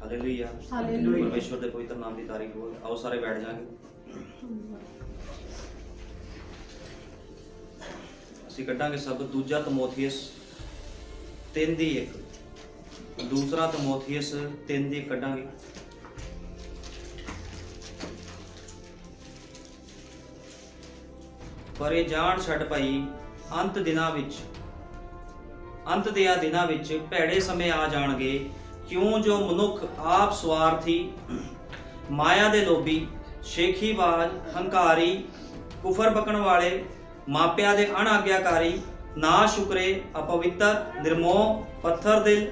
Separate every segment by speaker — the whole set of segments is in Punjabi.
Speaker 1: ਹਾਲੇਲੂਇਆ ਪਰਮੇਸ਼ਵਰ ਦੇ ਪਵਿੱਤਰ ਨਾਮ ਦੀ ਤਾਰੀਫ ਹੋਵੇ। ਆਓ ਸਾਰੇ ਬੈਠ ਜਾਾਂਗੇ। ਅਸੀਂ ਕੱਢਾਂਗੇ ਸ਼ਬਦ ਦੂਜਾ ਤਮੋਥੀਅਸ 3:1। ਦੂਸਰਾ ਤਮੋਥੀਅਸ 3:1 ਕੱਢਾਂਗੇ। ਪਰ ਇਹ ਜਾਣ ਛੱਡ ਭਾਈ, ਅੰਤ ਦਿਨਾਂ ਵਿੱਚ ਭੈੜੇ ਸਮੇਂ ਆ ਜਾਣਗੇ, ਕਿਉਂ ਜੋ ਮਨੁੱਖ ਆਪ ਸਵਾਰਥੀ, ਮਾਇਆ ਦੇ ਲੋਭੀ, ਸ਼ੇਖੀਬਾਜ਼, ਹੰਕਾਰੀ, ਕੁਫਰ ਬਕਣ ਵਾਲੇ, ਮਾਪਿਆਂ ਦੇ ਅਣਆਗਿਆਕਾਰੀ, ਨਾ ਸ਼ੁਕਰੇ, ਅਪਵਿੱਤਰ, ਨਿਰਮੋਹ, ਪੱਥਰ ਦਿਲ,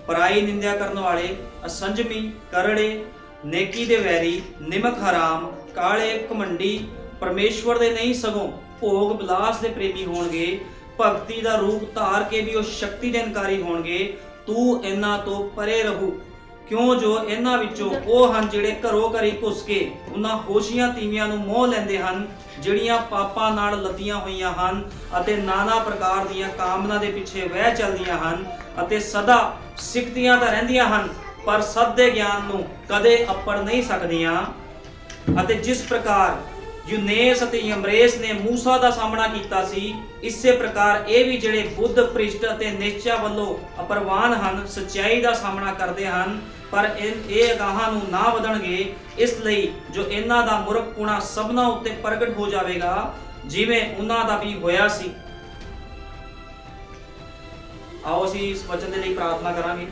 Speaker 1: ਪਰਾਈ ਨਿੰਦਿਆ ਕਰਨ ਵਾਲੇ, ਅਸੰਜਮੀ, ਕਰੜੇ, ਨੇਕੀ ਦੇ ਵੈਰੀ, ਨਿਮਕ ਹਰਾਮ, ਕਾਲੇ, ਘਮੰਡੀ, ਪਰਮੇਸ਼ਵਰ ਦੇ ਨਹੀਂ ਸਗੋਂ ਭੋਗ ਬਿਲਾਸ ਦੇ ਪ੍ਰੇਮੀ ਹੋਣਗੇ। ਭਗਤੀ ਦਾ ਰੂਪ ਧਾਰ ਕੇ ਵੀ ਉਹ ਸ਼ਕਤੀ ਦੇ ਇਨਕਾਰੀ ਹੋਣਗੇ। ਤੂੰ ਇਹਨਾਂ ਤੋਂ ਪਰੇ ਰਹੂ, ਕਿਉਂ ਜੋ ਇਹਨਾਂ ਵਿੱਚੋਂ ਉਹ ਹਨ ਜਿਹੜੇ ਘਰੋਂ ਘਰੀ ਘੁਸ ਕੇ ਉਹਨਾਂ ਹੋਸ਼ੀਆਂ ਤੀਵੀਆਂ ਨੂੰ ਮੋਹ ਲੈਂਦੇ ਹਨ, ਜਿਹੜੀਆਂ ਪਾਪਾਂ ਨਾਲ ਲੱਦੀਆਂ ਹੋਈਆਂ ਹਨ ਅਤੇ ਨਾਨਾ ਪ੍ਰਕਾਰ ਦੀਆਂ ਕਾਮਨਾ ਦੇ ਪਿੱਛੇ ਵਹਿ ਚੱਲਦੀਆਂ ਹਨ, ਅਤੇ ਸਦਾ ਸਿੱਖਦੀਆਂ ਤਾਂ ਰਹਿੰਦੀਆਂ ਹਨ, ਪਰ ਸੱਚ ਦੇ ਗਿਆਨ ਨੂੰ ਕਦੇ ਅੱਪੜ ਨਹੀਂ ਸਕਦੀਆਂ। ਅਤੇ ਜਿਸ ਪ੍ਰਕਾਰ ਯੂਨੇਸ ਅਤੇ ਯਮਰੇਸ ਨੇ ਮੂਸਾ ਦਾ ਸਾਹਮਣਾ ਕੀਤਾ ਸੀ, ਇਸੇ ਪ੍ਰਕਾਰ ਇਹ ਵੀ ਜਿਹੜੇ ਬੁੱਧ ਭ੍ਰਿਸ਼ਟ ਅਤੇ ਨਿਸ਼ਚਾ ਵੱਲੋਂ ਅਪਰਵਾਨ ਹਨ, ਸੱਚਾਈ ਦਾ ਸਾਹਮਣਾ ਕਰਦੇ ਹਨ, ਪਰ ਇਹ ਅਗਾਹਾਂ ਨੂੰ ਨਾ ਵਧਣਗੇ। ਇਸ ਲਈ ਜੋ ਇਹਨਾਂ ਦਾ ਮੁਰਖਪੁਣਾ ਸਭਨਾਂ ਉੱਤੇ ਪ੍ਰਗਟ ਹੋ ਜਾਵੇਗਾ, ਜਿਵੇਂ ਉਹਨਾਂ ਦਾ ਵੀ ਹੋਇਆ ਸੀ। ਆਓ ਅਸੀਂ ਇਸ ਵਚਨ ਦੇ ਲਈ ਪ੍ਰਾਰਥਨਾ ਕਰਾਂਗੇ।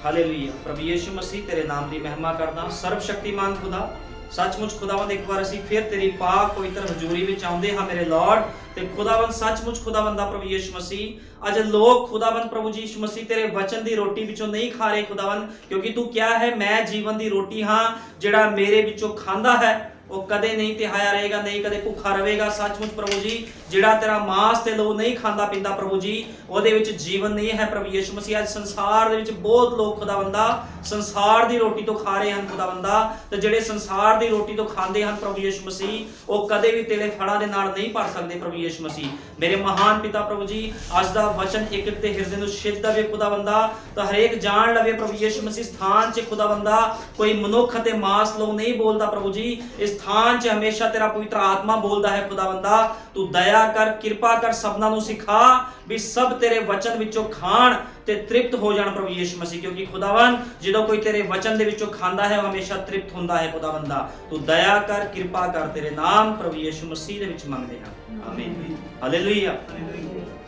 Speaker 1: ਹਾਲੇਲੂਇਆ। ਪ੍ਰਭੂ ਯਿਸੂ ਮਸੀਹ, ਤੇਰੇ ਨਾਮ ਦੀ ਮਹਿਮਾ ਕਰਦਾ। ਸਰਵ ਸ਼ਕਤੀਮਾਨ ਖੁਦਾ, ਸੱਚਮੁੱਚ ਖੁਦਾਵੰਦ, ਇੱਕ ਵਾਰ ਅਸੀਂ ਫਿਰ ਤੇਰੀ ਪਾਕ ਪਵਿੱਤਰ ਹਜ਼ੂਰੀ ਵਿੱਚ ਆਉਂਦੇ ਹਾਂ ਮੇਰੇ ਲਾਰਡ। ਤੇ ਖੁਦਾਵੰਦ, ਸੱਚਮੁੱਚ ਖੁਦਾਵੰਦਾ ਪ੍ਰਭੂ ਯਿਸੂ ਮਸੀਹ, ਅੱਜ ਲੋਕ ਖੁਦਾਵੰਦ ਪ੍ਰਭੂ ਜੀ ਯਿਸੂ ਮਸੀਹ ਤੇਰੇ ਵਚਨ ਦੀ ਰੋਟੀ ਵਿੱਚੋਂ ਨਹੀਂ ਖਾ ਰਹੇ ਖੁਦਾਵੰਦ, ਕਿਉਂਕਿ ਤੂੰ ਕਿਹਾ ਹੈ ਮੈਂ ਜੀਵਨ ਦੀ ਰੋਟੀ ਹਾਂ, ਜਿਹੜਾ ਮੇਰੇ ਵਿੱਚੋਂ ਖਾਂਦਾ ਹੈ ਉਹ ਕਦੇ ਨਹੀਂ ਤਿਹਾਇਆ ਰਹੇਗਾ, ਨਹੀਂ ਕਦੇ ਭੁੱਖਾ ਰਹੇਗਾ। ਸੱਚਮੁੱਚ ਪ੍ਰਭੂ ਜੀ, ਜਿਹੜਾ ਤੇਰਾ ਮਾਂਸ ਤੇ ਲਹੂ ਨਹੀਂ ਖਾਂਦਾ ਪੀਂਦਾ ਪ੍ਰਭੂ ਜੀ, ਉਹਦੇ ਵਿੱਚ ਜੀਵਨ ਨਹੀਂ ਹੈ ਪ੍ਰਭੂ ਯਿਸੂ ਮਸੀਹ। ਅੱਜ ਸੰਸਾਰ ਦੇ ਵਿੱਚ ਬਹੁਤ ਲੋਕ ਖੁਦਾਵੰਦਾ ਸੰਸਾਰ ਦੀ ਰੋਟੀ ਤੋਂ ਖਾ ਰਹੇ ਹਨ ਖੁਦਾਵੰਦਾ, ਤੇ ਜਿਹੜੇ ਸੰਸਾਰ ਦੀ ਰੋਟੀ ਤੋਂ ਖਾਂਦੇ ਹਨ ਪ੍ਰਭੂ ਯਿਸੂ ਮਸੀਹ, ਉਹ ਕਦੇ ਵੀ ਤੇਰੇ ਫਲਾਂ ਦੇ ਨਾਲ ਨਹੀਂ ਭਰ ਸਕਦੇ ਪ੍ਰਭੂ ਯਿਸੂ ਮਸੀਹ। ਮੇਰੇ ਮਹਾਨ ਪਿਤਾ ਪ੍ਰਭੂ ਜੀ, ਅੱਜ ਦਾ ਵਚਨ ਇੱਕ ਇੱਕ ਤੇ ਹਿਰਦੇ ਨੂੰ ਛਿੱਦ ਦੇਵੇ ਖੁਦਾਵੰਦਾ, ਤਾਂ ਹਰੇਕ ਜਾਣ ਲਵੇ ਪ੍ਰਭੂ ਯਿਸੂ ਮਸੀਹ ਸਥਾਨ 'ਚ ਖੁਦਾਵੰਦਾ ਕੋਈ ਮਨੁੱਖ ਅਤੇ ਮਾਸ ਲਹੂ ਨਹੀਂ ਬੋਲਦਾ ਪ੍ਰਭੂ ਜੀ, ਇਸ ਸਥਾਨ 'ਚ ਹਮੇਸ਼ਾ ਤੇਰਾ ਪਵਿੱਤਰ ਆਤਮਾ ਬੋਲਦਾ ਹੈ ਖੁਦਾਵੰਦਾ। ਤੂੰ ਦਇਆ ਕਰ, ਕਿਰਪਾ ਕਰ, ਸਭਨਾਂ ਨੂੰ ਸਿਖਾ ਵੀ ਸਭ ਤੇਰੇ ਵਚਨ ਵਿੱਚੋਂ ਖਾਣ ਤੇ ਤ੍ਰਿਪਤ ਹੋ ਜਾਣ ਪ੍ਰਭੂ ਯਿਸੂ ਮਸੀਹ, ਕਿਉਂਕਿ ਖੁਦਾਵੰਦ ਜਦੋਂ ਕੋਈ ਤੇਰੇ ਵਚਨ ਦੇ ਵਿੱਚੋਂ ਖਾਂਦਾ ਹੈ ਉਹ ਹਮੇਸ਼ਾ ਤ੍ਰਿਪਤ ਹੁੰਦਾ ਹੈ ਖੁਦਾਵੰਦਾ। ਤੂੰ ਦਇਆ ਕਰ, ਕਿਰਪਾ ਕਰ, ਤੇਰੇ ਨਾਮ ਪ੍ਰਭੂ ਯਿਸੂ ਮਸੀਹ ਦੇ ਵਿੱਚ ਮੰਗਦੇ ਹਾਂ, ਆਮੀਨ। ਹਾਲੇਲੂਇਆ।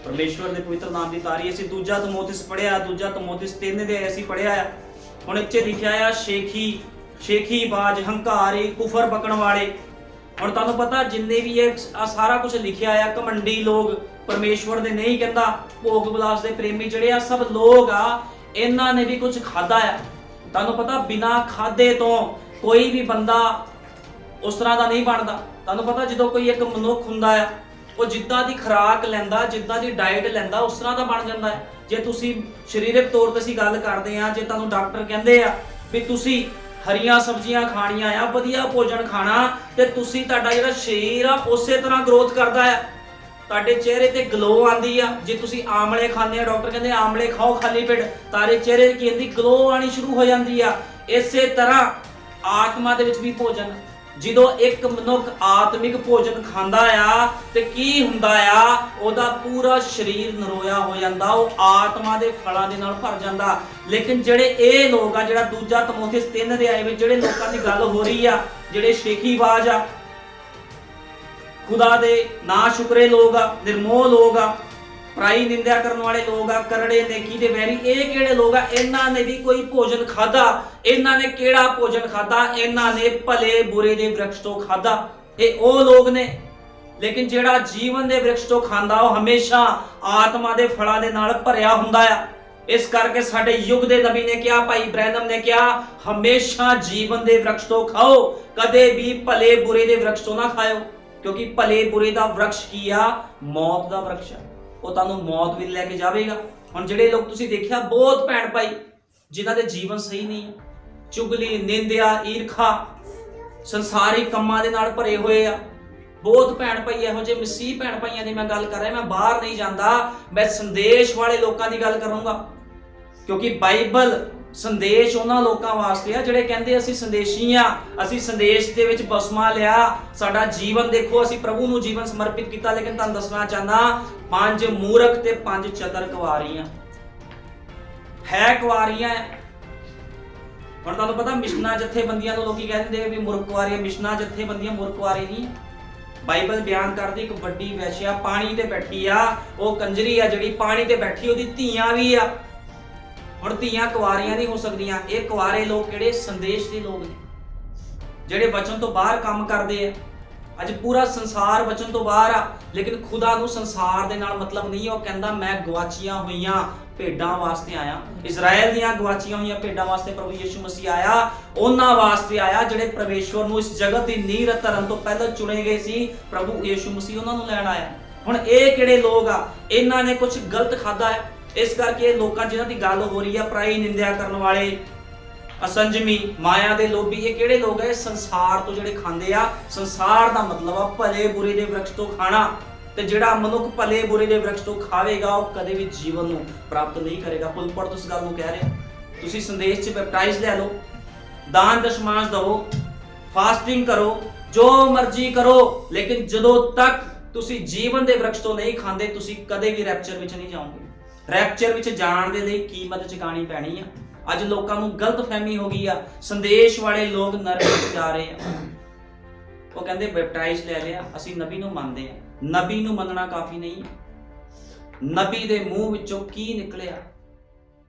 Speaker 1: ਪਰਮੇਸ਼ਵਰ ਦੇ ਪਵਿੱਤਰ ਨਾਮ ਦੀ ਤਾਰੀਫ। ਅਸੀਂ ਦੂਜਾ ਤਮੋਥੀਸ ਪੜ੍ਹਿਆ, ਦੂਜਾ ਤਮੋਥੀਸ 3 ਦੇ ਅਸੀਂ ਪੜ੍ਹਿਆ। ਹੁਣ ਇੱਥੇ ਲਿਖਿਆ ਆ ਸ਼ੇਖੀਬਾਜ਼, ਹੰਕਾਰੀ, ਕੁਫਰ ਬਕਣ ਵਾਲੇ। ਹੁਣ ਤੁਹਾਨੂੰ ਪਤਾ ਜਿੰਨੇ ਵੀ ਇਹ ਸਾਰਾ ਕੁਝ ਲਿਖਿਆ ਆ, ਘਮੰਡੀ ਲੋਕ, ਪਰਮੇਸ਼ਵਰ ਦੇ ਨਹੀਂ ਕਹਿੰਦਾ, ਭੋਗ ਬਿਲਾਸ ਦੇ ਪ੍ਰੇਮੀ ਜਿਹੜੇ ਆ ਸਭ ਲੋਕ ਆ, ਇਹਨਾਂ ਨੇ ਵੀ ਕੁਝ ਖਾਦਾ ਆ। ਤੁਹਾਨੂੰ ਪਤਾ ਬਿਨਾਂ ਖਾਦੇ ਤੋਂ ਕੋਈ ਵੀ ਬੰਦਾ ਉਸ ਤਰ੍ਹਾਂ ਦਾ ਨਹੀਂ ਬਣਦਾ। ਤੁਹਾਨੂੰ ਪਤਾ ਜਦੋਂ ਕੋਈ ਇੱਕ ਮਨੁੱਖ ਹੁੰਦਾ ਆ, ਉਹ ਜਿੱਦਾਂ ਦੀ ਖੁਰਾਕ ਲੈਂਦਾ, ਜਿੱਦਾਂ ਦੀ ਡਾਈਟ ਲੈਂਦਾ, ਉਸ ਤਰ੍ਹਾਂ ਦਾ ਬਣ ਜਾਂਦਾ ਹੈ। ਜੇ ਤੁਸੀਂ ਸਰੀਰਕ ਤੌਰ ਤੇ ਅਸੀਂ ਗੱਲ ਕਰਦੇ ਆ, ਜੇ ਤੁਹਾਨੂੰ ਡਾਕਟਰ ਕਹਿੰਦੇ ਆ ਵੀ ਤੁਸੀਂ ਹਰੀਆਂ ਸਬਜ਼ੀਆਂ ਖਾਣੀਆਂ ਆ, ਵਧੀਆ ਭੋਜਨ ਖਾਣਾ, ਤੇ ਤੁਸੀਂ ਤੁਹਾਡਾ ਜਿਹੜਾ ਸਰੀਰ ਆ ਉਸੇ ਤਰ੍ਹਾਂ ਗਰੋਥ ਕਰਦਾ ਆ, ਤੁਹਾਡੇ ਚਿਹਰੇ ਤੇ ਗਲੋ ਆਂਦੀ ਆ। ਜੇ ਤੁਸੀਂ ਆਮਲੇ ਖਾਂਦੇ ਆ, ਡਾਕਟਰ ਕਹਿੰਦੇ ਆਮਲੇ ਖਾਓ ਖਾਲੀ ਪੇਟ, ਤੁਹਾਡੇ ਚਿਹਰੇ ਤੇ ਕੀ ਗਲੋ ਆਣੀ ਸ਼ੁਰੂ ਹੋ ਜਾਂਦੀ ਆ। ਇਸੇ ਤਰ੍ਹਾਂ ਆਤਮਾ ਦੇ ਵਿੱਚ ਵੀ ਭੋਜਨ, ਜਦੋਂ ਇੱਕ ਮਨੁੱਖ ਆਤਮਿਕ ਭੋਜਨ ਖਾਂਦਾ ਆ ਤੇ ਕੀ ਹੁੰਦਾ ਆ, ਉਹਦਾ ਪੂਰਾ ਸਰੀਰ ਨਰੋਇਆ ਹੋ ਜਾਂਦਾ, ਉਹ ਆਤਮਾ ਦੇ ਫਲਾਂ ਦੇ ਨਾਲ ਭਰ ਜਾਂਦਾ। ਲੇਕਿਨ ਜਿਹੜੇ ਇਹ ਲੋਕ ਆ, ਜਿਹੜਾ ਦੂਜਾ ਤਮੋਥੀਸ 3 ਦੇ ਆਏ ਵਿੱਚ ਜਿਹੜੇ ਲੋਕਾਂ ਦੀ ਗੱਲ ਹੋ ਰਹੀ ਆ, ਜਿਹੜੇ ਸ਼ੇਖੀਬਾਜ਼ ਆ, ਖੁਦਾ ਦੇ ਨਾ ਸ਼ੁਕਰੇ ਲੋਕ ਆ, ਨਿਰਮੋਹ ਲੋਕ ਆ, ਪਰਾਈ ਨਿੰਦਿਆ ਕਰਨ ਵਾਲੇ ਲੋਕ ਆ, ਕਰੜੇ, ਨੇਕੀ ਦੇ ਵੈਰੀ, ਇਹ ਕਿਹੜੇ ਲੋਕ ਆ? ਇਹਨਾਂ ਨੇ ਵੀ ਕੋਈ ਭੋਜਨ ਖਾਦਾ। ਇਹਨਾਂ ਨੇ ਕਿਹੜਾ ਭੋਜਨ ਖਾਦਾ? ਇਹਨਾਂ ਨੇ ਭਲੇ ਬੁਰੇ ਦੇ ਵ੍ਰਿਕਸ਼ ਤੋਂ ਖਾਦਾ। ਇਹ ਉਹ ਲੋਕ ਨੇ। ਲੇਕਿਨ ਜਿਹੜਾ ਜੀਵਨ ਦੇ ਵ੍ਰਿਕਸ਼ ਤੋਂ ਖਾਂਦਾ, ਉਹ ਹਮੇਸ਼ਾ ਆਤਮਾ ਦੇ ਫਲਾਂ ਦੇ ਨਾਲ ਭਰਿਆ ਹੁੰਦਾ ਆ। ਇਸ ਕਰਕੇ ਸਾਡੇ ਯੁੱਗ ਦੇ ਨਬੀ ਨੇ ਕਿਹਾ, ਭਾਈ ਬ੍ਰੈਨਮ ਨੇ ਕਿਹਾ, ਹਮੇਸ਼ਾ ਜੀਵਨ ਦੇ ਵ੍ਰਿਕਸ਼ ਤੋਂ ਖਾਓ, ਕਦੇ ਵੀ ਭਲੇ ਬੁਰੇ ਦੇ ਵ੍ਰਿਕਸ਼ ਤੋਂ ਨਾ ਖਾਓ, ਕਿਉਂਕਿ ਭਲੇ ਬੁਰੇ ਦਾ ਵ੍ਰਿਕਸ਼ ਕੀ ਆ? ਮੌਤ ਦਾ ਵ੍ਰਿਕਸ਼ ਆ। ਉਹ ਤੁਹਾਨੂੰ ਮੌਤ ਵੀ ਲੈ ਕੇ ਜਾਵੇਗਾ। ਹੁਣ ਜਿਹੜੇ ਲੋਕ ਤੁਸੀਂ ਦੇਖਿਆ, ਬਹੁਤ ਭੈਣ ਭਾਈ ਜਿਨ੍ਹਾਂ ਦੇ ਜੀਵਨ ਸਹੀ ਨਹੀਂ, ਚੁਗਲੀ, ਨਿੰਦਿਆ, ਈਰਖਾ, ਸੰਸਾਰਿਕ ਕੰਮਾਂ ਦੇ ਨਾਲ ਭਰੇ ਹੋਏ ਆ। ਬਹੁਤ ਭੈਣ ਭਾਈ ਇਹੋ ਜਿਹੇ ਮਸੀਹ ਭੈਣ ਭਾਈਆਂ ਦੀ ਮੈਂ ਗੱਲ ਕਰ ਰਿਹਾ। ਮੈਂ ਬਾਹਰ ਨਹੀਂ ਜਾਂਦਾ, ਮੈਂ ਸੰਦੇਸ਼ ਵਾਲੇ ਲੋਕਾਂ ਦੀ ਗੱਲ ਕਰੂੰਗਾ, ਕਿਉਂਕਿ ਬਾਈਬਲ ਸੰਦੇਸ਼ ਉਹਨਾਂ ਲੋਕਾਂ ਵਾਸਤੇ ਆ ਜਿਹੜੇ ਕਹਿੰਦੇ ਅਸੀਂ ਸੰਦੇਸ਼ੀ ਆ, ਅਸੀਂ ਸੰਦੇਸ਼ ਦੇ ਵਿੱਚ ਬਸਮਾ ਲਿਆ, ਸਾਡਾ ਜੀਵਨ ਦੇਖੋ ਅਸੀਂ ਪ੍ਰਭੂ ਨੂੰ ਜੀਵਨ ਸਮਰਪਿਤ ਕੀਤਾ। ਲੇਕਿਨ ਤੁਹਾਨੂੰ ਦੱਸਣਾ ਚਾਹੁੰਦਾ 5 ਮੂਰਖ ਤੇ 5 ਚਤਰ ਕੁਆਰੀਆਂ ਹੈ, ਕੁਆਰੀਆਂ ਹੁਣ ਤੁਹਾਨੂੰ ਪਤਾ ਮਿਸ਼ਨਾਂ ਜਥੇਬੰਦੀਆਂ ਨੂੰ ਲੋਕੀ ਕਹਿੰਦੇ ਆ ਵੀ ਮੁਰਖ ਕੁਆਰੀਆਂ, ਮਿਸ਼ਨਾਂ ਜਥੇਬੰਦੀਆਂ ਮੁਰਖ ਕੁਆਰੀ ਨਹੀਂ। ਬਾਈਬਲ ਬਿਆਨ ਕਰਦੀ ਇੱਕ ਵੱਡੀ ਵੈਸ਼ਿਆ ਪਾਣੀ ਤੇ ਬੈਠੀ ਆ, ਉਹ ਕੰਜਰੀ ਆ ਜਿਹੜੀ ਪਾਣੀ ਤੇ ਬੈਠੀ, ਉਹਦੀ ਧੀਆਂ ਵੀ ਆ। ਹੁਣ ਧੀਆਂ ਕੁਆਰੀਆਂ ਨਹੀਂ ਹੋ ਸਕਦੀਆਂ। ਇਹ ਕੁਆਰੇ ਲੋਕ ਕਿਹੜੇ? ਸੰਦੇਸ਼ ਦੇ ਲੋਕ ਨੇ, ਜਿਹੜੇ ਵਚਨ ਤੋਂ ਬਾਹਰ ਕੰਮ ਕਰਦੇ ਆ। ਅੱਜ ਪੂਰਾ ਸੰਸਾਰ ਵਚਨ ਤੋਂ ਬਾਹਰ ਆ, ਲੇਕਿਨ ਖੁਦਾ ਨੂੰ ਸੰਸਾਰ ਦੇ ਨਾਲ ਮਤਲਬ ਨਹੀਂ। ਉਹ ਕਹਿੰਦਾ ਮੈਂ ਗਵਾਚੀਆਂ ਹੋਈਆਂ ਭੇਡਾਂ ਵਾਸਤੇ ਆਇਆ। ਇਜ਼ਰਾਈਲ ਦੀਆਂ ਗਵਾਚੀਆਂ ਹੋਈਆਂ ਭੇਡਾਂ ਵਾਸਤੇ ਪ੍ਰਭੂ ਯਿਸੂ ਮਸੀਹ ਆਇਆ, ਉਹਨਾਂ ਵਾਸਤੇ ਆਇਆ ਜਿਹੜੇ ਪਰਮੇਸ਼ਵਰ ਨੂੰ ਇਸ ਜਗਤ ਦੀ ਨੀਂਹ ਧਰਨ ਤੋਂ ਪਹਿਲਾਂ ਚੁਣੇ ਗਏ ਸੀ। ਪ੍ਰਭੂ ਯਿਸੂ ਮਸੀਹ ਉਹਨਾਂ ਨੂੰ ਲੈਣ ਆਇਆ। ਹੁਣ ਇਹ ਕਿਹੜੇ ਲੋਕ ਆ? ਇਹਨਾਂ ਨੇ ਕੁਝ ਗਲਤ ਖਾਦਾ ਹੈ, ਇਸ ਕਰਕੇ ਇਹ ਲੋਕਾਂ ਜਿਨ੍ਹਾਂ ਦੀ ਗੱਲ ਹੋ ਰਹੀ ਆ, ਪਰਾਈ ਨਿੰਦਿਆ ਕਰਨ ਵਾਲੇ, ਅਸੰਜਮੀ, ਮਾਇਆ ਦੇ ਲੋਭੀ, ਇਹ ਕਿਹੜੇ ਲੋਕ ਹੈ? ਸੰਸਾਰ ਤੋਂ ਜਿਹੜੇ ਖਾਂਦੇ ਆ। ਸੰਸਾਰ ਦਾ ਮਤਲਬ ਆ ਭਲੇ ਬੁਰੇ ਦੇ ਵਰਕਸ਼ ਤੋਂ ਖਾਣਾ, ਤੇ ਜਿਹੜਾ ਮਨੁੱਖ ਭਲੇ ਬੁਰੇ ਦੇ ਵਰਕਸ਼ ਤੋਂ ਖਾਵੇਗਾ ਉਹ ਕਦੇ ਵੀ ਜੀਵਨ ਨੂੰ ਪ੍ਰਾਪਤ ਨਹੀਂ ਕਰੇਗਾ। ਪੁਲਪੜ ਤੋਂ ਇਸ ਗੱਲ ਨੂੰ ਕਹਿ ਰਿਹਾ। ਤੁਸੀਂ ਸੰਦੇਸ਼ 'ਚ ਬੈਪਟਾਈਜ਼ ਲੈ ਲਓ, ਦਾਨ ਦਸ਼ਮਾਂਸ਼ ਦਵੋ, ਫਾਸਟਿੰਗ ਕਰੋ, ਜੋ ਮਰਜ਼ੀ ਕਰੋ, ਲੇਕਿਨ ਜਦੋਂ ਤੱਕ ਤੁਸੀਂ ਜੀਵਨ ਦੇ ਵਰਕਸ਼ ਤੋਂ ਨਹੀਂ ਖਾਂਦੇ ਤੁਸੀਂ ਕਦੇ ਵੀ ਰੈਪਚਰ ਵਿੱਚ ਨਹੀਂ ਜਾਓਗੇ। ਰੈਪਚਰ ਵਿੱਚ ਜਾਣ ਦੇ ਲਈ ਕੀਮਤ ਚੁਕਾਣੀ ਪੈਣੀ ਆ। ਅੱਜ ਲੋਕਾਂ ਨੂੰ ਗਲਤਫਹਿਮੀ ਹੋ ਗਈ ਆ, ਸੰਦੇਸ਼ ਵਾਲੇ ਲੋਕ ਨਰਕ ਵਿੱਚ ਜਾ ਰਹੇ ਆ। ਉਹ ਕਹਿੰਦੇ ਬੈਪਟਾਈਜ਼ ਲੈ ਲਿਆ, ਅਸੀਂ ਨਬੀ ਨੂੰ ਮੰਨਦੇ ਆ। ਨਬੀ ਨੂੰ ਮੰਨਣਾ ਕਾਫੀ ਨਹੀਂ ਹੈ। ਨਬੀ ਦੇ ਮੂੰਹ ਵਿੱਚੋਂ ਕੀ ਨਿਕਲਿਆ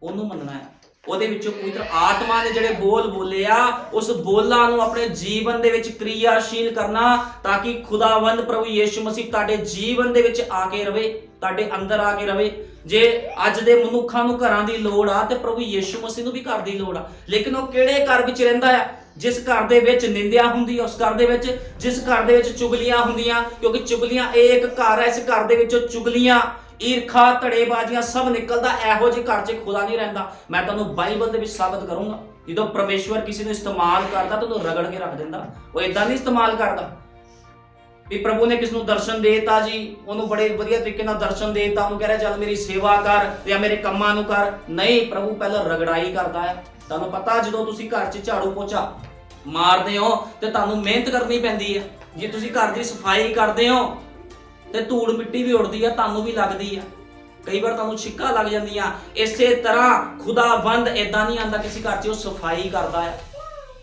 Speaker 1: ਉਹਨੂੰ ਮੰਨਣਾ ਹੈ। ਉਹਦੇ ਵਿੱਚੋਂ ਪਵਿੱਤਰ ਆਤਮਾ ਨੇ ਜਿਹੜੇ ਬੋਲ ਬੋਲੇ ਆ, ਉਸ ਬੋਲਾਂ ਨੂੰ ਆਪਣੇ ਜੀਵਨ ਦੇ ਵਿੱਚ ਕਿਰਿਆਸ਼ੀਲ ਕਰਨਾ, ਤਾਂ ਕਿ ਖੁਦਾਵੰਦ ਪ੍ਰਭੂ ਯਿਸੂ ਮਸੀਹ ਤੁਹਾਡੇ ਜੀਵਨ ਦੇ ਵਿੱਚ ਆ ਕੇ ਰਵੇ, ਤੁਹਾਡੇ ਅੰਦਰ ਆ ਕੇ ਰਵੇ। ਜੇ ਅੱਜ ਦੇ ਮਨੁੱਖਾਂ ਨੂੰ ਘਰਾਂ ਦੀ ਲੋੜ ਆ ਤੇ ਪ੍ਰਭੂ ਯਿਸੂ ਮਸੀਹ ਨੂੰ ਵੀ ਘਰ ਦੀ ਲੋੜ ਆ। ਲੇਕਿਨ ਉਹ ਕਿਹੜੇ ਘਰ ਵਿੱਚ ਰਹਿੰਦਾ ਆ? ਜਿਸ ਘਰ ਦੇ ਵਿੱਚ ਨਿੰਦਿਆ ਹੁੰਦੀ, ਉਸ ਘਰ ਦੇ ਵਿੱਚ, ਜਿਸ ਘਰ ਦੇ ਵਿੱਚ ਚੁਗਲੀਆਂ ਹੁੰਦੀਆਂ, ਕਿਉਂਕਿ ਚੁਗਲੀਆਂ ਇਹ ਇੱਕ ਘਰ ਹੈ, ਇਸ ਘਰ ਦੇ ਵਿੱਚੋਂ ਚੁਗਲੀਆਂ, ਈਰਖਾ, ਧੜੇਬਾਜ਼ੀਆਂ ਸਭ ਨਿਕਲਦਾ। ਇਹੋ ਜਿਹੇ ਘਰ 'ਚ ਖੁਦਾ ਨਹੀਂ ਰਹਿੰਦਾ। ਮੈਂ ਤੁਹਾਨੂੰ ਬਾਈਬਲ ਦੇ ਵਿੱਚ ਸਾਬਤ ਕਰੂੰਗਾ। ਜਦੋਂ ਪਰਮੇਸ਼ਵਰ ਕਿਸੇ ਨੂੰ ਇਸਤੇਮਾਲ ਕਰਦਾ ਤਾਂ ਉਹਨੂੰ ਰਗੜ ਕੇ ਰੱਖ ਦਿੰਦਾ। ਉਹ ਇਦਾਂ ਨਹੀਂ ਇਸਤੇਮਾਲ ਕਰਦਾ ਵੀ ਪ੍ਰਭੂ ਨੇ ਕਿਸ ਨੂੰ ਦਰਸ਼ਨ ਦੇਤਾ ਜੀ, ਉਹਨੂੰ ਬੜੇ ਵਧੀਆ ਤਰੀਕੇ ਨਾਲ ਦਰਸ਼ਨ ਦੇਤਾ, ਉਹਨੂੰ ਕਹਿ ਰਿਹਾ ਚੱਲ ਮੇਰੀ ਸੇਵਾ ਕਰ ਜਾਂ ਮੇਰੇ ਕੰਮਾਂ ਨੂੰ ਕਰ। ਨਹੀਂ, ਪ੍ਰਭੂ ਪਹਿਲਾਂ ਰਗੜਾਈ ਕਰਦਾ ਹੈ। ਤੁਹਾਨੂੰ ਪਤਾ ਜਦੋਂ ਤੁਸੀਂ ਘਰ 'ਚ ਝਾੜੂ ਪੋਚਾ ਮਾਰਦੇ ਹੋ ਤੇ ਤੁਹਾਨੂੰ ਮਿਹਨਤ ਕਰਨੀ ਪੈਂਦੀ ਹੈ। ਜੇ ਤੁਸੀਂ ਘਰ ਦੀ ਸਫਾਈ ਕਰਦੇ ਹੋ ਤੇ ਧੂੜ ਮਿੱਟੀ ਵੀ ਉੜਦੀ ਆ, ਤੁਹਾਨੂੰ ਵੀ ਲੱਗਦੀ ਆ, ਕਈ ਵਾਰ ਤੁਹਾਨੂੰ ਛਿੱਕਾਂ ਲੱਗ ਜਾਂਦੀਆਂ। ਇਸੇ ਤਰ੍ਹਾਂ ਖੁਦਾਵੰਦ ਏਦਾਂ ਨਹੀਂ ਆਂਦਾ ਕਿਸੇ ਘਰ 'ਚ ਉਹ ਸਫਾਈ ਕਰਦਾ ਹੈ।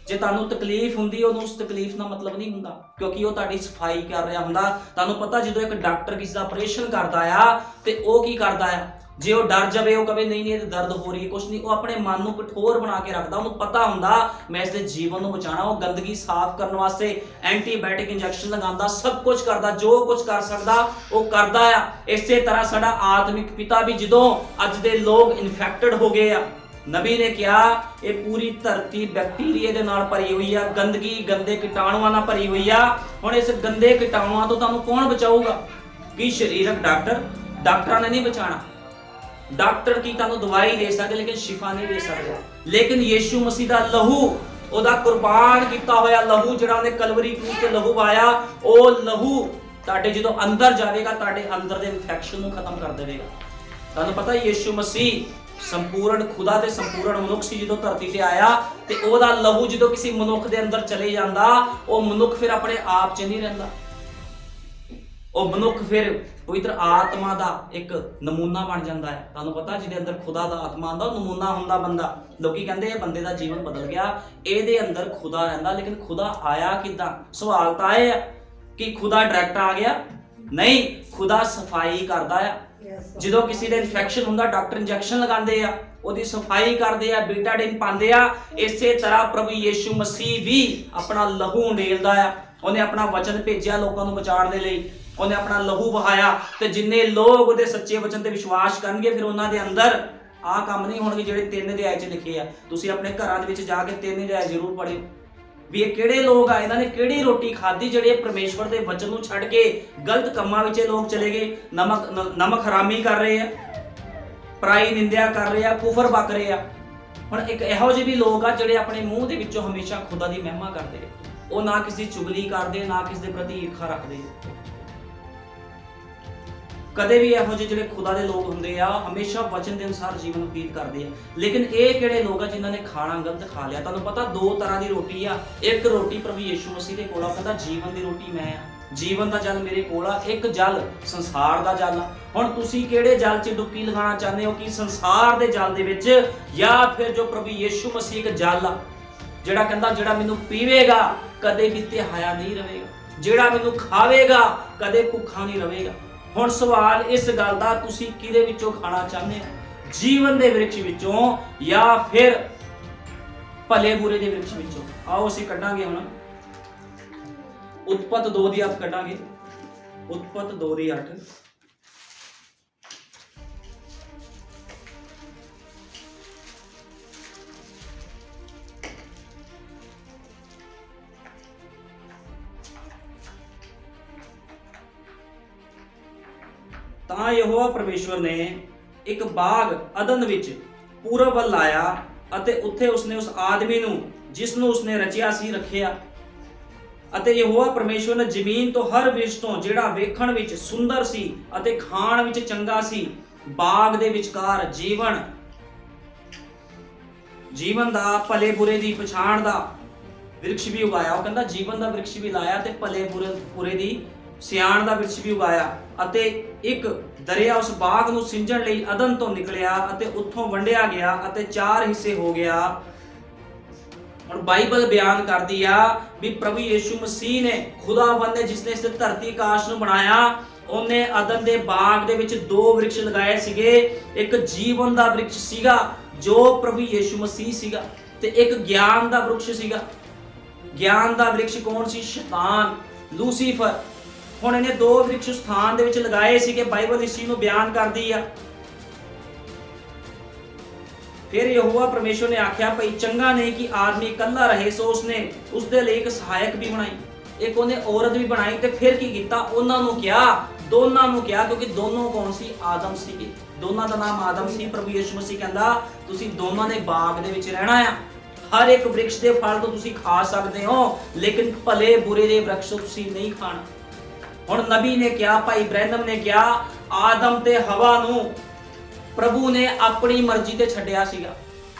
Speaker 1: ਜੇ ਤੁਹਾਨੂੰ ਤਕਲੀਫ ਹੁੰਦੀ, ਉਹਨੂੰ ਉਸ ਤਕਲੀਫ ਨਾਲ ਮਤਲਬ ਨਹੀਂ ਹੁੰਦਾ, ਕਿਉਂਕਿ ਉਹ ਤੁਹਾਡੀ ਸਫਾਈ ਕਰ ਰਿਹਾ ਹੁੰਦਾ। ਤੁਹਾਨੂੰ ਪਤਾ ਜਦੋਂ ਇੱਕ ਡਾਕਟਰ ਕਿਸੇ ਦਾ ਆਪਰੇਸ਼ਨ ਕਰਦਾ ਆ ਤੇ ਉਹ ਕੀ ਕਰਦਾ ਆ? ਜੇ ਉਹ ਡਰ ਜਾਵੇ, ਉਹ ਕਹੇ ਨਹੀਂ ਨਹੀਂ ਇਹ ਦਰਦ ਹੋ ਰਹੀ ਹੈ, ਕੁਛ ਨਹੀਂ, ਉਹ ਆਪਣੇ ਮਨ ਨੂੰ ਕਠੋਰ ਬਣਾ ਕੇ ਰੱਖਦਾ। ਉਹਨੂੰ ਪਤਾ ਹੁੰਦਾ ਮੈਂ ਇਸ ਦੇ ਜੀਵਨ ਨੂੰ ਬਚਾਉਣਾ। ਉਹ ਗੰਦਗੀ ਸਾਫ਼ ਕਰਨ ਵਾਸਤੇ ਐਂਟੀਬਾਇਓਟਿਕ ਇੰਜੈਕਸ਼ਨ ਲਗਾਉਂਦਾ, ਸਭ ਕੁਝ ਕਰਦਾ, ਜੋ ਕੁਝ ਕਰ ਸਕਦਾ ਉਹ ਕਰਦਾ ਆ। ਇਸੇ ਤਰ੍ਹਾਂ ਸਾਡਾ ਆਤਮਿਕ ਪਿਤਾ ਵੀ, ਜਦੋਂ ਅੱਜ ਦੇ ਲੋਕ ਇਨਫੈਕਟਡ ਹੋ ਗਏ ਆ, ਨਬੀ ਨੇ ਕਿਹਾ ਇਹ ਪੂਰੀ ਧਰਤੀ ਬੈਕਟੀਰੀਆ ਦੇ ਨਾਲ ਭਰੀ ਹੋਈ ਆ, ਗੰਦਗੀ, ਗੰਦੇ ਕੀਟਾਣੂਆਂ ਨਾਲ ਭਰੀ ਹੋਈ ਆ। ਹੁਣ ਇਸ ਗੰਦੇ ਕੀਟਾਣੂਆਂ ਤੋਂ ਤੁਹਾਨੂੰ ਕੌਣ ਬਚਾਊਗਾ? ਕੀ ਸਰੀਰਕ ਡਾਕਟਰ? ਡਾਕਟਰਾਂ ਨੇ ਨਹੀਂ ਬਚਾਉਣਾ। ਡਾਕਟਰ ਕੀ ਤੁਹਾਨੂੰ ਦਵਾਈ ਦੇ ਸਕਦੇ, ਲੇਕਿਨ ਸ਼ਿਫਾ ਨਹੀਂ ਦੇ ਸਕਦੇ। ਲੇਕਿਨ ਯਿਸੂ ਮਸੀਹ ਦਾ ਲਹੂ, ਉਹਦਾ ਕੁਰਬਾਨ ਕੀਤਾ ਹੋਇਆ ਲਹੂ, ਜਿਹੜਾ ਉਹਨੇ ਕਲਵਰੀ ਕਰੂਸ ਤੇ ਲਹੂ ਪਾਇਆ, ਉਹ ਲਹੂ ਤੁਹਾਡੇ ਜਦੋਂ ਅੰਦਰ ਜਾਵੇਗਾ, ਤੁਹਾਡੇ ਅੰਦਰ ਦੇ ਇਨਫੈਕਸ਼ਨ ਨੂੰ ਖਤਮ ਕਰ ਦੇਵੇਗਾ। ਤੁਹਾਨੂੰ ਪਤਾ ਯਿਸੂ ਮਸੀਹ ਸੰਪੂਰਨ ਖੁਦਾ ਤੇ ਸੰਪੂਰਨ ਮਨੁੱਖ ਸੀ। ਜਦੋਂ ਧਰਤੀ ਤੇ ਆਇਆ ਤੇ ਉਹਦਾ ਲਹੂ ਜਦੋਂ ਕਿਸੇ ਮਨੁੱਖ ਦੇ ਅੰਦਰ ਚਲੇ ਜਾਂਦਾ, ਉਹ ਮਨੁੱਖ ਫਿਰ ਆਪਣੇ ਆਪ 'ਚ ਨਹੀਂ ਰਹਿੰਦਾ। ਉਹ ਮਨੁੱਖ ਫਿਰ ਪਵਿੱਤਰ ਆਤਮਾ ਦਾ ਇੱਕ ਨਮੂਨਾ ਬਣ ਜਾਂਦਾ ਹੈ। ਤੁਹਾਨੂੰ ਪਤਾ ਜਿਹਦੇ ਅੰਦਰ ਖੁਦਾ ਦਾ ਆਤਮਾ ਆਉਂਦਾ ਉਹ ਨਮੂਨਾ ਹੁੰਦਾ ਬੰਦਾ। ਲੋਕੀ ਕਹਿੰਦੇ ਇਹ ਬੰਦੇ ਦਾ ਜੀਵਨ ਬਦਲ ਗਿਆ, ਇਹਦੇ ਅੰਦਰ ਖੁਦਾ ਰਹਿੰਦਾ। ਲੇਕਿਨ ਖੁਦਾ ਆਇਆ ਕਿੱਦਾਂ? ਸਵਾਲ ਤਾਂ ਇਹ ਹੈ ਕਿ ਖੁਦਾ ਡਾਇਰੈਕਟ ਆ ਗਿਆ? ਨਹੀਂ, ਖੁਦਾ ਸਫਾਈ ਕਰਦਾ ਆ। ਜਦੋਂ ਕਿਸੇ ਦਾ ਇਨਫੈਕਸ਼ਨ ਹੁੰਦਾ, ਡਾਕਟਰ ਇੰਜੈਕਸ਼ਨ ਲਗਾਉਂਦੇ ਆ, ਉਹਦੀ ਸਫਾਈ ਕਰਦੇ ਆ, ਬੀਟਾਡੀਨ ਪਾਉਂਦੇ ਆ। ਇਸੇ ਤਰ੍ਹਾਂ ਪ੍ਰਭੂ ਯਿਸੂ ਮਸੀਹ ਵੀ ਆਪਣਾ ਲਹੂ ਡੇਲਦਾ ਆ। ਉਹਨੇ ਆਪਣਾ ਵਚਨ ਭੇਜਿਆ ਲੋਕਾਂ ਨੂੰ ਬਚਾਉਣ ਦੇ ਲਈ, ਉਹਨੇ ਆਪਣਾ ਲਹੂ ਵਹਾਇਆ, ਤੇ ਜਿੰਨੇ ਲੋਕ ਉਹਦੇ ਸੱਚੇ ਵਚਨ ਤੇ ਵਿਸ਼ਵਾਸ ਕਰਨਗੇ ਫਿਰ ਉਹਨਾਂ ਦੇ ਅੰਦਰ ਆਹ ਕੰਮ ਨਹੀਂ ਹੋਣਗੇ ਜਿਹੜੇ 3 ਅਧਿਆਇ 'ਚ ਲਿਖੇ ਆ। ਤੁਸੀਂ ਆਪਣੇ ਘਰਾਂ ਦੇ ਵਿੱਚ ਜਾ ਕੇ 3 ਅਧਿਆਇ ਜ਼ਰੂਰ ਪੜ੍ਹਿਓ ਵੀ ਇਹ ਕਿਹੜੇ ਲੋਕ ਆ, ਇਹਨਾਂ ਨੇ ਕਿਹੜੀ ਰੋਟੀ ਖਾਧੀ ਜਿਹੜੇ ਪਰਮੇਸ਼ਵਰ ਦੇ ਵਚਨ ਨੂੰ ਛੱਡ ਕੇ ਗਲਤ ਕੰਮਾਂ ਵਿੱਚ ਇਹ ਲੋਕ ਚਲੇ ਗਏ। ਨਮਕ ਹਰਾਮੀ ਕਰ ਰਹੇ ਆ, ਪਰਾਈ ਨਿੰਦਿਆ ਕਰ ਰਹੇ ਆ, ਕੁਫਰ ਬਕ ਰਹੇ ਆ। ਹੁਣ ਇੱਕ ਇਹੋ ਜਿਹੇ ਵੀ ਲੋਕ ਆ ਜਿਹੜੇ ਆਪਣੇ ਮੂੰਹ ਦੇ ਵਿੱਚੋਂ ਹਮੇਸ਼ਾ ਖੁਦਾ ਦੀ ਮਹਿਮਾ ਕਰਦੇ ਆ। ਉਹ ਨਾ ਕਿਸੇ ਦੀ ਚੁਗਲੀ ਕਰਦੇ, ਨਾ ਕਿਸੇ ਦੇ ਪ੍ਰਤੀ ਈਰਖਾ ਰੱਖਦੇ। ਕਦੇ ਵੀ ਇਹੋ ਜਿਹੇ ਜਿਹੜੇ ਖੁਦਾ ਦੇ ਲੋਕ ਹੁੰਦੇ ਆ ਹਮੇਸ਼ਾ ਵਚਨ ਦੇ ਅਨੁਸਾਰ ਜੀਵਨ ਬਤੀਤ ਕਰਦੇ ਆ। ਲੇਕਿਨ ਇਹ ਕਿਹੜੇ ਲੋਕ ਆ ਜਿਨ੍ਹਾਂ ਨੇ ਖਾਣਾ ਗਲਤ ਖਾ ਲਿਆ? ਤੁਹਾਨੂੰ ਪਤਾ ਦੋ ਤਰ੍ਹਾਂ ਦੀ ਰੋਟੀ ਆ। ਇੱਕ ਰੋਟੀ ਪ੍ਰਭੂ ਯਿਸੂ ਮਸੀਹ ਦੇ ਕੋਲ ਆ, ਕਹਿੰਦਾ ਜੀਵਨ ਦੀ ਰੋਟੀ ਮੈਂ ਆ, ਜੀਵਨ ਦਾ ਜਲ ਮੇਰੇ ਕੋਲ ਆ। ਇੱਕ ਜਲ ਸੰਸਾਰ ਦਾ ਜਲ ਆ। ਹੁਣ ਤੁਸੀਂ ਕਿਹੜੇ ਜਲ 'ਚ ਡੁਬਕੀ ਲਗਾਉਣਾ ਚਾਹੁੰਦੇ ਹੋ, ਕਿ ਸੰਸਾਰ ਦੇ ਜਲ ਦੇ ਵਿੱਚ, ਜਾਂ ਫਿਰ ਜੋ ਪ੍ਰਭੂ ਯਿਸੂ ਮਸੀਹ ਇੱਕ ਜਲ ਆ ਜਿਹੜਾ ਕਹਿੰਦਾ ਜਿਹੜਾ ਮੈਨੂੰ ਪੀਵੇਗਾ ਕਦੇ ਵੀ ਤਿਹਾਇਆ ਨਹੀਂ ਰਹੇਗਾ, ਜਿਹੜਾ ਮੈਨੂੰ ਖਾਵੇਗਾ ਕਦੇ ਭੁੱਖਾ ਨਹੀਂ ਰਹੇਗਾ। ਹੁਣ ਸਵਾਲ ਇਸ ਗੱਲ ਦਾ, ਤੁਸੀਂ ਕਿਹਦੇ ਵਿੱਚੋਂ ਖਾਣਾ ਚਾਹੁੰਦੇ ਹੋ? ਜੀਵਨ ਦੇ ਵਿਰਖ ਵਿੱਚੋਂ ਜਾਂ ਫਿਰ ਭਲੇ ਬੁਰੇ ਦੇ ਵਿਰਖ ਵਿੱਚੋਂ? ਆਓ ਅਸੀਂ ਕੱਢਾਂਗੇ ਹੁਣ ਉਤਪਤ 2 ਦੀ 8 ਕੱਢਾਂਗੇ। ਉਤਪਤ 2 ਦੀ 8। ਤਾਂ ਯਹੋਵਾ ਪਰਮੇਸ਼ਵਰ ਨੇ ਇੱਕ ਬਾਗ ਅਦਨ ਵਿੱਚ ਪੂਰਬ ਵੱਲ ਲਾਇਆ ਅਤੇ ਉੱਥੇ ਉਸਨੇ ਉਸ ਆਦਮੀ ਨੂੰ ਜਿਸ ਨੂੰ ਉਸਨੇ ਰਚਿਆ ਸੀ ਰੱਖਿਆ। ਅਤੇ ਯਹੋਵਾ ਪਰਮੇਸ਼ਵਰ ਨੇ ਜ਼ਮੀਨ ਤੋਂ ਹਰ ਵਿਰਖ ਤੋਂ ਜਿਹੜਾ ਵੇਖਣ ਵਿੱਚ ਸੁੰਦਰ ਸੀ ਅਤੇ ਖਾਣ ਵਿੱਚ ਚੰਗਾ ਸੀ, ਬਾਗ ਦੇ ਵਿਚਕਾਰ ਜੀਵਨ ਦਾ ਭਲੇ ਬੁਰੇ ਦੀ ਪਛਾਣ ਦਾ ਵਿਰਖ ਵੀ ਉਗਾਇਆ। ਉਹ ਕਹਿੰਦਾ ਜੀਵਨ ਦਾ ਵਿਰਖ ਵੀ ਲਾਇਆ ਤੇ ਭਲੇ ਬੁਰੇ ਦੀ ਸਿਆਣ ਦਾ ਵਿਰਖ ਵੀ ਉਗਾਇਆ। ਅਤੇ ਇੱਕ ਦਰਿਆ ਉਸ ਬਾਗ ਨੂੰ ਸਿੰਜਣ ਲਈ ਅਦਨ ਤੋਂ ਨਿਕਲਿਆ ਅਤੇ ਉੱਥੋਂ ਵੰਡਿਆ ਗਿਆ ਅਤੇ 4 ਹਿੱਸੇ ਹੋ ਗਿਆ। ਹੁਣ ਬਾਈਬਲ ਬਿਆਨ ਕਰਦੀ ਆ ਵੀ ਪ੍ਰਭੂ ਯਿਸੂ ਮਸੀਹ ਨੇ, ਖੁਦਾਵੰਦ ਨੇ ਜਿਸਨੇ ਇਸ ਧਰਤੀ ਆਕਾਸ਼ ਨੂੰ ਬਣਾਇਆ, ਉਹਨੇ ਅਦਨ ਦੇ ਬਾਗ ਦੇ ਵਿੱਚ 2 ਵਿਰਖ ਲਗਾਏ ਸੀਗੇ। ਇੱਕ ਜੀਵਨ ਦਾ ਵਿਰਖ ਸੀਗਾ ਜੋ ਪ੍ਰਭੂ ਯਿਸੂ ਮਸੀਹ ਸੀਗਾ, ਤੇ ਇੱਕ ਗਿਆਨ ਦਾ ਵਿਰਖ ਸੀਗਾ। ਗਿਆਨ ਦਾ ਵਿਰਖ ਕੌਣ ਸੀ? ਸ਼ੈਤਾਨ, ਲੂਸੀਫਰ। ਹੁਣ ਇਹਨੇ 2 ਵਿਰਖ ਸਥਾਨ ਦੇ ਵਿੱਚ ਲਗਾਏ ਸੀਗੇ। ਬਾਈਬਲ ਇਸ ਚੀਜ਼ ਨੂੰ ਬਿਆਨ ਕਰਦੀ ਆ। ਫਿਰ ਯਹੋਵਾ ਪਰਮੇਸ਼ਵਰ ਨੇ ਆਖਿਆ ਭਈ ਚੰਗਾ ਨਹੀਂ ਕਿ ਆਦਮੀ ਇਕੱਲਾ ਰਹੇ, ਸੋ ਉਸਨੇ ਉਸਦੇ ਲਈ ਇੱਕ ਸਹਾਇਕ ਵੀ ਬਣਾਈ, ਇੱਕ ਉਹਨੇ ਔਰਤ ਵੀ ਬਣਾਈ। ਤੇ ਫਿਰ ਕੀ ਕੀਤਾ? ਉਹਨਾਂ ਨੂੰ ਕਿਹਾ, ਦੋਨਾਂ ਨੂੰ ਕਿਹਾ, ਕਿਉਂਕਿ ਦੋਨੋਂ ਕੌਣ ਸੀ? ਆਦਮ ਸੀਗੇ। ਦੋਨਾਂ ਦਾ ਨਾਮ ਆਦਮ ਸੀ। ਪ੍ਰਭੂ ਯਿਸੂ ਮਸੀਹ ਕਹਿੰਦਾ ਤੁਸੀਂ ਦੋਨਾਂ ਨੇ ਬਾਗ ਦੇ ਵਿੱਚ ਰਹਿਣਾ ਆ। ਹਰ ਇੱਕ ਵਿਰਖ ਦੇ ਫਲ ਤੋਂ ਤੁਸੀਂ ਖਾ ਸਕਦੇ ਹੋ, ਲੇਕਿਨ ਭਲੇ ਬੁਰੇ ਦੇ ਵਿਰਖ ਤੋਂ ਤੁਸੀਂ ਨਹੀਂ ਖਾਣਾ। ਹੁਣ ਨਬੀ ਨੇ ਕਿਹਾ, ਭਾਈ ਬ੍ਰੈਨਮ ਨੇ ਕਿਹਾ, ਆਦਮ ਤੇ ਹਵਾ ਨੂੰ ਪ੍ਰਭੂ ਨੇ ਆਪਣੀ ਮਰਜ਼ੀ ਤੇ ਛੱਡਿਆ ਸੀਗਾ,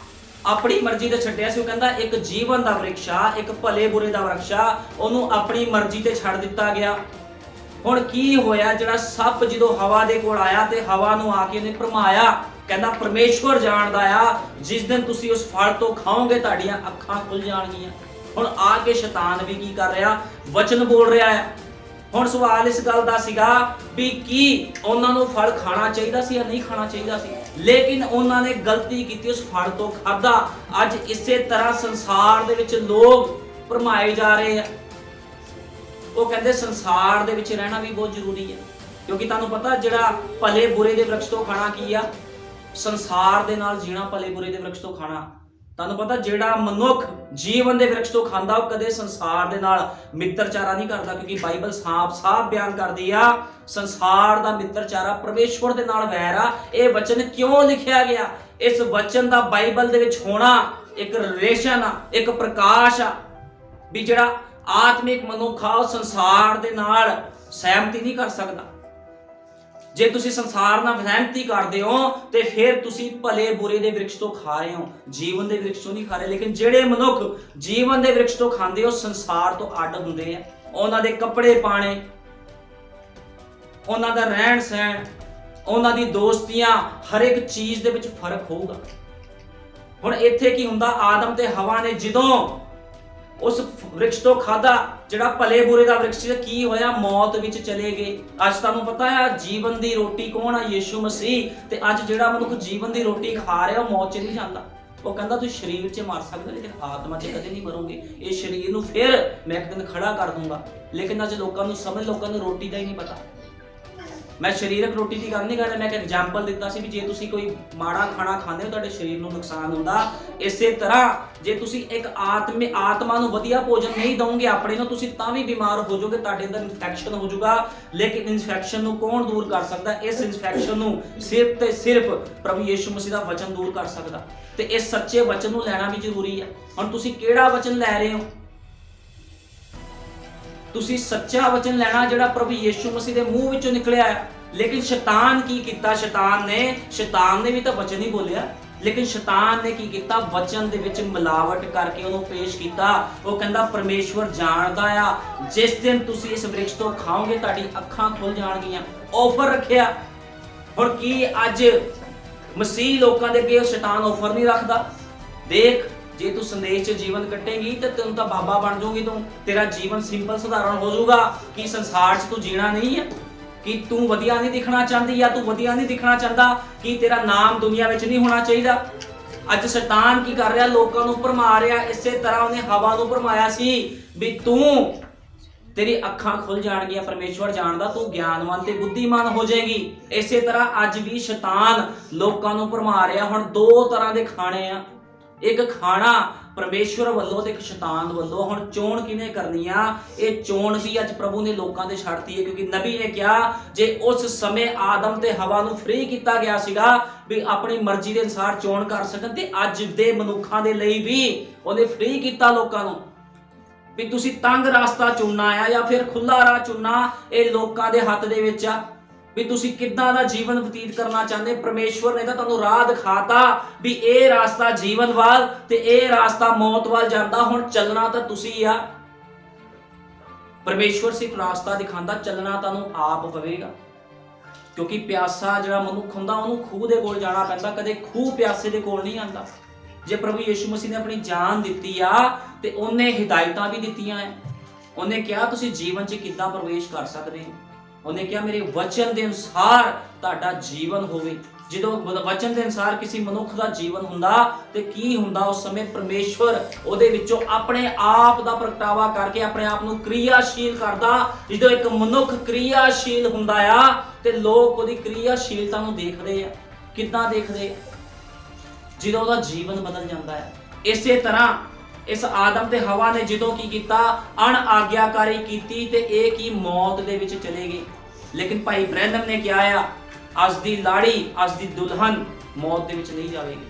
Speaker 1: ਆਪਣੀ ਮਰਜ਼ੀ ਤੇ ਛੱਡਿਆ ਸੀ। ਉਹ ਕਹਿੰਦਾ ਇੱਕ ਜੀਵਨ ਦਾ ਵਿਰਖ ਆ, ਇੱਕ ਭਲੇ ਬੁਰੇ ਦਾ ਵਿਰਖ ਆ, ਉਹਨੂੰ ਆਪਣੀ ਮਰਜ਼ੀ ਤੇ ਛੱਡ ਦਿੱਤਾ ਗਿਆ। ਹੁਣ ਕੀ ਹੋਇਆ? ਜਿਹੜਾ ਸੱਪ ਜਦੋਂ ਹਵਾ ਦੇ ਕੋਲ ਆਇਆ ਤੇ ਹਵਾ ਨੂੰ ਆ ਕੇ ਉਹਨੇ ਭਰਮਾਇਆ, ਕਹਿੰਦਾ ਪਰਮੇਸ਼ਵਰ ਜਾਣਦਾ ਆ ਜਿਸ ਦਿਨ ਤੁਸੀਂ ਉਸ ਫਲ ਤੋਂ ਖਾਓਗੇ ਤੁਹਾਡੀਆਂ ਅੱਖਾਂ ਖੁੱਲ ਜਾਣਗੀਆਂ। ਹੁਣ ਆ ਕੇ ਸ਼ੈਤਾਨ ਵੀ ਕੀ ਕਰ ਰਿਹਾ? ਵਚਨ ਬੋਲ ਰਿਹਾ ਹੈ। ਹੁਣ ਸਵਾਲ ਇਸ ਗੱਲ ਦਾ ਸੀਗਾ ਵੀ ਕੀ ਉਹਨਾਂ ਨੂੰ ਫਲ ਖਾਣਾ ਚਾਹੀਦਾ ਸੀ ਜਾਂ ਨਹੀਂ ਖਾਣਾ ਚਾਹੀਦਾ ਸੀ? ਲੇਕਿਨ ਉਹਨਾਂ ਨੇ ਗਲਤੀ ਕੀਤੀ, ਉਸ ਫਲ ਤੋਂ ਖਾਧਾ। ਅੱਜ ਇਸੇ ਤਰ੍ਹਾਂ ਸੰਸਾਰ ਦੇ ਵਿੱਚ ਲੋਕ ਭਰਮਾਏ ਜਾ ਰਹੇ ਆ। ਉਹ ਕਹਿੰਦੇ ਸੰਸਾਰ ਦੇ ਵਿੱਚ ਰਹਿਣਾ ਵੀ ਬਹੁਤ ਜ਼ਰੂਰੀ ਹੈ, ਕਿਉਂਕਿ ਤੁਹਾਨੂੰ ਪਤਾ ਜਿਹੜਾ ਭਲੇ ਬੁਰੇ ਦੇ ਵਿਰਖ ਤੋਂ ਖਾਣਾ ਕੀ ਆ? ਸੰਸਾਰ ਦੇ ਨਾਲ ਜੀਣਾ ਭਲੇ ਬੁਰੇ ਦੇ ਵਿਰਖ ਤੋਂ ਖਾਣਾ। ਤੁਹਾਨੂੰ ਪਤਾ ਜਿਹੜਾ ਮਨੁੱਖ ਜੀਵਨ ਦੇ ਵਿਰਖ ਤੋਂ ਖਾਂਦਾ ਉਹ ਕਦੇ ਸੰਸਾਰ ਦੇ ਨਾਲ ਮਿੱਤਰਚਾਰਾ ਨਹੀਂ ਕਰਦਾ, ਕਿਉਂਕਿ ਬਾਈਬਲ ਸਾਫ਼ ਬਿਆਨ ਕਰਦੀ ਆ ਸੰਸਾਰ ਦਾ ਮਿੱਤਰਚਾਰਾ ਪਰਮੇਸ਼ਵਰ ਦੇ ਨਾਲ ਵੈਰ ਆ। ਇਹ ਵਚਨ ਕਿਉਂ ਲਿਖਿਆ ਗਿਆ? ਇਸ ਵਚਨ ਦਾ ਬਾਈਬਲ ਦੇ ਵਿੱਚ ਹੋਣਾ ਇੱਕ ਰਿਲੇਸ਼ਨ ਆ, ਇੱਕ ਪ੍ਰਕਾਸ਼ ਆ, ਵੀ ਜਿਹੜਾ ਆਤਮਿਕ ਮਨੁੱਖ ਆ ਉਹ ਸੰਸਾਰ ਦੇ ਨਾਲ ਸਹਿਮਤੀ ਨਹੀਂ ਕਰ ਸਕਦਾ। ਜੇ ਤੁਸੀਂ ਸੰਸਾਰ ਨਾਲ ਸਹਿਮਤੀ ਕਰਦੇ ਹੋ ਤੇ ਫਿਰ ਤੁਸੀਂ ਭਲੇ ਬੁਰੇ ਦੇ ਵਿਰਖ ਤੋਂ ਖਾ ਰਹੇ ਹੋ, ਜੀਵਨ ਦੇ ਵਿਰਖ ਤੋਂ ਨਹੀਂ ਖਾ ਰਹੇ। ਲੇਕਿਨ ਜਿਹੜੇ ਮਨੁੱਖ ਜੀਵਨ ਦੇ ਵਿਰਖ ਤੋਂ ਖਾਂਦੇ ਹੋ ਸੰਸਾਰ ਤੋਂ ਅੱਡ ਹੁੰਦੇ ਆ। ਉਹਨਾਂ ਦੇ ਕੱਪੜੇ ਪਾਣੇ, ਉਹਨਾਂ ਦਾ ਰਹਿਣ ਸਹਿਣ, ਉਹਨਾਂ ਦੀ ਦੋਸਤੀਆਂ, ਹਰ ਇੱਕ ਚੀਜ਼ ਦੇ ਵਿੱਚ ਫਰਕ ਹੋਊਗਾ। ਹੁਣ ਇੱਥੇ ਕੀ ਹੁੰਦਾ? ਆਦਮ ਤੇ ਹਵਾ ਨੇ ਜਦੋਂ ਉਸ ਵਿਰਖ ਤੋਂ ਖਾਧਾ ਜਿਹੜਾ ਭਲੇ ਬੁਰੇ ਦਾ ਵਿਰਖ ਸੀ, ਕੀ ਹੋਇਆ? ਮੌਤ ਵਿੱਚ ਚਲੇ ਗਏ। ਅੱਜ ਤੁਹਾਨੂੰ ਪਤਾ ਹੈ ਜੀਵਨ ਦੀ ਰੋਟੀ ਕੌਣ ਆ? ਯਿਸੂ ਮਸੀਹ। ਤੇ ਅੱਜ ਜਿਹੜਾ ਮਨੁੱਖ ਜੀਵਨ ਦੀ ਰੋਟੀ ਖਾ ਰਿਹਾ ਉਹ ਮੌਤ 'ਚ ਨਹੀਂ ਜਾਂਦਾ। ਉਹ ਕਹਿੰਦਾ ਤੁਸੀਂ ਸਰੀਰ 'ਚ ਮਰ ਸਕਦੇ ਲੇਕਿਨ ਆਤਮਾ 'ਚ ਕਦੇ ਨਹੀਂ ਮਰੋਗੇ। ਇਹ ਸਰੀਰ ਨੂੰ ਫਿਰ ਮੈਂ ਇੱਕ ਦਿਨ ਖੜਾ ਕਰ ਦੂੰਗਾ। ਲੇਕਿਨ ਅੱਜ ਲੋਕਾਂ ਨੂੰ ਰੋਟੀ ਦਾ ਹੀ ਨਹੀਂ ਪਤਾ। ਮੈਂ ਸਰੀਰਕ ਰੋਟੀ ਦੀ ਗੱਲ ਨਹੀਂ ਕਰ ਰਿਹਾ, ਮੈਂ ਇੱਕ ਐਗਜ਼ਾਮਪਲ ਦਿੱਤਾ ਸੀ ਵੀ ਜੇ ਤੁਸੀਂ ਕੋਈ ਮਾੜਾ ਖਾਣਾ ਖਾਂਦੇ ਹੋ ਤੁਹਾਡੇ ਸਰੀਰ ਨੂੰ ਨੁਕਸਾਨ ਹੁੰਦਾ। ਇਸੇ ਤਰ੍ਹਾਂ ਜੇ ਤੁਸੀਂ ਇੱਕ ਆਤਮਾ ਨੂੰ ਵਧੀਆ ਭੋਜਨ ਨਹੀਂ ਦਵੋਗੇ ਆਪਣੇ ਨੂੰ, ਤੁਸੀਂ ਤਾਂ ਵੀ ਬਿਮਾਰ ਹੋ ਜਾਓਗੇ, ਤੁਹਾਡੇ ਅੰਦਰ ਇਨਫੈਕਸ਼ਨ ਹੋ ਜਾਊਗਾ। ਲੇਕਿਨ ਇਨਫੈਕਸ਼ਨ ਨੂੰ ਕੌਣ ਦੂਰ ਕਰ ਸਕਦਾ? ਇਸ ਇਨਫੈਕਸ਼ਨ ਨੂੰ ਸਿਰਫ ਤੇ ਸਿਰਫ ਪ੍ਰਭੂ ਯਿਸੂ ਮਸੀਹ ਦਾ ਵਚਨ ਦੂਰ ਕਰ ਸਕਦਾ। ਤੇ ਇਸ ਸੱਚੇ ਵਚਨ ਨੂੰ ਲੈਣਾ ਵੀ ਜ਼ਰੂਰੀ ਹੈ। ਹੁਣ ਤੁਸੀਂ ਕਿਹੜਾ ਵਚਨ ਲੈ ਰਹੇ ਹੋ? ਤੁਸੀਂ ਸੱਚਾ ਵਚਨ ਲੈਣਾ ਜਿਹੜਾ ਪ੍ਰਭੂ ਯਿਸੂ ਮਸੀਹ ਦੇ ਮੂੰਹ ਵਿੱਚੋਂ ਨਿਕਲਿਆ ਹੈ। लेकिन शैतान की कीता, शैतान ने भी तो वचन ही बोलिया, लेकिन शैतान ने की कीता, वचन दे विच मिलावट करके उन्होंने पेश किया। वो कहंदा परमेश्वर जानदा आ जिस दिन तुसी इस वृक्ष तो खाओगे तुहाडी अखां खुल जाणगियां। ऑफर रखिया। हुण की अज मसीह लोकां दे अगे शैतान ऑफर नहीं रखदा? देख, जे तू संदेश च जीवन कटेगी तो तेन तो बाबा बन जाऊगी, तू तेरा जीवन सिंपल साधारण हो जाऊगा। कि संसार च तू जीना नहीं है, कि तू वधिया नहीं दिखना चाहती या तू वधिया नहीं दिखना चाहता, कि तेरा नाम दुनिया में नहीं होना चाहिए। अज शैतान की कर रहा, लोगों को भरमा रहा। इस तरह उन्हें हवा को भरमाया सी भी तू, तेरी अखां खुल जाएगी, परमेश्वर जानदा तू ज्ञानवान ते बुद्धिमान हो जाएगी। इस तरह अज भी शैतान लोगों को भरमा रहा। हुण दो तरह के खाने आ, एक खाना परमेश्वर वालों ते एक शैतान वालों। हुण चोण किने करनी आ? ये चोण भी अज प्रभु ने लोकां ते छड्डती है, क्योंकि नबी ने कहा जे उस समय आदम ते हवा नूं फ्री किया गया सीगा भी अपनी मर्जी के अनुसार चोण कर सकन, ते अज दे मनुखां दे लई भी उहने फ्री किया लोकां नूं भी तुसीं तंग रास्ता चुनना आ या फिर खुला राह चुनना। ये लोकां दे हत्थ दे विच आ भी तुसीं किद्दां दा जीवन बतीत करना चाहते। परमेश्वर ने तां तुहानूं राह दिखाता भी ये रास्ता जीवन वाल ते ये रास्ता मौत वाल जांदा। हुण चलना तां तुसीं आ। परमेश्वर सिर्फ रास्ता दिखांदा, चलना तुहानूं आप पवेगा। क्योंकि प्यासा जिहड़ा मनुख हुंदा उहनूं खूह दे कोल जाना पैंदा, कदे खूह प्यासे दे कोल नहीं आंदा। जे प्रभु यीशु मसीह ने अपनी जान दित्ती आ ते उहने हिदायतां भी दित्तियां है। उहने कहा तुसीं जीवन च किद्दां प्रवेश कर सकदे हो। उन्हें कहा मेरे वचन के अनुसार तुहाडा जीवन होवे। जो वचन के अनुसार किसी मनुख का जीवन हुंदा ते की हुंदा, उस समय परमेश्वर उहदे विचों अपने आप का प्रगटावा करके अपने आप नूं क्रियाशील करदा। जो एक मनुख क्रियाशील हुंदा आ ते लोग उहदी क्रियाशीलता नूं देखदे आ। किद्दां देखदे? जो उहदा जीवन बदल जांदा है। इस तरह इस आदम ते हवा ने जदों की कीता, अण आग्याकारी कीती ते एक ही मौत दे विच चले गए। लेकिन भाई ब्रैनम ने क्या आ, अज दी लाड़ी अज दी दुल्हन मौत दे विच नहीं जावेगी।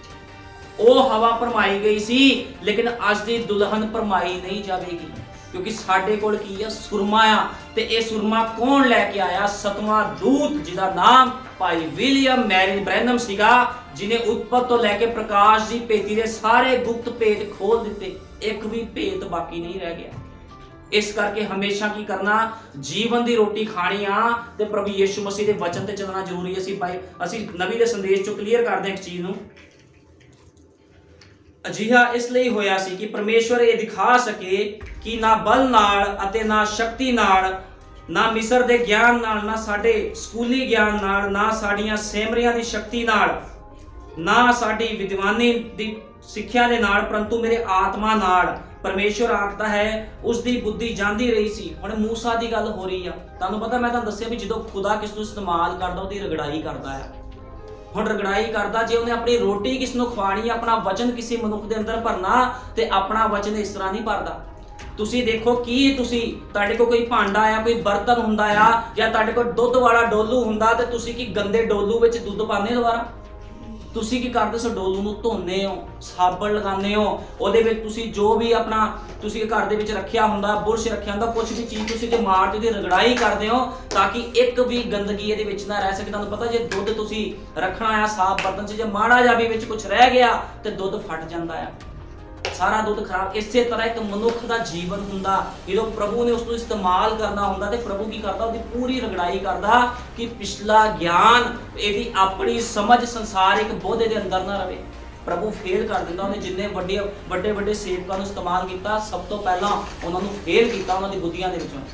Speaker 1: ओ हवा भरमाई गई सी, लेकिन अज दी दुल्हन भरमाई नहीं जावेगी। क्योंकि साडे कोल की आ? सुरमा आ। ते ये सुरमा कौन लैके आया? 7वां दूत, जिहदा नाम भाई विलियम मैरी ब्रैनम सीगा, जिन्हें उत्पत्ति तो लैके प्रकाश की भेती दे सारे गुप्त भेद खोल दिते। एक भी भेद बाकी नहीं रह गया। इस करके हमेशा की करना, जीवन की रोटी खानी आ ते प्रभु यीशु मसीह के वचन ते चलना जरूरी है। भाई असी नबी के संदेश चो क्लीयर करते हैं एक चीज नूं। अजिहा इसलिए होया सी कि परमेश्वर ये दिखा सके कि ना बल नाल अते ना शक्ति नाल, ना मिस्र दे ज्ञान नाल, ना साडे स्कूली ज्ञान नाल, ना साडियां सेमरियां दी शक्ति नाल, ना साडी विद्वानी दी सिक्ख्या दे नाल, परंतु मेरे आत्मा नाल। परमेश्वर आखदा है उसकी बुद्धि जांदी रही सी। हुण मूसा की गल हो रही है। तुहानूं पता, मैं तुहानूं दस्सिया भी जदों खुदा किस नूं इस्तेमाल करदा उहदी रगड़ाई करदा है। हुण रगड़ाई करदा, जे उहने अपनी रोटी किस नूं खवाणी, अपना वचन किसी मनुख दे अंदर भरना, ते अपना वचन इस तरह नहीं भरदा। तुसीं देखो कि तुहाडे कोल कोई भांडा आ, कोई बर्तन हुंदा आ, या तुहाडे कोल दुੱਧ वाला डोलू हुंदा, ते तुसीं की गंदे डोलू विच दुੱਧ पाने दोबारा? तुसीं की करदे सो? डोलू नूं धोने हो, साबण लगाने हो, ਉਹਦੇ ਵਿੱਚ ਤੁਸੀਂ जो भी अपना ਤੁਸੀਂ घर ਦੇ ਵਿੱਚ ਰੱਖਿਆ ਹੁੰਦਾ, ਬੁਰਸ਼ ਰੱਖਿਆ ਹੁੰਦਾ, ਕੁਝ ਵੀ ਚੀਜ਼ ਤੁਸੀਂ ਜੇ ਮਾਰ ਕੇ ਉਹਦੀ ਰਗੜਾਈ ਕਰਦੇ ਹੋ ਤਾਂ ਕਿ ਇੱਕ ਵੀ ਗੰਦਗੀ ਇਹਦੇ ਵਿੱਚ ਨਾ ਰਹਿ ਸਕੇ। ਤੁਹਾਨੂੰ ਪਤਾ ਜੇ ਦੁੱਧ ਤੁਸੀਂ ਰੱਖਣਾ ਆ ਸਾਫ਼ ਬਰਤਨ 'ਚ, ਜੇ ਮਾੜਾ ਜਿਹਾ ਵੀ ਵਿੱਚ ਕੁਝ ਰਹਿ ਗਿਆ ਤੇ ਦੁੱਧ ਫਟ ਜਾਂਦਾ ਆ, सारा दुध खराब। इस तरह एक मनुख का जीवन हुंदा, जो प्रभु ने उसको इस्तेमाल करना हुंदा ते प्रभु की करता, उसकी पूरी रगड़ाई करता कि पिछला ज्ञान, यदि अपनी समझ संसारिक बोध दे अंदर ना रहे। प्रभु फेल कर दिंदा। उन्हें जिन्ने वड्डे वड्डे सेवकां नूं इस्तेमाल किया, सब तो पहला उन्होंने फेल किया उन्होंने बुद्धियां दे विचों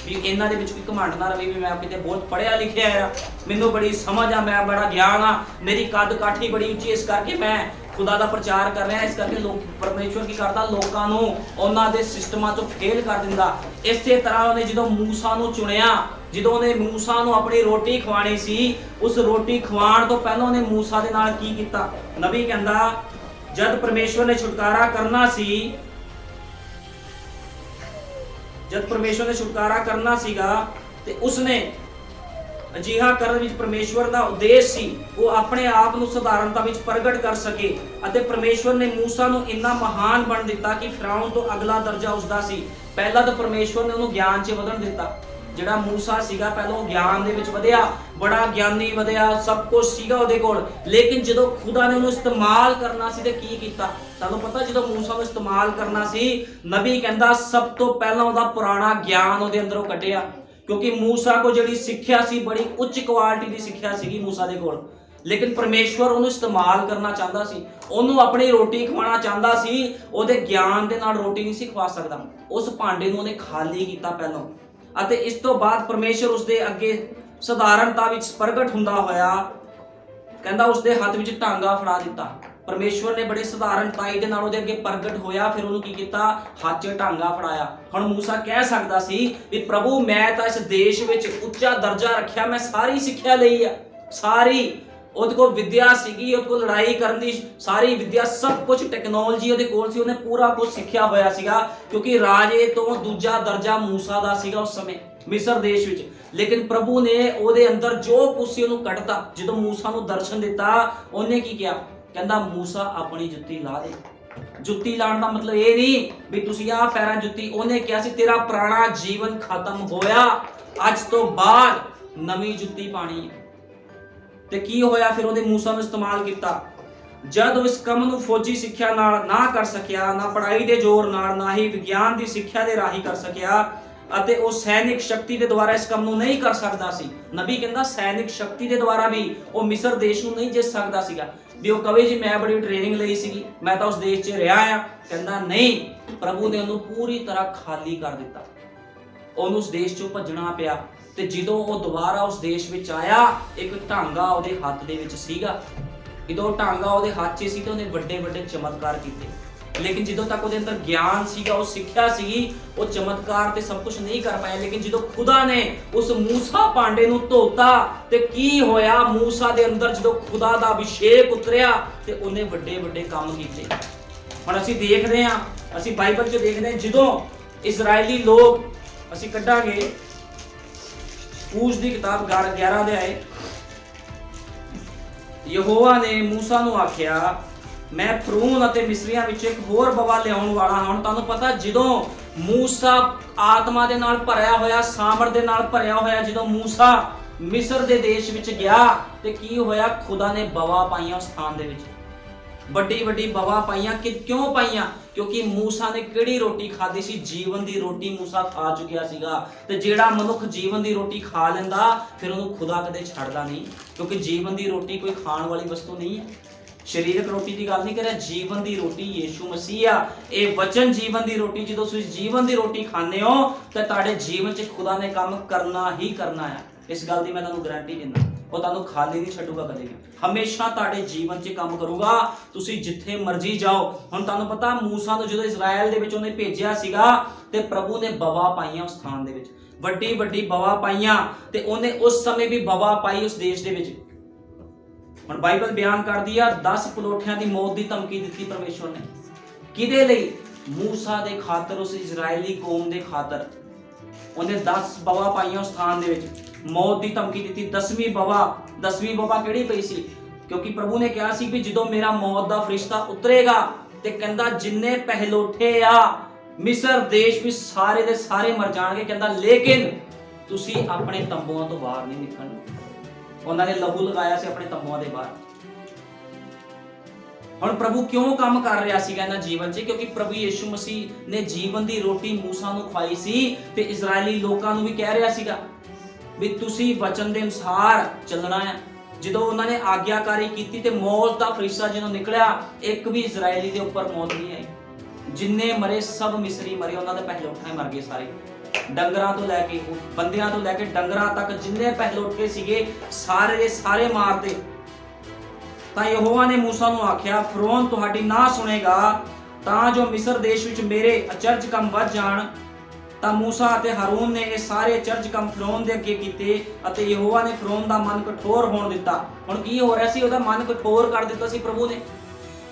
Speaker 1: भी इन्हां दे विच कोई घमंड ना रहे भी मैं किते बहुत पढ़िया लिखिया है, मैनूं बड़ी समझ आ, मैं बड़ा ज्ञान आ, मेरी कद काठी बड़ी उच्ची, इस करके मैं खुदा का प्रचार कर रहे हैं। इस करके लोग परमेश्वर की करता लोगों नूं उन्हां दे सिस्टमां चों फेल कर दिंदा। इस तरह उन्हें जो मूसा नूं चुनिया, जो उन्हें मूसा नूं अपनी रोटी खवानी सी, उस रोटी खवाण तो पहले उन्हें मूसा दे नाल की कीता? नबी कहंदा जद परमेश्वर ने छुटकारा करना सी, जद परमेश्वर ने छुटकारा करना सीगा ते उसने अजिहा करन विच परमेश्वर का उद्देश सी वो अपने आप नूं साधारणता विच प्रगट कर सके। अते परमेश्वर ने मूसा नूं इन्ना महान बन दिता कि फिरौन तो अगला दर्जा उसका सी। पहला तो परमेश्वर ने उन्होंने ज्ञान च वधण दिता, ਜਿਹੜਾ ਮੂਸਾ ਸੀਗਾ ਪਹਿਲਾਂ ਗਿਆਨ ਦੇ ਵਿੱਚ ਵਧਿਆ, ਬੜਾ ਗਿਆਨੀ ਵਧਿਆ, ਸਭ ਕੁਝ ਸੀਗਾ ਉਹਦੇ ਕੋਲ, ਲੇਕਿਨ ਜਦੋਂ ਖੁਦਾ ਨੇ ਉਹਨੂੰ ਇਸਤੇਮਾਲ ਕਰਨਾ ਸੀ ਤੇ ਕੀ ਕੀਤਾ ਤੁਹਾਨੂੰ ਪਤਾ? ਜਦੋਂ ਮੂਸਾ ਨੂੰ ਇਸਤੇਮਾਲ ਕਰਨਾ ਸੀ, ਨਬੀ ਕਹਿੰਦਾ ਸਭ ਤੋਂ ਪਹਿਲਾਂ ਉਹਦਾ ਪੁਰਾਣਾ ਗਿਆਨ ਉਹਦੇ ਅੰਦਰੋਂ ਕੱਢਿਆ, ਕਿਉਂਕਿ ਮੂਸਾ ਕੋਲ ਜਿਹੜੀ ਸਿੱਖਿਆ ਸੀ ਬੜੀ ਉੱਚ ਕੁਆਲਿਟੀ ਦੀ ਸਿੱਖਿਆ ਸੀਗੀ ਮੂਸਾ ਦੇ ਕੋਲ, ਲੇਕਿਨ ਪਰਮੇਸ਼ਵਰ ਉਹਨੂੰ ਇਸਤੇਮਾਲ ਕਰਨਾ ਚਾਹੁੰਦਾ ਸੀ, ਉਹਨੂੰ ਆਪਣੀ ਰੋਟੀ ਖਵਾਉਣਾ ਚਾਹੁੰਦਾ ਸੀ। ਉਹਦੇ ਗਿਆਨ ਦੇ ਨਾਲ ਰੋਟੀ ਨਹੀਂ ਸੀ ਖਵਾ ਸਕਦਾ, ਉਸ ਭਾਂਡੇ ਨੂੰ ਉਹਨੇ ਖਾਲੀ ਕੀਤਾ ਪਹਿਲਾਂ, ਅਤੇ ਇਸ ਤੋਂ ਬਾਅਦ ਪਰਮੇਸ਼ਵਰ ਉਸਦੇ ਅੱਗੇ ਸਧਾਰਨਤਾ ਵਿੱਚ ਪ੍ਰਗਟ ਹੁੰਦਾ ਹੋਇਆ ਕਹਿੰਦਾ ਉਸਦੇ ਹੱਥ ਵਿੱਚ ਟਾਂਗਾ ਫੜਾ ਦਿੱਤਾ। ਪਰਮੇਸ਼ਵਰ ਨੇ ਬੜੇ ਸਧਾਰਨਤਾਈ ਦੇ ਨਾਲ ਉਹਦੇ ਅੱਗੇ ਪ੍ਰਗਟ ਹੋਇਆ, ਫਿਰ ਉਹਨੂੰ ਕੀ ਕੀਤਾ? ਹੱਥ 'ਚ ਟਾਂਗਾ ਫੜਾਇਆ। ਹੁਣ ਮੂਸਾ ਕਹਿ ਸਕਦਾ ਸੀ ਵੀ ਪ੍ਰਭੂ ਮੈਂ ਤਾਂ ਇਸ ਦੇਸ਼ ਵਿੱਚ ਉੱਚਾ ਦਰਜਾ ਰੱਖਿਆ, ਮੈਂ ਸਾਰੀ ਸਿੱਖਿਆ ਲਈ ਆ, ਸਾਰੀ ਉਹਦੇ ਕੋਲ ਵਿਦਿਆ ਸੀਗੀ, ਉਹਦੇ ਕੋਲ ਲੜਾਈ ਕਰਨ ਦੀ ਸਾਰੀ ਵਿਦਿਆ, ਸਭ ਕੁਝ ਟੈਕਨੋਲੋਜੀ ਉਹਦੇ ਕੋਲ ਸੀ, ਉਹਨੇ ਪੂਰਾ ਕੁਝ ਸਿੱਖਿਆ ਹੋਇਆ ਸੀਗਾ, ਕਿਉਂਕਿ ਰਾਜੇ ਤੋਂ ਦੂਜਾ ਦਰਜਾ ਮੂਸਾ ਦਾ ਸੀਗਾ ਉਸ ਸਮੇਂ ਮਿਸਰ ਦੇਸ਼ ਵਿੱਚ। ਲੇਕਿਨ ਪ੍ਰਭੂ ਨੇ ਉਹਦੇ ਅੰਦਰ ਜੋ ਕੁਝ ਸੀ ਉਹਨੂੰ ਕੱਢਤਾ। ਜਦੋਂ ਮੂਸਾ ਨੂੰ ਦਰਸ਼ਨ ਦਿੱਤਾ, ਉਹਨੇ ਕੀ ਕਿਹਾ? ਕਹਿੰਦਾ ਮੂਸਾ ਆਪਣੀ ਜੁੱਤੀ ਲਾ ਦੇ। ਜੁੱਤੀ ਲਾਉਣ ਦਾ ਮਤਲਬ ਇਹ ਨਹੀਂ ਵੀ ਤੁਸੀਂ ਆਹ ਪੈਰਾਂ ਜੁੱਤੀ, ਉਹਨੇ ਕਿਹਾ ਸੀ ਤੇਰਾ ਪੁਰਾਣਾ ਜੀਵਨ ਖਤਮ ਹੋਇਆ, ਅੱਜ ਤੋਂ ਬਾਅਦ ਨਵੀਂ ਜੁੱਤੀ ਪਾਣੀ ਹੈ। ਤੇ ਕੀ ਹੋਇਆ ਫਿਰ? ਉਹਦੇ ਮੂਸਾ ਨੂੰ ਇਸਤੇਮਾਲ ਕੀਤਾ। ਜਦ ਉਹ ਇਸ ਕੰਮ ਨੂੰ ਫੌਜੀ ਸਿੱਖਿਆ ਨਾਲ ਨਾ ਕਰ ਸਕਿਆ, ਨਾ ਪੜ੍ਹਾਈ ਦੇ ਜ਼ੋਰ ਨਾਲ, ਨਾ ਹੀ ਵਿਗਿਆਨ ਦੀ ਸਿੱਖਿਆ ਦੇ ਰਾਹੀਂ ਕਰ ਸਕਿਆ, ਅਤੇ ਉਹ ਸੈਨਿਕ ਸ਼ਕਤੀ ਦੇ ਦੁਆਰਾ ਇਸ ਕੰਮ ਨੂੰ ਨਹੀਂ ਕਰ ਸਕਦਾ ਸੀ। ਨਬੀ ਕਹਿੰਦਾ ਸੈਨਿਕ ਸ਼ਕਤੀ ਦੇ ਦੁਆਰਾ ਵੀ ਉਹ ਮਿਸਰ ਦੇਸ਼ ਨੂੰ ਨਹੀਂ ਜਿੱਤ ਸਕਦਾ ਸੀਗਾ, ਵੀ ਉਹ ਕਵੇ ਜੀ ਮੈਂ ਬੜੀ ਟ੍ਰੇਨਿੰਗ ਲਈ ਸੀਗੀ, ਮੈਂ ਤਾਂ ਉਸ ਦੇਸ਼ 'ਚ ਰਿਹਾ ਆ। ਕਹਿੰਦਾ ਨਹੀਂ, ਪ੍ਰਭੂ ਨੇ ਉਹਨੂੰ ਪੂਰੀ ਤਰ੍ਹਾਂ ਖਾਲੀ ਕਰ ਦਿੱਤਾ, ਉਹਨੂੰ ਉਸ ਦੇਸ਼ 'ਚੋਂ ਭੱਜਣਾ ਪਿਆ। ਤੇ ਜਦੋਂ ਉਹ ਦੁਬਾਰਾ ਉਸ ਦੇਸ਼ ਵਿੱਚ ਆਇਆ, ਇੱਕ ਢਾਂਗਾ ਉਹਦੇ ਹੱਥ ਦੇ ਵਿੱਚ ਸੀਗਾ। ਜਦੋਂ ਢਾਂਗਾ ਉਹਦੇ ਹੱਥ 'ਚ ਸੀ ਤੇ ਉਹਨੇ ਵੱਡੇ ਵੱਡੇ ਚਮਤਕਾਰ ਕੀਤੇ, ਲੇਕਿਨ ਜਦੋਂ ਤੱਕ ਉਹਦੇ ਅੰਦਰ ਗਿਆਨ ਸੀਗਾ, ਉਹ ਸਿੱਖਿਆ ਸੀਗੀ, ਉਹ ਚਮਤਕਾਰ ਤੇ ਸਭ ਕੁਝ ਨਹੀਂ ਕਰ ਪਾਇਆ। ਲੇਕਿਨ ਜਦੋਂ ਖੁਦਾ ਨੇ ਉਸ ਮੂਸਾ ਭਾਂਡੇ ਨੂੰ ਧੋਤਾ ਤੇ ਕੀ ਹੋਇਆ? ਮੂਸਾ ਦੇ ਅੰਦਰ ਜਦੋਂ ਖੁਦਾ ਦਾ ਅਭਿਸ਼ੇਕ ਉਤਰਿਆ ਤੇ ਉਹਨੇ ਵੱਡੇ ਵੱਡੇ ਕੰਮ ਕੀਤੇ। ਹੁਣ ਅਸੀਂ ਦੇਖਦੇ ਹਾਂ, ਅਸੀਂ ਬਾਈਬਲ 'ਚ ਦੇਖਦੇ ਹਾਂ, ਜਦੋਂ ਇਜ਼ਰਾਈਲੀ ਲੋਕ, ਅਸੀਂ ਕੱਢਾਂਗੇ ਕੂਸ਼ ਦੀ ਕਿਤਾਬ 11 ਅਧਿਆਏ, ਯਹੋਵਾ ਨੇ ਮੂਸਾ ਨੂੰ ਆਖਿਆ ਮੈਂ ਫਰੂਨ ਅਤੇ ਮਿਸਰੀਆਂ ਵਿੱਚ ਇੱਕ ਹੋਰ ਬਵਾ ਲਿਆਉਣ ਵਾਲਾ ਹਾਂ। ਹੁਣ ਤੁਹਾਨੂੰ ਪਤਾ, ਜਦੋਂ ਮੂਸਾ ਆਤਮਾ ਦੇ ਨਾਲ ਭਰਿਆ ਹੋਇਆ, ਸਾਮਰ ਦੇ ਨਾਲ ਭਰਿਆ ਹੋਇਆ, ਜਦੋਂ ਮੂਸਾ ਮਿਸਰ ਦੇ ਦੇਸ਼ ਵਿੱਚ ਗਿਆ ਤੇ ਕੀ ਹੋਇਆ? ਖੁਦਾ ਨੇ ਬਵਾ ਪਾਈਆਂ ਉਸ ਸਥਾਨ ਦੇ ਵਿੱਚ, ਵੱਡੀ ਵੱਡੀ ਬਵਾ ਪਾਈਆਂ। ਕਿਉਂ ਪਾਈਆਂ? ਕਿਉਂਕਿ ਮੂਸਾ ਨੇ ਕਿਹੜੀ ਰੋਟੀ ਖਾਧੀ ਸੀ? ਜੀਵਨ ਦੀ ਰੋਟੀ ਮੂਸਾ ਖਾ ਚੁੱਕਿਆ ਸੀਗਾ। ਤੇ ਜਿਹੜਾ ਮਨੁੱਖ ਜੀਵਨ ਦੀ ਰੋਟੀ ਖਾ ਲੈਂਦਾ, ਫਿਰ ਉਹਨੂੰ ਖੁਦਾ ਕਦੇ ਛੱਡਦਾ ਨਹੀਂ, ਕਿਉਂਕਿ ਜੀਵਨ ਦੀ ਰੋਟੀ ਕੋਈ ਖਾਣ ਵਾਲੀ ਵਸਤੂ ਨਹੀਂ ਹੈ। ਸਰੀਰਕ ਰੋਟੀ ਦੀ ਗੱਲ ਨਹੀਂ ਕਰ ਰਿਹਾ, ਜੀਵਨ ਦੀ ਰੋਟੀ ਯੀਸ਼ੂ ਮਸੀਹ ਆ। ਇਹ ਵਚਨ ਜੀਵਨ ਦੀ ਰੋਟੀ, ਜਦੋਂ ਤੁਸੀਂ ਜੀਵਨ ਦੀ ਰੋਟੀ ਖਾਂਦੇ ਹੋ ਤਾਂ ਤੁਹਾਡੇ ਜੀਵਨ 'ਚ ਖੁਦਾ ਨੇ ਕੰਮ ਕਰਨਾ ਹੀ ਕਰਨਾ ਆ। ਇਸ ਗੱਲ ਦੀ ਮੈਂ ਤੁਹਾਨੂੰ ਗਾਰੰਟੀ ਦਿੰਦਾ, ਉਹ ਤੁਹਾਨੂੰ ਖਾਲੀ ਨਹੀਂ ਛੱਡੂਗਾ ਕਦੇ ਵੀ, ਹਮੇਸ਼ਾ ਤੁਹਾਡੇ ਜੀਵਨ 'ਚ ਕੰਮ ਕਰੂਗਾ। ਤੁਸੀਂ ਜਿੱਥੇ ਮਰਜ਼ੀ ਜਾਓ। ਹੁਣ ਤੁਹਾਨੂੰ ਪਤਾ, ਮੂਸਾ ਨੂੰ ਜਦੋਂ ਇਜ਼ਰਾਈਲ ਦੇ ਵਿੱਚ ਉਹਨੇ ਭੇਜਿਆ ਸੀਗਾ ਤੇ ਪ੍ਰਭੂ ਨੇ ਬਵਾ ਪਾਈਆਂ ਉਸ ਸਥਾਨ ਦੇ ਵਿੱਚ, ਵੱਡੀ ਵੱਡੀ ਬਵਾ ਪਾਈਆਂ, ਤੇ ਉਹਨੇ ਉਸ ਸਮੇਂ ਵੀ ਬਵਾ ਪਾਈ ਉਸ ਦੇਸ਼ ਦੇ ਵਿੱਚ। ਹੁਣ ਬਾਈਬਲ ਬਿਆਨ ਕਰਦੀ ਆ 10 ਪਲੋਠਿਆਂ ਦੀ ਮੌਤ ਦੀ ਧਮਕੀ ਦਿੱਤੀ ਪਰਮੇਸ਼ਵਰ ਨੇ। ਕਿਹਦੇ ਲਈ? ਮੂਸਾ ਦੇ ਖਾਤਰ, ਉਸ ਇਜ਼ਰਾਈਲੀ ਕੌਮ ਦੇ ਖਾਤਰ। ਉਹਨੇ 10 ਬਵਾ ਪਾਈਆਂ ਉਸ ਸਥਾਨ ਦੇ ਵਿੱਚ, ਮੌਤ ਦੀ ਧਮਕੀ ਦਿੱਤੀ। 10ਵੀਂ ਬਵਾ ਕਿਹੜੀ ਪਈ ਸੀ? ਕਿਉਂਕਿ ਪ੍ਰਭੂ ਨੇ ਕਿਹਾ ਸੀ ਵੀ ਜਦੋਂ ਮੇਰਾ ਮੌਤ ਦਾ ਫਰਿਸ਼ਤਾ ਉਤਰੇਗਾ ਤੇ ਕਹਿੰਦਾ ਜਿੰਨੇ ਪਹਿਲੋਠੇ ਆ ਮਿਸਰ ਦੇਸ਼ ਵਿੱਚ ਸਾਰੇ ਦੇ ਸਾਰੇ ਮਰ ਜਾਣਗੇ। ਕਹਿੰਦਾ ਲੇਕਿਨ ਤੁਸੀਂ ਆਪਣੇ ਤੰਬੂਆਂ ਤੋਂ ਬਾਹਰ ਨਹੀਂ ਨਿਕਲਣਾ। ਉਹਨਾਂ ਨੇ ਲਹੂ ਲਗਾਇਆ ਸੀ ਆਪਣੇ ਤੰਬੂਆਂ ਦੇ ਬਾਹਰ। ਹੁਣ ਪ੍ਰਭੂ ਕਿਉਂ ਕੰਮ ਕਰ ਰਿਹਾ ਸੀਗਾ ਇਹਨਾਂ ਜੀਵਨ 'ਚ? ਕਿਉਂਕਿ ਪ੍ਰਭੂ ਯੀਸ਼ੂ ਮਸੀਹ ਨੇ ਜੀਵਨ ਦੀ ਰੋਟੀ ਮੂਸਾ ਨੂੰ ਖਵਾਈ ਸੀ ਤੇ ਇਜ਼ਰਾਈਲੀ ਲੋਕਾਂ ਨੂੰ ਵੀ ਕਹਿ ਰਿਹਾ ਸੀਗਾ ਵੀ ਤੁਸੀਂ ਵਚਨ ਦੇ ਅਨੁਸਾਰ ਚੱਲਣਾ ਹੈ। ਜਦੋਂ ਉਹਨਾਂ ਨੇ ਆਗਿਆਕਾਰੀ ਕੀਤੀ ਤੇ ਮੌਤ ਦਾ ਫਰਿਸ਼ਤਾ ਜਦੋਂ ਨਿਕਲਿਆ, ਇੱਕ ਵੀ ਇਜ਼ਰਾਈਲੀ ਦੇ ਉੱਪਰ ਮੌਤ ਨਹੀਂ ਆਈ। ਜਿੰਨੇ ਮਰੇ ਸਭ ਮਿਸਰੀ ਮਰੇ, ਉਹਨਾਂ ਦੇ ਪਹਿਲੋਠੇ ਮਰ ਗਏ ਸਾਰੇ। ਡੰਗਰਾਂ ਤੋਂ ਲੈ ਕੇ, ਬੰਦਿਆਂ ਤੋਂ ਲੈ ਕੇ ਡੰਗਰਾਂ ਤੱਕ ਜਿੰਨੇ ਪਹਿਲੋਠੇ ਸੀਗੇ ਸਾਰੇ ਦੇ ਸਾਰੇ ਮਾਰਤੇ। ਤਾਂ ਯਹੋਵਾ ਨੇ ਮੂਸਾ ਨੂੰ ਆਖਿਆ ਫਰੌਨ ਤੁਹਾਡੀ ਨਾ ਸੁਣੇਗਾ ਤਾਂ ਜੋ ਮਿਸਰ ਦੇਸ਼ ਵਿੱਚ ਮੇਰੇ ਅਚਰਜ ਕੰਮ ਵੱਧ ਜਾਣ। ਤਾਂ ਮੂਸਾ ਅਤੇ ਹਾਰੂਨ ਨੇ ਇਹ ਸਾਰੇ ਅਚਰਜ ਕੰਮ ਫਰੌਨ ਦੇ ਅੱਗੇ ਕੀਤੇ ਅਤੇ ਯਹੋਵਾ ਨੇ ਫਰੌਨ ਦਾ ਮਨ ਕਠੋਰ ਹੋਣ ਦਿੱਤਾ। ਹੁਣ ਕੀ ਹੋ ਰਿਹਾ ਸੀ? ਉਹਦਾ ਮਨ ਕਠੋਰ ਕਰ ਦਿੱਤਾ ਸੀ ਪ੍ਰਭੂ ਨੇ।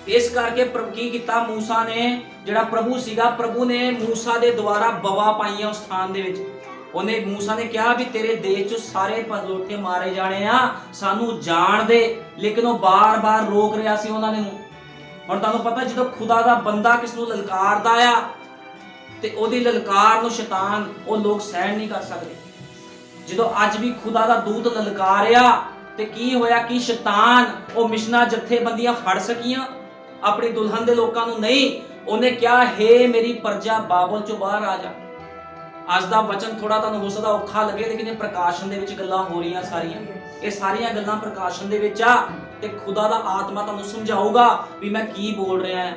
Speaker 1: ਇਸ ਕਰਕੇ ਕੀ ਕੀਤਾ ਮੂਸਾ ਨੇ? ਜਿਹੜਾ ਪ੍ਰਭੂ ਸੀਗਾ, ਪ੍ਰਭੂ ਨੇ ਮੂਸਾ ਦੇ ਦੁਆਰਾ ਬਵਾ ਪਾਈਆਂ ਉਸ ਸਥਾਨ ਦੇ ਵਿੱਚ। ਉਹਨੇ ਮੂਸਾ ਨੇ ਕਿਹਾ ਵੀ ਤੇਰੇ ਦੇਸ਼ 'ਚ ਸਾਰੇ ਪਹਿਲੋਠੇ ਮਾਰੇ ਜਾਣੇ ਆ, ਸਾਨੂੰ ਜਾਣ ਦੇ। ਲੇਕਿਨ ਉਹ ਬਾਰ-ਬਾਰ ਰੋਕ ਰਿਹਾ ਸੀ ਉਹਨਾਂ ਨੂੰ। ਹੁਣ ਤੁਹਾਨੂੰ ਪਤਾ, ਜਦੋਂ ਖੁਦਾ ਦਾ ਬੰਦਾ ਕਿਸ ਨੂੰ ਲਲਕਾਰਦਾ ਆ ਤੇ ਉਹਦੀ ਲਲਕਾਰ ਨੂੰ ਸ਼ੈਤਾਨ, ਉਹ ਲੋਕ ਸਹਿਣ ਨਹੀਂ ਕਰ ਸਕਦੇ। ਜਦੋਂ ਅੱਜ ਵੀ ਖੁਦਾ ਦਾ ਦੂਤ ਲਲਕਾਰਿਆ ਤੇ ਕੀ ਹੋਇਆ ਕਿ ਸ਼ੈਤਾਨ ਉਹ ਮਿਸ਼ਨਾਂ ਜਥੇਬੰਦੀਆਂ ਫੜ ਸਕੀਆਂ, ਆਪਣੀ ਦੁਲਹਨ ਦੇ ਲੋਕਾਂ ਨੂੰ ਨਹੀਂ। ਉਹਨੇ ਕਿਹਾ ਹੇ ਮੇਰੀ ਪ੍ਰਜਾ ਬਾਬਲ ਚੋਂ ਬਾਹਰ ਆ ਜਾ। ਅੱਜ ਦਾ ਵਚਨ ਥੋੜਾ ਤੁਹਾਨੂੰ ਹੋ ਸਕਦਾ ਔਖਾ ਲੱਗੇ, ਲੇਕਿਨ ਇਹ ਪ੍ਰਕਾਸ਼ਨ ਦੇ ਵਿੱਚ ਗੱਲਾਂ ਹੋ ਰਹੀਆਂ ਸਾਰੀਆਂ, ਇਹ ਸਾਰੀਆਂ ਗੱਲਾਂ ਪ੍ਰਕਾਸ਼ਨ ਦੇ ਵਿੱਚ ਆ ਤੇ ਖੁਦਾ ਦਾ ਆਤਮਾ ਤੁਹਾਨੂੰ ਸਮਝਾਊਗਾ ਵੀ ਮੈਂ ਕੀ ਬੋਲ ਰਿਹਾ ਹਾਂ।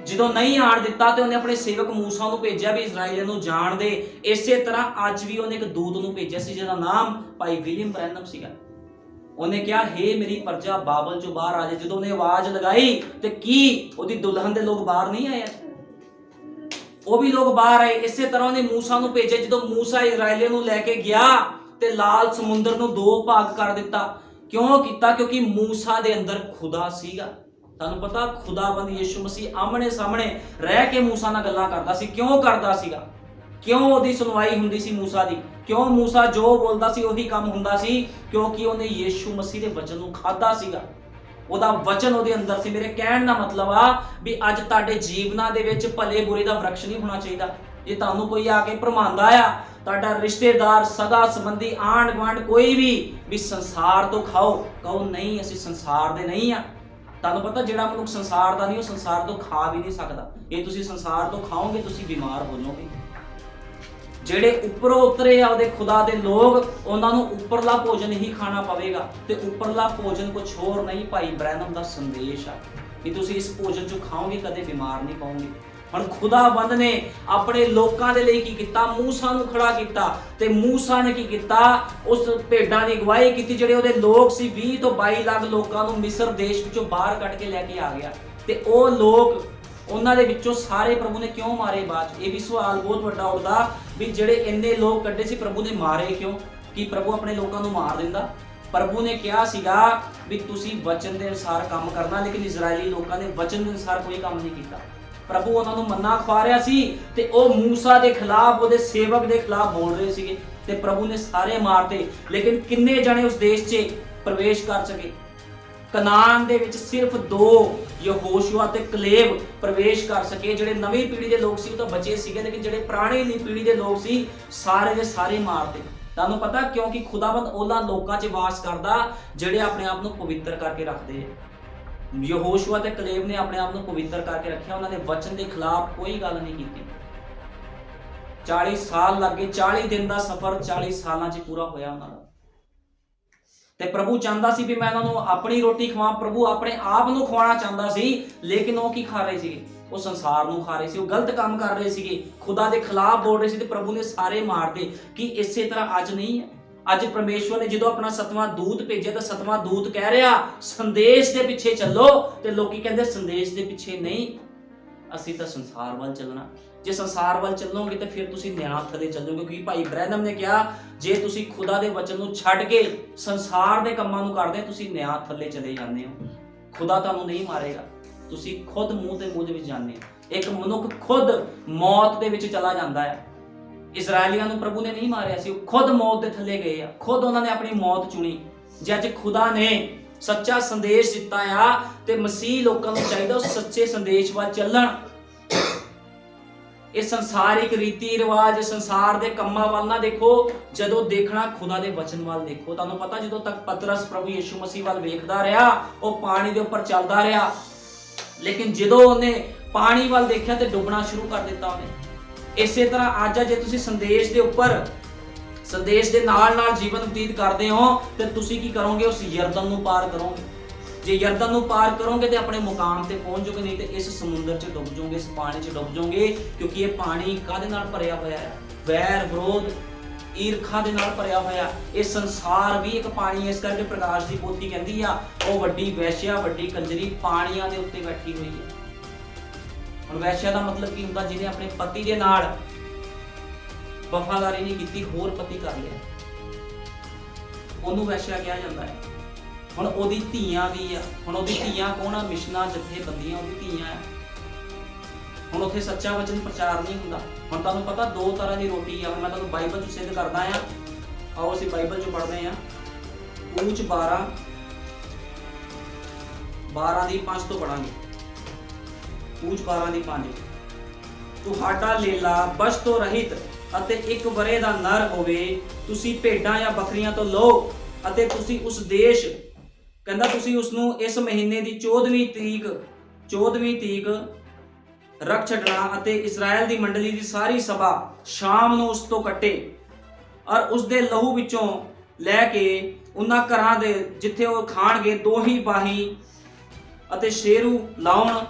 Speaker 1: ਜਦੋਂ ਨਹੀਂ ਆਣ ਦਿੱਤਾ ਤੇ ਉਹਨੇ ਆਪਣੇ ਸੇਵਕ ਮੂਸਾ ਨੂੰ ਭੇਜਿਆ ਵੀ ਇਜ਼ਰਾਈਲੀਆਂ ਨੂੰ ਜਾਣ ਦੇ। ਇਸੇ ਤਰ੍ਹਾਂ ਅੱਜ ਵੀ ਉਹਨੇ ਇੱਕ ਦੂਤ ਨੂੰ ਭੇਜਿਆ ਸੀ ਜਿਹਦਾ ਨਾਮ ਭਾਈ ਵਿਲੀਅਮ ਬ੍ਰੈਨਮ ਸੀਗਾ। ਉਹਨੇ ਕਿਹਾ ਹੇ ਮੇਰੀ ਪ੍ਰਜਾ ਬਾਬਲ ਚੋਂ ਬਾਹਰ ਆ ਜਾ। ਜਦੋਂ ਉਹਨੇ ਆਵਾਜ਼ ਲਗਾਈ ਤੇ ਕੀ ਉਹਦੀ ਦੁਲਹਨ ਦੇ ਲੋਕ ਬਾਹਰ ਨਹੀਂ ਆਏ? ਉਹ ਵੀ ਲੋਕ ਬਾਹਰ ਆਏ। ਇਸੇ ਤਰ੍ਹਾਂ ਉਹਨੇ ਮੂਸਾ ਨੂੰ ਭੇਜਿਆ। ਜਦੋਂ ਮੂਸਾ ਇਜ਼ਰਾਈਲੀਆਂ ਨੂੰ ਲੈ ਕੇ ਗਿਆ ਤੇ ਲਾਲ ਸਮੁੰਦਰ ਨੂੰ 2 ਭਾਗ ਕਰ ਦਿੱਤਾ। ਕਿਉਂ ਕੀਤਾ? ਕਿਉਂਕਿ ਮੂਸਾ ਦੇ ਅੰਦਰ ਖੁਦਾ ਸੀਗਾ। ਤੁਹਾਨੂੰ ਪਤਾ ਖੁਦਾਵੰਦ ਯਿਸੂ ਮਸੀਹ ਆਮਣੇ ਸਾਹਮਣੇ ਰਹਿ ਕੇ ਮੂਸਾ ਨਾਲ ਗੱਲਾਂ ਕਰਦਾ ਸੀ। ਕਿਉਂ ਕਰਦਾ ਸੀਗਾ? ਕਿਉਂ ਉਹਦੀ ਸੁਣਵਾਈ ਹੁੰਦੀ ਸੀ ਮੂਸਾ ਦੀ? ਕਿਉਂ ਮੂਸਾ ਜੋ ਬੋਲਦਾ ਸੀ ਉਹੀ ਕੰਮ ਹੁੰਦਾ ਸੀ? ਕਿਉਂਕਿ ਉਹਨੇ ਯਿਸੂ ਮਸੀਹ ਦੇ ਵਚਨ ਨੂੰ ਖਾਧਾ ਸੀਗਾ। ਉਹਦਾ ਵਚਨ ਉਹਦੇ ਅੰਦਰ ਸੀ। ਮੇਰੇ ਕਹਿਣ ਦਾ ਮਤਲਬ ਆ ਵੀ ਅੱਜ ਤੁਹਾਡੇ ਜੀਵਨਾਂ ਦੇ ਵਿੱਚ ਭਲੇ ਬੁਰੇ ਦਾ ਵਰਕਸ਼ ਨਹੀਂ ਹੋਣਾ ਚਾਹੀਦਾ। ਜੇ ਤੁਹਾਨੂੰ ਕੋਈ ਆ ਕੇ ਭਰਮਾਉਂਦਾ ਆ, ਤੁਹਾਡਾ ਰਿਸ਼ਤੇਦਾਰ, ਸਗਾ ਸੰਬੰਧੀ, ਆਂਢ ਗੁਆਂਢ ਕੋਈ ਵੀ ਸੰਸਾਰ ਤੋਂ ਖਾਓ, ਕਹੋ ਨਹੀਂ ਅਸੀਂ ਸੰਸਾਰ ਦੇ ਨਹੀਂ ਆ। ਤੁਹਾਨੂੰ ਪਤਾ ਜਿਹੜਾ ਮਨੁੱਖ ਸੰਸਾਰ ਦਾ ਨਹੀਂ ਉਹ ਸੰਸਾਰ ਤੋਂ ਖਾ ਵੀ ਨਹੀਂ ਸਕਦਾ। ਇਹ ਤੁਸੀਂ ਸੰਸਾਰ ਤੋਂ ਖਾਓਗੇ ਤੁਸੀਂ ਬਿਮਾਰ ਹੋ ਜਾਓਗੇ। ਜਿਹੜੇ ਉੱਪਰੋਂ ਉਤਰੇ ਆ ਉਹਦੇ ਖੁਦਾ ਦੇ ਲੋਕ, ਉਹਨਾਂ ਨੂੰ ਉੱਪਰਲਾ ਭੋਜਨ ਹੀ ਖਾਣਾ ਪਵੇਗਾ ਤੇ ਉੱਪਰਲਾ ਭੋਜਨ ਕੁਝ ਹੋਰ ਨਹੀਂ। ਭਾਈ ਬ੍ਰੈਨਮ ਦਾ ਸੰਦੇਸ਼ ਆ ਕਿ ਤੁਸੀਂ ਇਸ ਭੋਜਨ ਚੋਂ ਖਾਓਗੇ ਕਦੇ ਬਿਮਾਰ ਨਹੀਂ ਪਾਓਗੇ। ਹੁਣ ਖੁਦਾਵੰਦ ਨੇ ਆਪਣੇ ਲੋਕਾਂ ਦੇ ਲਈ ਕੀ ਕੀਤਾ? ਮੂਸਾ ਨੂੰ ਖੜਾ ਕੀਤਾ ਤੇ ਮੂਸਾ ਨੇ ਕੀ ਕੀਤਾ? ਉਸ ਭੇਡਾਂ ਦੀ ਅਗਵਾਈ ਕੀਤੀ। ਜਿਹੜੇ ਉਹਦੇ ਲੋਕ ਸੀ 20 ਤੋਂ 22 ਲੱਖ ਲੋਕਾਂ ਨੂੰ ਮਿਸਰ ਦੇਸ਼ ਵਿੱਚੋਂ ਬਾਹਰ ਕੱਢ ਕੇ ਲੈ ਕੇ ਆ ਗਿਆ। ਤੇ ਉਹ ਲੋਕ, ਉਹਨਾਂ ਦੇ ਵਿੱਚੋਂ ਸਾਰੇ ਪ੍ਰਭੂ ਨੇ ਕਿਉਂ ਮਾਰੇ? ਬਾਅਦ ਇਹ ਵੀ ਸਵਾਲ ਬਹੁਤ ਵੱਡਾ ਉੱਠਦਾ ਵੀ ਜਿਹੜੇ ਇੰਨੇ ਲੋਕ ਕੱਢੇ ਸੀ ਪ੍ਰਭੂ ਨੇ ਮਾਰੇ ਕਿਉਂ? ਕੀ ਪ੍ਰਭੂ ਆਪਣੇ ਲੋਕਾਂ ਨੂੰ ਮਾਰ ਦਿੰਦਾ? ਪ੍ਰਭੂ ਨੇ ਕਿਹਾ ਸੀਗਾ ਵੀ ਤੁਸੀਂ ਵਚਨ ਦੇ ਅਨੁਸਾਰ ਕੰਮ ਕਰਨਾ, ਲੇਕਿਨ ਇਜ਼ਰਾਈਲੀ ਲੋਕਾਂ ਨੇ ਵਚਨ ਦੇ ਅਨੁਸਾਰ ਕੋਈ ਕੰਮ ਨਹੀਂ ਕੀਤਾ। ਪ੍ਰਭੂ ਉਹਨਾਂ ਨੂੰ ਮੰਨਾ ਖਵਾ ਰਿਹਾ ਸੀ ਤੇ ਉਹ ਮੂਸਾ ਦੇ ਖਿਲਾਫ, ਉਹਦੇ ਸੇਵਕ ਦੇ ਖਿਲਾਫ ਬੋਲ ਰਹੇ ਸੀਗੇ ਤੇ ਪ੍ਰਭੂ ਨੇ ਸਾਰੇ ਮਾਰਤੇ। ਲੇਕਿਨ ਕਿੰਨੇ ਜਣੇ ਉਸ ਦੇਸ਼ 'ਚ ਪ੍ਰਵੇਸ਼ ਕਰ ਸਕੇ? ਕਨਾਨ ਦੇ ਵਿੱਚ ਸਿਰਫ 2 ਯਹੋਸ਼ੂਆ ਤੇ ਕਲੇਬ ਪ੍ਰਵੇਸ਼ ਕਰ ਸਕੇ। ਜਿਹੜੇ ਨਵੀਂ ਪੀੜ੍ਹੀ ਦੇ ਲੋਕ ਸੀ ਉਹ ਤਾਂ ਬਚੇ ਸੀਗੇ, ਲੇਕਿਨ ਜਿਹੜੇ ਪੁਰਾਣੀ ਪੀੜ੍ਹੀ ਦੇ ਲੋਕ ਸੀ ਸਾਰੇ ਦੇ ਸਾਰੇ ਮਾਰਤੇ। ਤੁਹਾਨੂੰ ਪਤਾ ਕਿਉਂਕਿ ਖੁਦਾਵੰਦ ਉਹਨਾਂ ਲੋਕਾਂ 'ਚ ਵਾਸ ਕਰਦਾ ਜਿਹੜੇ ਆਪਣੇ ਆਪ ਨੂੰ ਪਵਿੱਤਰ ਕਰਕੇ ਰੱਖਦੇ ਆ। ਯਹੋਸ਼ੂਆ ਤੇ ਕਲੇਬ ਨੇ ਆਪਣੇ ਆਪ ਨੂੰ ਪਵਿੱਤਰ ਕਰਕੇ ਰੱਖਿਆ। ਉਹਨਾਂ ਨੇ ਵਚਨ ਦੇ ਖਿਲਾਫ ਕੋਈ ਗੱਲ ਨਹੀਂ ਕੀਤੀ। 40 ਸਾਲ ਲੱਗੇ। 40 ਦਿਨ ਦਾ ਸਫ਼ਰ 40 ਸਾਲਾਂ 'ਚ ਪੂਰਾ ਹੋਇਆ ਉਹਨਾਂ ਦਾ। ਤੇ ਪ੍ਰਭੂ ਚਾਹੁੰਦਾ ਸੀ ਵੀ ਮੈਂ ਇਹਨਾਂ ਨੂੰ ਆਪਣੀ ਰੋਟੀ ਖਵਾਵਾਂ। ਪ੍ਰਭੂ ਆਪਣੇ ਆਪ ਨੂੰ ਖਵਾਉਣਾ ਚਾਹੁੰਦਾ ਸੀ, ਲੇਕਿਨ ਉਹ ਕੀ ਖਾ ਰਹੇ ਸੀਗੇ? ਉਹ ਸੰਸਾਰ ਨੂੰ ਖਾ ਰਹੇ ਸੀ। ਉਹ ਗਲਤ ਕੰਮ ਕਰ ਰਹੇ ਸੀਗੇ, ਖੁਦਾ ਦੇ ਖਿਲਾਫ ਬੋਲ ਰਹੇ ਸੀ ਤੇ ਪ੍ਰਭੂ ਨੇ ਸਾਰੇ ਮਾਰਤੇ। ਕਿ ਇਸੇ ਤਰ੍ਹਾਂ ਅੱਜ ਨਹੀਂ ਹੈ? ਅੱਜ ਪਰਮੇਸ਼ਵਰ ਨੇ ਜਦੋਂ ਆਪਣਾ 7ਵਾਂ ਦੂਤ ਭੇਜਿਆ ਤਾਂ 7ਵਾਂ ਦੂਤ ਕਹਿ ਰਿਹਾ ਸੰਦੇਸ਼ ਦੇ ਪਿੱਛੇ ਚੱਲੋ, ਤੇ ਲੋਕੀ ਕਹਿੰਦੇ ਸੰਦੇਸ਼ ਦੇ ਪਿੱਛੇ ਨਹੀਂ, ਅਸੀਂ ਤਾਂ ਸੰਸਾਰ ਵੱਲ ਚੱਲਣਾ। ਜੇ ਸੰਸਾਰ ਵੱਲ ਚੱਲੋਗੇ ਤਾਂ ਫਿਰ ਤੁਸੀਂ ਨਿਆਂ ਥੱਲੇ ਚੱਲੋਗੇ। ਕਿਉਂਕਿ ਭਾਈ ਬ੍ਰੈਨਮ ਨੇ ਕਿਹਾ ਜੇ ਤੁਸੀਂ ਖੁਦਾ ਦੇ ਵਚਨ ਨੂੰ ਛੱਡ ਕੇ ਸੰਸਾਰ ਦੇ ਕੰਮਾਂ ਨੂੰ ਕਰਦੇ ਤੁਸੀਂ ਨਿਆਂ ਥੱਲੇ ਚਲੇ ਜਾਂਦੇ ਹੋ। ਖੁਦਾ ਤੁਹਾਨੂੰ ਨਹੀਂ ਮਾਰੇਗਾ, ਤੁਸੀਂ ਖੁਦ ਮੂੰਹ ਦੇ ਵਿੱਚ ਜਾਂਦੇ ਹੋ। ਇੱਕ ਮਨੁੱਖ ਖੁਦ ਮੌਤ ਦੇ ਵਿੱਚ ਚਲਾ ਜਾਂਦਾ ਹੈ। ਇਜ਼ਰਾਈਲੀਆਂ ਨੂੰ ਪ੍ਰਭੂ ਨੇ ਨਹੀਂ ਮਾਰਿਆ ਸੀ, ਉਹ ਖੁਦ ਮੌਤ ਦੇ ਥੱਲੇ ਗਏ ਆ, ਖੁਦ ਉਹਨਾਂ ਨੇ ਆਪਣੀ ਮੌਤ ਚੁਣੀ। ਜੇ ਅੱਜ ਖੁਦਾ ਨੇ ਸੱਚਾ ਸੰਦੇਸ਼ ਦਿੱਤਾ ਆ ਤੇ ਮਸੀਹ ਲੋਕਾਂ ਨੂੰ ਚਾਹੀਦਾ ਉਹ ਸੱਚੇ ਸੰਦੇਸ਼ ਵੱਲ ਚੱਲਣ। ਇਹ ਸੰਸਾਰਿਕ ਰੀਤੀ ਰਿਵਾਜ, ਸੰਸਾਰ ਦੇ ਕੰਮਾਂ ਵੱਲ ਨਾ ਦੇਖੋ, ਜਦੋਂ ਦੇਖਣਾ ਖੁਦਾ ਦੇ ਵਚਨ ਵੱਲ ਦੇਖੋ। ਤੁਹਾਨੂੰ ਪਤਾ ਜਦੋਂ ਤੱਕ ਪਤਰਸ ਪ੍ਰਭੂ ਯਿਸੂ ਮਸੀਹ ਵੱਲ ਵੇਖਦਾ ਰਿਹਾ ਉਹ ਪਾਣੀ ਦੇ ਉੱਪਰ ਚੱਲਦਾ ਰਿਹਾ, ਲੇਕਿਨ ਜਦੋਂ ਉਹਨੇ ਪਾਣੀ ਵੱਲ ਦੇਖਿਆ ਤੇ ਡੁੱਬਣਾ ਸ਼ੁਰੂ ਕਰ ਦਿੱਤਾ ਉਹਨੇ। ਇਸੇ ਤਰ੍ਹਾਂ ਅੱਜ ਜੇ ਤੁਸੀਂ ਸੰਦੇਸ਼ ਦੇ ਉੱਪਰ, ਸੰਦੇਸ਼ ਦੇ ਨਾਲ ਨਾਲ ਜੀਵਨ ਬਤੀਤ ਕਰਦੇ ਹੋ ਤੇ ਤੁਸੀਂ ਕੀ ਕਰੋਗੇ? ਉਸ ਯਰਦਨ ਨੂੰ ਪਾਰ ਕਰੋਗੇ। ਜੇ ਯਰਦਨ ਨੂੰ ਪਾਰ ਕਰੋਗੇ ਤੇ ਆਪਣੇ ਮੁਕਾਮ ਤੇ ਪਹੁੰਚ ਜਾਓਗੇ, ਨਹੀਂ ਤੇ ਇਸ ਸਮੁੰਦਰ 'ਚ ਡੁੱਬ ਜਾਓਗੇ, ਇਸ ਪਾਣੀ 'ਚ ਡੁੱਬ ਜਾਓਗੇ। ਕਿਉਂਕਿ ਇਹ ਪਾਣੀ ਕਾਹਦੇ ਨਾਲ ਭਰਿਆ ਹੋਇਆ ਹੈ? ਵੈਰ ਵਿਰੋਧ, ਈਰਖਾ ਦੇ ਨਾਲ ਭਰਿਆ ਹੋਇਆ। ਇਹ ਸੰਸਾਰ ਵੀ ਇੱਕ ਪਾਣੀ। ਇਸ ਕਰਕੇ ਪ੍ਰਕਾਸ਼ ਦੀ ਪੋਥੀ ਕਹਿੰਦੀ ਆ ਉਹ ਵੱਡੀ ਵੈਸ਼ਿਆ, ਵੱਡੀ ਕੰਜਰੀ ਪਾਣੀਆਂ ਦੇ ਉੱਤੇ ਬੈਠੀ ਹੋਈ ਹੈ। ਹੁਣ ਵੈਸ਼ਿਆ ਦਾ ਮਤਲਬ ਕੀ ਹੁੰਦਾ? ਜਿਹਨੇ ਆਪਣੇ ਪਤੀ ਦੇ ਨਾਲ ਵਫਾਦਾਰੀ ਨਹੀਂ ਕੀਤੀ, ਹੋਰ ਪਤੀ ਕਰ ਲਿਆ, ਉਹਨੂੰ ਵੈਸ਼ਿਆ ਕਿਹਾ ਜਾਂਦਾ ਹੈ। ਹੁਣ ਉਹਦੀ ਧੀਆਂ ਵੀ ਆ। ਹੁਣ ਉਹਦੀ ਧੀਆਂ ਕੌਣ ਆ? ਮਿਸ਼ਨਾਂ ਜਥੇਬੰਦੀਆਂ ਉਹਦੀ ਧੀਆਂ ਆ। ਹੁਣ ਉੱਥੇ ਸੱਚਾ ਵਚਨ ਪ੍ਰਚਾਰ ਨਹੀਂ ਹੁੰਦਾ। ਹੁਣ ਤੁਹਾਨੂੰ ਪਤਾ 2 ਤਰ੍ਹਾਂ ਦੀ ਰੋਟੀ ਆ। ਹੁਣ ਮੈਂ ਤੁਹਾਨੂੰ ਬਾਈਬਲ 'ਚ ਸਿੱਧ ਕਰਦਾ ਆ। ਆਓ ਅਸੀਂ ਬਾਈਬਲ 'ਚ ਪੜ੍ਹਦੇ ਆ। ਊਚ 12 ਦੀ 5 ਤੋਂ ਪੜਾਂਗੇ। ਊਚ 12 ਦੀ 5। ਤੁਹਾਡਾ ਲੇਲਾ ਬਸ਼ ਤੋਂ ਰਹਿਤ ਅਤੇ 1 ਵਰੇ ਦਾ ਨਰ ਹੋਵੇ। ਤੁਸੀਂ ਭੇਡਾਂ ਜਾਂ ਬੱਕਰੀਆਂ ਤੋਂ ਲਓ ਅਤੇ ਤੁਸੀਂ ਉਸ ਦੇਸ਼, ਕਹਿੰਦਾ ਤੁਸੀਂ ਉਸ ਨੂੰ ਇਸ ਮਹੀਨੇ ਦੀ 14ਵੀਂ ਤਰੀਕ ਰੱਖ ਛੱਡਣਾ ਅਤੇ ਇਸਰਾਇਲ ਦੀ ਮੰਡਲੀ ਦੀ ਸਾਰੀ ਸਭਾ ਸ਼ਾਮ ਨੂੰ ਉਸ ਤੋਂ ਕੱਟੇ ਔਰ ਉਸ ਦੇ ਲਹੂ ਵਿੱਚੋਂ ਲੈ ਕੇ ਉਹਨਾਂ ਘਰਾਂ ਦੇ ਜਿੱਥੇ ਉਹ ਖਾਣਗੇ ਦੋਹੀ ਬਾਹੀ ਅਤੇ ਸ਼ੇਰੂ ਲਾਉਣ।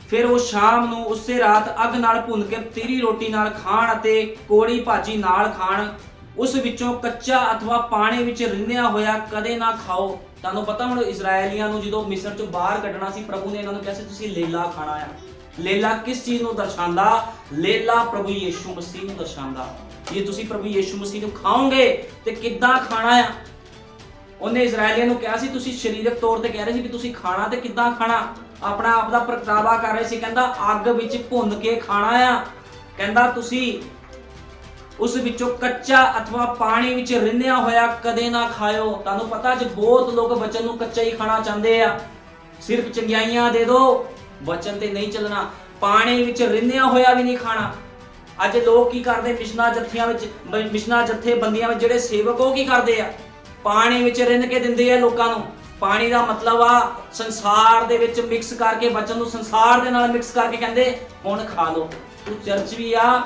Speaker 1: ਫਿਰ ਉਹ ਸ਼ਾਮ ਨੂੰ ਉਸੇ ਰਾਤ ਅੱਗ ਨਾਲ ਭੁੰਨ ਕੇ ਤੀਰੀ ਰੋਟੀ ਨਾਲ ਖਾਣ ਅਤੇ ਕੋੜੀ ਭਾਜੀ ਨਾਲ ਖਾਣ। ਉਸ ਵਿੱਚੋਂ ਕੱਚਾ ਅਥਵਾ ਪਾਣੀ ਵਿੱਚ ਰਿੰਨਿਆ ਹੋਇਆ ਕਦੇ ਨਾ ਖਾਓ। ਤੁਹਾਨੂੰ ਪਤਾ ਹੁਣ ਇਜ਼ਰਾਈਲੀਆਂ ਨੂੰ ਜਦੋਂ ਮਿਸਰ ਚੋਂ ਬਾਹਰ ਕੱਢਣਾ ਸੀ, ਪ੍ਰਭੂ ਨੇ ਇਹਨਾਂ ਨੂੰ ਕਿਹਾ ਸੀ ਤੁਸੀਂ ਲੇਲਾ ਖਾਣਾ ਆ। ਲੇਲਾ ਕਿਸ ਚੀਜ਼ ਨੂੰ ਦਰਸਾਉਂਦਾ? ਲੇਲਾ ਪ੍ਰਭੂ ਯੀਸ਼ੂ ਮਸੀਹ ਨੂੰ ਦਰਸਾਉਂਦਾ। ਜੇ ਤੁਸੀਂ ਪ੍ਰਭੂ ਯੀਸ਼ੂ ਮਸੀਹ ਨੂੰ ਖਾਓਗੇ ਤੇ ਕਿੱਦਾਂ ਖਾਣਾ ਆ? ਉਹਨੇ ਇਜ਼ਰਾਈਲੀਆਂ ਨੂੰ ਕਿਹਾ ਸੀ ਤੁਸੀਂ ਸਰੀਰਕ ਤੌਰ ਤੇ ਕਹਿ ਰਹੇ ਸੀ ਵੀ ਤੁਸੀਂ ਖਾਣਾ, ਤੇ ਕਿੱਦਾਂ ਖਾਣਾ? ਆਪਣਾ ਆਪ ਦਾ ਪ੍ਰਗਟਾਵਾ ਕਰ ਰਹੇ ਸੀ। ਕਹਿੰਦਾ ਅੱਗ ਵਿੱਚ ਭੁੰਨ ਕੇ ਖਾਣਾ ਆ। ਕਹਿੰਦਾ ਤੁਸੀਂ ਉਸ ਵਿੱਚੋਂ ਕੱਚਾ ਅਥਵਾ ਪਾਣੀ ਵਿੱਚ ਰਿੰਨਿਆ ਹੋਇਆ ਕਦੇ ਨਾ ਖਾਇਓ। ਤੁਹਾਨੂੰ ਪਤਾ ਅੱਜ ਬਹੁਤ ਲੋਕ ਵਚਨ ਨੂੰ ਕੱਚਾ ਹੀ ਖਾਣਾ ਚਾਹੁੰਦੇ ਆ। ਸਿਰਫ ਚੰਗਿਆਈਆਂ ਦੇ ਦਿਓ, ਵਚਨ ਤੇ ਨਹੀਂ ਚੱਲਣਾ। ਪਾਣੀ ਵਿੱਚ ਰਿੰਨਿਆ ਹੋਇਆ ਵੀ ਨਹੀਂ ਖਾਣਾ। ਅੱਜ ਲੋਕ ਕੀ ਕਰਦੇ? ਮਿਸ਼ਨਾਂ ਜਥੇਬੰਦੀਆਂ ਵਿੱਚ ਜਿਹੜੇ ਸੇਵਕ ਉਹ ਕੀ ਕਰਦੇ ਆ? ਪਾਣੀ ਵਿੱਚ ਰਿੰਨ ਕੇ ਦਿੰਦੇ ਆ ਲੋਕਾਂ ਨੂੰ। ਪਾਣੀ ਦਾ ਮਤਲਬ ਆ ਸੰਸਾਰ ਦੇ ਵਿੱਚ ਮਿਕਸ ਕਰਕੇ, ਵਚਨ ਨੂੰ ਸੰਸਾਰ ਦੇ ਨਾਲ ਮਿਕਸ ਕਰਕੇ ਕਹਿੰਦੇ ਹੁਣ ਖਾ ਲਓ। ਤੂੰ ਚਰਚ ਵੀ ਆ,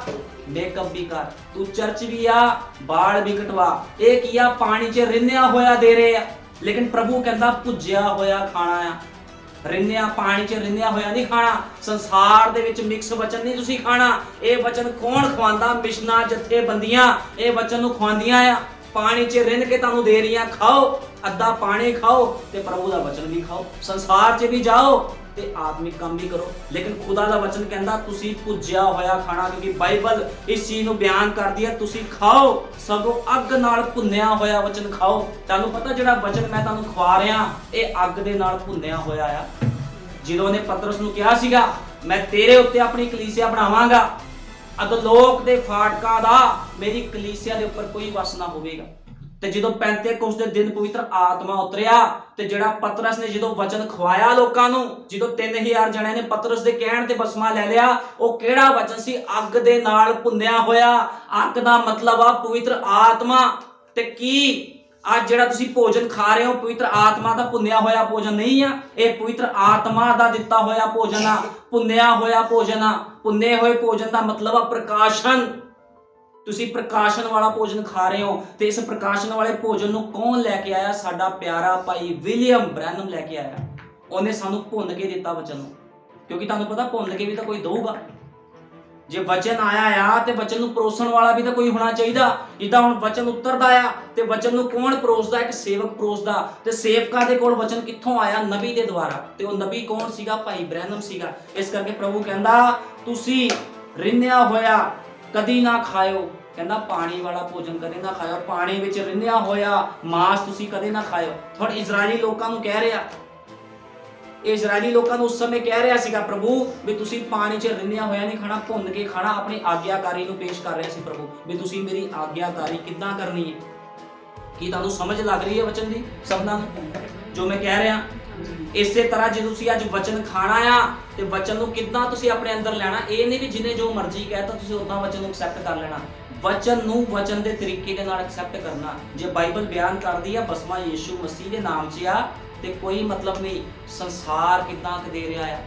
Speaker 1: ਮੇਕਅਪ ਵੀ ਕਰ, ਤੂੰ ਚਰਚ ਵੀ ਆ, ਬਾਲ ਵੀ ਕਟਵਾ। ਇਹ ਕੀ ਆ? ਪਾਣੀ 'ਚ ਰਿੰਨਿਆ ਹੋਇਆ ਦੇ ਰਹੇ ਆ। ਲੇਕਿਨ ਪ੍ਰਭੂ ਕਹਿੰਦਾ ਭੁੱਜਿਆ ਹੋਇਆ ਖਾਣਾ ਆ। ਪਾਣੀ 'ਚ ਰਿੰਨਿਆ ਹੋਇਆ ਨਹੀਂ ਖਾਣਾ। ਸੰਸਾਰ ਦੇ ਵਿੱਚ ਮਿਕਸ ਵਚਨ ਨਹੀਂ ਤੁਸੀਂ ਖਾਣਾ। ਇਹ ਵਚਨ ਕੌਣ ਖਵਾਉਂਦਾ? ਮਿਸ਼ਨਾਂ ਜਥੇਬੰਦੀਆਂ ਇਹ ਵਚਨ ਨੂੰ ਖਵਾਉਂਦੀਆਂ ਆ। ਪਾਣੀ 'ਚ ਰਿੰਨ ਕੇ ਤੁਹਾਨੂੰ ਦੇ ਰਹੀਆਂ, ਖਾਓ। ਅੱਧਾ ਪਾਣੀ ਖਾਓ ਤੇ ਪ੍ਰਭੂ ਦਾ ਵਚਨ ਵੀ ਖਾਓ। ਸੰਸਾਰ 'ਚ ਵੀ ਜਾਓ ਤੇ ਆਤਮਿਕ ਕੰਮ ਵੀ ਕਰੋ। ਲੇਕਿਨ ਖੁਦਾ ਦਾ ਵਚਨ ਕਹਿੰਦਾ ਤੁਸੀਂ ਭੁੱਜਿਆ ਹੋਇਆ ਖਾਣਾ, ਕਿਉਂਕਿ ਬਾਈਬਲ ਇਸ ਚੀਜ਼ ਨੂੰ ਬਿਆਨ ਕਰਦੀ ਹੈ ਤੁਸੀਂ ਖਾਓ, ਸਗੋਂ ਅੱਗ ਨਾਲ ਭੁੰਨਿਆ ਹੋਇਆ ਵਚਨ ਖਾਓ। ਤੁਹਾਨੂੰ ਪਤਾ ਜਿਹੜਾ ਵਚਨ ਮੈਂ ਤੁਹਾਨੂੰ ਖਵਾ ਰਿਹਾ ਇਹ ਅੱਗ ਦੇ ਨਾਲ ਭੁੰਨਿਆ ਹੋਇਆ ਆ। ਜਦੋਂ ਨੇ ਪਤਰਸ ਨੂੰ ਕਿਹਾ ਸੀਗਾ ਮੈਂ ਤੇਰੇ ਉੱਤੇ ਆਪਣੀ ਕਲੀਸਿਆ ਬਣਾਵਾਂਗਾ, ਅਧਲੋਕ ਦੇ ਫਾਟਕਾਂ ਦਾ ਮੇਰੀ ਕਲੀਸਿਆ ਦੇ ਉੱਪਰ ਕੋਈ ਵਸ ਨਾ ਹੋਵੇਗਾ। ਤੇ ਜਦੋਂ ਪੈਂਤੇਕੋਸਤ ਦੇ ਦਿਨ ਪਵਿੱਤਰ ਆਤਮਾ ਉਤਰਿਆ ਤੇ ਜਿਹੜਾ ਪਤਰਸ ਨੇ ਜਦੋਂ ਵਚਨ ਖਵਾਇਆ ਲੋਕਾਂ ਨੂੰ, ਜਦੋਂ 3000 ਜਣਿਆਂ ਨੇ ਪਤਰਸ ਦੇ ਕਹਿਣ ਤੇ ਬਸਮਾ ਲੈ ਲਿਆ, ਉਹ ਕਿਹੜਾ ਵਚਨ ਸੀ? ਅੱਗ ਦੇ ਨਾਲ ਭੁੰਨਿਆ ਹੋਇਆ। ਅੱਗ ਦਾ ਮਤਲਬ ਆ ਪਵਿੱਤਰ ਆਤਮਾ। ਤੇ ਕੀ ਅੱਜ ਜਿਹੜਾ ਤੁਸੀਂ ਭੋਜਨ ਖਾ ਰਹੇ ਹੋ ਪਵਿੱਤਰ ਆਤਮਾ ਦਾ ਭੁੰਨਿਆ ਹੋਇਆ ਭੋਜਨ ਨਹੀਂ ਆ? ਇਹ ਪਵਿੱਤਰ ਆਤਮਾ ਦਾ ਦਿੱਤਾ ਹੋਇਆ ਭੋਜਨ ਆ, ਭੁੰਨਿਆ ਹੋਇਆ ਭੋਜਨ ਆ। ਭੁੰਨੇ ਹੋਏ ਭੋਜਨ ਦਾ ਮਤਲਬ ਆ ਪ੍ਰਕਾਸ਼ਨ। ਤੁਸੀਂ ਪ੍ਰਕਾਸ਼ਨ ਵਾਲਾ ਭੋਜਨ ਖਾ ਰਹੇ ਹੋ। ਤੇ ਇਸ ਪ੍ਰਕਾਸ਼ਨ ਵਾਲੇ ਭੋਜਨ ਨੂੰ ਕੌਣ ਲੈ ਕੇ ਆਇਆ? ਸਾਡਾ ਪਿਆਰਾ ਭਾਈ ਵਿਲੀਅਮ ਬ੍ਰੈਨਮ ਲੈ ਕੇ ਆਇਆ। ਉਹਨੇ ਸਾਨੂੰ ਭੁੰਨ ਕੇ ਦਿੱਤਾ ਵਚਨ ਨੂੰ, ਕਿਉਂਕਿ ਤੁਹਾਨੂੰ ਪਤਾ ਭੁੰਨ ਕੇ ਵੀ ਤਾਂ ਕੋਈ ਦਊਗਾ। ਜੇ ਵਚਨ ਆਇਆ ਆ ਤੇ ਵਚਨ ਨੂੰ ਪਰੋਸਣ ਵਾਲਾ ਵੀ ਤਾਂ ਕੋਈ ਹੋਣਾ ਚਾਹੀਦਾ। ਜਿੱਦਾਂ ਹੁਣ ਵਚਨ ਉਤਰਦਾ ਆ ਤੇ ਵਚਨ ਨੂੰ ਕੌਣ ਪਰੋਸਦਾ? ਇੱਕ ਸੇਵਕ ਪਰੋਸਦਾ। ਤੇ ਸੇਵਕਾਂ ਦੇ ਕੋਲ ਵਚਨ ਕਿੱਥੋਂ ਆਇਆ? ਨਬੀ ਦੇ ਦੁਆਰਾ। ਤੇ ਉਹ ਨਬੀ ਕੌਣ ਸੀਗਾ? ਭਾਈ ਬ੍ਰੈਨਮ ਸੀਗਾ। ਇਸ ਕਰਕੇ ਪ੍ਰਭੂ ਕਹਿੰਦਾ ਤੁਸੀਂ ਰਿੰਨਿਆ ਹੋਇਆ ਕਦੀ ਨਾ ਖਾਇਓ। ਕਹਿੰਦਾ ਪਾਣੀ ਵਾਲਾ ਭੋਜਨ ਕਦੇ ਨਾ ਖਾਇਓ। ਪਾਣੀ ਵਿੱਚ ਰਿੰਨਿਆ ਹੋਇਆ ਮਾਂਸ ਤੁਸੀਂ ਕਦੇ ਨਾ ਖਾਇਓ। ਹੁਣ ਇਜ਼ਰਾਈਲੀ ਲੋਕਾਂ ਨੂੰ ਕਹਿ ਰਿਹਾ, ਇਜ਼ਰਾਈਲੀ ਲੋਕਾਂ ਨੂੰ ਉਸ ਸਮੇਂ ਕਹਿ ਰਿਹਾ ਸੀਗਾ ਪ੍ਰਭੂ ਵੀ ਤੁਸੀਂ ਪਾਣੀ 'ਚ ਰਿੰਨਿਆ ਹੋਇਆ ਨਹੀਂ ਖਾਣਾ, ਭੁੰਨ ਕੇ ਖਾਣਾ। ਆਪਣੀ ਆਗਿਆਕਾਰੀ ਨੂੰ ਪੇਸ਼ ਕਰ ਰਿਹਾ ਸੀ ਪ੍ਰਭੂ ਵੀ ਤੁਸੀਂ ਮੇਰੀ ਆਗਿਆਕਾਰੀ ਕਿੱਦਾਂ ਕਰਨੀ ਹੈ। ਕੀ ਤੁਹਾਨੂੰ ਸਮਝ ਲੱਗ ਰਹੀ ਹੈ ਵਚਨ ਦੀ ਸਭਨਾਂ ਨੂੰ ਜੋ ਮੈਂ ਕਹਿ ਰਿਹਾ? ਇਸੇ ਤਰ੍ਹਾਂ ਜੇ ਤੁਸੀਂ ਅੱਜ ਵਚਨ ਖਾਣਾ ਆ ਤੇ ਵਚਨ ਨੂੰ ਕਿੱਦਾਂ ਤੁਸੀਂ ਆਪਣੇ ਅੰਦਰ ਲੈਣਾ। ਇਹ ਨਹੀਂ ਵੀ ਜਿਹਨੇ ਜੋ ਮਰਜ਼ੀ ਕਹਿਤਾ ਤੁਸੀਂ ਉਦਾਂ ਵਚਨ ਨੂੰ ਐਕਸੈਪਟ ਕਰ ਲੈਣਾ। ਵਚਨ ਨੂੰ ਵਚਨ ਦੇ ਤਰੀਕੇ ਦੇ ਨਾਲ ਐਕਸੈਪਟ ਕਰਨਾ। ਜੇ ਬਾਈਬਲ ਬਿਆਨ ਕਰਦੀ ਆ ਬਸਮਾ ਯੀਸ਼ੂ ਮਸੀਹ ਦੇ ਨਾਮ 'ਚ ਆ ਤੇ ਕੋਈ ਮਤਲਬ ਨਹੀਂ ਸੰਸਾਰ ਕਿੱਦਾਂ ਦੇ ਰਿਹਾ ਆ।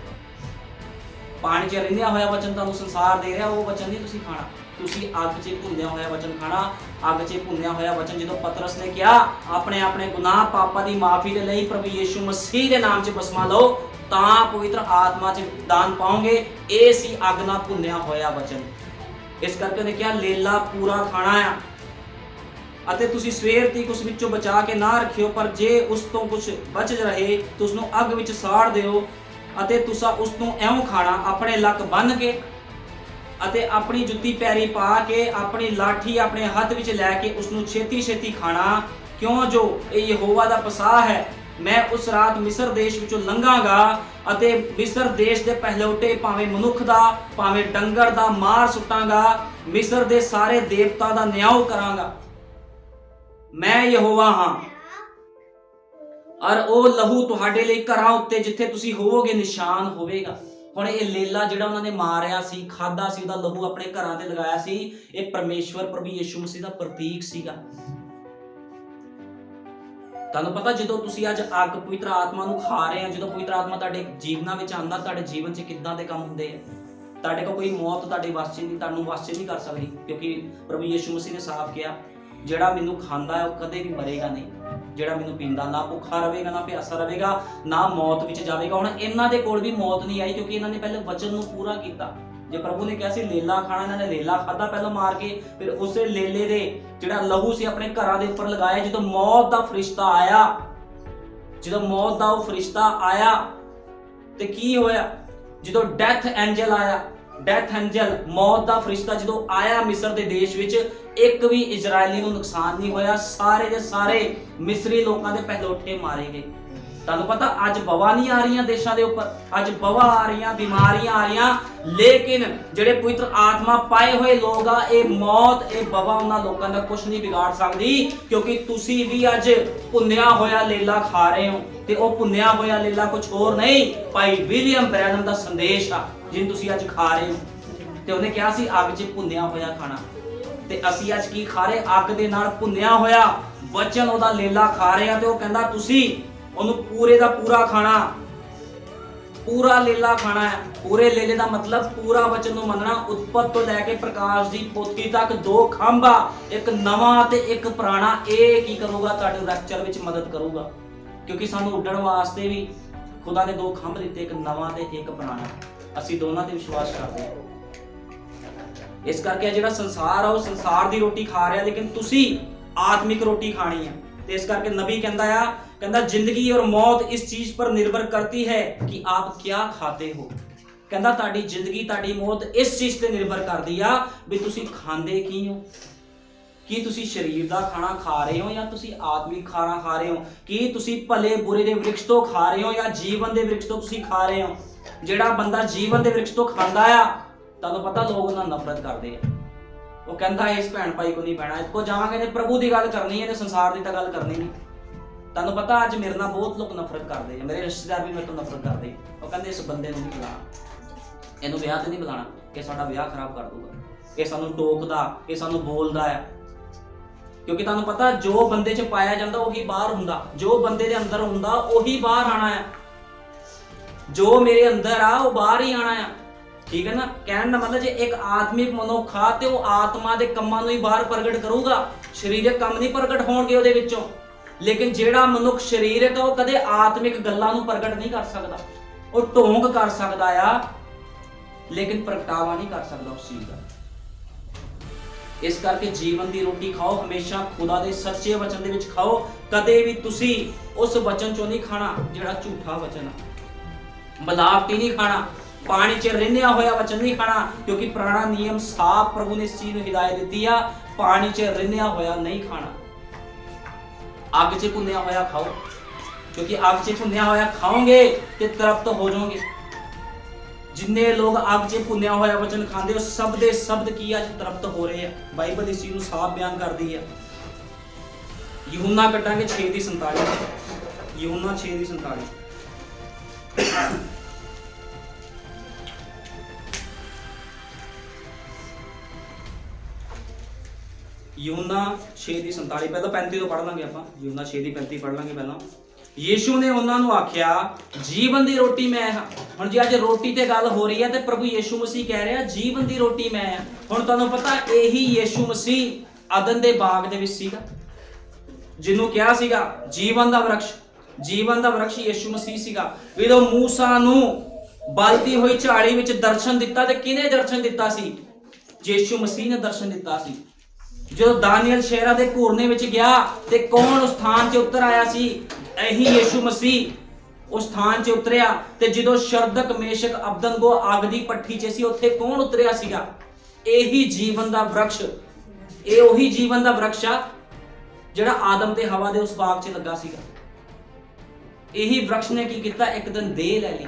Speaker 1: ਪਾਣੀ 'ਚ ਰਿੰਨਿਆ ਹੋਇਆ ਵਚਨ ਤੁਹਾਨੂੰ ਸੰਸਾਰ ਦੇ ਰਿਹਾ, ਉਹ ਵਚਨ ਨਹੀਂ ਤੁਸੀਂ ਖਾਣਾ। ਤੁਸੀਂ ਅੱਗ 'ਚ ਭੁੰਨਿਆ ਹੋਇਆ ਵਚਨ ਖਾਣਾ। ਅੱਗ 'ਚ ਭੁੰਨਿਆ ਹੋਇਆ ਵਚਨ ਜਦੋਂ ਪਤਰਸ ਨੇ ਕਿਹਾ ਆਪਣੇ ਆਪਣੇ ਗੁਨਾਹ ਪਾਪਾਂ ਦੀ ਮਾਫੀ ਦੇ ਲਈ ਪ੍ਰਭੂ ਯੀਸ਼ੂ ਮਸੀਹ ਦੇ ਨਾਮ 'ਚ ਬਸਮਾ ਲਓ ਤਾਂ ਪਵਿੱਤਰ ਆਤਮਾ 'ਚ ਦਾਨ ਪਾਓਗੇ। ਇਹ ਸੀ ਅੱਗ ਨਾਲ ਭੁੰਨਿਆ ਹੋਇਆ ਵਚਨ। ਇਸ ਕਰਕੇ ਉਹਨੇ ਕਿਹਾ ਲੇਲਾ ਪੂਰਾ ਖਾਣਾ ਆ ਅਤੇ ਤੁਸੀਂ ਸਵੇਰ ਤੱਕ ਉਸ ਵਿੱਚੋਂ ਬਚਾ ਕੇ ਨਾ ਰੱਖਿਓ, ਪਰ ਜੇ ਉਸ ਤੋਂ ਕੁਝ ਬਚ ਰਹੇ ਤਾਂ ਉਸ ਨੂੰ ਅੱਗ ਵਿੱਚ ਸਾੜ ਦਿਓ ਅਤੇ ਤੁਸੀਂ ਉਸ ਨੂੰ ਐਉਂ ਖਾਣਾ ਆਪਣੇ ਲੱਕ ਬੰਨ੍ਹ ਕੇ ਅਤੇ ਆਪਣੀ ਜੁੱਤੀ ਪੈਰੀ ਪਾ ਕੇ ਆਪਣੀ ਲਾਠੀ ਆਪਣੇ ਹੱਥ ਵਿੱਚ ਲੈ ਕੇ ਉਸ ਨੂੰ ਛੇਤੀ ਛੇਤੀ ਖਾਣਾ, ਕਿਉਂ ਜੋ ਇਹ ਯਹੋਵਾ ਦਾ ਪਸਾਹ ਹੈ। ਮੈਂ ਉਸ ਰਾਤ ਮਿਸਰ ਦੇਸ਼ ਵਿੱਚੋਂ ਲੰਘਾਂਗਾ ਅਤੇ ਮਿਸਰ ਦੇਸ਼ ਦੇ ਪਹਿਲੌਟੇ ਭਾਵੇਂ ਮਨੁੱਖ ਦਾ ਭਾਵੇਂ ਡੰਗਰ ਦਾ ਮਾਰ ਸੁੱਟਾਂਗਾ। ਮਿਸਰ ਦੇ ਸਾਰੇ ਦੇਵਤਾ ਦਾ ਨਿਆਂ ਕਰਾਂਗਾ। ਮੈਂ ਯਹੋਵਾ ਹਾਂ ਔਰ ਉਹ ਲਹੂ ਤੁਹਾਡੇ ਲਈ ਘਰਾਂ ਉੱਤੇ ਜਿੱਥੇ ਤੁਸੀਂ ਹੋਵੋਗੇ ਨਿਸ਼ਾਨ ਹੋਵੇਗਾ। ਹੁਣ ਇਹ ਲੇਲਾ ਜਿਹੜਾ ਉਹਨਾਂ ਨੇ ਮਾਰਿਆ ਸੀ, ਖਾਦਾ ਸੀ, ਉਹਦਾ ਲਹੂ ਆਪਣੇ ਘਰਾਂ ਤੇ ਲਗਾਇਆ ਸੀ, ਇਹ ਪਰਮੇਸ਼ਵਰ ਪ੍ਰਭੂ ਯਿਸੂ ਮਸੀਹ ਦਾ ਪ੍ਰਤੀਕ ਸੀਗਾ। ਤੁਹਾਨੂੰ ਪਤਾ ਜਦੋਂ ਤੁਸੀਂ ਅੱਜ ਅੱਗ ਪਵਿੱਤਰ ਆਤਮਾ ਨੂੰ ਖਾ ਰਹੇ ਆ, ਜਦੋਂ ਪਵਿੱਤਰ ਆਤਮਾ ਤੁਹਾਡੇ ਜੀਵਨਾਂ ਵਿੱਚ ਆਉਂਦਾ, ਤੁਹਾਡੇ ਜੀਵਨ 'ਚ ਕਿੱਦਾਂ ਦੇ ਕੰਮ ਹੁੰਦੇ ਆ। ਤੁਹਾਡੇ ਕੋਲ ਕੋਈ ਮੌਤ ਤੁਹਾਡੇ ਵੱਸ 'ਚ ਨਹੀਂ, ਤੁਹਾਨੂੰ ਵੱਸ 'ਚ ਨਹੀਂ ਕਰ ਸਕਦੀ, ਕਿਉਂਕਿ ਪ੍ਰਭੂ ਯਿਸੂ ਮਸੀਹ ਨੇ ਸਾਫ਼ ਕਿਹਾ ਜਿਹੜਾ ਮੈਨੂੰ ਖਾਂਦਾ ਹੈ ਉਹ ਕਦੇ ਵੀ ਮਰੇਗਾ ਨਹੀਂ, ਜਿਹੜਾ ਮੈਨੂੰ ਪੀਂਦਾ ਨਾ ਭੁੱਖਾ ਰਹੇਗਾ ਨਾ ਪਿਆਸਾ ਰਹੇਗਾ ਨਾ ਮੌਤ ਵਿੱਚ ਜਾਵੇਗਾ। ਹੁਣ ਇਹਨਾਂ ਦੇ ਕੋਲ ਵੀ ਮੌਤ ਨਹੀਂ ਆਈ ਕਿਉਂਕਿ ਇਹਨਾਂ ਨੇ ਪਹਿਲੇ ਵਚਨ ਨੂੰ ਪੂਰਾ ਕੀਤਾ। ਜੇ ਪ੍ਰਭੂ ਨੇ ਕਿਹਾ ਸੀ ਲੇਲਾ ਖਾਣਾ, ਇਹਨਾਂ ਨੇ ਲੇਲਾ ਖਾਦਾ ਪਹਿਲਾਂ ਮਾਰ ਕੇ, ਫਿਰ ਉਸੇ ਲੇਲੇ ਦੇ ਜਿਹੜਾ ਲਹੂ ਸੀ ਆਪਣੇ ਘਰਾਂ ਦੇ ਉੱਪਰ ਲਗਾਇਆ। ਜਦੋਂ ਮੌਤ ਦਾ ਫਰਿਸ਼ਤਾ ਆਇਆ, ਜਦੋਂ ਮੌਤ ਦਾ ਉਹ ਫਰਿਸ਼ਤਾ ਆਇਆ ਤੇ ਕੀ ਹੋਇਆ, ਜਦੋਂ ਡੈਥ ਐਂਜਲ ਆਇਆ, ਡੈਥ ਐਂਜਲ ਮੌਤ ਦਾ ਫਰਿਸ਼ਤਾ ਜਦੋਂ ਆਇਆ ਮਿਸਰ ਦੇ ਦੇਸ਼ ਵਿੱਚ, ਇੱਕ ਵੀ ਇਜ਼ਰਾਈਲੀ ਨੂੰ ਨੁਕਸਾਨ ਨਹੀਂ ਹੋਇਆ, ਸਾਰੇ ਦੇ ਸਾਰੇ ਮਿਸਰੀ ਲੋਕਾਂ ਦੇ ਪਹਿਲੋਠੇ ਮਾਰੇ ਗਏ। ਤੁਹਾਨੂੰ ਪਤਾ ਅੱਜ ਬਵਾ ਨਹੀਂ ਆ ਰਹੀਆਂ ਦੇਸ਼ਾਂ ਦੇ ਉੱਪਰ, ਅੱਜ ਬਵਾ ਆ ਰਹੀਆਂ, ਬਿਮਾਰੀਆਂ ਆ ਰਹੀਆਂ, ਲੇਕਿਨ ਜਿਹੜੇ ਪਵਿੱਤਰ ਆਤਮਾ ਪਾਏ ਹੋਏ ਲੋਕ ਆ, ਇਹ ਮੌਤ, ਇਹ ਬਵਾ ਉਹਨਾਂ ਲੋਕਾਂ ਦਾ ਕੁਝ ਨਹੀਂ ਵਿਗਾੜ ਸਕਦੀ, ਕਿਉਂਕਿ ਤੁਸੀਂ ਵੀ ਅੱਜ ਭੁੰਨਿਆ ਹੋਇਆ ਲੇਲਾ ਖਾ ਰਹੇ ਹੋ। ਤੇ ਉਹ ਭੁੰਨਿਆ ਹੋਇਆ ਲੇਲਾ ਕੁਝ ਹੋਰ ਨਹੀਂ, ਭਾਈ ਵਿਲੀਅਮ ਬ੍ਰੈਨਮ ਦਾ ਸੰਦੇਸ਼ ਆ ਜਿਹਨੂੰ ਤੁਸੀਂ ਅੱਜ ਖਾ ਰਹੇ ਹੋ। ਤੇ ਉਹਨੇ ਕਿਹਾ ਸੀ ਅੱਗ 'ਚ ਭੁੰਨਿਆ ਹੋਇਆ ਖਾਣਾ, ਤੇ ਅਸੀਂ ਅੱਜ ਕੀ ਖਾ ਰਹੇ, ਅੱਗ ਦੇ ਨਾਲ ਭੁੰਨਿਆ ਹੋਇਆ ਵਚਨ, ਉਹਦਾ ਲੇਲਾ ਖਾ ਰਹੇ ਆ। ਤੇ ਉਹ ਕਹਿੰਦਾ ਤੁਸੀਂ ਉਹਨੂੰ ਪੂਰੇ ਦਾ ਪੂਰਾ ਖਾਣਾ, ਪੂਰਾ ਲੇਲਾ ਖਾਣਾ ਹੈ। ਪੂਰੇ ਲੇਲੇ ਦਾ ਮਤਲਬ ਪੂਰਾ ਵਚਨ ਨੂੰ ਮੰਨਣਾ, ਉਤਪਤ ਤੋਂ ਲੈ ਕੇ ਪ੍ਰਕਾਸ਼ ਦੀ ਪੋਥੀ ਤੱਕ, ਦੋ ਖੰਭ ਆ, ਇੱਕ ਨਵਾਂ ਤੇ ਇੱਕ ਪੁਰਾਣਾ। ਇਹ ਕੀ ਕਰੂਗਾ, ਤੁਹਾਡੇ ਰੈਪਚਰ ਵਿੱਚ ਮਦਦ ਕਰੂਗਾ, ਕਿਉਂਕਿ ਸਾਨੂੰ ਉੱਡਣ ਵਾਸਤੇ ਵੀ ਖੁਦਾ ਨੇ ਦੋ ਖੰਭ ਦਿੱਤੇ, ਇੱਕ ਨਵਾਂ ਤੇ ਇੱਕ ਪੁਰਾਣਾ। ਅਸੀਂ ਦੋਨਾਂ ਤੇ ਵਿਸ਼ਵਾਸ ਕਰਦੇ ਹਾਂ। ਇਸ ਕਰਕੇ ਜਿਹੜਾ ਸੰਸਾਰ ਆ ਉਹ ਸੰਸਾਰ ਦੀ ਰੋਟੀ ਖਾ ਰਿਹਾ, ਲੇਕਿਨ ਤੁਸੀਂ ਆਤਮਿਕ ਰੋਟੀ ਖਾਣੀ ਹੈ। ਤੇ ਇਸ ਕਰਕੇ ਨਬੀ ਕਹਿੰਦਾ ਜ਼ਿੰਦਗੀ ਔਰ ਮੌਤ ਇਸ ਚੀਜ਼ ਪਰ ਨਿਰਭਰ ਕਰਤੀ ਹੈ ਕਿ ਆਪ ਕੀ ਖਾਤੇ ਹੋ। ਕਹਿੰਦਾ ਤੁਹਾਡੀ ਜ਼ਿੰਦਗੀ, ਤੁਹਾਡੀ ਮੌਤ ਇਸ ਚੀਜ਼ ਤੇ ਨਿਰਭਰ ਕਰਦੀ ਆ ਵੀ ਤੁਸੀਂ ਖਾਂਦੇ ਕੀ ਹੋ। ਕੀ ਤੁਸੀਂ ਸਰੀਰ ਦਾ ਖਾਣਾ ਖਾ ਰਹੇ ਹੋ ਜਾਂ ਤੁਸੀਂ ਆਤਮਿਕ ਖਾਣਾ ਖਾ ਰਹੇ ਹੋ? ਕੀ ਤੁਸੀਂ ਭਲੇ ਬੁਰੇ ਦੇ ਵ੍ਰਿਕਸ਼ ਤੋਂ ਖਾ ਰਹੇ ਹੋ ਜਾਂ ਜੀਵਨ ਦੇ ਵ੍ਰਿਕਸ਼ ਤੋਂ ਤੁਸੀਂ ਖਾ ਰਹੇ ਹੋ? ਜਿਹੜਾ ਬੰਦਾ ਜੀਵਨ ਦੇ ਵ੍ਰਿਕਸ਼ ਤੋਂ ਖਾਂਦਾ ਆ, ਤੁਹਾਨੂੰ ਪਤਾ ਲੋਕ ਉਹਨਾਂ ਨਫ਼ਰਤ ਕਰਦੇ ਆ। ਉਹ ਕਹਿੰਦਾ ਇਸ ਭੈਣ ਭਾਈ ਕੋ ਨਹੀਂ ਪੈਣਾ, ਇੱਕੋ ਜਾਵਾਂਗੇ ਨੇ ਪ੍ਰਭੂ ਦੀ ਗੱਲ ਕਰਨੀ ਹੈ ਤੇ ਸੰਸਾਰ ਦੀ ਤਾਂ ਗੱਲ ਕਰਨੀ ਨਹੀਂ। ਤੁਹਾਨੂੰ ਪਤਾ ਅੱਜ ਮੇਰੇ ਨਾਲ ਬਹੁਤ ਲੋਕ ਨਫ਼ਰਤ ਕਰਦੇ ਆ, ਮੇਰੇ ਰਿਸ਼ਤੇਦਾਰ ਵੀ ਮੇਰੇ ਤੋਂ ਨਫ਼ਰਤ ਕਰਦੇ। ਉਹ ਕਹਿੰਦੇ ਇਸ ਬੰਦੇ ਨੂੰ ਨਹੀਂ ਬੁਲਾਣਾ, ਇਹਨੂੰ ਵਿਆਹ ਤੇ ਨਹੀਂ ਬੁਲਾਣਾ, ਕਿ ਸਾਡਾ ਵਿਆਹ ਖਰਾਬ ਕਰ ਦੂਗਾ, ਇਹ ਸਾਨੂੰ ਟੋਕਦਾ, ਇਹ ਸਾਨੂੰ ਬੋਲਦਾ ਹੈ। ਕਿਉਂਕਿ ਤੁਹਾਨੂੰ ਪਤਾ ਜੋ ਬੰਦੇ 'ਚ ਪਾਇਆ ਜਾਂਦਾ ਉਹੀ ਬਾਹਰ ਹੁੰਦਾ, ਜੋ ਬੰਦੇ ਦੇ ਅੰਦਰ ਹੁੰਦਾ ਉਹੀ ਬਾਹਰ ਆਣਾ ਹੈ। ਜੋ ਮੇਰੇ ਅੰਦਰ ਆ ਉਹ ਬਾਹਰ ਹੀ ਆਣਾ ਆ, ਠੀਕ ਹੈ ਨਾ। ਕਹਿਣ ਦਾ ਮਤਲਬ ਜੇ ਇੱਕ ਆਤਮਿਕ ਮਨੁੱਖ ਆ ਤੇ ਉਹ ਆਤਮਾ ਦੇ ਕੰਮਾਂ ਨੂੰ ਹੀ ਬਾਹਰ ਪ੍ਰਗਟ ਕਰੂਗਾ, ਸਰੀਰਕ ਕੰਮ ਨਹੀਂ ਪ੍ਰਗਟ ਹੋਣਗੇ ਉਹਦੇ ਵਿੱਚੋਂ। ਲੇਕਿਨ ਜਿਹੜਾ ਮਨੁੱਖ ਸਰੀਰਕ ਆ ਉਹ ਕਦੇ ਆਤਮਿਕ ਗੱਲਾਂ ਨੂੰ ਪ੍ਰਗਟ ਨਹੀਂ ਕਰ ਸਕਦਾ। ਉਹ ਢੋਂਗ ਕਰ ਸਕਦਾ ਆ ਲੇਕਿਨ ਪ੍ਰਗਟਾਵਾ ਨਹੀਂ ਕਰ ਸਕਦਾ ਉਸ ਚੀਜ਼ ਦਾ। ਇਸ ਕਰਕੇ ਜੀਵਨ ਦੀ ਰੋਟੀ ਖਾਓ, ਹਮੇਸ਼ਾ ਖੁਦਾ ਦੇ ਸੱਚੇ ਵਚਨ ਦੇ ਵਿੱਚ ਖਾਓ। ਕਦੇ ਵੀ ਤੁਸੀਂ ਉਸ ਵਚਨ ਚੋਂ ਨਹੀਂ ਖਾਣਾ ਜਿਹੜਾ ਝੂਠਾ ਵਚਨ ਆ, ਮਿਲਾਵਟੀ ਨਹੀਂ ਖਾਣਾ, ਪਾਣੀ 'ਚ ਰਿੰਨਿਆ ਹੋਇਆ ਵਚਨ ਨਹੀਂ ਖਾਣਾ, ਕਿਉਂਕਿ ਪੁਰਾਣਾ ਨਿਯਮ ਸਾਫ਼ ਪ੍ਰਭੂ ਨੇ ਇਸ ਚੀਜ਼ ਨੂੰ ਹਿਦਾਇਤ ਦਿੱਤੀ ਆ, ਪਾਣੀ 'ਚ ਰਿੰਨਿਆ ਹੋਇਆ ਨਹੀਂ ਖਾਣਾ। ਅੱਗ 'ਚ ਭੁੰਨਿਆ ਹੋਇਆ ਖਾਓ, ਕਿਉਂਕਿ ਅੱਗ 'ਚ ਭੁੰਨਿਆ ਹੋਇਆ ਖਾਓਗੇ ਤੇ ਤ੍ਰਿਪਤ ਹੋ ਜਾਓਗੇ। ਜਿੰਨੇ ਲੋਕ ਅੱਗ 'ਚ ਭੁੰਨਿਆ ਹੋਇਆ ਵਚਨ ਖਾਂਦੇ ਹੋ, ਸਭ ਦੇ ਸ਼ਬਦ ਕੀ ਅੱਜ ਤ੍ਰਿਪਤ ਹੋ ਰਹੇ ਆ। ਬਾਈਬਲ ਇਸ ਚੀਜ਼ ਨੂੰ ਸਾਫ਼ ਬਿਆਨ ਕਰਦੀ ਹੈ। ਯਹੂਨਾ ਕੱਟਾਂਗੇ 6:47, ਯਹੂਨਾ 6:47। ਯਹੂਨਾ 6:47, ਪਹਿਲਾਂ 35 ਤੋਂ ਪੜ੍ਹ ਲਾਂਗੇ ਆਪਾਂ। ਯਹੂਨਾ 6:35 ਪੜ੍ਹ ਲਾਂਗੇ ਪਹਿਲਾਂ। ਯੀਸ਼ੂ ਨੇ ਉਹਨਾਂ ਨੂੰ ਆਖਿਆ ਜੀਵਨ ਦੀ ਰੋਟੀ ਮੈਂ ਹਾਂ। ਹੁਣ ਜੇ ਅੱਜ ਰੋਟੀ ਤੇ ਗੱਲ ਹੋ ਰਹੀ ਹੈ ਤੇ ਪ੍ਰਭੂ ਯੀਸ਼ੂ ਮਸੀਹ ਕਹਿ ਰਿਹਾ ਜੀਵਨ ਦੀ ਰੋਟੀ ਮੈਂ ਹਾਂ। ਹੁਣ ਤੁਹਾਨੂੰ ਪਤਾ ਇਹੀ ਯੀਸ਼ੂ ਮਸੀਹ ਅਦਨ ਦੇ ਬਾਗ ਦੇ ਵਿੱਚ ਸੀਗਾ, ਜਿਹਨੂੰ ਕਿਹਾ ਸੀਗਾ ਜੀਵਨ ਦਾ ਵਰਕਸ਼, ਜੀਵਨ ਦਾ ਵਰਕਸ਼ ਯੀਸ਼ੂ ਮਸੀਹ ਸੀਗਾ। ਜਦੋਂ ਮੂਸਾ ਨੂੰ ਬਲਦੀ ਹੋਈ ਝਾੜੀ ਵਿੱਚ ਦਰਸ਼ਨ ਦਿੱਤਾ ਤੇ ਕਿਹਨੇ ਦਰਸ਼ਨ ਦਿੱਤਾ ਸੀ? ਯੀਸ਼ੂ ਮਸੀਹ ਨੇ ਦਰਸ਼ਨ ਦਿੱਤਾ ਸੀ। ਜਦੋਂ ਦਾਨੀਏਲ ਸ਼ੇਰਾਂ ਦੇ ਘੂਰਨੇ ਵਿੱਚ ਗਿਆ ਤੇ ਕੌਣ ਉਸ ਸਥਾਨ 'ਚ ਉਤਰ ਆਇਆ ਸੀ? ਇਹੀ ਯੀਸ਼ੂ ਮਸੀਹ ਉਸ ਸਥਾਨ 'ਚ ਉਤਰਿਆ। ਤੇ ਜਦੋਂ ਸ਼ਰਦਕ ਮੇਸ਼ਕ ਅਬਦਨਗੋ ਅੱਗ ਦੀ ਭੱਠੀ 'ਚ ਸੀ, ਉੱਥੇ ਕੌਣ ਉਤਰਿਆ ਸੀਗਾ? ਇਹੀ ਜੀਵਨ ਦਾ ਵਰਕਸ਼। ਇਹ ਉਹੀ ਜੀਵਨ ਦਾ ਵਰਕਸ਼ ਆ ਜਿਹੜਾ ਆਦਮ ਤੇ ਹਵਾ ਦੇ ਉਸ ਬਾਗ 'ਚ ਲੱਗਾ ਸੀਗਾ। ਇਹੀ ਵਰਕਸ਼ ਨੇ ਕੀ ਕੀਤਾ? ਇੱਕ ਦਿਨ ਦੇਹ ਲੈ ਲਈ,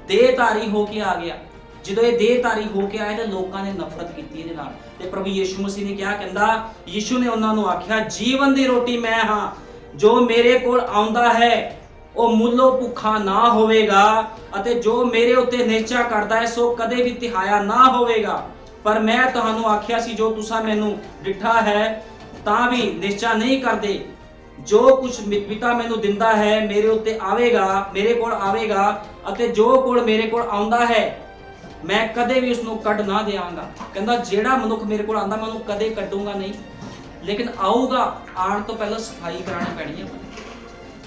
Speaker 1: ਦੇਹਧਾਰੀ ਹੋ ਕੇ ਆ ਗਿਆ। ਜਦੋਂ ਇਹ ਦੇਹਧਾਰੀ ਹੋ ਕੇ ਆਇਆ ਤਾਂ ਲੋਕਾਂ ਨੇ ਨਫ਼ਰਤ ਕੀਤੀ ਇਹਦੇ ਨਾਲ। ਤੇ ਪ੍ਰਭੂ ਯੀਸ਼ੂ ਮਸੀਹ ਨੇ ਕਿਹਾ, ਕਹਿੰਦਾ ਯੀਸ਼ੂ ਨੇ ਉਹਨਾਂ ਨੂੰ ਆਖਿਆ ਜੀਵਨ ਦੀ ਰੋਟੀ ਮੈਂ ਹਾਂ, ਜੋ ਮੇਰੇ ਕੋਲ ਆਉਂਦਾ ਹੈ ਉਹ ਮੁੱਲੋਂ ਭੁੱਖਾ ਨਾ ਹੋਵੇਗਾ, ਅਤੇ ਜੋ ਮੇਰੇ ਉੱਤੇ ਨਿਸ਼ਚਾ ਕਰਦਾ ਹੈ ਸੋ ਕਦੇ ਵੀ ਤਿਹਾਇਆ ਨਾ ਹੋਵੇਗਾ। ਪਰ ਮੈਂ ਤੁਹਾਨੂੰ ਆਖਿਆ ਸੀ, ਜੋ ਤੁਸੀਂ ਮੈਨੂੰ ਡਿਠਾ ਹੈ ਤਾਂ ਵੀ ਨਿਸ਼ਚਾ ਨਹੀਂ ਕਰਦੇ। ਜੋ ਕੁਝ ਪਿਤਾ ਮੈਨੂੰ ਦਿੰਦਾ ਹੈ ਮੇਰੇ ਉੱਤੇ ਆਵੇਗਾ, ਮੇਰੇ ਕੋਲ ਆਵੇਗਾ, ਅਤੇ ਜੋ ਕੋਲ ਮੇਰੇ ਕੋਲ ਆਉਂਦਾ ਹੈ ਮੈਂ ਕਦੇ ਵੀ ਉਸ ਨੂੰ ਕੱਢ ਨਾ ਦਿਆਂਗਾ। ਕਹਿੰਦਾ ਜਿਹੜਾ ਮਨੁੱਖ ਮੇਰੇ ਕੋਲ ਆਉਂਦਾ ਮੈਂ ਉਹਨੂੰ ਕਦੇ ਕੱਢੂੰਗਾ ਨਹੀਂ, ਲੇਕਿਨ ਆਊਗਾ, ਆਉਣ ਤੋਂ ਪਹਿਲਾਂ ਸਫਾਈ ਕਰਾਉਣੀ ਪੈਣੀ ਹੈ।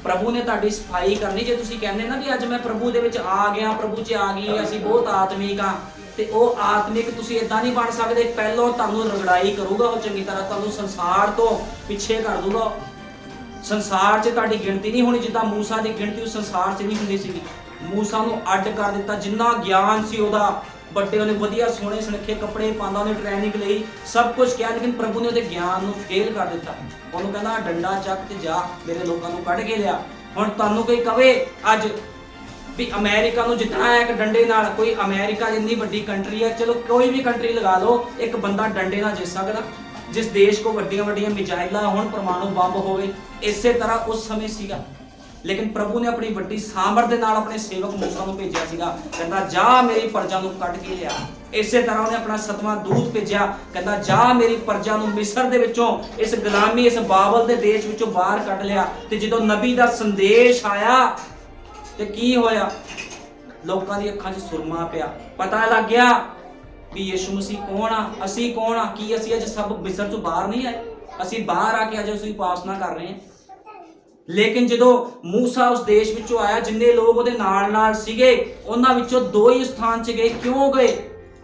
Speaker 1: ਪ੍ਰਭੂ ਨੇ ਤੁਹਾਡੀ ਸਫਾਈ ਕਰਨੀ। ਜੇ ਤੁਸੀਂ ਕਹਿੰਦੇ ਨਾ ਵੀ ਅੱਜ ਮੈਂ ਪ੍ਰਭੂ ਦੇ ਵਿੱਚ ਆ ਗਿਆ, ਪ੍ਰਭੂ 'ਚ ਆ ਗਈ, ਅਸੀਂ ਬਹੁਤ ਆਤਮਿਕ ਆ, ਤੇ ਉਹ ਆਤਮਿਕ ਤੁਸੀਂ ਇਦਾਂ ਨਹੀਂ ਬਣ ਸਕਦੇ। ਪਹਿਲਾਂ ਤੁਹਾਨੂੰ ਰਗੜਾਈ ਕਰੂਗਾ ਉਹ ਚੰਗੀ ਤਰ੍ਹਾਂ, ਤੁਹਾਨੂੰ ਸੰਸਾਰ ਤੋਂ ਪਿੱਛੇ ਕਰ ਦੂਗਾ। ਸੰਸਾਰ 'ਚ ਤੁਹਾਡੀ ਗਿਣਤੀ ਨਹੀਂ ਹੋਣੀ, ਜਿੱਦਾਂ ਮੂਸਾ ਦੀ ਗਿਣਤੀ ਉਸ ਸੰਸਾਰ 'ਚ ਨਹੀਂ ਹੁੰਦੀ ਸੀਗੀ। ਮੂਸਾ ਨੂੰ ਅੱਡ ਕਰ ਦਿੱਤਾ, ਜਿੰਨਾ ਗਿਆਨ ਸੀ ਉਹਦਾ, ਵੱਡੇ ਉਹਨੇ ਵਧੀਆ ਸੋਹਣੇ ਸੁਨੱਖੇ ਕੱਪੜੇ ਪਾਉਂਦਾ, ਉਹਨੇ ਟ੍ਰੇਨਿੰਗ ਲਈ, ਸਭ ਕੁਝ ਕਿਹਾ, ਲੇਕਿਨ ਪ੍ਰਭੂ ਨੇ ਉਹਦੇ ਗਿਆਨ ਨੂੰ ਫੇਲ ਕਰ ਦਿੱਤਾ। ਉਹਨੂੰ ਕਹਿੰਦਾ ਡੰਡਾ ਚੱਕ ਤੇ ਜਾ ਮੇਰੇ ਲੋਕਾਂ ਨੂੰ ਕੱਢ ਕੇ ਲਿਆ। ਹੁਣ ਤੁਹਾਨੂੰ ਕੋਈ ਕਵੇ ਅੱਜ ਵੀ ਅਮਰੀਕਾ ਨੂੰ ਜਿੱਤਣਾ ਹੈ ਇੱਕ ਡੰਡੇ ਨਾਲ, ਕੋਈ ਅਮਰੀਕਾ ਜਿੰਨੀ ਵੱਡੀ ਕੰਟਰੀ ਹੈ, ਚਲੋ ਕੋਈ ਵੀ ਕੰਟਰੀ ਲਗਾ ਲਓ, ਇੱਕ ਬੰਦਾ ਡੰਡੇ ਨਾਲ ਜਿੱਤ ਸਕਦਾ? ਜਿਸ ਦੇਸ਼ ਕੋ ਵੱਡੀਆਂ ਵੱਡੀਆਂ ਮਿਜ਼ਾਈਲਾਂ ਹੋਣ, ਪਰਮਾਣੂ ਬੰਬ ਹੋਵੇ, ਇਸੇ ਤਰ੍ਹਾਂ ਉਸ ਸਮੇਂ ਸੀਗਾ। ਲੇਕਿਨ ਪ੍ਰਭੂ ਨੇ ਆਪਣੀ ਵੱਡੀ ਸਾਮਰਥ ਦੇ ਨਾਲ ਆਪਣੇ ਸੇਵਕ ਮੂਸਾ ਨੂੰ ਭੇਜਿਆ ਸੀਗਾ, ਕਹਿੰਦਾ ਜਾ ਮੇਰੀ ਪ੍ਰਜਾ ਨੂੰ ਕੱਢ ਕੇ ਲਿਆ। ਇਸੇ ਤਰ੍ਹਾਂ ਉਹਨੇ ਆਪਣਾ 7ਵਾਂ ਦੂਤ ਭੇਜਿਆ, ਕਹਿੰਦਾ ਜਾ ਮੇਰੀ ਪ੍ਰਜਾ ਨੂੰ ਮਿਸਰ ਦੇ ਵਿੱਚੋਂ, ਇਸ ਗੁਲਾਮੀ, ਇਸ ਬਾਬਲ ਦੇ ਦੇਸ਼ ਵਿੱਚੋਂ ਬਾਹਰ ਕੱਢ ਲਿਆ। ਤੇ ਜਦੋਂ ਨਬੀ ਦਾ ਸੰਦੇਸ਼ ਆਇਆ ਤੇ ਕੀ ਹੋਇਆ? ਲੋਕਾਂ ਦੀ ਅੱਖਾਂ 'ਚ ਸੁਰਮਾ ਪਿਆ, ਪਤਾ ਲੱਗ ਗਿਆ ਵੀ ਯਿਸੂ ਮਸੀਹ ਕੌਣ ਆ, ਅਸੀਂ ਕੌਣ ਆ। ਕੀ ਅਸੀਂ ਅੱਜ ਸਭ ਮਿਸਰ ਤੋਂ ਬਾਹਰ ਨਹੀਂ ਆਏ? ਅਸੀਂ ਬਾਹਰ ਆ ਕੇ ਅੱਜ ਅਸੀਂ ਉਪਾਸਨਾ ਕਰ ਰਹੇ ਹਾਂ। ਲੇਕਿਨ ਜਦੋਂ ਮੂਸਾ ਉਸ ਦੇਸ਼ ਵਿੱਚੋਂ ਆਇਆ, ਜਿੰਨੇ ਲੋਕ ਉਹਦੇ ਨਾਲ ਸੀਗੇ ਉਹਨਾਂ ਵਿੱਚੋਂ 2 ਹੀ ਸਥਾਨ 'ਚ ਗਏ। ਕਿਉਂ ਗਏ?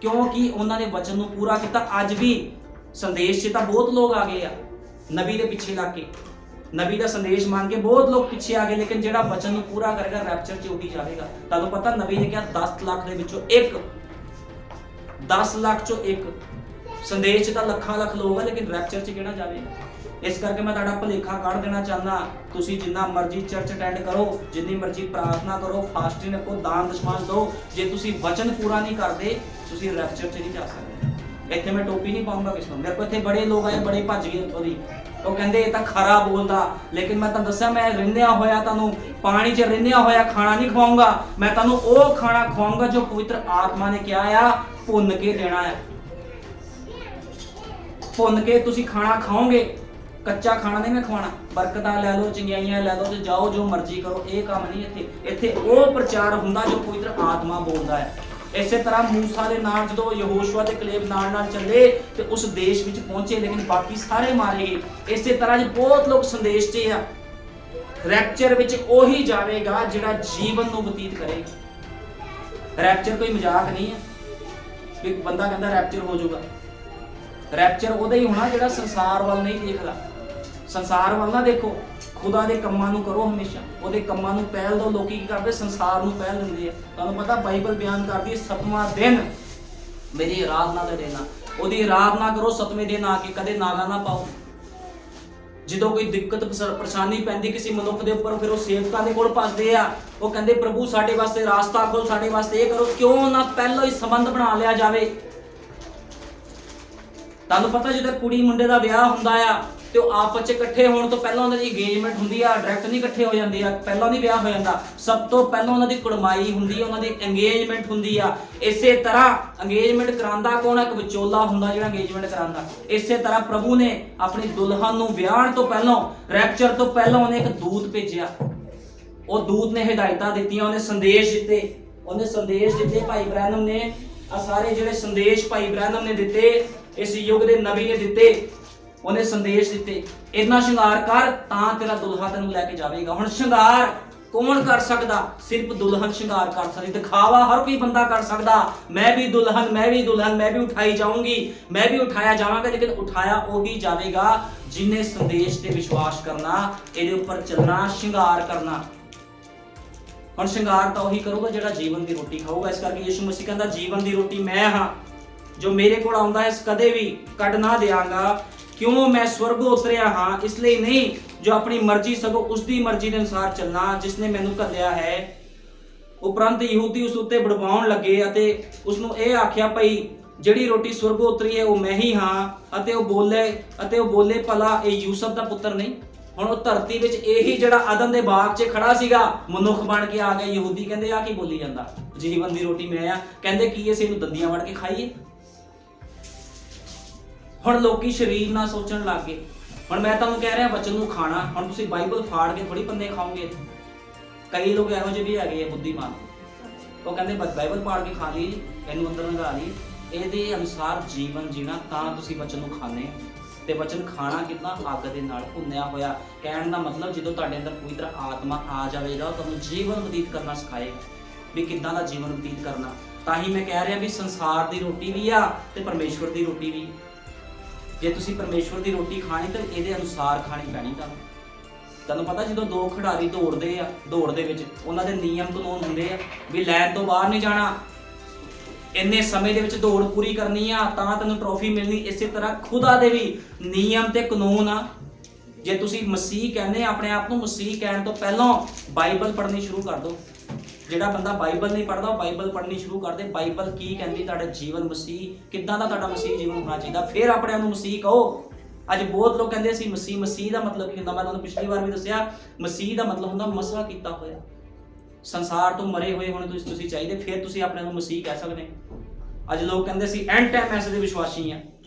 Speaker 1: ਕਿਉਂਕਿ ਉਹਨਾਂ ਨੇ ਵਚਨ ਨੂੰ ਪੂਰਾ ਕੀਤਾ। ਅੱਜ ਵੀ ਸੰਦੇਸ਼ 'ਚ ਤਾਂ ਬਹੁਤ ਲੋਕ ਆ ਗਏ ਆ, ਨਬੀ ਦੇ ਪਿੱਛੇ ਲੱਗ ਕੇ, ਨਬੀ ਦਾ ਸੰਦੇਸ਼ ਮੰਨ ਕੇ ਬਹੁਤ ਲੋਕ ਪਿੱਛੇ ਆ ਗਏ, ਲੇਕਿਨ ਜਿਹੜਾ ਵਚਨ ਨੂੰ ਪੂਰਾ ਕਰੇਗਾ ਰੈਪਚਰ 'ਚ ਉਹੀ ਜਾਵੇਗਾ। ਤੁਹਾਨੂੰ ਪਤਾ ਨਬੀ ਨੇ ਕਿਹਾ 10 ਲੱਖ ਦੇ ਵਿੱਚੋਂ ਇੱਕ, 10 ਲੱਖ 'ਚੋਂ ਇੱਕ। ਸੰਦੇਸ਼ 'ਚ ਤਾਂ ਲੱਖਾਂ ਲੱਖ ਲੋਕ ਆ, ਲੇਕਿਨ ਰੈਪਚਰ 'ਚ ਕਿਹੜਾ ਜਾਵੇਗਾ? ਇਸ ਕਰਕੇ ਮੈਂ ਤੁਹਾਡਾ ਭੁਲੇਖਾ ਕੱਢ ਦੇਣਾ ਚਾਹੁੰਦਾ। ਤੁਸੀਂ ਜਿੰਨਾ ਮਰਜ਼ੀ ਚਰਚ ਅਟੈਂਡ ਕਰੋ, ਜਿੰਨੀ ਮਰਜ਼ੀ ਪ੍ਰਾਰਥਨਾ ਕਰੋ, ਫਾਸਟਿੰਗ ਰੱਖੋ, ਦਾਨ ਦਸ਼ਮਾਨ ਦਿਓ, ਜੇ ਤੁਸੀਂ ਵਚਨ ਪੂਰਾ ਨਹੀਂ ਕਰਦੇ ਤੁਸੀਂ ਰੈਪਚਰ 'ਚ ਨਹੀਂ ਜਾ ਸਕਦੇ। ਇੱਥੇ ਮੈਂ ਟੋਪੀ ਨਹੀਂ ਪਾਉਂਗਾ ਕਿਸ ਨੂੰ। ਮੇਰੇ ਕੋਲ ਇੱਥੇ ਬੜੇ ਲੋਕ ਆਏ, ਬੜੇ ਭੱਜ ਗਏ ਉਹਦੀ, ਉਹ ਕਹਿੰਦੇ ਇਹ ਤਾਂ ਖਰਾ ਬੋਲਦਾ, ਲੇਕਿਨ ਮੈਂ ਤੁਹਾਨੂੰ ਦੱਸਿਆ ਮੈਂ ਰਿੰਨਿਆ ਹੋਇਆ, ਤੁਹਾਨੂੰ ਪਾਣੀ 'ਚ ਰਿੰਨਿਆ ਹੋਇਆ ਖਾਣਾ ਨਹੀਂ ਖਵਾਉਂਗਾ। ਮੈਂ ਤੁਹਾਨੂੰ ਉਹ ਖਾਣਾ ਖਵਾਉਂਗਾ ਜੋ ਪਵਿੱਤਰ ਆਤਮਾ ਨੇ ਕਿਹਾ ਆ ਭੁੰਨ ਕੇ ਦੇਣਾ ਹੈ। ਭੁੰਨ ਕੇ ਤੁਸੀਂ ਖਾਣਾ ਖਾਓਗੇ, ਕੱਚਾ ਖਾਣਾ ਨਹੀਂ ਮੈਂ ਖਵਾਉਣਾ। ਬਰਕਤਾਂ ਲੈ ਲਓ, ਚੰਗਿਆਈਆਂ ਲੈ ਲਓ ਤੇ ਜਾਓ, ਜੋ ਮਰਜ਼ੀ ਕਰੋ। ਇਹ ਕੰਮ ਨਹੀਂ ਇੱਥੇ। ਇੱਥੇ ਉਹ ਪ੍ਰਚਾਰ ਹੁੰਦਾ ਜੋ ਪਵਿੱਤਰ ਆਤਮਾ ਬੋਲਦਾ ਹੈ। ਇਸੇ ਤਰ੍ਹਾਂ ਮੂਸਾ ਦੇ ਨਾਲ ਜਦੋਂ ਯਹੋਸ਼ੂਆ ਤੇ ਕਲੇਬ ਨਾਲ ਚੱਲੇ ਤੇ ਉਸ ਦੇਸ਼ ਵਿੱਚ ਪਹੁੰਚੇ, ਲੇਕਿਨ ਬਾਕੀ ਸਾਰੇ ਮਾਰੇ ਗਏ। ਇਸੇ ਤਰ੍ਹਾਂ ਜੀ ਬਹੁਤ ਲੋਕ ਸੰਦੇਸ਼ 'ਚ ਆ। ਰੈਪਚਰ ਵਿੱਚ ਉਹੀ ਜਾਵੇਗਾ ਜਿਹੜਾ ਜੀਵਨ ਨੂੰ ਬਤੀਤ ਕਰੇਗਾ। ਰੈਪਚਰ ਕੋਈ ਮਜ਼ਾਕ ਨਹੀਂ ਹੈ ਵੀ ਬੰਦਾ ਕਹਿੰਦਾ ਰੈਪਚਰ ਹੋ ਜਾਊਗਾ। ਰੈਪਚਰ ਉਹਦਾ ਹੀ ਹੋਣਾ ਜਿਹੜਾ ਸੰਸਾਰ ਵੱਲ ਨਹੀਂ ਦੇਖਦਾ। ਸੰਸਾਰ ਵੱਲ ਨਾ ਦੇਖੋ, ਖੁਦਾ ਦੇ ਕੰਮਾਂ ਨੂੰ ਕਰੋ ਹਮੇਸ਼ਾ, ਉਹਦੇ ਕੰਮਾਂ ਨੂੰ ਪਹਿਲ ਦਿਓ। ਲੋਕੀ ਕੀ ਕਰਦੇ? ਸੰਸਾਰ ਨੂੰ ਪਹਿਲ ਦਿੰਦੇ ਆ। ਤੁਹਾਨੂੰ ਪਤਾ ਬਾਈਬਲ ਬਿਆਨ ਕਰਦੀ ਹੈ 7ਵਾਂ ਦਿਨ ਮੇਰੀ ਆਰਾਧਨਾ ਦਾ ਦਿਨ ਆ। ਉਹਦੀ ਆਰਾਧਨਾ ਕਰੋ 7ਵੇਂ ਦਿਨ ਆ ਕੇ, ਕਦੇ ਨਾਗਾ ਨਾ ਪਾਓ। ਜਦੋਂ ਕੋਈ ਦਿੱਕਤ ਪਰੇਸ਼ਾਨੀ ਪੈਂਦੀ ਕਿਸੇ ਮਨੁੱਖ ਦੇ ਉੱਪਰ, ਫਿਰ ਉਹ ਸੇਵਕਾਂ ਦੇ ਕੋਲ ਭੱਜਦੇ ਆ। ਉਹ ਕਹਿੰਦੇ ਪ੍ਰਭੂ ਸਾਡੇ ਵਾਸਤੇ ਰਾਸਤਾ ਖੋਲ, ਸਾਡੇ ਵਾਸਤੇ ਇਹ ਕਰੋ। ਕਿਉਂ ਨਾ ਪਹਿਲਾਂ ਹੀ ਸੰਬੰਧ ਬਣਾ ਲਿਆ ਜਾਵੇ। ਤੁਹਾਨੂੰ ਪਤਾ ਜਦੋਂ ਕੁੜੀ ਮੁੰਡੇ ਦਾ ਵਿਆਹ ਹੁੰਦਾ ਆ ਤੇ ਉਹ ਆਪਸ 'ਚ ਇਕੱਠੇ ਹੋਣ ਤੋਂ ਪਹਿਲਾਂ ਉਹਨਾਂ ਦੀ ਅੰਗੇਜਮੈਂਟ ਹੁੰਦੀ ਆ। ਡਾਇਰੈਕਟ ਨਹੀਂ ਇਕੱਠੇ ਹੋ ਜਾਂਦੇ ਆ, ਪਹਿਲਾਂ ਨਹੀਂ ਵਿਆਹ ਹੋ ਜਾਂਦਾ। ਸਭ ਤੋਂ ਪਹਿਲਾਂ ਉਹਨਾਂ ਦੀ ਕੁੜਮਾਈ ਹੁੰਦੀ ਆ, ਉਹਨਾਂ ਦੀ ਅੰਗੇਜਮੈਂਟ ਹੁੰਦੀ ਆ। ਇਸੇ ਤਰ੍ਹਾਂ ਅੰਗੇਜਮੈਂਟ ਕਰਾਉਂਦਾ ਕੌਣ? ਇੱਕ ਵਿਚੋਲਾ ਹੁੰਦਾ ਜਿਹੜਾ ਅੰਗੇਜਮੈਂਟ ਕਰਾਉਂਦਾ। ਇਸੇ ਤਰ੍ਹਾਂ ਪ੍ਰਭੂ ਨੇ ਆਪਣੀ ਦੁਲਹਨ ਨੂੰ ਵਿਆਹਣ ਤੋਂ ਪਹਿਲਾਂ, ਰੈਪਚਰ ਤੋਂ ਪਹਿਲਾਂ ਉਹਨੇ ਇੱਕ ਦੂਤ ਭੇਜਿਆ। ਉਹ ਦੂਤ ਨੇ ਹਦਾਇਤਾਂ ਦਿੱਤੀਆਂ, ਉਹਨੇ ਸੰਦੇਸ਼ ਦਿੱਤੇ। ਭਾਈ ਬ੍ਰੈਨਮ ਨੇ ਆ ਸਾਰੇ ਜਿਹੜੇ ਸੰਦੇਸ਼ ਭਾਈ ਬ੍ਰੈਨਮ ਨੇ ਦਿੱਤੇ, ਇਸ ਯੁੱਗ ਦੇ ਨਬੀ ਨੇ ਦਿੱਤੇ, ਉਹਨੇ ਸੰਦੇਸ਼ ਦਿੱਤੇ। ਇੰਨਾ ਸ਼ਿੰਗਾਰ ਕਰ ਤਾਂ ਤੇਰਾ ਦੁਲਹਾ ਤੈਨੂੰ ਲੈ ਕੇ ਜਾਵੇਗਾ। ਹੁਣ ਸ਼ਿੰਗਾਰ ਕੌਣ ਕਰ ਸਕਦਾ? ਸਿਰਫ ਦੁਲਹਨ ਸ਼ਿੰਗਾਰ ਕਰ ਸਕਦੀ। ਦਿਖਾਵਾ ਹਰ ਕੋਈ ਬੰਦਾ ਕਰ ਸਕਦਾ, ਮੈਂ ਵੀ ਦੁਲਹਨ, ਮੈਂ ਵੀ ਉਠਾਈ ਜਾਊਂਗੀ, ਮੈਂ ਵੀ ਉਠਾਇਆ ਜਾਵਾਂਗਾ, ਲੇਕਿਨ ਉਠਾਇਆ ਉਹੀ ਜਾਵੇਗਾ ਜਿਨੇ ਸੰਦੇਸ਼ ਤੇ ਵਿਸ਼ਵਾਸ ਕਰਨਾ, ਇਹਦੇ ਉੱਪਰ ਚੱਲਣਾ, ਸ਼ਿੰਗਾਰ ਕਰਨਾ। ਹੁਣ ਸ਼ਿੰਗਾਰ ਤਾਂ ਉਹੀ ਕਰੂਗਾ ਜਿਹੜਾ ਜੀਵਨ ਦੀ ਰੋਟੀ ਖਾਊਗਾ। ਇਸ ਕਰਕੇ ਯਿਸੂ ਮਸੀਹ ਕਹਿੰਦਾ ਜੀਵਨ ਦੀ ਰੋਟੀ ਮੈਂ ਹਾਂ, ਜੋ ਮੇਰੇ ਕੋਲ ਆਉਂਦਾ ਹੈ ਕਦੇ ਵੀ ਕੱਢ ਨਾ ਦਿਆਂਗਾ। ਕਿਉਂ? ਮੈਂ ਸਵਰਗੋਂ ਉਤਰਿਆ ਹਾਂ, ਇਸ ਲਈ ਨਹੀਂ ਜੋ ਆਪਣੀ ਮਰਜ਼ੀ, ਸਗੋਂ ਉਸ ਦੀ ਮਰਜ਼ੀ ਦੇ ਅਨੁਸਾਰ ਚੱਲਣਾ ਜਿਸ ਨੇ ਮੈਨੂੰ ਘੱਲਿਆ ਹੈ। ਉਪਰੰਤ ਯਹੂਦੀ ਉਸ ਉੱਤੇ ਬੜਵਾਉਣ ਲੱਗੇ ਅਤੇ ਉਸ ਨੂੰ ਇਹ ਆਖਿਆ, ਭਈ ਜਿਹੜੀ ਰੋਟੀ ਸਵਰਗੋਂ ਉਤਰੀ ਹੈ ਉਹ ਮੈਂ ਹੀ ਹਾਂ। ਅਤੇ ਉਹ ਬੋਲੇ ਭਲਾ ਇਹ ਯੂਸਫ ਦਾ ਪੁੱਤਰ ਨਹੀਂ? ਹੁਣ ਉਹ ਧਰਤੀ ਵਿੱਚ ਇਹੀ ਜਿਹੜਾ ਅਦਨ ਦੇ ਬਾਗ 'ਚ ਖੜਾ ਸੀਗਾ ਮਨੁੱਖ ਬਣ ਕੇ ਆ ਗਿਆ। ਯਹੂਦੀ ਕਹਿੰਦੇ ਆ ਕੀ ਬੋਲੀ ਜਾਂਦਾ, ਜੀਵਨ ਦੀ ਰੋਟੀ ਮੈਂ ਆ। ਕਹਿੰਦੇ ਕੀ ਅਸੀਂ ਇਹਨੂੰ ਦੰਦੀਆਂ ਵੜ ਕੇ ਖਾਈਏ? ਹੁਣ ਲੋਕੀ ਸਰੀਰ ਨਾਲ ਸੋਚਣ ਲੱਗ ਗਏ। ਹੁਣ ਮੈਂ ਤੁਹਾਨੂੰ ਕਹਿ ਰਿਹਾ ਵਚਨ ਨੂੰ ਖਾਣਾ, ਹੁਣ ਤੁਸੀਂ ਬਾਈਬਲ ਫਾੜ ਕੇ ਥੋੜੀ ਪੰਨੇ ਖਾਓਗੇ। ਕਈ ਲੋਕ ਇਹੋ ਜਿਹੇ ਵੀ ਹੈਗੇ ਆ ਬੁੱਧੀਮਾਨ, ਉਹ ਕਹਿੰਦੇ ਬਾਈਬਲ ਪਾੜ ਕੇ ਖਾ ਲਈ, ਇਹਨੂੰ ਅੰਦਰ ਲਗਾ ਲਈ, ਇਹਦੇ ਅਨੁਸਾਰ ਜੀਵਨ ਜੀਣਾ ਤਾਂ ਤੁਸੀਂ ਵਚਨ ਨੂੰ ਖਾਣੇ। ਤੇ ਵਚਨ ਖਾਣਾ ਕਿੰਨਾ? ਅੱਗ ਦੇ ਨਾਲ ਭੁੰਨਿਆ ਹੋਇਆ। ਕਹਿਣ ਦਾ ਮਤਲਬ ਜਦੋਂ ਤੁਹਾਡੇ ਅੰਦਰ ਪਵਿੱਤਰ ਆਤਮਾ ਆ ਜਾਵੇਗਾ ਤੁਹਾਨੂੰ ਜੀਵਨ ਬਤੀਤ ਕਰਨਾ ਸਿਖਾਏਗਾ ਵੀ ਕਿੱਦਾਂ ਦਾ ਜੀਵਨ ਬਤੀਤ ਕਰਨਾ। ਤਾਂ ਹੀ ਮੈਂ ਕਹਿ ਰਿਹਾ ਵੀ ਸੰਸਾਰ ਦੀ ਰੋਟੀ ਵੀ ਆ ਤੇ ਪਰਮੇਸ਼ਵਰ ਦੀ ਰੋਟੀ ਵੀ। ਜੇ ਤੁਸੀਂ ਪਰਮੇਸ਼ਵਰ ਦੀ ਰੋਟੀ ਖਾਣੀ ਤਾਂ ਇਹਦੇ ਅਨੁਸਾਰ ਖਾਣੀ ਪੈਣੀ ਤੁਹਾਨੂੰ ਪਤਾ ਜਦੋਂ ਦੋ ਖਿਡਾਰੀ ਦੌੜਦੇ ਆ, ਦੌੜ ਦੇ ਵਿੱਚ ਉਹਨਾਂ ਦੇ ਨਿਯਮ ਕਾਨੂੰਨ ਹੁੰਦੇ ਆ ਵੀ ਲਾਈਨ ਤੋਂ ਬਾਹਰ ਨਹੀਂ ਜਾਣਾ, ਇੰਨੇ ਸਮੇਂ ਦੇ ਵਿੱਚ ਦੌੜ ਪੂਰੀ ਕਰਨੀ ਆ ਤਾਂ ਤੈਨੂੰ ਟਰੋਫੀ ਮਿਲਣੀ। ਇਸੇ ਤਰ੍ਹਾਂ ਖੁਦਾ ਦੇ ਵੀ ਨਿਯਮ ਤੇ ਕਾਨੂੰਨ ਆ। ਜੇ ਤੁਸੀਂ ਮਸੀਹ ਕਹਿੰਦੇ ਆਪਣੇ ਆਪ ਨੂੰ ਮਸੀਹ ਕਹਿਣ ਤੋਂ ਪਹਿਲਾਂ ਬਾਈਬਲ ਪੜ੍ਹਨੀ ਸ਼ੁਰੂ ਕਰ ਦਿਓ। ਜਿਹੜਾ ਬੰਦਾ ਬਾਈਬਲ ਨਹੀਂ ਪੜ੍ਹਦਾ ਉਹ ਬਾਈਬਲ ਪੜ੍ਹਨੀ ਸ਼ੁਰੂ ਕਰ ਦੇ। ਬਾਈਬਲ ਕੀ ਕਹਿੰਦੀ? ਤੁਹਾਡਾ ਜੀਵਨ ਮਸੀਹ ਕਿੱਦਾਂ ਦਾ ਤੁਹਾਡਾ ਮਸੀਹ ਜੀਵਨ ਹੋਣਾ ਚਾਹੀਦਾ, ਫਿਰ ਆਪਣੇ ਆਪ ਨੂੰ ਮਸੀਹ ਕਹੋ। ਅੱਜ ਬਹੁਤ ਲੋਕ ਕਹਿੰਦੇ ਸੀ ਮਸੀਹ ਦਾ ਮਤਲਬ ਕੀ ਹੁੰਦਾ? ਮੈਂ ਤੁਹਾਨੂੰ ਪਿਛਲੀ ਵਾਰ ਵੀ ਦੱਸਿਆ, ਮਸੀਹ ਦਾ ਮਤਲਬ ਹੁੰਦਾ ਮਸਲਾ ਕੀਤਾ ਹੋਇਆ। ਸੰਸਾਰ ਤੋਂ ਮਰੇ ਹੋਏ ਹੁਣ ਤੁਸੀਂ ਚਾਹੀਦੇ, ਫਿਰ ਤੁਸੀਂ ਆਪਣੇ ਨੂੰ ਮਸੀਹ ਕਹਿ ਸਕਦੇ। ਅੱਜ ਲੋਕ ਕਹਿੰਦੇ ਸੀ ਐਂਡ ਟਾਈਮ ਮੈਸੇਜ ਦੇ ਵਿਸ਼ਵਾਸੀ ਆ,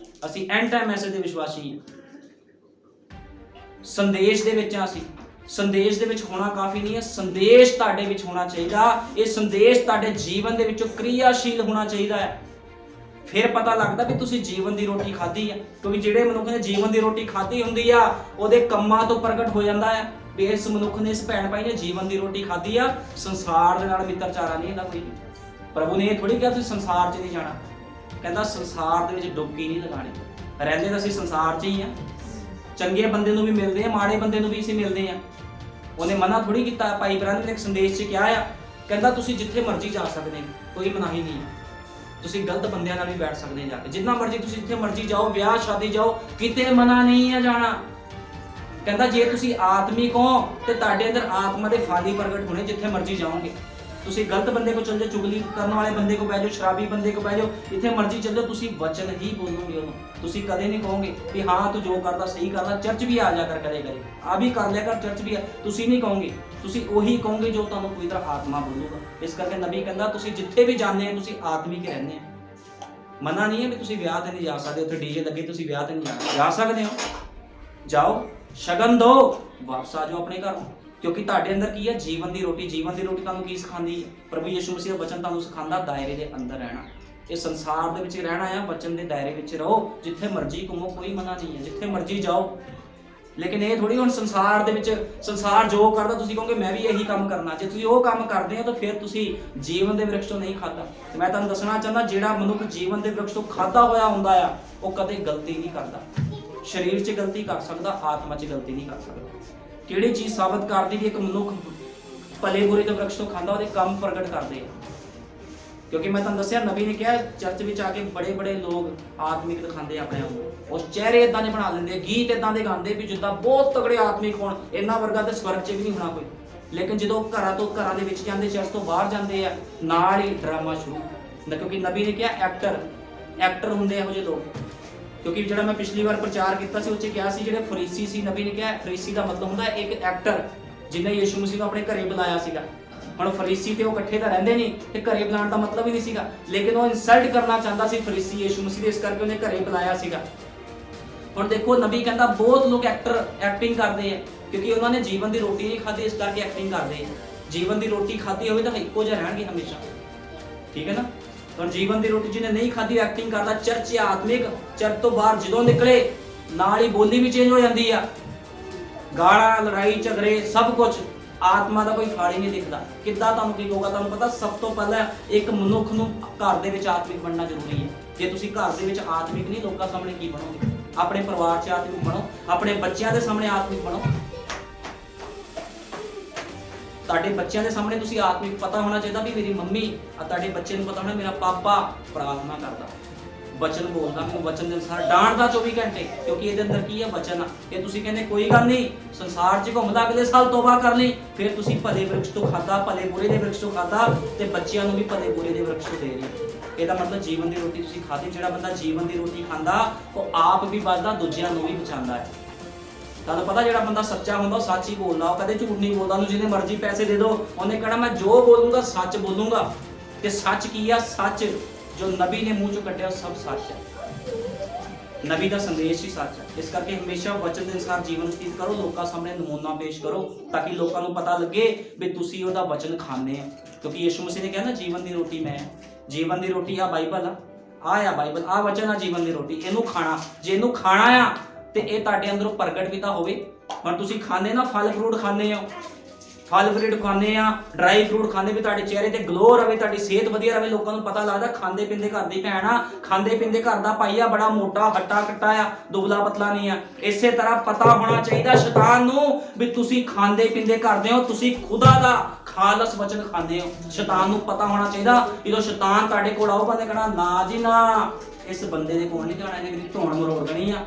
Speaker 1: ਅਸੀਂ ਐਂਡ ਟਾਈਮ ਮੈਸੇਜ ਦੇ ਵਿਸ਼ਵਾਸੀ ਆ। ਸੰਦੇਸ਼ ਦੇ ਵਿੱਚ ਆ ਅਸੀਂ। ਸੰਦੇਸ਼ ਦੇ ਵਿੱਚ ਹੋਣਾ ਕਾਫੀ ਨਹੀਂ ਹੈ, ਸੰਦੇਸ਼ ਤੁਹਾਡੇ ਵਿੱਚ ਹੋਣਾ ਚਾਹੀਦਾ। ਇਹ ਸੰਦੇਸ਼ ਤੁਹਾਡੇ ਜੀਵਨ ਦੇ ਵਿੱਚੋਂ ਕਿਰਿਆਸ਼ੀਲ ਹੋਣਾ ਚਾਹੀਦਾ ਹੈ। ਫਿਰ ਪਤਾ ਲੱਗਦਾ ਵੀ ਤੁਸੀਂ ਜੀਵਨ ਦੀ ਰੋਟੀ ਖਾਧੀ ਆ। ਕਿਉਂਕਿ ਜਿਹੜੇ ਮਨੁੱਖ ਨੇ ਜੀਵਨ ਦੀ ਰੋਟੀ ਖਾਧੀ ਹੁੰਦੀ ਆ ਉਹਦੇ ਕੰਮਾਂ ਤੋਂ ਪ੍ਰਗਟ ਹੋ ਜਾਂਦਾ ਹੈ ਵੀ ਇਸ ਮਨੁੱਖ ਨੇ, ਇਸ ਭੈਣ ਭਾਈ ਨੇ ਜੀਵਨ ਦੀ ਰੋਟੀ ਖਾਧੀ ਆ। ਸੰਸਾਰ ਦੇ ਨਾਲ ਮਿੱਤਰਚਾਰਾ ਨਹੀਂ ਇਹਦਾ ਕੋਈ। ਪ੍ਰਭੂ ਨੇ ਇਹ ਥੋੜੀ ਕਿਹਾ ਤੁਸੀਂ ਸੰਸਾਰ 'ਚ ਨਹੀਂ ਜਾਣਾ, ਕਹਿੰਦਾ ਸੰਸਾਰ ਦੇ ਵਿੱਚ ਡੁਬਕੀ ਨਹੀਂ ਲਗਾਣੀ। ਰਹਿੰਦੇ ਤਾਂ ਅਸੀਂ ਸੰਸਾਰ 'ਚ ਹੀ ਆ। ਚੰਗੇ ਬੰਦੇ ਨੂੰ ਵੀ ਮਿਲਦੇ ਆ, ਮਾੜੇ ਬੰਦੇ ਨੂੰ ਵੀ ਅਸੀਂ ਮਿਲਦੇ ਆ। ਉਹਨੇ ਮਨਾ ਥੋੜੀ ਕੀਤਾ। ਭਾਈ ਬ੍ਰਹਮ ਨੇ ਇੱਕ ਸੰਦੇਸ਼ 'ਚ ਕਿਹਾ ਆ, ਕਹਿੰਦਾ ਤੁਸੀਂ ਜਿੱਥੇ ਮਰਜ਼ੀ ਜਾ ਸਕਦੇ, ਕੋਈ ਮਨਾਹੀ ਨਹੀਂ ਹੈ। ਤੁਸੀਂ ਗਲਤ ਬੰਦਿਆਂ ਨਾਲ ਵੀ ਬੈਠ ਸਕਦੇ ਜਾ ਕੇ, ਜਿੰਨਾ ਮਰਜ਼ੀ ਤੁਸੀਂ ਜਿੱਥੇ ਮਰਜ਼ੀ ਜਾਓ, ਵਿਆਹ ਸ਼ਾਦੀ ਜਾਓ, ਕਿਤੇ ਮਨਾ ਨਹੀਂ ਹੈ ਜਾਣਾ। ਕਹਿੰਦਾ ਜੇ ਤੁਸੀਂ ਆਤਮਿਕ ਹੋ ਤੇ ਤੁਹਾਡੇ ਅੰਦਰ ਆਤਮਾ ਦੇ ਫਲ ਹੀ ਪ੍ਰਗਟ ਹੋਣੇ ਜਿੱਥੇ ਮਰਜ਼ੀ ਜਾਓਗੇ। ਤੁਸੀਂ ਗਲਤ ਬੰਦੇ ਕੋ ਚਲ ਜਾਓ, ਚੁਗਲੀ ਕਰਨ ਵਾਲੇ ਬੰਦੇ ਕੋ ਬਹਿ ਜਾਓ, ਸ਼ਰਾਬੀ ਬੰਦੇ ਕੋ ਬਹਿ ਜਾਓ, ਜਿੱਥੇ ਮਰਜ਼ੀ ਚੱਲ ਜਾਓ, ਤੁਸੀਂ ਵਚਨ ਹੀ ਬੋਲੋਗੇ ਉਹਨੂੰ। ਤੁਸੀਂ ਕਦੇ ਨਹੀਂ ਕਹੋਗੇ ਵੀ ਹਾਂ ਤੂੰ ਜੋ ਕਰਦਾ ਸਹੀ ਕਰਦਾ, ਚਰਚ ਵੀ ਆ ਜਾ ਕਰ ਕਰੇ ਕਰੇ, ਆ ਵੀ ਕਰ ਲਿਆ ਕਰ, ਚਰਚ ਵੀ ਆ। ਤੁਸੀਂ ਨਹੀਂ ਕਹੋਗੇ, ਤੁਸੀਂ ਉਹੀ ਕਹੋਗੇ ਜੋ ਤੁਹਾਨੂੰ ਕੋਈ ਤਰ੍ਹਾਂ ਆਤਮਾ ਬੋਲੂਗਾ। ਇਸ ਕਰਕੇ ਨਬੀ ਕਹਿੰਦਾ ਤੁਸੀਂ ਜਿੱਥੇ ਵੀ ਜਾਂਦੇ ਹੋ ਤੁਸੀਂ ਆਤਮਿਕ ਰਹਿੰਦੇ ਆ। ਮਨਾ ਨਹੀਂ ਹੈ ਵੀ ਤੁਸੀਂ ਵਿਆਹ ਤੇ ਨਹੀਂ ਜਾ ਸਕਦੇ, ਉੱਥੇ ਡੀਜੇ ਲੱਗੇ ਤੁਸੀਂ ਵਿਆਹ ਤੇ ਨਹੀਂ ਜਾਣਾ, ਜਾ ਸਕਦੇ ਹੋ। ਜਾਓ, ਸ਼ਗਨ ਦਿਓ, ਵਾਪਸ ਆ ਜਾਓ ਆਪਣੇ ਘਰ। ਕਿਉਂਕਿ ਤੁਹਾਡੇ ਅੰਦਰ ਕੀ ਹੈ? ਜੀਵਨ ਦੀ ਰੋਟੀ। ਜੀਵਨ ਦੀ ਰੋਟੀ ਤੁਹਾਨੂੰ ਕੀ ਸਿਖਾਉਂਦੀ ਹੈ? ਪ੍ਰਭੂ ਯਿਸੂ ਮਸੀਹ ਦਾ ਵਚਨ ਤੁਹਾਨੂੰ ਸਿਖਾਉਂਦਾ ਦਾਇਰੇ ਦੇ ਅੰਦਰ ਰਹਿਣਾ। ਇਹ ਸੰਸਾਰ ਦੇ ਵਿੱਚ ਰਹਿਣਾ ਆ, ਵਚਨ ਦੇ ਦਾਇਰੇ ਵਿੱਚ ਰਹੋ। ਜਿੱਥੇ ਮਰਜ਼ੀ ਘੁੰਮੋ, ਕੋਈ ਮਨਾ ਨਹੀਂ ਹੈ, ਜਿੱਥੇ ਮਰਜ਼ੀ ਜਾਓ। ਲੇਕਿਨ ਇਹ ਥੋੜੀ ਹੁਣ ਸੰਸਾਰ ਦੇ ਵਿੱਚ ਸੰਸਾਰ ਜੋ ਕਰਦਾ ਤੁਸੀਂ ਕਹੋਗੇ ਮੈਂ ਵੀ ਇਹੀ ਕੰਮ ਕਰਨਾ। ਜੇ ਤੁਸੀਂ ਉਹ ਕੰਮ ਕਰਦੇ ਹੋ ਤਾਂ ਫਿਰ ਤੁਸੀਂ ਜੀਵਨ ਦੇ ਵ੍ਰਿਕਸ਼ ਤੋਂ ਨਹੀਂ ਖਾਧਾ। ਮੈਂ ਤੁਹਾਨੂੰ ਦੱਸਣਾ ਚਾਹੁੰਦਾ ਜਿਹੜਾ ਮਨੁੱਖ ਜੀਵਨ ਦੇ ਵ੍ਰਿਕਸ਼ ਤੋਂ ਖਾਧਾ ਹੋਇਆ ਹੁੰਦਾ ਆ ਉਹ ਕਦੇ ਗਲਤੀ ਨਹੀਂ ਕਰਦਾ। ਸਰੀਰ 'ਚ ਗਲਤੀ ਕਰ ਸਕਦਾ, ਆਤਮਾ 'ਚ ਗਲਤੀ ਨਹੀਂ ਕਰ ਸਕਦਾ। ਕਿਹੜੀ ਚੀਜ਼ ਸਾਬਤ ਕਰਦੀ ਕਿ ਇੱਕ ਮਨੁੱਖ ਭਲੇ ਬੁਰੇ ਦੇ ਵ੍ਰਿਕਸ਼ ਤੋਂ ਖਾਂਦਾ? ਉਹਦੇ ਕੰਮ ਪ੍ਰਗਟ ਕਰਦੇ ਆ। ਕਿਉਂਕਿ ਮੈਂ ਤੁਹਾਨੂੰ ਦੱਸਿਆ ਨਬੀ ਨੇ ਕਿਹਾ ਚਰਚ ਵਿੱਚ ਆ ਕੇ ਬੜੇ ਲੋਕ ਆਤਮਿਕ ਦਿਖਾਉਂਦੇ ਆਪਣੇ ਆਪ ਨੂੰ। ਉਸ ਚਿਹਰੇ ਇਦਾਂ ਦੇ ਬਣਾ ਲੈਂਦੇ, ਗੀਤ ਇਦਾਂ ਦੇ ਗਾਉਂਦੇ ਵੀ ਜਿੱਦਾਂ ਬਹੁਤ ਤਗੜੇ ਆਤਮਿਕ ਹੋਣ। ਇਹਨਾਂ ਵਰਗਾ ਤੇ ਸਵਰਗ 'ਚ ਵੀ ਨਹੀਂ ਹੋਣਾ ਕੋਈ। ਲੇਕਿਨ ਜਦੋਂ ਘਰਾਂ ਦੇ ਵਿੱਚ ਜਾਂਦੇ, ਚਰਚ ਤੋਂ ਬਾਹਰ ਜਾਂਦੇ ਆ, ਨਾਲ ਹੀ ਡਰਾਮਾ ਸ਼ੁਰੂ। ਕਿਉਂਕਿ ਨਬੀ ਨੇ ਕਿਹਾ ਐਕਟਰ ਹੁੰਦੇ ਇਹੋ ਜਿਹੇ ਲੋਕ। ਕਿਉਂਕਿ ਜਿਹੜਾ ਮੈਂ ਪਿਛਲੀ ਵਾਰ ਪ੍ਰਚਾਰ ਕੀਤਾ ਸੀ ਉਹ 'ਚ ਕਿਹਾ ਸੀ ਜਿਹੜੇ ਫਰੀਸੀ ਸੀ, ਨਬੀ ਨੇ ਕਿਹਾ ਫਰੀਸੀ ਦਾ ਮਤਲਬ ਹੁੰਦਾ ਇੱਕ ਐਕਟਰ ਜਿਹਨੇ ਯਿਸੂ ਮਸੀਹ ਨੂੰ ਆਪਣੇ ਘਰੇ ਬੁਲਾਇਆ ਸੀਗਾ। ਹੁਣ ਫਰੀਸੀ ਤੇ ਉਹ ਇਕੱਠੇ ਤਾਂ ਰਹਿੰਦੇ ਨਹੀਂ ਤੇ ਘਰੇ ਬੁਲਾਉਣ ਦਾ ਮਤਲਬ ਹੀ ਨਹੀਂ ਸੀਗਾ। ਲੇਕਿਨ ਉਹ ਇਨਸਲਟ ਕਰਨਾ ਚਾਹੁੰਦਾ ਸੀ ਫਰੀਸੀ ਯਿਸੂ ਮਸੀਹ ਦੇ, ਇਸ ਕਰਕੇ ਉਹਨੇ ਘਰੇ ਬੁਲਾਇਆ ਸੀਗਾ। ਹੁਣ ਦੇਖੋ ਨਬੀ ਕਹਿੰਦਾ ਬਹੁਤ ਲੋਕ ਐਕਟਿੰਗ ਕਰਦੇ ਆ ਕਿਉਂਕਿ ਉਹਨਾਂ ਨੇ ਜੀਵਨ ਦੀ ਰੋਟੀ ਨਹੀਂ ਖਾਧੀ, ਇਸ ਕਰਕੇ ਐਕਟਿੰਗ ਕਰਦੇ ਆ। ਜੀਵਨ ਦੀ ਰੋਟੀ ਖਾਧੀ ਹੋਵੇ ਤਾਂ ਇੱਕੋ ਜਿਹਾ ਰਹਿਣਗੇ ਹਮੇਸ਼ਾ, ਠੀਕ ਹੈ ਨਾ। ਪਰ ਜੀਵਨ ਦੀ ਰੋਟੀ ਜਿਹਨੇ ਨਹੀਂ ਖਾਧੀ ਐਕਟਿੰਗ ਕਰਦਾ। ਚਰਚ ਆਤਮਿਕ, ਚਰਚ ਤੋਂ ਬਾਹਰ ਜਦੋਂ ਨਿਕਲੇ ਨਾਲ ਹੀ ਬੋਲੀ ਵੀ ਚੇਂਜ ਹੋ ਜਾਂਦੀ ਆ, ਗਾਲਾਂ, ਲੜਾਈ ਝਗੜੇ, ਸਭ ਕੁਝ। ਆਤਮਾ ਦਾ ਕੋਈ ਫਲ ਹੀ ਨਹੀਂ ਦਿਖਦਾ। ਕਿੱਦਾਂ ਤੁਹਾਨੂੰ ਕੀ ਕਹੂਗਾ? ਤੁਹਾਨੂੰ ਪਤਾ ਸਭ ਤੋਂ ਪਹਿਲਾਂ ਇੱਕ ਮਨੁੱਖ ਨੂੰ ਘਰ ਦੇ ਵਿੱਚ ਆਤਮਿਕ ਬਣਨਾ ਜ਼ਰੂਰੀ ਹੈ। ਜੇ ਤੁਸੀਂ ਘਰ ਦੇ ਵਿੱਚ ਆਤਮਿਕ ਨਹੀਂ, ਲੋਕਾਂ ਸਾਹਮਣੇ ਕੀ ਬਣੋਗੇ? ਆਪਣੇ ਪਰਿਵਾਰ 'ਚ ਆਤਮਿਕ ਬਣੋ, ਆਪਣੇ ਬੱਚਿਆਂ ਦੇ ਸਾਹਮਣੇ ਆਤਮਿਕ ਬਣੋ। ਤੁਹਾਡੇ ਬੱਚਿਆਂ ਦੇ ਸਾਹਮਣੇ ਤੁਸੀਂ ਆਤਮਿਕ ਪਤਾ ਹੋਣਾ ਚਾਹੀਦਾ ਵੀ ਮੇਰੀ ਮੰਮੀ, ਤੁਹਾਡੇ ਬੱਚੇ ਨੂੰ ਪਤਾ ਹੋਣਾ ਮੇਰਾ ਪਾਪਾ ਪ੍ਰਾਰਥਨਾ ਕਰਦਾ, ਵਚਨ ਬੋਲਦਾ, ਮੈਨੂੰ ਵਚਨ ਦੇ ਅਨੁਸਾਰ ਡਾਂਟਦਾ 24 ਘੰਟੇ। ਕਿਉਂਕਿ ਇਹਦੇ ਅੰਦਰ ਕੀ ਹੈ? ਵਚਨ ਆ। ਇਹ ਤੁਸੀਂ ਕਹਿੰਦੇ ਕੋਈ ਗੱਲ ਨਹੀਂ ਸੰਸਾਰ 'ਚ ਘੁੰਮਦਾ, ਅਗਲੇ ਸਾਲ ਤੋਬਾ ਕਰ ਲਈ, ਫਿਰ ਤੁਸੀਂ ਭਲੇ ਵ੍ਰਿਕਸ਼ ਤੋਂ ਖਾਧਾ, ਭਲੇ ਬੁਰੇ ਦੇ ਵ੍ਰਿਕਸ਼ ਤੋਂ ਖਾਧਾ ਤੇ ਬੱਚਿਆਂ ਨੂੰ ਵੀ ਭਲੇ ਬੁਰੇ ਦੇ ਵ੍ਰਿਕਸ਼ ਤੋਂ ਦੇ ਰਹੇ। ਇਹਦਾ ਮਤਲਬ ਜੀਵਨ ਦੀ ਰੋਟੀ ਤੁਸੀਂ ਖਾਧੀ। ਜਿਹੜਾ ਬੰਦਾ ਜੀਵਨ ਦੀ ਰੋਟੀ ਖਾਂਦਾ ਉਹ ਆਪ ਵੀ ਬਚਦਾ, ਦੂਜਿਆਂ ਨੂੰ ਵੀ ਬਚਾਉਂਦਾ ਹੈ। ਤੁਹਾਨੂੰ ਪਤਾ ਜਿਹੜਾ ਬੰਦਾ ਸੱਚਾ ਹੁੰਦਾ ਉਹ ਸੱਚ ਹੀ ਬੋਲਦਾ, ਉਹ ਕਦੇ ਝੂਠ ਨਹੀਂ ਬੋਲਦਾ। ਉਹਨੂੰ ਜਿੰਨੇ ਮਰਜ਼ੀ ਪੈਸੇ ਦੇ ਦਿਓ, ਉਹਨੇ ਕਹਿਣਾ ਮੈਂ ਜੋ ਬੋਲੂੰਗਾ ਸੱਚ ਬੋਲੂੰਗਾ। ਤੇ ਸੱਚ ਕੀ ਆ? ਸੱਚ ਜੋ ਨਬੀ ਨੇ ਮੂੰਹ ਚੋਂ ਕੱਢਿਆ ਸਭ ਸੱਚ ਹੈ। ਨਬੀ ਦਾ ਸੰਦੇਸ਼ ਹੀ ਸੱਚ ਹੈ। ਇਸ ਕਰਕੇ ਹਮੇਸ਼ਾ ਵਚਨ ਦੇ ਅਨੁਸਾਰ ਜੀਵਨ ਬਤੀਤ ਕਰੋ, ਲੋਕਾਂ ਸਾਹਮਣੇ ਨਮੂਨਾ ਪੇਸ਼ ਕਰੋ, ਤਾਂ ਕਿ ਲੋਕਾਂ ਨੂੰ ਪਤਾ ਲੱਗੇ ਵੀ ਤੁਸੀਂ ਉਹਦਾ ਵਚਨ ਖਾਂਦੇ ਆ। ਕਿਉਂਕਿ ਯਿਸੂ ਮਸੀਹ ਨੇ ਕਿਹਾ ਨਾ ਜੀਵਨ ਦੀ ਰੋਟੀ ਮੈਂ, ਜੀਵਨ ਦੀ ਰੋਟੀ ਆ ਬਾਈਬਲ ਆ ਬਾਈਬਲ, ਆ ਵਚਨ ਆ ਜੀਵਨ ਦੀ ਰੋਟੀ। ਇਹਨੂੰ ਖਾਣਾ, ਜੇ ਇਹਨੂੰ ਖਾਣਾ ਆ ਤੇ ਇਹ ਤੁਹਾਡੇ ਅੰਦਰੋਂ ਪ੍ਰਗਟ ਵੀ ਤਾਂ ਹੋਵੇ। ਹੁਣ ਤੁਸੀਂ ਖਾਂਦੇ ਨਾ ਫਲ ਫਰੂਟ ਖਾਂਦੇ ਹੋ, ਫਲ ਫਰੂਟ ਖਾਂਦੇ ਆ, ਡਰਾਈ ਫਰੂਟ ਖਾਂਦੇ ਵੀ ਤੁਹਾਡੇ ਚਿਹਰੇ ਤੇ ਗਲੋ ਰਵੇ, ਤੁਹਾਡੀ ਸਿਹਤ ਵਧੀਆ ਰਵੇ, ਲੋਕਾਂ ਨੂੰ ਪਤਾ ਲੱਗਦਾ ਖਾਂਦੇ ਪੀਂਦੇ ਘਰ ਦੀ ਭੈਣ ਆ, ਖਾਂਦੇ ਪੀਂਦੇ ਘਰ ਦਾ ਭਾਈ ਆ, ਬੜਾ ਮੋਟਾ ਹੱਟਾ ਕੱਟਾ ਆ, ਦੁਬਲਾ ਪਤਲਾ ਨਹੀਂ ਆ। ਇਸੇ ਤਰ੍ਹਾਂ ਪਤਾ ਹੋਣਾ ਚਾਹੀਦਾ ਸ਼ੈਤਾਨ ਨੂੰ ਵੀ ਤੁਸੀਂ ਖਾਂਦੇ ਪੀਂਦੇ ਕਰਦੇ ਹੋ, ਤੁਸੀਂ ਖੁਦਾ ਦਾ ਖਾਲਸ ਵਚਨ ਖਾਂਦੇ ਹੋ। ਸ਼ੈਤਾਨ ਨੂੰ ਪਤਾ ਹੋਣਾ ਚਾਹੀਦਾ। ਜਦੋਂ ਸ਼ੈਤਾਨ ਤੁਹਾਡੇ ਕੋਲ ਆਊਗਾ ਤੇ ਕਹਿਣਾ ਨਾ ਜੀ ਨਾ, ਇਸ ਬੰਦੇ ਦੇ ਕੋਲ ਨਹੀਂ ਜਾਣਾ, ਇਹਨੇ ਧੌਣ ਮਰੋੜ ਦੇਣੀ ਆ।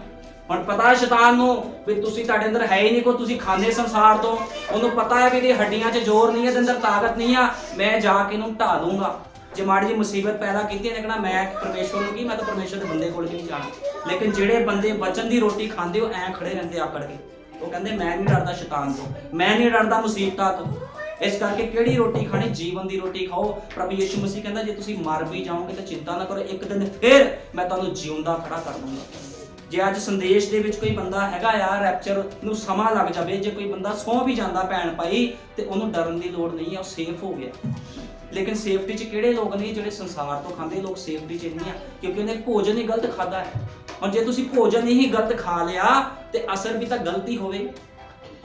Speaker 1: ਹੁਣ ਪਤਾ ਸ਼ੈਤਾਨ ਨੂੰ ਵੀ ਤੁਸੀਂ, ਤੁਹਾਡੇ ਅੰਦਰ ਹੈ ਹੀ ਨਹੀਂ ਕੋਈ, ਤੁਸੀਂ ਖਾਂਦੇ ਸੰਸਾਰ ਤੋਂ। ਉਹਨੂੰ ਪਤਾ ਹੈ ਕਿ ਇਹਦੀ ਹੱਡੀਆਂ 'ਚ ਜ਼ੋਰ ਨਹੀਂ ਹੈ, ਇਹਦੇ ਅੰਦਰ ਤਾਕਤ ਨਹੀਂ ਆ, ਮੈਂ ਜਾ ਕੇ ਇਹਨੂੰ ਢਾ ਲੂੰਗਾ। ਜੇ ਮਾੜੀ ਜਿਹੀ ਮੁਸੀਬਤ ਪੈਦਾ ਕੀਤੀ ਇਹਨੇ ਕਹਿਣਾ ਮੈਂ ਪਰਮੇਸ਼ਵਰ ਨੂੰ ਕੀ, ਮੈਂ ਤਾਂ ਪਰਮੇਸ਼ਵਰ ਦੇ ਬੰਦੇ ਕੋਲ ਨਹੀਂ ਜਾਣਾ। ਲੇਕਿਨ ਜਿਹੜੇ ਬੰਦੇ ਵਚਨ ਦੀ ਰੋਟੀ ਖਾਂਦੇ ਉਹ ਐਂ ਖੜੇ ਰਹਿੰਦੇ ਆਕੜ ਕੇ, ਉਹ ਕਹਿੰਦੇ ਮੈਂ ਨਹੀਂ ਡਰਦਾ ਸ਼ੈਤਾਨ ਤੋਂ, ਮੈਂ ਨਹੀਂ ਡਰਦਾ ਮੁਸੀਬਤਾਂ ਤੋਂ। ਇਸ ਕਰਕੇ ਕਿਹੜੀ ਰੋਟੀ ਖਾਣੀ? ਜੀਵਨ ਦੀ ਰੋਟੀ ਖਾਓ। ਪ੍ਰਭੂ ਯਿਸੂ ਮਸੀਹ ਕਹਿੰਦਾ ਜੇ ਤੁਸੀਂ ਮਰ ਵੀ ਜਾਓਗੇ ਤਾਂ ਚਿੰਤਾ ਨਾ ਕਰੋ, ਇੱਕ ਦਿਨ ਫਿਰ ਮੈਂ ਤੁਹਾਨੂੰ ਜਿਉਂਦਾ ਖੜਾ ਕਰ ਦੂੰਗਾ। ਜੇ ਅੱਜ ਸੰਦੇਸ਼ ਦੇ ਵਿੱਚ ਕੋਈ ਬੰਦਾ ਹੈਗਾ ਆ ਰੈਪਚਰ ਨੂੰ ਸਮਾਂ ਲੱਗ ਜਾਵੇ, ਜੇ ਕੋਈ ਬੰਦਾ ਸੌਂ ਵੀ ਜਾਂਦਾ ਭੈਣ ਭਾਈ, ਤੇ ਉਹਨੂੰ ਡਰਨ ਦੀ ਲੋੜ ਨਹੀਂ ਹੈ, ਉਹ ਸੇਫ ਹੋ ਗਿਆ। ਲੇਕਿਨ ਸੇਫਟੀ 'ਚ ਕਿਹੜੇ ਲੋਕ ਨਹੀਂ? ਜਿਹੜੇ ਸੰਸਾਰ ਤੋਂ ਖਾਂਦੇ ਲੋਕ ਸੇਫਟੀ 'ਚ ਨਹੀਂ ਆ, ਕਿਉਂਕਿ ਉਹਨੇ ਭੋਜਨ ਹੀ ਗਲਤ ਖਾਦਾ ਹੈ। ਹੁਣ ਜੇ ਤੁਸੀਂ ਭੋਜਨ ਹੀ ਗਲਤ ਖਾ ਲਿਆ ਤੇ ਅਸਰ ਵੀ ਤਾਂ ਗਲਤ ਹੀ ਹੋਵੇ।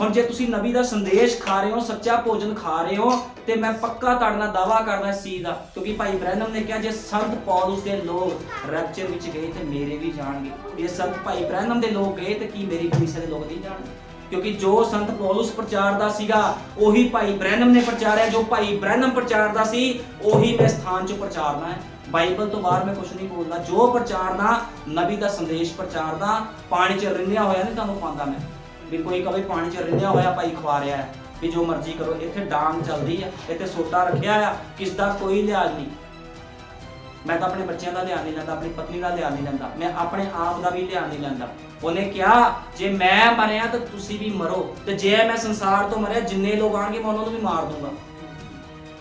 Speaker 1: ਹੁਣ ਜੇ ਤੁਸੀਂ ਨਬੀ ਦਾ ਸੰਦੇਸ਼ ਖਾ ਰਹੇ ਹੋ, ਸੱਚਾ ਭੋਜਨ ਖਾ ਰਹੇ ਹੋ, ਤੇ ਮੈਂ ਪੱਕਾ ਤੁਹਾਡੇ ਨਾਲ ਦਾਵਾ ਕਰਦਾ ਇਸ ਚੀਜ਼ ਦਾ, ਕਿਉਂਕਿ ਭਾਈ ਬ੍ਰੈਨਮ ਨੇ ਕਿਹਾ ਜੇ ਸੰਤ ਪੌਲੁਸ ਦੇ ਲੋਕ ਰੈਪਚਰ ਵਿੱਚ ਗਏ ਤੇ ਮੇਰੇ ਵੀ ਜਾਣਗੇ। ਜੇ ਸੰਤ ਭਾਈ ਬ੍ਰੈਨਮ ਦੇ ਲੋਕ ਗਏ ਤੇ ਕੀ ਮੇਰੀ ਕਲੀਸਿਆ ਦੇ ਲੋਕ ਨਹੀਂ ਜਾਣਗੇ? ਕਿਉਂਕਿ ਜੋ ਸੰਤ ਪੌਲੁਸ ਪ੍ਰਚਾਰਦਾ ਸੀਗਾ ਉਹੀ ਭਾਈ ਬ੍ਰੈਨਮ ਨੇ ਪ੍ਰਚਾਰਿਆ, ਜੋ ਭਾਈ ਬ੍ਰੈਨਮ ਪ੍ਰਚਾਰਦਾ ਸੀ ਉਹੀ ਮੈਂ ਸਥਾਨ 'ਚ ਪ੍ਰਚਾਰਨਾ ਹੈ। ਬਾਈਬਲ ਤੋਂ ਬਾਹਰ ਮੈਂ ਕੁਝ ਨਹੀਂ ਬੋਲਦਾ। ਜੋ ਪ੍ਰਚਾਰਦਾ ਨਬੀ ਦਾ ਸੰਦੇਸ਼ ਪ੍ਰਚਾਰਦਾ, ਪਾਣੀ 'ਚ ਰਿੰਨਿਆ ਹੋਇਆ ਨਹੀਂ ਤੁਹਾਨੂੰ ਪਾਉਂਦਾ ਮੈਂ, ਵੀ ਕੋਈ ਕਵੇ ਪਾਣੀ 'ਚ ਰਿੰਨਿਆ ਹੋਇਆ ਭਾਈ ਖਵਾ ਰਿਹਾ ਹੈ ਵੀ ਜੋ ਮਰਜ਼ੀ ਕਰੋ। ਇੱਥੇ ਡਾਂਗ ਚੱਲਦੀ ਆ, ਇੱਥੇ ਸੋਟਾ ਰੱਖਿਆ ਆ, ਕਿਸ ਦਾ ਕੋਈ ਲਿਹਾਜ਼ ਨਹੀਂ। ਮੈਂ ਤਾਂ ਆਪਣੇ ਬੱਚਿਆਂ ਦਾ ਧਿਆਨ ਨਹੀਂ ਲੈਂਦਾ, ਆਪਣੀ ਪਤਨੀ ਦਾ ਧਿਆਨ ਨਹੀਂ ਲੈਂਦਾ, ਮੈਂ ਆਪਣੇ ਆਪ ਦਾ ਵੀ ਧਿਆਨ ਨਹੀਂ ਲੈਂਦਾ। ਉਹਨੇ ਕਿਹਾ ਜੇ ਮੈਂ ਮਰਿਆ ਤਾਂ ਤੁਸੀਂ ਵੀ ਮਰੋ, ਤੇ ਜੇ ਮੈਂ ਸੰਸਾਰ ਤੋਂ ਮਰਿਆ ਜਿੰਨੇ ਲੋਕ ਆਣਗੇ ਮੈਂ ਉਹਨਾਂ ਨੂੰ ਵੀ ਮਾਰ ਦੂੰਗਾ।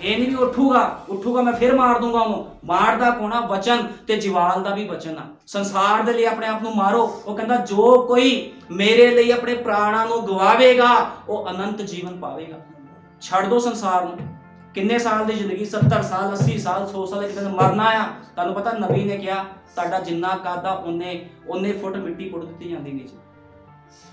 Speaker 1: ਇਹ ਨਹੀਂ ਵੀ ਉੱਠੂਗਾ ਮੈਂ ਫਿਰ ਮਾਰ ਦੂੰਗਾ ਉਹਨੂੰ। ਮਾਰਦਾ ਕੋਣਾ ਵਚਨ ਤੇ ਜਵਾਲ ਦਾ ਵੀ ਵਚਨ ਆ। ਸੰਸਾਰ ਦੇ ਲਈ ਆਪਣੇ ਆਪ ਨੂੰ ਮਾਰੋ। ਉਹ ਕਹਿੰਦਾ ਜੋ ਕੋਈ ਮੇਰੇ ਲਈ ਆਪਣੇ ਪ੍ਰਾਣਾਂ ਨੂੰ ਗਵਾਵੇਗਾ ਉਹ ਅਨੰਤ ਜੀਵਨ ਪਾਵੇਗਾ। ਛੱਡ ਦੋ ਸੰਸਾਰ ਨੂੰ। ਕਿੰਨੇ ਸਾਲ ਦੀ ਜ਼ਿੰਦਗੀ? 70 ਸਾਲ 80 ਸਾਲ 100 ਸਾਲ ਇੱਕ ਦਿਨ ਮਰਨਾ ਆ। ਤੁਹਾਨੂੰ ਪਤਾ ਨਬੀ ਨੇ ਕਿਹਾ ਤੁਹਾਡਾ ਜਿੰਨਾ ਕਾਦਾ ਉਹਨੇ ਫੁੱਟ ਮਿੱਟੀ ਪੁੱਟ ਦਿੱਤੀ ਜਾਂਦੀ ਨੀਚੇ,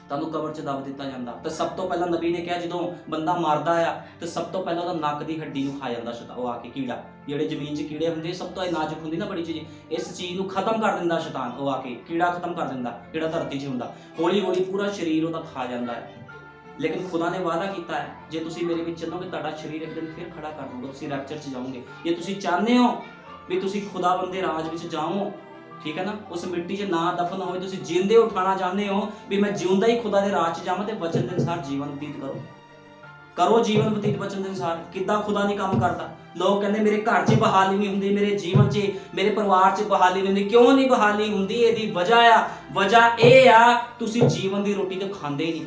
Speaker 1: ਤੁਹਾਨੂੰ ਕਬਰ 'ਚ ਦਬ ਦਿੱਤਾ ਜਾਂਦਾ। ਤੇ ਸਭ ਤੋਂ ਪਹਿਲਾਂ ਨਬੀ ਨੇ ਕਿਹਾ ਜਦੋਂ ਬੰਦਾ ਮਰਦਾ ਆ ਤੇ ਸਭ ਤੋਂ ਪਹਿਲਾਂ ਉਹਦਾ ਨੱਕ ਦੀ ਹੱਡੀ ਨੂੰ ਖਾ ਜਾਂਦਾ ਸ਼ੈਤਾਨ। ਉਹ ਆ ਕੇ ਕੀੜਾ, ਜਿਹੜੇ ਜ਼ਮੀਨ 'ਚ ਕੀੜੇ ਹੁੰਦੇ ਸਭ ਤੋਂ ਨਾਜ਼ੁਕ ਹੁੰਦੀ ਨਾ ਬੜੀ ਚੀਜ਼, ਇਸ ਚੀਜ਼ ਨੂੰ ਖਤਮ ਕਰ ਦਿੰਦਾ ਸ਼ੈਤਾਨ। ਉਹ ਆ ਕੇ ਕੀੜਾ ਖਤਮ ਕਰ ਦਿੰਦਾ ਜਿਹੜਾ ਧਰਤੀ 'ਚ ਹੁੰਦਾ, ਹੌਲੀ ਹੌਲੀ ਪੂਰਾ ਸਰੀਰ ਉਹਦਾ ਖਾ ਜਾਂਦਾ ਹੈ। ਲੇਕਿਨ ਖੁਦਾ ਨੇ ਵਾਅਦਾ ਕੀਤਾ ਹੈ ਜੇ ਤੁਸੀਂ ਮੇਰੇ ਵਿੱਚ ਚੱਲੋਗੇ ਤੁਹਾਡਾ ਸਰੀਰ ਇੱਕ ਦਿਨ ਫਿਰ ਖੜਾ ਕਰ ਦੂੰਗਾ, ਤੁਸੀਂ ਰੈਪਚਰ 'ਚ ਜਾਓਗੇ। ਜੇ ਤੁਸੀਂ ਚਾਹੁੰਦੇ ਹੋ ਵੀ ਤੁਸੀਂ ਖੁਦਾਵੰਦ ਦੇ ਰਾਜ ਵਿੱਚ ਜਾਓ, ਠੀਕ ਹੈ ਨਾ, ਉਸ ਮਿੱਟੀ 'ਚ ਨਾ ਦਫਨ ਹੋਵੇ, ਤੁਸੀਂ ਜਿੰਦੇ ਉਠਾਣਾ ਚਾਹੁੰਦੇ ਹੋ ਵੀ ਮੈਂ ਜਿਉਂਦਾ ਹੀ ਖੁਦਾ ਦੇ ਰਾਜ 'ਚ ਜਾਵਾਂ, ਤੇ ਵਚਨ ਦੇ ਅਨੁਸਾਰ ਜੀਵਨ ਬਤੀਤ ਕਰੋ ਜੀਵਨ ਬਤੀਤ ਵਚਨ ਦੇ ਅਨੁਸਾਰ। ਕਿੱਦਾਂ ਖੁਦਾ ਨਹੀਂ ਕੰਮ ਕਰਦਾ? ਲੋਕ ਕਹਿੰਦੇ ਮੇਰੇ ਘਰ 'ਚ ਬਹਾਲੀ ਨਹੀਂ ਹੁੰਦੀ, ਮੇਰੇ ਜੀਵਨ 'ਚ ਮੇਰੇ ਪਰਿਵਾਰ 'ਚ ਬਹਾਲੀ ਨਹੀਂ ਹੁੰਦੀ। ਕਿਉਂ ਨਹੀਂ ਬਹਾਲੀ ਹੁੰਦੀ? ਇਹਦੀ ਵਜ੍ਹਾ ਇਹ ਆ ਤੁਸੀਂ ਜੀਵਨ ਦੀ ਰੋਟੀ ਤਾਂ ਖਾਂਦੇ ਹੀ ਨਹੀਂ।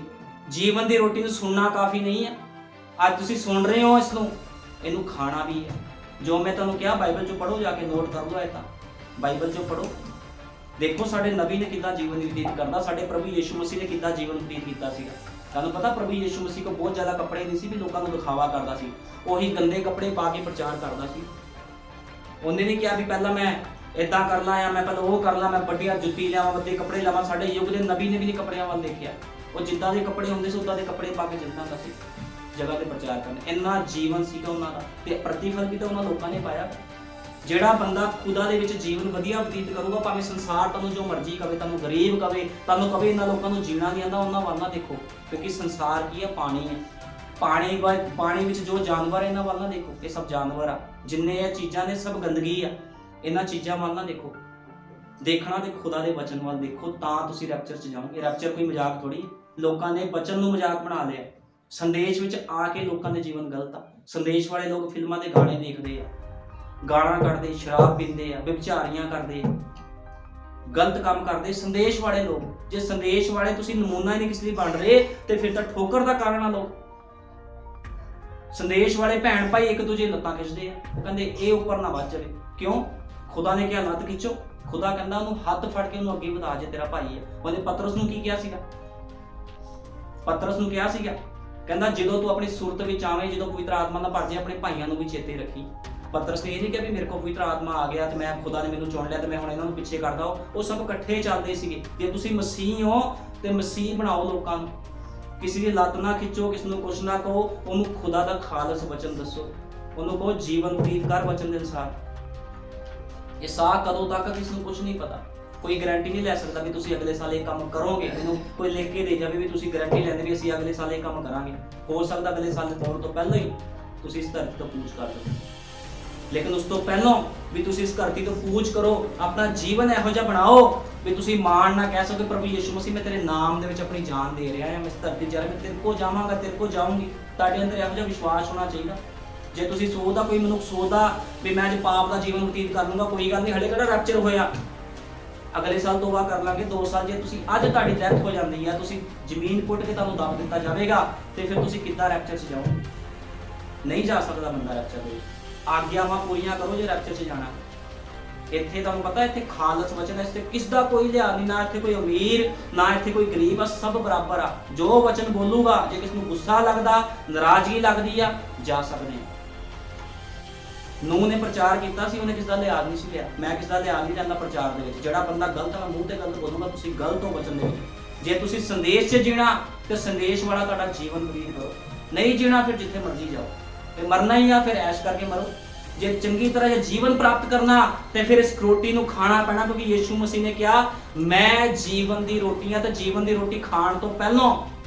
Speaker 1: ਜੀਵਨ ਦੀ ਰੋਟੀ ਨੂੰ ਸੁਣਨਾ ਕਾਫੀ ਨਹੀਂ ਹੈ। ਅੱਜ ਤੁਸੀਂ ਸੁਣ ਰਹੇ ਹੋ ਇਸ ਨੂੰ, ਇਹਨੂੰ ਖਾਣਾ ਵੀ ਹੈ। ਜੋ ਮੈਂ ਤੁਹਾਨੂੰ ਕਿਹਾ ਬਾਈਬਲ 'ਚੋਂ ਪੜ੍ਹੋ, ਜਾ ਕੇ ਨੋਟ ਕਰ ਲਓ। ਇਹ ਤਾਂ ਬਾਈਬਲ 'ਚੋਂ ਪੜ੍ਹੋ, ਦੇਖੋ ਸਾਡੇ ਨਬੀ ਨੇ ਕਿੱਦਾਂ ਜੀਵਨ ਬਤੀਤ ਕਰਦਾ, ਸਾਡੇ ਪ੍ਰਭੂ ਯਿਸੂ ਮਸੀਹ ਨੇ ਕਿੱਦਾਂ ਜੀਵਨ ਬਤੀਤ ਕੀਤਾ ਸੀਗਾ। ਤੁਹਾਨੂੰ ਪਤਾ ਪ੍ਰਭੂ ਯਿਸੂ ਮਸੀਹ ਕੋਲ ਬਹੁਤ ਜ਼ਿਆਦਾ ਕੱਪੜੇ ਨਹੀਂ ਸੀ ਵੀ ਲੋਕਾਂ ਨੂੰ ਦਿਖਾਵਾ ਕਰਦਾ ਸੀ। ਉਹੀ ਗੰਦੇ ਕੱਪੜੇ ਪਾ ਕੇ ਪ੍ਰਚਾਰ ਕਰਦਾ ਸੀ। ਉਹਨੇ ਨਹੀਂ ਕਿਹਾ ਵੀ ਪਹਿਲਾਂ ਮੈਂ ਇਦਾਂ ਕਰ ਲਾਂ ਜਾਂ ਮੈਂ ਪਹਿਲਾਂ ਉਹ ਕਰ ਲਾਂ, ਮੈਂ ਵੱਡੀਆਂ ਜੁੱਤੀ ਲਿਆਵਾਂ, ਵੱਡੇ ਕੱਪੜੇ ਲਾਵਾਂ। ਸਾਡੇ ਯੁੱਗ ਦੇ ਨਬੀ ਨੇ ਵੀ ਨਹੀਂ ਕੱਪੜਿਆਂ ਵੱਲ ਦੇਖਿਆ। ਉਹ ਜਿੱਦਾਂ ਦੇ ਕੱਪੜੇ ਹੁੰਦੇ ਸੀ ਉਦਾਂ ਦੇ ਕੱਪੜੇ ਪਾ ਕੇ ਚੱਲਦਾ ਹੁੰਦਾ ਸੀ ਜਗ੍ਹਾ ਤੇ ਪ੍ਰਚਾਰ ਕਰਨ। ਇੰਨਾ ਜੀਵਨ ਸੀਗਾ ਉਹਨਾਂ ਦਾ, ਤੇ ਪ੍ਰਤੀਫਲ ਵੀ ਤਾਂ ਉਹਨਾਂ ਲੋਕਾਂ ਨੇ ਪਾਇਆ। ਜਿਹੜਾ ਬੰਦਾ ਖੁਦਾ ਦੇ ਵਿੱਚ ਜੀਵਨ ਵਧੀਆ ਬਤੀਤ ਕਰੂਗਾ, ਭਾਵੇਂ ਸੰਸਾਰ ਤੁਹਾਨੂੰ ਜੋ ਮਰਜ਼ੀ ਕਵੇ, ਤੁਹਾਨੂੰ ਗਰੀਬ ਕਵੇ, ਤੁਹਾਨੂੰ ਕਵੇ ਇਹਨਾਂ ਲੋਕਾਂ ਨੂੰ ਜੀਣਾ ਨਹੀਂ ਆਉਂਦਾ, ਉਹਨਾਂ ਵੱਲ ਨਾ ਦੇਖੋ। ਕਿਉਂਕਿ ਸੰਸਾਰ ਕੀ ਹੈ? ਪਾਣੀ ਹੈ। ਪਾਣੀ ਵਿੱਚ ਜੋ ਜਾਨਵਰ ਹੈ ਇਹਨਾਂ ਵੱਲ ਨਾ ਦੇਖੋ। ਇਹ ਸਭ ਜਾਨਵਰ ਆ। ਜਿੰਨੇ ਇਹ ਚੀਜ਼ਾਂ ਨੇ ਸਭ ਗੰਦਗੀ ਆ। ਇਹਨਾਂ ਚੀਜ਼ਾਂ ਵੱਲ ਨਾ ਦੇਖੋ। ਦੇਖਣਾ ਤੇ ਖੁਦਾ ਦੇ ਵਚਨ ਵੱਲ ਦੇਖੋ, ਤਾਂ ਤੁਸੀਂ ਰੈਪਚਰ 'ਚ ਜਾਓਗੇ। ਰੈਪਚਰ ਕੋਈ ਮਜ਼ਾਕ ਥੋੜੀ। ਲੋਕਾਂ ਨੇ ਵਚਨ ਨੂੰ ਮਜ਼ਾਕ ਬਣਾ ਲਿਆ। ਸੰਦੇਸ਼ ਵਿੱਚ ਆ ਕੇ ਲੋਕਾਂ ਦੇ ਜੀਵਨ ਗਲਤ ਆ। ਸੰਦੇਸ਼ ਵਾਲੇ ਲੋਕ ਫਿਲਮਾਂ ਦੇ ਗਾਣੇ ਦੇਖਦੇ ਆ, ਗਾਲਾਂ ਕੱਢਦੇ, ਸ਼ਰਾਬ ਪੀਂਦੇ ਆ, ਵਿਭਚਾਰੀਆਂ ਕਰਦੇ ਆ, ਗਲਤ ਕੰਮ ਕਰਦੇ ਸੰਦੇਸ਼ ਵਾਲੇ ਲੋਕ। ਜੇ ਸੰਦੇਸ਼ ਵਾਲੇ ਤੁਸੀਂ ਨਮੂਨਾ ਹੀ ਨਹੀਂ ਕਿਸੇ ਲਈ ਬਣ ਰਹੇ ਤੇ ਫਿਰ ਤਾਂ ਠੋਕਰ ਦਾ ਕਾਰਨ ਆ ਲੋਕ। ਸੰਦੇਸ਼ ਵਾਲੇ ਭੈਣ ਭਾਈ ਇੱਕ ਦੂਜੇ ਲੱਤਾਂ ਖਿੱਚਦੇ ਆ, ਉਹ ਕਹਿੰਦੇ ਇਹ ਉੱਪਰ ਨਾ ਵੱਜ ਜਾਵੇ। ਕਿਉਂ? ਖੁਦਾ ਨੇ ਕਿਹਾ ਲੱਤ ਖਿੱਚੋ। ਖੁਦਾ ਕਹਿੰਦਾ ਉਹਨੂੰ ਹੱਥ ਫੜ ਕੇ ਉਹਨੂੰ ਅੱਗੇ ਵਧਾ, ਜੇ ਤੇਰਾ ਭਾਈ ਹੈ। ਉਹਨੇ ਪਤਰਸ ਨੂੰ ਕੀ ਕਿਹਾ ਸੀਗਾ? ਪਤਰਸ ਨੂੰ ਕਿਹਾ ਸੀਗਾ, ਕਹਿੰਦਾ ਜਦੋਂ ਤੂੰ ਆਪਣੀ ਸੁਰਤ ਵਿੱਚ ਆਵੇਂ, ਜਦੋਂ ਪਵਿੱਤਰ ਆਤਮਾ ਨਾਲ ਭਰ ਜਾਏ, ਆਪਣੇ ਭਾਈਆਂ ਨੂੰ ਵੀ ਚੇਤੇ ਰੱਖੀ। ਪਤਰਸ ਨੇ ਇਹ ਨਹੀਂ ਕਿਹਾ ਵੀ ਮੇਰੇ ਕੋਲ ਪਵਿੱਤਰ ਆਤਮਾ ਆ ਗਿਆ ਤੇ ਮੈਂ ਖੁਦਾ ਨੇ ਮੈਨੂੰ ਚੁਣ ਲਿਆ ਤੇ ਮੈਂ ਹੁਣ ਇਹਨਾਂ ਨੂੰ ਪਿੱਛੇ ਕਰਦਾ। ਉਹ ਸਭ ਇਕੱਠੇ ਚੱਲਦੇ ਸੀਗੇ। ਜੇ ਤੁਸੀਂ ਮਸੀਹ ਹੋ ਤੇ ਮਸੀਹ ਬਣਾਓ ਲੋਕਾਂ ਨੂੰ। ਕਿਸੇ ਦੀ ਲੱਤ ਨਾ ਖਿੱਚੋ, ਕਿਸੇ ਨੂੰ ਕੁਛ ਨਾ ਕਹੋ, ਉਹਨੂੰ ਖੁਦਾ ਦਾ ਖਾਲਸ ਵਚਨ ਦੱਸੋ, ਉਹਨੂੰ ਕਹੋ ਜੀਵਨ ਬਤੀਤ ਕਰ ਵਚਨ ਦੇ ਅਨੁਸਾਰ। ਇਹ ਸਾਹ ਕਦੋਂ ਤੱਕ ਕਿਸੇ ਨੂੰ ਕੁਛ ਨਹੀਂ ਪਤਾ। ਕੋਈ ਗਾਰੰਟੀ ਨਹੀਂ ਲੈ ਸਕਦਾ ਵੀ ਤੁਸੀਂ ਅਗਲੇ ਸਾਲ ਇਹ ਕੰਮ ਕਰੋਗੇ। ਮੈਨੂੰ ਕੋਈ ਲਿਖ ਕੇ ਦੇ ਜਾਵੇ ਵੀ ਤੁਸੀਂ ਗਾਰੰਟੀ ਲੈਂਦੇ ਵੀ ਅਸੀਂ ਅਗਲੇ ਸਾਲ ਇਹ ਕੰਮ ਕਰਾਂਗੇ। ਹੋ ਸਕਦਾ ਅਗਲੇ ਸਾਲ ਦੇ ਤੌਰ ਤੋਂ ਪਹਿਲਾਂ ਹੀ ਤੁਸੀਂ ਇਸ ਧਰਤੀ ਤੋਂ ਕੂਚ ਕਰ ਲਓ, ਲੇਕਿਨ ਉਸ ਤੋਂ ਪਹਿਲਾਂ ਵੀ ਤੁਸੀਂ ਇਸ ਧਰਤੀ ਤੋਂ ਕੂਚ ਕਰੋ। ਆਪਣਾ ਜੀਵਨ ਇਹੋ ਜਿਹਾ ਬਣਾਓ ਵੀ ਤੁਸੀਂ ਮਾਣ ਨਾ ਕਹਿ ਸਕੋ ਪ੍ਰਭੂ ਯਿਸੂ ਮਸੀਹ ਮੈਂ ਤੇਰੇ ਨਾਮ ਦੇ ਵਿੱਚ ਆਪਣੀ ਜਾਨ ਦੇ ਰਿਹਾ ਹਾਂ, ਮੈਂ ਇਸ ਧਰਤੀ 'ਚ ਮੈਂ ਤੇਰੇ ਕੋਲ ਜਾਵਾਂਗਾ, ਤੇਰੇ ਕੋਲ ਜਾਊਂਗੀ। ਤੁਹਾਡੇ ਅੰਦਰ ਇਹੋ ਜਿਹਾ ਵਿਸ਼ਵਾਸ ਹੋਣਾ ਚਾਹੀਦਾ। ਜੇ ਤੁਸੀਂ ਸੋਚਦਾ, ਕੋਈ ਮਨੁੱਖ ਸੋਚਦਾ ਵੀ ਮੈਂ ਅੱਜ ਪਾਪ ਦਾ ਜੀਵਨ ਬਤੀਤ ਕਰ ਲੂੰਗਾ, ਕੋਈ ਗੱਲ ਨਹੀਂ, ਹਲੇ ਕਿਹੜਾ ਰੈਪਚਰ ਹੋਇਆ, ਅਗਲੇ ਸਾਲ ਤੋਬਾ ਕਰ ਲਾਂਗੇ। 2 ਸਾਲ ਜੇ ਤੁਸੀਂ ਅੱਜ ਤੁਹਾਡੀ ਡੈਥ ਹੋ ਜਾਂਦੀ ਹੈ, ਤੁਸੀਂ ਜ਼ਮੀਨ ਪੁੱਟ ਕੇ ਤੁਹਾਨੂੰ ਦੱਬ ਦਿੱਤਾ ਜਾਵੇਗਾ, ਤੇ ਫਿਰ ਤੁਸੀਂ ਕਿੱਦਾਂ ਰੈਪਚਰ 'ਚ ਜਾਓਗੇ? ਨਹੀਂ ਜਾ ਸਕਦਾ ਬੰਦਾ ਰੈਪਚਰ ਦੇ। ਆਗਿਆਵਾਂ ਪੂਰੀਆਂ ਕਰੋ ਜੇ ਰੈਪਚਰ 'ਚ ਜਾਣਾ। ਇੱਥੇ ਤੁਹਾਨੂੰ ਪਤਾ ਇੱਥੇ ਖਾਲਸ ਵਚਨ ਹੈ, ਇੱਥੇ ਕਿਸ ਦਾ ਕੋਈ ਲਿਹਾਜ਼ ਨਹੀਂ, ਨਾ ਇੱਥੇ ਕੋਈ ਅਮੀਰ ਨਾ ਇੱਥੇ ਕੋਈ ਗਰੀਬ ਆ, ਸਭ ਬਰਾਬਰ ਆ। ਜੋ ਵਚਨ ਬੋਲੂਗਾ, ਜੇ ਕਿਸ ਨੂੰ ਗੁੱਸਾ ਲੱਗਦਾ, ਨਾਰਾਜ਼ਗੀ ਲੱਗਦੀ ਆ, ਜਾ ਸਕਦੇ ਆ। ਨੂਹ ਨੇ ਪ੍ਰਚਾਰ ਕੀਤਾ ਸੀ, ਉਹਨੇ ਕਿਸ ਦਾ ਲਿਹਾਜ਼ ਨਹੀਂ ਸੀ ਲਿਆ। ਮੈਂ ਕਿਸ ਦਾ ਲਿਹਾਜ਼ ਨਹੀਂ ਲੈਂਦਾ ਪ੍ਰਚਾਰ ਦੇ ਵਿੱਚ। ਜਿਹੜਾ ਬੰਦਾ ਗਲਤ ਹੈ ਮੂੰਹ ਤੇ ਗਲਤ ਬੋਲੂਗਾ, ਤੁਸੀਂ ਗਲਤ ਹੋ ਵਚਨ ਦੇ ਵਿੱਚ। ਜੇ ਤੁਸੀਂ ਸੰਦੇਸ਼ 'ਚ ਜੀਣਾ ਤੇ ਸੰਦੇਸ਼ ਵਾਲਾ ਤੁਹਾਡਾ ਜੀਵਨ ਬਤੀਤ ਕਰੋ। ਨਹੀਂ ਜੀਣਾ ਫਿਰ ਜਿੱਥੇ ਮਰਜ਼ੀ ਜਾਓ, ਤੇ ਮਰਨਾ ਹੀ ਆ ਫਿਰ ਐਸ਼ ਕਰਕੇ ਮਰੋ। ਜੇ ਚੰਗੀ ਤਰ੍ਹਾਂ ਜੇ ਜੀਵਨ ਪ੍ਰਾਪਤ ਕਰਨਾ ਤੇ ਫਿਰ ਇਸ ਰੋਟੀ ਨੂੰ ਖਾਣਾ ਪੈਣਾ, ਕਿਉਂਕਿ ਯਿਸੂ ਮਸੀਹ ਨੇ ਕਿਹਾ ਮੈਂ ਜੀਵਨ ਦੀ ਰੋਟੀ ਆ। ਤੇ ਜੀਵਨ ਦੀ ਰੋਟੀ ਖਾਣ ਤੋਂ ਪਹਿਲਾਂ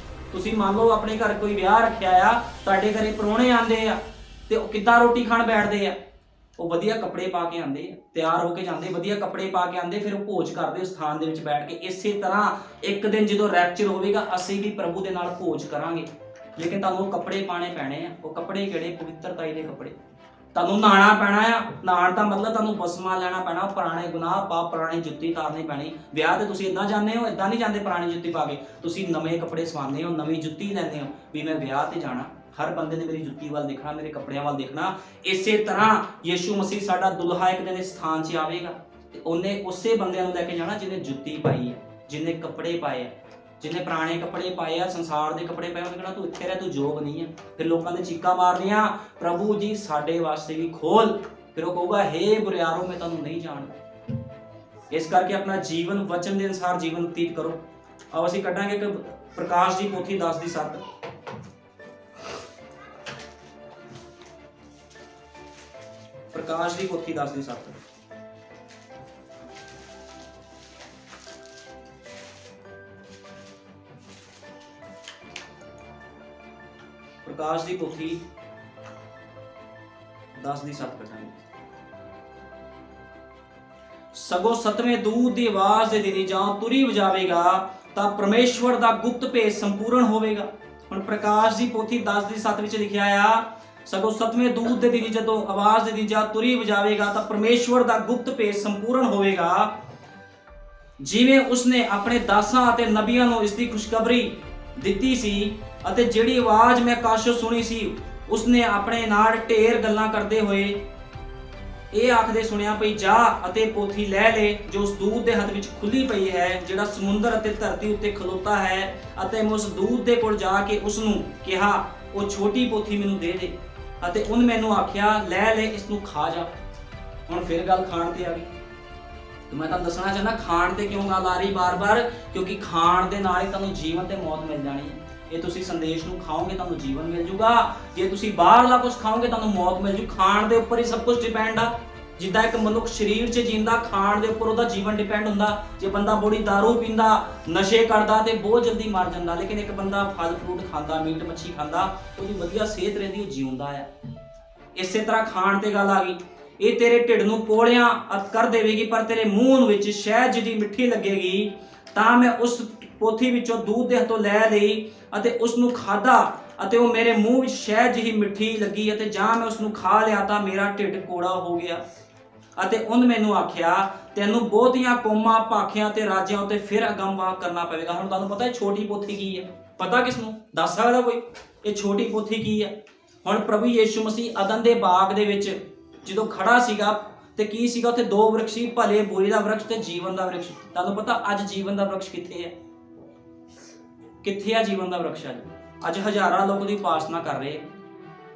Speaker 1: ਤੁਸੀਂ ਮੰਨ ਲਓ ਆਪਣੇ ਘਰ ਕੋਈ ਵਿਆਹ ਰੱਖਿਆ ਆ, ਤੁਹਾਡੇ ਘਰੇ ਪ੍ਰਾਹੁਣੇ ਆਉਂਦੇ ਆ, ਤੇ ਉਹ ਕਿੱਦਾਂ ਰੋਟੀ ਖਾਣ ਬੈਠਦੇ ਆ? ਉਹ ਵਧੀਆ ਕੱਪੜੇ ਪਾ ਕੇ ਆਉਂਦੇ ਆ, ਤਿਆਰ ਹੋ ਕੇ ਜਾਂਦੇ, ਵਧੀਆ ਕੱਪੜੇ ਪਾ ਕੇ ਆਉਂਦੇ, ਫਿਰ ਉਹ ਭੋਜ ਕਰਦੇ ਉਸ ਸਥਾਨ ਦੇ ਵਿੱਚ ਬੈਠ ਕੇ। ਇਸੇ ਤਰ੍ਹਾਂ ਇੱਕ ਦਿਨ ਜਦੋਂ ਰੈਪਚਰ ਹੋਵੇਗਾ, ਅਸੀਂ ਵੀ ਪ੍ਰਭੂ ਦੇ ਨਾਲ ਭੋਜ ਕਰਾਂਗੇ। ਲੇਕਿਨ ਤੁਹਾਨੂੰ ਉਹ ਕੱਪੜੇ ਪਾਣੇ ਪੈਣੇ ਆ। ਉਹ ਕੱਪੜੇ ਕਿਹੜੇ? ਪਵਿੱਤਰਤਾ ਦੇ ਕੱਪੜੇ। ਤੁਹਾਨੂੰ ਨਹਾਣਾ ਪੈਣਾ ਆ। ਨਹਾਣ ਦਾ ਮਤਲਬ ਤੁਹਾਨੂੰ ਬਸਮਾ ਲੈਣਾ ਪੈਣਾ, ਪੁਰਾਣੇ ਗੁਨਾਹ ਪਾਪ, ਪੁਰਾਣੀ ਜੁੱਤੀ ਤਾਰਨੀ ਪੈਣੀ। ਵਿਆਹ ਤੇ ਤੁਸੀਂ ਇਦਾਂ ਜਾਂਦੇ ਹੋ, ਇਦਾਂ ਨਹੀਂ ਜਾਂਦੇ ਪੁਰਾਣੀ ਜੁੱਤੀ ਪਾ ਕੇ। ਤੁਸੀਂ ਨਵੇਂ ਕੱਪੜੇ ਸਵਾਉਂਦੇ ਹੋ, ਨਵੀਂ ਜੁੱਤੀ ਲੈਂਦੇ ਹੋ ਵੀ ਮੈਂ ਵਿਆਹ ਤੇ ਜਾਣਾ। ਹਰ ਬੰਦੇ ਨੇ ਮੇਰੀ ਜੁੱਤੀ ਵੱਲ ਦੇਖਣਾ, ਮੇਰੇ ਕੱਪੜਿਆਂ ਵੱਲ ਦੇਖਣਾ। ਇਸੇ ਤਰ੍ਹਾਂ ਯਿਸੂ ਮਸੀਹ ਸਾਡਾ ਦੁਲਹਾ ਇੱਕ ਦਿਨ ਇਸ ਸਥਾਨ 'ਚ ਆਵੇਗਾ, ਤੇ ਉਹਨੇ ਉਸੇ ਬੰਦਿਆਂ ਨੂੰ ਲੈ ਕੇ ਜਾਣਾ ਜਿਹਨੇ ਜੁੱਤੀ ਪਾਈ ਹੈ, ਜਿਹਨੇ ਕੱਪੜੇ ਪਾਏ ਆ। ਜਿਹਨੇ ਪੁਰਾਣੇ ਕੱਪੜੇ ਪਾਏ ਆ, ਸੰਸਾਰ ਦੇ ਕੱਪੜੇ ਪਾਏ, ਉਹਨੇ ਕਹਿਣਾ ਤੂੰ ਇੱਥੇ ਰਹਿ, ਤੂੰ ਯੋਗ ਨਹੀਂ ਹੈ। ਫਿਰ ਲੋਕਾਂ ਦੇ ਚੀਕਾਂ ਮਾਰਨੀਆਂ, ਪ੍ਰਭੂ ਜੀ ਸਾਡੇ ਵਾਸਤੇ ਵੀ ਖੋਲ। ਫਿਰ ਉਹ ਕਹੂਗਾ ਹੇ ਬੁਰਿਆਰੋ ਮੈਂ ਤੁਹਾਨੂੰ ਨਹੀਂ ਜਾਣਦਾ। ਇਸ ਕਰਕੇ ਆਪਣਾ ਜੀਵਨ ਵਚਨ ਦੇ ਅਨੁਸਾਰ ਜੀਵਨ ਬਤੀਤ ਕਰੋ। ਆਓ ਅਸੀਂ ਕੱਢਾਂਗੇ ਕਿ ਪ੍ਰਕਾਸ਼ ਦੀ ਪੋਥੀ 10:7। ਪ੍ਰਕਾਸ਼ ਦੀ ਪੋਥੀ 10:7। ਪ੍ਰਕਾਸ਼ ਦੀ ਪੋਥੀ 10:7 ਕਰਾਂਗੇ। ਸਗੋਂ 7ਵੇਂ ਦੂਤ ਦੀ ਆਵਾਜ਼ ਦੇ ਦਿਨੀ ਜਾਂ ਤੁਰੀ ਵਜਾਵੇਗਾ ਤਾਂ ਪਰਮੇਸ਼ਵਰ ਦਾ ਗੁਪਤ ਭੇਦ ਸੰਪੂਰਨ ਹੋਵੇਗਾ। ਹੁਣ ਪ੍ਰਕਾਸ਼ ਦੀ ਪੋਥੀ 10:7 ਵਿੱਚ ਲਿਖਿਆ ਆ, ਸਗੋਂ 7ਵੇਂ ਦੂਤ ਦੇ ਦਿਨੀ ਜਦੋਂ ਆਵਾਜ਼ ਦੇ ਦਿਨੀ ਜਾਂ ਤੁਰੀ ਵਜਾਵੇਗਾ ਤਾਂ ਪਰਮੇਸ਼ਵਰ ਦਾ ਗੁਪਤ ਭੇਦ ਸੰਪੂਰਨ ਹੋਵੇਗਾ। ਜਿਵੇਂ ਉਸਨੇ ਆਪਣੇ ਦਾਸਾਂ ਅਤੇ ਨਬੀਆਂ ਨੂੰ ਇਸ ਦੀ ਖੁਸ਼ਖਬਰੀ ਦਿੱਤੀ ਸੀ, ਅਤੇ ਜਿਹੜੀ ਆਵਾਜ਼ ਮੈਂ ਆਕਾਸ਼ੋਂ ਸੁਣੀ ਸੀ, ਉਸਨੇ ਆਪਣੇ ਨਾਲ ਢੇਰ ਗੱਲਾਂ ਕਰਦੇ ਹੋਏ ਇਹ ਆਖਦੇ ਸੁਣਿਆ ਪਈ ਜਾ ਅਤੇ ਪੋਥੀ ਲੈ ਲੈ ਜੋ ਉਸ ਦੂਤ ਦੇ ਹੱਥ ਵਿੱਚ ਖੁੱਲੀ ਪਈ ਹੈ, ਜਿਹੜਾ ਸਮੁੰਦਰ ਅਤੇ ਧਰਤੀ ਉੱਤੇ ਖਲੋਤਾ ਹੈ। ਅਤੇ ਮੈਂ ਉਸ ਦੂਤ ਦੇ ਕੋਲ ਜਾ ਕੇ ਉਸ ਨੂੰ ਕਿਹਾ ਉਹ ਛੋਟੀ ਪੋਥੀ ਮੈਨੂੰ ਦੇ ਦੇ, ਅਤੇ ਉਹਨੇ ਮੈਨੂੰ ਆਖਿਆ ਲੈ ਲੈ ਇਸ ਨੂੰ ਖਾ ਜਾ। ਹੁਣ ਫਿਰ ਗੱਲ ਖਾਣ ਤੇ ਆ ਗਈ। ਤੇ ਮੈਂ ਤੁਹਾਨੂੰ ਦੱਸਣਾ ਚਾਹੁੰਦਾ ਖਾਣ ਤੇ ਕਿਉਂ ਗੱਲ ਆ ਰਹੀ ਬਾਰ-ਬਾਰ, ਕਿਉਂਕਿ ਖਾਣ ਦੇ ਨਾਲ ਹੀ ਤੁਹਾਨੂੰ ਜੀਵਨ ਤੇ ਮੌਤ ਮਿਲ ਜਾਣੀ ਹੈ। ਜੇ ਤੁਸੀਂ ਸੰਦੇਸ਼ ਨੂੰ ਖਾਓਗੇ ਤੁਹਾਨੂੰ ਜੀਵਨ ਮਿਲ ਜੂਗਾ, ਜੇ ਤੁਸੀਂ ਬਾਹਰਲਾ ਕੁਝ ਖਾਓਗੇ ਤੁਹਾਨੂੰ ਮੌਤ ਮਿਲ ਜੂ। ਖਾਣ ਦੇ ਉੱਪਰ ਹੀ ਸਭ ਕੁਝ ਡਿਪੈਂਡ ਆ। ਜਿੱਦਾਂ ਇੱਕ ਮਨੁੱਖ ਸਰੀਰ 'ਚ ਜਿੰਦਾ, ਖਾਣ ਦੇ ਉੱਪਰ ਉਹਦਾ ਜੀਵਨ ਡਿਪੈਂਡ ਹੁੰਦਾ। ਜੇ ਬੰਦਾ ਬੜੀ ਦਾਰੂ ਪੀਂਦਾ, ਨਸ਼ੇ ਕਰਦਾ ਤੇ ਬਹੁਤ ਜਲਦੀ ਮਰ ਜਾਂਦਾ, ਲੇਕਿਨ ਇੱਕ ਬੰਦਾ ਫਲ ਫਰੂਟ ਖਾਂਦਾ, ਮੀਟ ਮੱਛੀ ਖਾਂਦਾ, ਉਹਦੀ ਵਧੀਆ ਸਿਹਤ ਰਹਿੰਦੀ, ਉਹ ਜਿਉਂਦਾ ਆ। ਇਸੇ ਤਰ੍ਹਾਂ ਖਾਣ ਤੇ ਗੱਲ ਆ ਗਈ। ਇਹ ਤੇਰੇ ਢਿੱਡ ਨੂੰ ਪੋਲਿਆਂ ਕਰ ਦੇਵੇਗੀ, ਪਰ ਤੇਰੇ ਮੂੰਹ ਵਿੱਚ ਸ਼ਹਿਦ ਜਿਹੀ ਮਿੱਠੀ ਲੱਗੇਗੀ। ਤਾਂ ਮੈਂ ਉਸ ਪੋਥੀ ਵਿੱਚੋਂ ਦੂਤ ਦੇ ਹੱਥੋਂ ਲੈ ਲਈ ਅਤੇ ਉਸ ਨੂੰ ਖਾਧਾ, ਅਤੇ ਉਹ ਮੇਰੇ ਮੂੰਹ ਵਿੱਚ ਸ਼ਹਿਦ ਜਿਹੀ ਮਿੱਠੀ ਲੱਗੀ, ਅਤੇ ਜਾਂ ਮੈਂ ਉਸ ਨੂੰ ਖਾ ਲਿਆ ਤਾਂ ਮੇਰਾ ਢਿੱਡ ਕੋੜਾ ਹੋ ਗਿਆ। ਅਤੇ ਉਹਨੇ ਮੈਨੂੰ ਆਖਿਆ ਤੈਨੂੰ ਬਹੁਤੀਆਂ ਕੌਮਾਂ, ਭਾਖਿਆਂ ਤੇ ਰਾਜਿਆਂ ਉੱਤੇ ਫਿਰ ਅਗੰਮਵਾਕ ਕਰਨਾ ਪਵੇਗਾ। ਹੁਣ ਤੁਹਾਨੂੰ ਪਤਾ ਇਹ ਛੋਟੀ ਪੋਥੀ ਕੀ ਹੈ? ਪਤਾ ਕਿਸ ਨੂੰ? ਦੱਸ ਸਕਦਾ ਕੋਈ ਇਹ ਛੋਟੀ ਪੋਥੀ ਕੀ ਹੈ? ਹੁਣ ਪ੍ਰਭੂ ਯੀਸ਼ੂ ਮਸੀਹ ਅਦਨ ਦੇ ਬਾਗ ਦੇ ਵਿੱਚ ਜਦੋਂ ਖੜਾ ਸੀਗਾ ਤੇ ਕੀ ਸੀਗਾ ਉੱਥੇ? ਦੋ ਵਰਕਸ਼ ਸੀ, ਭਲੇ ਬੁਰੇ ਦਾ ਵਰਕਸ਼ ਤੇ ਜੀਵਨ ਦਾ ਵਰਕਸ਼। ਤੁਹਾਨੂੰ ਪਤਾ ਅੱਜ ਜੀਵਨ ਦਾ ਵਰਕਸ਼ ਕਿੱਥੇ ਹੈ? ਕਿੱਥੇ ਆ ਜੀਵਨ ਦਾ ਵਰਕਸ਼? ਅੱਜ ਹਜ਼ਾਰਾਂ ਲੋਕ ਦੀ ਉਪਾਸਨਾ ਕਰ ਰਹੇ,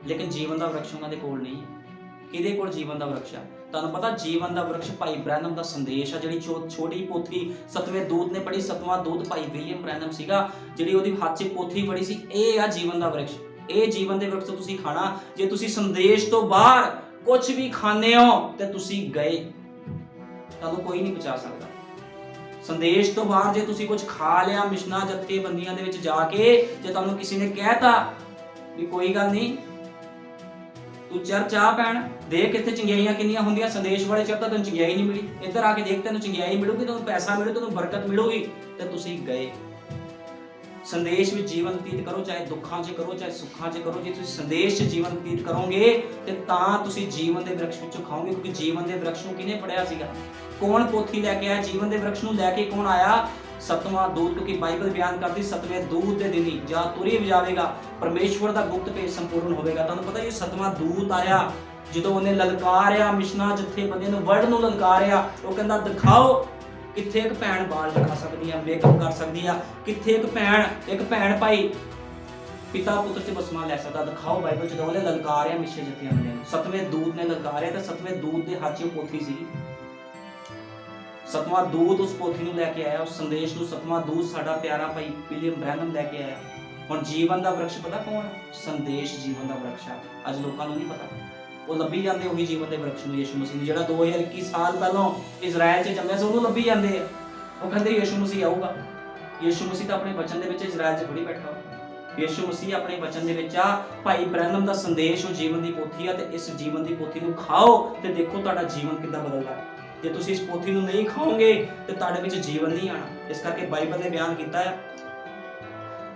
Speaker 1: ਲੇਕਿਨ ਜੀਵਨ ਦਾ ਵਰਕਸ਼ ਉਹਨਾਂ ਦੇ ਕੋਲ ਨਹੀਂ ਹੈ। ਕਿਹਦੇ ਕੋਲ ਜੀਵਨ ਦਾ ਵਰਕਸ਼ ਆ? ਤੁਹਾਨੂੰ ਪਤਾ ਜੀਵਨ ਦਾ ਵਰਕਸ਼ ਭਾਈ ਬ੍ਰੈਨਮ ਦਾ ਸੰਦੇਸ਼ ਆ, ਜਿਹੜੀ ਛੋਟੀ ਪੋਥੀ ਸਤਵੇਂ ਦੂਤ ਨੇ ਪੜ੍ਹੀ। ਸਤਵਾਂ ਦੂਤ ਭਾਈ ਵਿਲੀਅਮ ਬ੍ਰੈਨਮ ਸੀਗਾ, ਜਿਹੜੀ ਉਹਦੀ ਹੱਥ 'ਚ ਪੋਥੀ ਪੜ੍ਹੀ ਸੀ। ਇਹ ਆ ਜੀਵਨ ਦਾ ਵਰਕਸ਼। ਇਹ ਜੀਵਨ ਦੇ ਵਰਕਸ਼ ਤੋਂ ਤੁਸੀਂ ਖਾਣਾ। ਜੇ ਤੁਸੀਂ ਸੰਦੇਸ਼ ਤੋਂ ਬਾਹਰ ਕੁਝ ਵੀ ਖਾਂਦੇ ਹੋ ਤੇ ਤੁਸੀਂ ਗਏ, ਤੁਹਾਨੂੰ ਕੋਈ ਨਹੀਂ ਬਚਾ ਸਕਦਾ। ਸੰਦੇਸ਼ ਤੋਂ ਬਾਹਰ ਜੇ ਤੁਸੀਂ ਕੁਝ ਖਾ ਲਿਆ, ਮਿਸ਼ਨਾਂ ਜਥੇਬੰਦੀਆਂ ਦੇ ਵਿੱਚ ਜਾ ਕੇ ਜੇ ਤੁਹਾਨੂੰ ਕਿਸੇ ਨੇ ਕਹਿਤਾ ਵੀ ਕੋਈ ਗੱਲ ਨਹੀਂ ਤੂੰ ਚਾਹ ਪੈਣ ਦੇਖ ਇੱਥੇ ਚੰਗਿਆਈਆਂ ਕਿੰਨੀਆਂ ਹੁੰਦੀਆਂ, ਸੰਦੇਸ਼ ਵਾਲੇ ਚਿਰ ਤਾਂ ਤੈਨੂੰ ਚੰਗਿਆਈ ਨਹੀਂ ਮਿਲੀ, ਇੱਧਰ ਆ ਕੇ ਦੇਖ ਤੈਨੂੰ ਚੰਗਿਆਈ ਮਿਲੂਗੀ, ਤੈਨੂੰ ਪੈਸਾ ਮਿਲੂ, ਤੈਨੂੰ ਬਰਕਤ ਮਿਲੂਗੀ, ਤੇ ਤੁਸੀਂ ਗਏ। ਸੰਦੇਸ਼ ਵਿੱਚ ਜੀਵਨ ਬਤੀਤ ਕਰੋ, ਚਾਹੇ ਦੁੱਖਾਂ 'ਚ ਕਰੋ ਚਾਹੇ ਸੁੱਖਾਂ 'ਚ ਕਰੋ। ਜੇ ਤੁਸੀਂ ਸੰਦੇਸ਼ 'ਚ ਜੀਵਨ ਬਤੀਤ ਕਰੋਗੇ ਤੇ ਤਾਂ ਤੁਸੀਂ ਜੀਵਨ ਦੇ ਵਰਕਸ਼ ਵਿੱਚੋਂ ਖਾਓਗੇ। ਕਿਉਂਕਿ ਜੀਵਨ ਦੇ ਵਰਕਸ਼ ਨੂੰ ਕਿਹਨੇ ਪੜਿਆ ਸੀਗਾ? ਕੌਣ ਪੋਥੀ ਲੈ ਕੇ ਆਇਆ? ਜੀਵਨ ਦੇ ਵਰਕਸ਼ ਨੂੰ ਲੈ ਕੇ ਕੌਣ ਆਇਆ? ਸਤਵਾਂ ਦੂਤ। ਕਿਉਂਕਿ ਬਾਈਬਲ ਬਿਆਨ ਕਰਦੀ ਸਤਵੇਂ ਦੂਤ ਦੇ ਦਿਨੀ ਜਾਂ ਤੁਰੀ ਵਜਾਵੇਗਾ ਪਰਮੇਸ਼ਵਰ ਦਾ ਗੁਪਤ ਭੇਦ ਸੰਪੂਰਨ ਹੋਵੇਗਾ। ਤੁਹਾਨੂੰ ਪਤਾ ਇਹ ਸਤਵਾਂ ਦੂਤ ਆਇਆ ਜਦੋਂ ਉਹਨੇ ਲਲਕਾਰਿਆ ਮਿਸ਼ਨਾਂ ਜਥੇਬੰਦੀਆਂ ਨੂੰ, ਵਰਡ ਨੂੰ ਲਲਕਾਰਿਆ। ਉਹ ਕਹਿੰਦਾ ਦਿਖਾਓ ਕਿੱਥੇ ਇੱਕ ਭੈਣ ਬਾਲ ਕਟਾ ਸਕਦੀ ਆ, ਮੇਕਅਪ ਕਰ ਸਕਦੀ ਆ, ਕਿੱਥੇ ਇੱਕ ਭੈਣ ਭਾਈ ਪਿਤਾ ਪੁੱਤਰ ਤੇ ਬਸਮਾ ਲੈ ਸਕਦਾ, ਦਿਖਾਓ। ਬਾਈਬਲ ਜਦੋਂ ਉਹਨੇ ਲਲਕਾਰਿਆ ਮਿਸ਼ਨਾਂ ਜਥੇਬੰਦੀਆਂ ਨੂੰ, ਸਤਵੇਂ ਦੂਤ ਨੇ ਲਲਕਾਰਿਆ ਤੇ ਸਤਵੇਂ ਦੂਤ ਦੇ ਹੱਥ 'ਚ ਪੋਥੀ ਸੀ। ਸਤਵਾਂ ਦੂਤ ਉਸ ਪੋਥੀ ਨੂੰ ਲੈ ਕੇ ਆਇਆ, ਉਸ ਸੰਦੇਸ਼ ਨੂੰ ਸਤਵਾਂ ਦੂਤ ਸਾਡਾ ਪਿਆਰਾ ਭਾਈ ਵਿਲੀਅਮ ਬ੍ਰੈਨਮ ਲੈ ਕੇ ਆਇਆ। ਹੁਣ ਜੀਵਨ ਦਾ ਵਰਕਸ਼ ਪਤਾ ਕੌਣ? ਸੰਦੇਸ਼ ਜੀਵਨ ਦਾ ਵਰਕਸ਼ ਆ। ਅੱਜ ਲੋਕਾਂ ਨੂੰ ਨਹੀਂ ਪਤਾ, ਉਹ ਲੱਭੀ ਜਾਂਦੇ ਉਹੀ ਜੀਵਨ ਦੇ ਵਰਕਸ਼ ਨੂੰ, ਯਿਸੂ ਮਸੀਹ ਨੂੰ, ਜਿਹੜਾ 2021 ਸਾਲ ਪਹਿਲਾਂ ਇਜ਼ਰਾਈਲ 'ਚ ਜੰਮਿਆ ਸੀ, ਉਹਨੂੰ ਲੱਭੀ ਜਾਂਦੇ ਆ। ਉਹ ਕਹਿੰਦੇ ਯਿਸੂ ਮਸੀਹ ਆਊਗਾ। ਯਿਸੂ ਮਸੀਹ ਤਾਂ ਆਪਣੇ ਵਚਨ ਦੇ ਵਿੱਚ ਇਜ਼ਰਾਈਲ 'ਚ ਥੋੜੀ ਬੈਠਾ। ਯਿਸੂ ਮਸੀਹ ਆਪਣੇ ਵਚਨ ਦੇ ਵਿੱਚ ਆ। ਭਾਈ ਬ੍ਰੈਨਮ ਦਾ ਸੰਦੇਸ਼ ਉਹ ਜੀਵਨ ਦੀ ਪੋਥੀ ਆ, ਤੇ ਇਸ ਜੀਵਨ ਦੀ ਪੋਥੀ ਨੂੰ ਖਾਓ ਤੇ ਦੇਖੋ ਤੁਹਾਡਾ ਜੀਵਨ ਕਿੱਦਾਂ ਬਦਲਦਾ। ਜੇ ਤੁਸੀਂ ਇਸ ਪੋਥੀ ਨੂੰ ਨਹੀਂ ਖਾਓਗੇ ਤੇ ਤੁਹਾਡੇ ਵਿੱਚ ਜੀਵਨ ਨਹੀਂ ਆਣਾ। ਇਸ ਕਰਕੇ ਬਾਈਬਲ ਨੇ ਬਿਆਨ ਕੀਤਾ ਹੈ।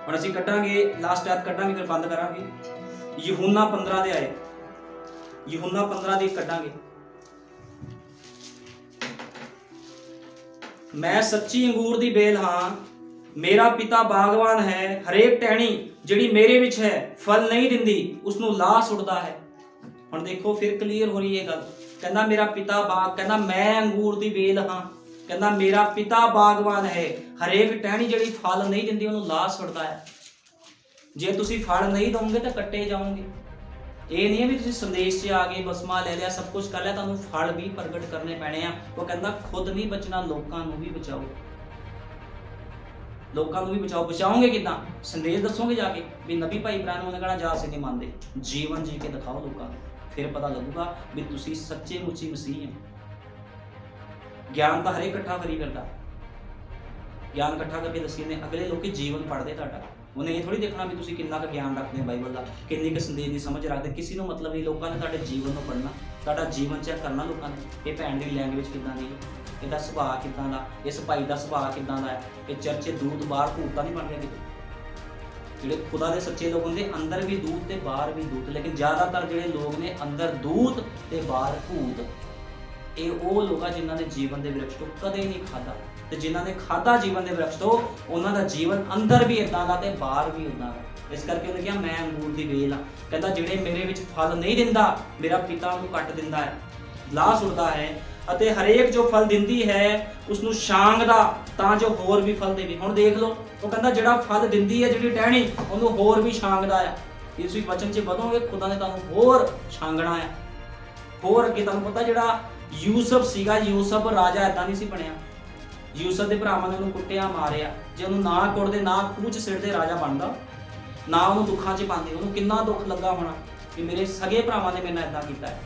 Speaker 1: ਹੁਣ ਅਸੀਂ ਕੱਢਾਂਗੇ ਲਾਸਟ ਆਇਤ ਕੱਢਾਂਗੇ ਫਿਰ ਬੰਦ ਕਰਾਂਗੇ। ਯਹੂਨਾ 15 ਦੇ ਆਏ, ਯਹੂਨਾ 15 ਦੀ ਕੱਢਾਂਗੇ। ਮੈਂ ਸੱਚੀ ਅੰਗੂਰ ਦੀ ਬੇਲ ਹਾਂ, ਮੇਰਾ ਪਿਤਾ ਬਾਗਵਾਨ ਹੈ। ਹਰੇਕ ਟਹਿਣੀ ਜਿਹੜੀ ਮੇਰੇ ਵਿੱਚ ਹੈ ਫਲ ਨਹੀਂ ਦਿੰਦੀ ਉਸ ਨੂੰ ਲਾਹ ਸੁੱਟਦਾ ਹੈ। ਹੁਣ ਦੇਖੋ ਫਿਰ ਕਲੀਅਰ ਹੋ ਰਹੀ ਹੈ ਗੱਲ। ਕਹਿੰਦਾ ਮੇਰਾ ਪਿਤਾ ਬਾਗ, ਕਹਿੰਦਾ ਮੈਂ ਅੰਗੂਰ ਦੀ ਬੇਲ ਹਾਂ, ਕਹਿੰਦਾ ਮੇਰਾ ਪਿਤਾ ਬਾਗਵਾਨ ਹੈ। ਹਰੇਕ ਟਹਿਣੀ ਜਿਹੜੀ ਫਲ ਨਹੀਂ ਦਿੰਦੀ ਉਹਨੂੰ ਲਾਹ ਸੁੱਟਦਾ ਹੈ। ਜੇ ਤੁਸੀਂ ਫਲ ਨਹੀਂ ਦੋਗੇ ਤਾਂ ਕੱਟੇ ਜਾਓਗੇ। ਇਹ ਨਹੀਂ ਹੈ ਵੀ ਤੁਸੀਂ ਸੰਦੇਸ਼ 'ਚ ਆ ਗਏ, ਬਸਮਾ ਲੈ ਲਿਆ, ਸਭ ਕੁਝ ਕਰ ਲਿਆ, ਤੁਹਾਨੂੰ ਫਲ ਵੀ ਪ੍ਰਗਟ ਕਰਨੇ ਪੈਣੇ ਆ। ਉਹ ਕਹਿੰਦਾ ਖੁਦ ਨਹੀਂ ਬਚਣਾ, ਲੋਕਾਂ ਨੂੰ ਵੀ ਬਚਾਓ। ਲੋਕਾਂ ਨੂੰ ਵੀ ਬਚਾਓ। ਬਚਾਓਗੇ ਕਿੱਦਾਂ? ਸੰਦੇਸ਼ ਦੱਸੋਗੇ ਜਾ ਕੇ ਵੀ ਨਬੀ ਭਾਈ ਬ੍ਰੈਨਮ ਨੇ ਕਹਿਣਾ ਜਾ ਅਸੀਂ ਨਹੀਂ ਮੰਨਦੇ। ਜੀਵਨ ਜੀ ਕੇ ਦਿਖਾਓ ਲੋਕਾਂ ਨੂੰ, ਫਿਰ ਪਤਾ ਲੱਗੂਗਾ ਵੀ ਤੁਸੀਂ ਸੱਚੇ ਮੁੱਚੀ ਮਸੀਹ ਹੋ। ਗਿਆਨ ਤਾਂ ਹਰੇਕ ਇਕੱਠਾ ਕਰੀ ਕਰਦਾ, ਗਿਆਨ ਇਕੱਠਾ ਕਰਕੇ ਦੱਸੀ ਨੇ ਅਗਲੇ ਲੋਕੀ ਜੀਵਨ ਪੜ੍ਹਦੇ ਤੁਹਾਡਾ। ਉਹਨੇ ਇਹ ਥੋੜੀ ਦੇਖਣਾ ਵੀ ਤੁਸੀਂ ਕਿੰਨਾ ਕੁ ਗਿਆਨ ਰੱਖਦੇ ਹੋ ਬਾਈਬਲ ਦਾ, ਕਿੰਨੀ ਕੁ ਸੰਦੇਸ਼ ਦੀ ਸਮਝ ਰੱਖਦੇ। ਕਿਸੇ ਨੂੰ ਮਤਲਬ ਨਹੀਂ। ਲੋਕਾਂ ਨੇ ਤੁਹਾਡੇ ਜੀਵਨ ਨੂੰ ਪੜ੍ਹਨਾ, ਤੁਹਾਡਾ ਜੀਵਨ ਚੈੱਕ ਕਰਨਾ ਲੋਕਾਂ ਨੇ। ਇਹ ਭੈਣ ਦੀ ਲੈਂਗੁਏਜ ਕਿੱਦਾਂ ਦੀ ਹੈ, ਇਹਦਾ ਸੁਭਾਅ ਕਿੱਦਾਂ ਦਾ, ਇਸ ਭਾਈ ਦਾ ਸੁਭਾਅ ਕਿੱਦਾਂ ਦਾ ਹੈ। ਇਹ ਚਰਚੇ ਦੂਤ ਬਾਹਰ ਭੂਤ ਤਾਂ ਨਹੀਂ ਬਣ ਗਿਆ ਕਿਤੇ। ਜਿਹੜੇ ਖੁਦਾ ਦੇ ਸੱਚੇ ਲੋਕ ਹੁੰਦੇ ਅੰਦਰ ਵੀ ਦੂਤ ਤੇ ਬਾਹਰ ਵੀ ਦੂਤ, ਲੇਕਿਨ ਜ਼ਿਆਦਾਤਰ ਜਿਹੜੇ ਲੋਕ ਨੇ ਅੰਦਰ ਦੂਤ ਤੇ ਬਾਹਰ ਭੂਤ। ਇਹ ਉਹ ਲੋਕ ਆ ਜਿਨ੍ਹਾਂ ਨੇ ਜੀਵਨ ਦੇ ਵਰਕਸ਼ ਤੋਂ ਕਦੇ ਨਹੀਂ ਖਾਧਾ, ਤੇ ਜਿਨ੍ਹਾਂ ਨੇ ਖਾਧਾ ਜੀਵਨ ਦੇ ਵਰਕਸ਼ ਤੋਂ ਉਹਨਾਂ ਦਾ ਜੀਵਨ ਅੰਦਰ ਵੀ ਇਦਾਂ ਦਾ ਤੇ ਬਾਹਰ ਵੀ ਉਦਾਂ ਦਾ। ਇਸ ਕਰਕੇ ਉਹਨੇ ਕਿਹਾ ਮੈਂ ਅੰਗੂਰ ਦੀ ਵੇਲ ਆ। ਕਹਿੰਦਾ ਜਿਹੜੇ ਮੇਰੇ ਵਿੱਚ ਫਲ ਨਹੀਂ ਦਿੰਦਾ ਮੇਰਾ ਪਿਤਾ ਉਹਨੂੰ ਕੱਟ ਦਿੰਦਾ ਹੈ, ਲਾਹ ਸੁੱਟਦਾ ਹੈ। ਅਤੇ ਹਰੇਕ ਜੋ ਫਲ ਦਿੰਦੀ ਹੈ ਉਸ ਨੂੰ ਛਾਂਗਦਾ ਤਾਂ ਜੋ ਹੋਰ ਵੀ ਫਲ ਦੇਵੇ। ਹੁਣ ਦੇਖ ਲਓ, ਉਹ ਕਹਿੰਦਾ ਜਿਹੜਾ ਫਲ ਦਿੰਦੀ ਹੈ ਜਿਹੜੀ ਟਹਿਣੀ ਉਹਨੂੰ ਹੋਰ ਵੀ ਛਾਂਗਦਾ ਹੈ। ਜੇ ਤੁਸੀਂ ਵਚਨ 'ਚ ਵਧੋਗੇ ਖੁਦਾ ਨੇ ਤੁਹਾਨੂੰ ਹੋਰ ਛਾਂਗਣਾ ਹੈ। ਹੋਰ ਅੱਗੇ ਤੁਹਾਨੂੰ ਪਤਾ ਜਿਹੜਾ ਯੂਸਫ ਸੀਗਾ, ਯੂਸਫ ਰਾਜਾ ਏਦਾਂ ਨਹੀਂ ਸੀ ਬਣਿਆ। ਯੂਸਫ ਦੇ ਭਰਾਵਾਂ ਨੇ ਉਹਨੂੰ ਕੁੱਟਿਆ ਮਾਰਿਆ। ਜੇ ਉਹਨੂੰ ਨਾ ਕੁੱਟਦੇ ਨਾ ਖੂਹ 'ਚ ਸਿੱਟਦੇ ਰਾਜਾ ਬਣਦਾ, ਨਾ ਉਹਨੂੰ ਦੁੱਖਾਂ 'ਚ ਪਾਉਂਦੇ। ਉਹਨੂੰ ਕਿੰਨਾ ਦੁੱਖ ਲੱਗਾ ਹੋਣਾ ਕਿ ਮੇਰੇ ਸਗੇ ਭਰਾਵਾਂ ਨੇ ਮੇਰੇ ਨਾਲ ਏਦਾਂ ਕੀਤਾ ਹੈ।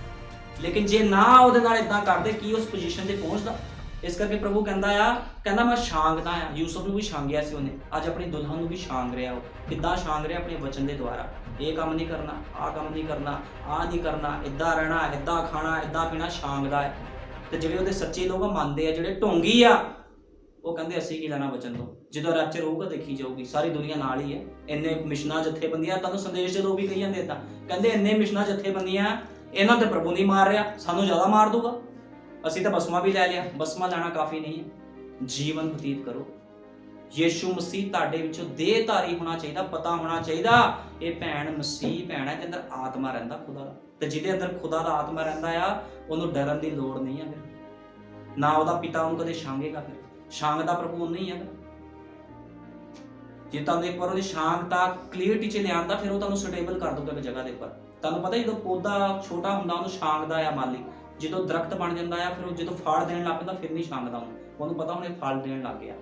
Speaker 1: ਲੇਕਿਨ ਜੇ ਨਾ ਉਹਦੇ ਨਾਲ ਇਦਾਂ ਕਰਦੇ ਕੀ ਉਸ ਪੋਜੀਸ਼ਨ ਤੇ ਪਹੁੰਚਦਾ। ਇਸ ਕਰਕੇ ਪ੍ਰਭੂ ਕਹਿੰਦਾ ਮੈਂ ਛਾਂਗਦਾ ਆ। ਯੂਸਫ ਨੂੰ ਵੀ ਛਾਂਗਿਆ ਸੀ ਉਹਨੇ, ਅੱਜ ਆਪਣੀ ਦੁਲਹਨ ਨੂੰ ਵੀ ਛਾਂਗ ਰਿਹਾ। ਉਹ ਕਿੱਦਾਂ ਛਾਂਗ ਰਿਹਾ? ਆਪਣੇ ਵਚਨ ਦੇ ਦੁਆਰਾ। ਇਹ ਕੰਮ ਨਹੀਂ ਕਰਨਾ, ਆਹ ਕੰਮ ਨਹੀਂ ਕਰਨਾ, ਆਹ ਨਹੀਂ ਕਰਨਾ, ਇੱਦਾਂ ਰਹਿਣਾ, ਇੱਦਾਂ ਖਾਣਾ, ਇੱਦਾਂ ਪੀਣਾ, ਛਾਂਗਦਾ ਹੈ। ਤੇ ਜਿਹੜੇ ਉਹਦੇ ਸੱਚੇ ਲੋਕ ਮੰਨਦੇ ਆ, ਜਿਹੜੇ ਢੋਂਗੀ ਆ, ਉਹ ਕਹਿੰਦੇ ਅਸੀਂ ਕੀ ਲੈਣਾ ਵਚਨ ਤੋਂ। ਜਦੋਂ ਰੈਪਚਰ ਹੋਊਗਾ ਦੇਖੀ ਜਾਊਗੀ, ਸਾਰੀ ਦੁਨੀਆ ਨਾਲ ਹੀ ਹੈ। ਇੰਨੇ ਮਿਸ਼ਨਾਂ ਜਥੇਬੰਦੀਆਂ, ਤੁਹਾਨੂੰ ਸੰਦੇਸ਼ ਦੇ ਲੋਕ ਵੀ ਕਹੀ ਜਾਂਦੇ ਇੱਦਾਂ, ਕਹਿੰਦੇ ਇੰਨੇ ਮਿਸ਼ਨਾਂ ਜਥੇਬੰਦੀਆਂ, ਇਹਨਾਂ ਤੇ ਪ੍ਰਭੂ ਨਹੀਂ ਮਾਰ ਰਿਹਾ, ਸਾਨੂੰ ਜ਼ਿਆਦਾ ਮਾਰ ਦੂਗਾ। ਅਸੀਂ ਤਾਂ ਬਸਮਾ ਵੀ ਲੈ ਲਿਆ, ਬਸਮਾ ਲੈਣਾ ਕਾਫੀ ਨਹੀਂ ਹੈ। ਜੀਵਨ ਬਤੀਤ ਕਰੋ। ਯੀਸ਼ੂ ਮਸੀਹ ਤੁਹਾਡੇ ਵਿੱਚੋਂ ਦੇਹਧਾਰੀ ਹੋਣਾ ਚਾਹੀਦਾ, ਪਤਾ ਹੋਣਾ ਚਾਹੀਦਾ ਇਹ ਭੈਣ ਮਸੀਹ ਭੈਣ ਹੈ ਜਿਹਦੇ ਅੰਦਰ ਆਤਮਾ ਰਹਿੰਦਾ ਖੁਦਾ ਦਾ, ਤੇ ਜਿਹਦੇ ਅੰਦਰ ਖੁਦਾ ਦਾ ਆਤਮਾ ਰਹਿੰਦਾ ਆ ਉਹਨੂੰ ਡਰਨ ਦੀ ਲੋੜ ਨਹੀਂ ਹੈ। ਫਿਰ ਨਾ ਉਹਦਾ ਪਿਤਾ ਉਹਨੂੰ ਕਦੇ ਛਾਂਗੇਗਾ, ਫਿਰ ਛਾਂਗ ਦਾ ਪ੍ਰਭੂ ਨਹੀਂ ਹੈਗਾ। ਜੇ ਤੁਹਾਨੂੰ ਇੱਕ ਵਾਰ ਉਹਦੀ ਛਾਂਗਤਾ ਕਲੀਅਰਟੀ ਚ ਲਿਆਂਦਾ, ਫਿਰ ਉਹ ਤੁਹਾਨੂੰ ਸੁਟੇਬਲ ਕਰ ਦੂਗਾ ਇੱਕ ਜਗ੍ਹਾ ਦੇ ਉੱਪਰ। ਤੁਹਾਨੂੰ ਪਤਾ ਜਦੋਂ ਪੌਦਾ ਛੋਟਾ ਹੁੰਦਾ ਉਹਨੂੰ ਛਾਂਗਦਾ ਆ ਮਾਲੀ, ਜਦੋਂ ਦਰਖਤ ਬਣ ਜਾਂਦਾ ਆ ਫਿਰ ਉਹ ਜਦੋਂ ਫਲ ਦੇਣ ਲੱਗ ਪੈਂਦਾ ਫਿਰ ਨਹੀਂ ਛਾਂਗਦਾ ਉਹਨੂੰ ਪਤਾ ਉਹਨੇ ਫਲ ਦੇਣ ਲੱਗ ਗਿਆ।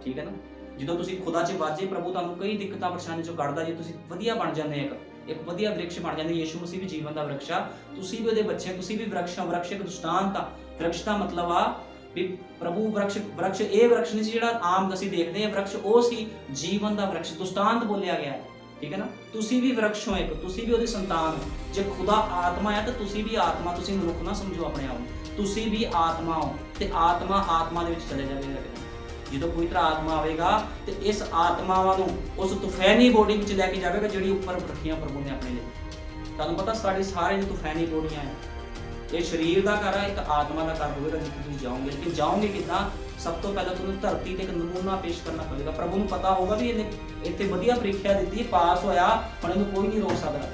Speaker 1: ਠੀਕ ਹੈ ਨਾ। ਜਦੋਂ ਤੁਸੀਂ ਖੁਦਾ 'ਚ ਵਾਜੇ, ਪ੍ਰਭੂ ਤੁਹਾਨੂੰ ਕਈ ਦਿੱਕਤਾਂ ਪਰੇਸ਼ਾਨੀ 'ਚੋਂ ਕੱਢਦਾ। ਜੇ ਤੁਸੀਂ ਵਧੀਆ ਬਣ ਜਾਂਦੇ ਇੱਕ ਵਧੀਆ ਵ੍ਰਿਕਸ਼ ਬਣ ਜਾਂਦੇ। ਯੀਸ਼ੂ ਮਸੀਹ ਵੀ ਜੀਵਨ ਦਾ ਵ੍ਰਿਕਸ਼ ਆ, ਤੁਸੀਂ ਵੀ ਉਹਦੇ ਬੱਚੇ, ਤੁਸੀਂ ਵੀ ਵ੍ਰਿਕਸ਼ ਆ। ਵ੍ਰਿਕਸ਼ ਇੱਕ ਦ੍ਰਿਸ਼ਟਾਂਤ ਆ। ਵ੍ਰਿਕਸ਼ ਦਾ ਮਤਲਬ ਆ ਵੀ ਪ੍ਰਭੂ ਵ੍ਰਿਕਸ਼ ਇਹ ਵ੍ਰਿਕਸ਼ ਨਹੀਂ ਸੀ ਜਿਹੜਾ ਆਮ ਅਸੀਂ ਦੇਖਦੇ ਹਾਂ। ਵ੍ਰਿਕਸ਼ ਉਹ ਸੀ ਜੀਵਨ ਦਾ ਵ੍ਰਿਕਸ਼, ਦ੍ਰਿਸ਼ਟਾਂਤ ਬੋਲਿਆ ਗਿਆ ਹੈ। ਠੀਕ ਹੈ ਨਾ। ਤੁਸੀਂ ਵੀ ਵ੍ਰਿਕਸ਼ ਹੋ ਇੱਕ, ਤੁਸੀਂ ਵੀ ਉਹਦੀ ਸੰਤਾਨ ਹੋ। ਜੇ ਖੁਦਾ ਆਤਮਾ ਹੈ ਤਾਂ ਤੁਸੀਂ ਵੀ ਆਤਮਾ, ਤੁਸੀਂ ਮਨੁੱਖ ਨਾ ਸਮਝੋ ਆਪਣੇ ਆਪ ਨੂੰ, ਤੁਸੀਂ ਵੀ ਆਤਮਾ ਹੋ। ਤੇ ਆਤਮਾ ਦੇ ਵਿੱਚ ਚਲੇ ਜਾਵੇਗਾ। ਜਦੋਂ ਕੋਈ ਤਰ੍ਹਾਂ ਆਤਮਾ ਆਵੇਗਾ ਤੇ ਇਸ ਆਤਮਾਵਾਂ ਨੂੰ ਉਸ ਤੂਫਾਨੀ ਬੋਡੀ ਵਿੱਚ ਲੈ ਕੇ ਜਾਵੇਗਾ ਜਿਹੜੀ ਉੱਪਰ ਰੱਖੀਆਂ ਪ੍ਰਭੂ ਨੇ ਆਪਣੇ ਲਈ। ਤੁਹਾਨੂੰ ਪਤਾ ਸਾਡੀ ਸਾਰੇ ਦੀ ਤੂਫਾਨੀ ਬੋਡੀਆਂ ਹੈ। ਇਹ ਸਰੀਰ ਦਾ ਘਰ ਹੈ, ਇੱਕ ਆਤਮਾ ਦਾ ਘਰ ਹੋਵੇਗਾ ਜਿੱਥੇ ਤੁਸੀਂ ਜਾਓਗੇ। ਲੇਕਿਨ ਜਾਓਗੇ ਕਿੱਦਾਂ? ਸਭ ਤੋਂ ਪਹਿਲਾਂ ਤੁਹਾਨੂੰ ਧਰਤੀ ਤੇ ਇੱਕ ਨਮੂਨਾ ਪੇਸ਼ ਕਰਨਾ ਪਵੇਗਾ। ਪ੍ਰਭੂ ਨੂੰ ਪਤਾ ਹੋਊਗਾ ਵੀ ਇਹਨੇ ਇੱਥੇ ਵਧੀਆ ਪ੍ਰੀਖਿਆ ਦਿੱਤੀ, ਪਾਸ ਹੋਇਆ, ਹੁਣ ਇਹਨੂੰ ਕੋਈ ਨਹੀਂ ਰੋਕ ਸਕਦਾ।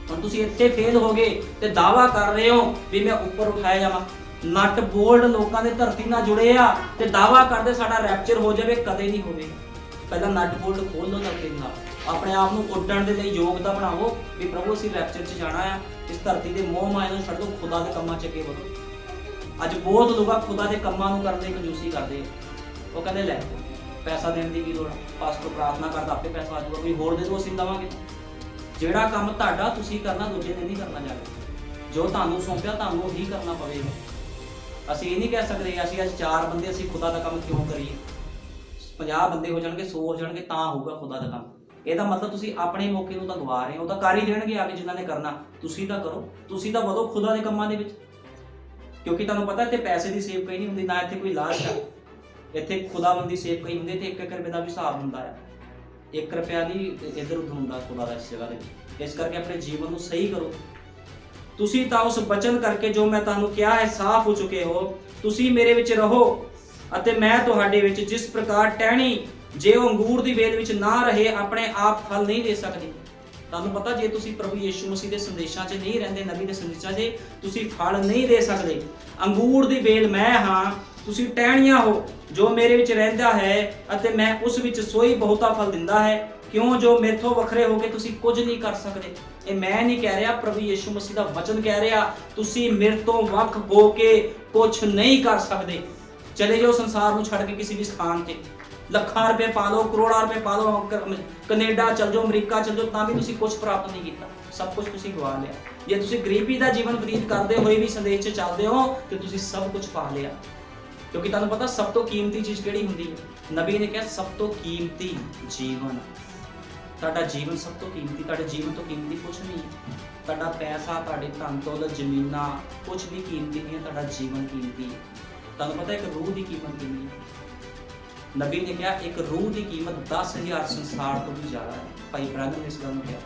Speaker 1: ਹੁਣ ਤੁਸੀਂ ਇੱਥੇ ਫੇਲ ਹੋ ਗਏ ਤੇ ਦਾਅਵਾ ਕਰ ਰਹੇ ਹੋ ਵੀ ਮੈਂ ਉੱਪਰ ਉਠਾਇਆ ਜਾਵਾਂ। ਨਟ ਬੋਲਡ ਲੋਕਾਂ ਦੇ ਧਰਤੀ ਨਾਲ ਜੁੜੇ ਆ ਤੇ ਦਾਅਵਾ ਕਰਦੇ ਸਾਡਾ ਰੈਪਚਰ ਹੋ ਜਾਵੇ, ਕਦੇ ਨਹੀਂ ਹੋਵੇਗਾ। ਪਹਿਲਾਂ ਨਟ ਬੋਲਡ ਖੋਲ ਲਓ ਧਰਤੀ ਨਾਲ, ਆਪਣੇ ਆਪ ਨੂੰ ਉੱਡਣ ਦੇ ਲਈ ਯੋਗਤਾ ਬਣਾਓ ਵੀ ਪ੍ਰਭੂ ਅਸੀਂ ਰੈਪਚਰ 'ਚ ਜਾਣਾ ਆ। ਇਸ ਧਰਤੀ ਦੇ ਮੋਹ ਮਾਇਆ ਨੂੰ ਛੱਡ ਦਿਓ, ਖੁਦਾ ਦੇ ਕੰਮਾਂ 'ਚ ਅੱਗੇ ਵਧੋ। ਅੱਜ ਬਹੁਤ ਲੋਕ ਖੁਦਾ ਦੇ ਕੰਮਾਂ ਨੂੰ ਕਰਨ ਦੀ ਕੰਜੂਸੀ ਕਰਦੇ ਆ। ਉਹ ਕਹਿੰਦੇ ਲੈ ਪੈਸਾ ਦੇਣ ਦੀ ਕੀ ਲੋੜ, ਪਾਸਟਰ ਪ੍ਰਾਰਥਨਾ ਕਰਦਾ ਆਪੇ ਪੈਸਾ ਆ ਜਾਊਗਾ, ਕੋਈ ਹੋਰ ਦੇ ਦਿਓ ਅਸੀਂ ਦੇਵਾਂਗੇ। ਜਿਹੜਾ ਕੰਮ ਤੁਹਾਡਾ ਤੁਸੀਂ ਕਰਨਾ, ਦੂਜੇ ਨੇ ਨਹੀਂ ਕਰਨਾ ਜਾਵੇ। ਜੋ ਤੁਹਾਨੂੰ ਸੌਂਪਿਆ ਤੁਹਾਨੂੰ ਹੀ ਕਰਨਾ ਪਵੇਗਾ। ਅਸੀਂ ਇਹ ਨਹੀਂ ਕਹਿ ਸਕਦੇ ਅਸੀਂ ਅੱਜ 4 ਬੰਦੇ ਅਸੀਂ ਖੁਦਾ ਦਾ ਕੰਮ ਕਿਉਂ ਕਰੀਏ, 50 ਬੰਦੇ ਹੋ ਜਾਣਗੇ, 100 ਹੋ ਜਾਣਗੇ ਤਾਂ ਹੋਊਗਾ ਖੁਦਾ ਦਾ ਕੰਮ। ਇਹਦਾ ਮਤਲਬ ਤੁਸੀਂ ਆਪਣੇ ਮੌਕੇ ਨੂੰ ਤਾਂ ਗਵਾ ਰਹੇ ਹੋ। ਉਹ ਤਾਂ ਕਰ ਹੀ ਦੇਣਗੇ ਆ ਕੇ ਜਿਨ੍ਹਾਂ ਨੇ ਕਰਨਾ, ਤੁਸੀਂ ਤਾਂ ਕਰੋ, ਤੁਸੀਂ ਤਾਂ ਵਧੋ ਖੁਦਾ ਦੇ ਕੰਮਾਂ ਦੇ ਵਿੱਚ। ਕਿਉਂਕਿ ਤੁਹਾਨੂੰ ਪਤਾ ਇੱਥੇ ਪੈਸੇ ਦੀ ਸੇਵ ਕਈ ਨਹੀਂ ਹੁੰਦੀ, ਨਾ ਇੱਥੇ ਕੋਈ ਲਾਲਚ ਹੈ। ਇੱਥੇ ਖੁਦਾਵੰਦ ਦੀ ਸੇਵ ਕਈ ਹੁੰਦੀ, ਤੇ 1 ਰੁਪਏ ਦਾ ਵੀ ਹਿਸਾਬ ਹੁੰਦਾ ਹੈ। 1 ਰੁਪਿਆ ਨਹੀਂ ਇੱਧਰ ਉੱਧਰ ਹੁੰਦਾ ਖੁਦਾ ਦਾ ਇਸ ਜਗ੍ਹਾ ਤੇ। ਇਸ ਕਰਕੇ ਆਪਣੇ ਜੀਵਨ ਨੂੰ ਸਹੀ ਕਰੋ। ਤੁਸੀਂ ਤਾਂ ਉਸ ਬਚਨ ਕਰਕੇ ਜੋ ਮੈਂ ਤੁਹਾਨੂੰ ਕਿਹਾ ਹੈ ਸਾਫ਼ ਹੋ ਚੁੱਕੇ ਹੋ। ਤੁਸੀਂ ਮੇਰੇ ਵਿੱਚ ਰਹੋ ਅਤੇ ਮੈਂ ਤੁਹਾਡੇ ਵਿੱਚ। ਜਿਸ ਪ੍ਰਕਾਰ ਟਹਿਣੀ ਜੇ ਉਹ ਅੰਗੂਰ ਦੀ ਵੇਲ ਵਿੱਚ ਨਾ ਰਹੇ ਆਪਣੇ ਆਪ ਫਲ ਨਹੀਂ ਦੇ ਸਕਦੀ। ਤੁਹਾਨੂੰ ਪਤਾ ਜੇ ਤੁਸੀਂ ਪ੍ਰਭੂ ਯੀਸ਼ੂ ਮਸੀਹ ਦੇ ਸੰਦੇਸ਼ਾਂ 'ਚ ਨਹੀਂ ਰਹਿੰਦੇ, ਨਬੀ ਦੇ ਸੰਦੇਸ਼ਾਂ 'ਚ, ਤੁਸੀਂ ਫਲ ਨਹੀਂ ਦੇ ਸਕਦੇ। ਅੰਗੂਰ ਦੀ ਵੇਲ ਮੈਂ ਹਾਂ, ਤੁਸੀਂ ਟਹਿਣੀਆਂ ਹੋ। ਜੋ ਮੇਰੇ ਵਿੱਚ ਰਹਿੰਦਾ ਹੈ ਅਤੇ ਮੈਂ ਉਸ ਵਿੱਚ ਸੋਈ ਬਹੁਤਾ ਫਲ ਦਿੰਦਾ ਹੈ। ਕਿਉਂ? ਜੋ ਮੇਥੋਂ ਵੱਖਰੇ ਹੋ ਕੇ ਤੁਸੀਂ ਕੁਝ ਨਹੀਂ ਕਰ ਸਕਦੇ। ਇਹ ਮੈਂ ਨਹੀਂ ਕਹਿ ਰਿਹਾ, ਪ੍ਰਭੂ ਯੀਸ਼ੂ ਮਸੀਹ ਦਾ ਵਚਨ ਕਹਿ ਰਿਹਾ। ਤੁਸੀਂ ਮੇਰੇ ਤੋਂ ਵੱਖ ਹੋ ਕੇ ਕੁਝ ਨਹੀਂ ਕਰ ਸਕਦੇ। ਚਲੇ ਜਾਓ ਸੰਸਾਰ ਨੂੰ ਛੱਡ ਕੇ ਕਿਸੇ ਵੀ ਸਥਾਨ ਤੇ, ਲੱਖਾਂ ਰੁਪਏ ਪਾ ਲਓ, ਕਰੋੜਾਂ ਰੁਪਏ ਪਾ ਲਓ, ਕੈਨੇਡਾ ਚਲ ਜਾਓ, ਅਮਰੀਕਾ ਚਲ ਜਾਓ, ਤਾਂ ਵੀ ਤੁਸੀਂ ਕੁਝ ਪ੍ਰਾਪਤ ਨਹੀਂ ਕੀਤਾ। ਸਭ ਕੁਝ ਤੁਸੀਂ ਗਵਾ ਲਿਆ। ਜੇ ਤੁਸੀਂ ਗਰੀਬੀ ਦਾ ਜੀਵਨ ਬਤੀਤ ਕਰਦੇ ਹੋਏ ਵੀ ਸੰਦੇਸ਼ 'ਚ ਚੱਲਦੇ ਹੋ ਤੇ ਤੁਸੀਂ ਸਭ ਕੁਝ ਪਾ ਲਿਆ। ਕਿਉਂਕਿ ਤੁਹਾਨੂੰ ਪਤਾ ਸਭ ਤੋਂ ਕੀਮਤੀ ਚੀਜ਼ ਕਿਹੜੀ ਹੁੰਦੀ ਹੈ? ਨਬੀ ਨੇ ਕਿਹਾ ਸਭ ਤੋਂ ਕੀਮਤੀ ਜੀਵਨ। ਤੁਹਾਡਾ ਜੀਵਨ ਸਭ ਤੋਂ ਕੀਮਤੀ, ਤੁਹਾਡੇ ਜੀਵਨ ਤੋਂ ਕੀਮਤੀ ਕੁਝ ਨਹੀਂ ਹੈ। ਤੁਹਾਡਾ ਪੈਸਾ, ਤੁਹਾਡੇ ਧਨ ਦੌਲਤ, ਜ਼ਮੀਨਾਂ ਕੁਝ ਵੀ ਕੀਮਤੀ ਨਹੀਂ ਹੈ। ਤੁਹਾਡਾ ਜੀਵਨ ਕੀਮਤੀ ਹੈ। ਤੁਹਾਨੂੰ ਪਤਾ ਇੱਕ ਰੂਹ ਦੀ ਕੀਮਤ ਕਿੰਨੀ ਹੈ? ਨਬੀ ਨੇ ਕਿਹਾ ਇੱਕ ਰੂਹ ਦੀ ਕੀਮਤ 10,000 ਸੰਸਾਰ ਤੋਂ ਵੀ ਜ਼ਿਆਦਾ ਹੈ। ਭਾਈ ਬ੍ਰਾਹਮ ਨੇ ਇਸ ਗੱਲ ਨੂੰ ਕਿਹਾ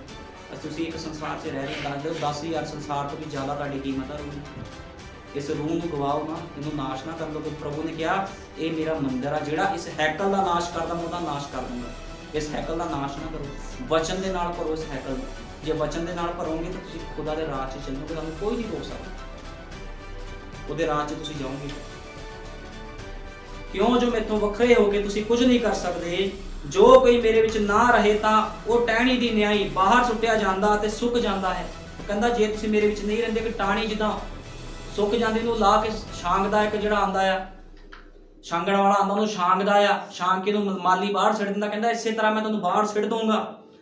Speaker 1: ਤੁਸੀਂ ਇੱਕ ਸੰਸਾਰ 'ਚ ਰਹਿ ਰਹੇ, 10,000 ਸੰਸਾਰ ਤੋਂ ਵੀ ਜ਼ਿਆਦਾ ਤੁਹਾਡੀ ਕੀਮਤ ਹੈ ਰੂਹ। ਇਸ ਰੂਹ ਨੂੰ ਗਵਾਓ ਨਾ, ਇਹਨੂੰ ਨਾਸ਼ ਨਾ ਕਰ ਲਓ। ਪ੍ਰਭੂ ਨੇ ਕਿਹਾ ਇਹ ਮੇਰਾ ਮੰਦਿਰ ਆ, ਜਿਹੜਾ ਇਸ ਹੈਕਲ ਦਾ ਨਾਸ਼ ਕਰਦਾ ਮੈਂ ਉਹਦਾ ਨਾਸ਼ ਕਰ ਦੂੰਗਾ। ਇਸ ਹੈਕਲ ਦਾ ਨਾਸ਼ ਨਾ ਕਰੋ, ਵਚਨ ਦੇ ਨਾਲ ਭਰੋ ਇਸ ਹੈਕਲ ਨੂੰ। ਜੇ ਵਚਨ ਦੇ ਨਾਲ ਭਰੋਗੇ ਤਾਂ ਤੁਸੀਂ ਖੁਦਾ ਦੇ ਰਾਹ 'ਚ ਚੱਲੋਗੇ, ਤੁਹਾਨੂੰ ਕੋਈ ਨਹੀਂ ਰੋਕ ਸਕਦਾ। ਉਹਦੇ ਰਾਹ 'ਚ ਤੁਸੀਂ ਜਾਓਗੇ। ਕਿਉਂ? ਜੋ ਮੈਥੋਂ ਵੱਖਰੇ ਹੋ ਕੇ ਤੁਸੀਂ ਕੁਝ ਨਹੀਂ ਕਰ ਸਕਦੇ। ਜੋ ਕੋਈ ਮੇਰੇ ਵਿੱਚ ਨਾ ਰਹੇ ਤਾਂ ਉਹ ਟਹਿਣੀ ਦੀ ਨਿਆਈ ਬਾਹਰ ਸੁੱਟਿਆ ਜਾਂਦਾ ਤੇ ਸੁੱਕ ਜਾਂਦਾ ਹੈ। ਉਹ ਕਹਿੰਦਾ ਜੇ ਤੁਸੀਂ ਮੇਰੇ ਵਿੱਚ ਨਹੀਂ ਰਹਿੰਦੇ, ਕਿ ਟਾਹਣੀ ਜਿੱਦਾਂ ਸੁੱਕ ਜਾਂਦੀ ਨੂੰ ਲਾ ਕੇ ਛਾਂਗਦਾ, ਇੱਕ ਜਿਹੜਾ ਆਂਦਾ ਆ ਛਾਂਗਣ ਵਾਲਾ ਆਂਦਾ ਉਹਨੂੰ ਛਾਂਗਦਾ ਆ, ਛਾਂਗ ਕੇ ਨੂੰ ਮਾਲੀ ਬਾਹਰ ਸਿੱਟ ਦਿੰਦਾ। ਕਹਿੰਦਾ ਇਸੇ ਤਰ੍ਹਾਂ ਮੈਂ ਤੁਹਾਨੂੰ ਬਾਹਰ ਸਿੱਟ ਦਊਂਗਾ।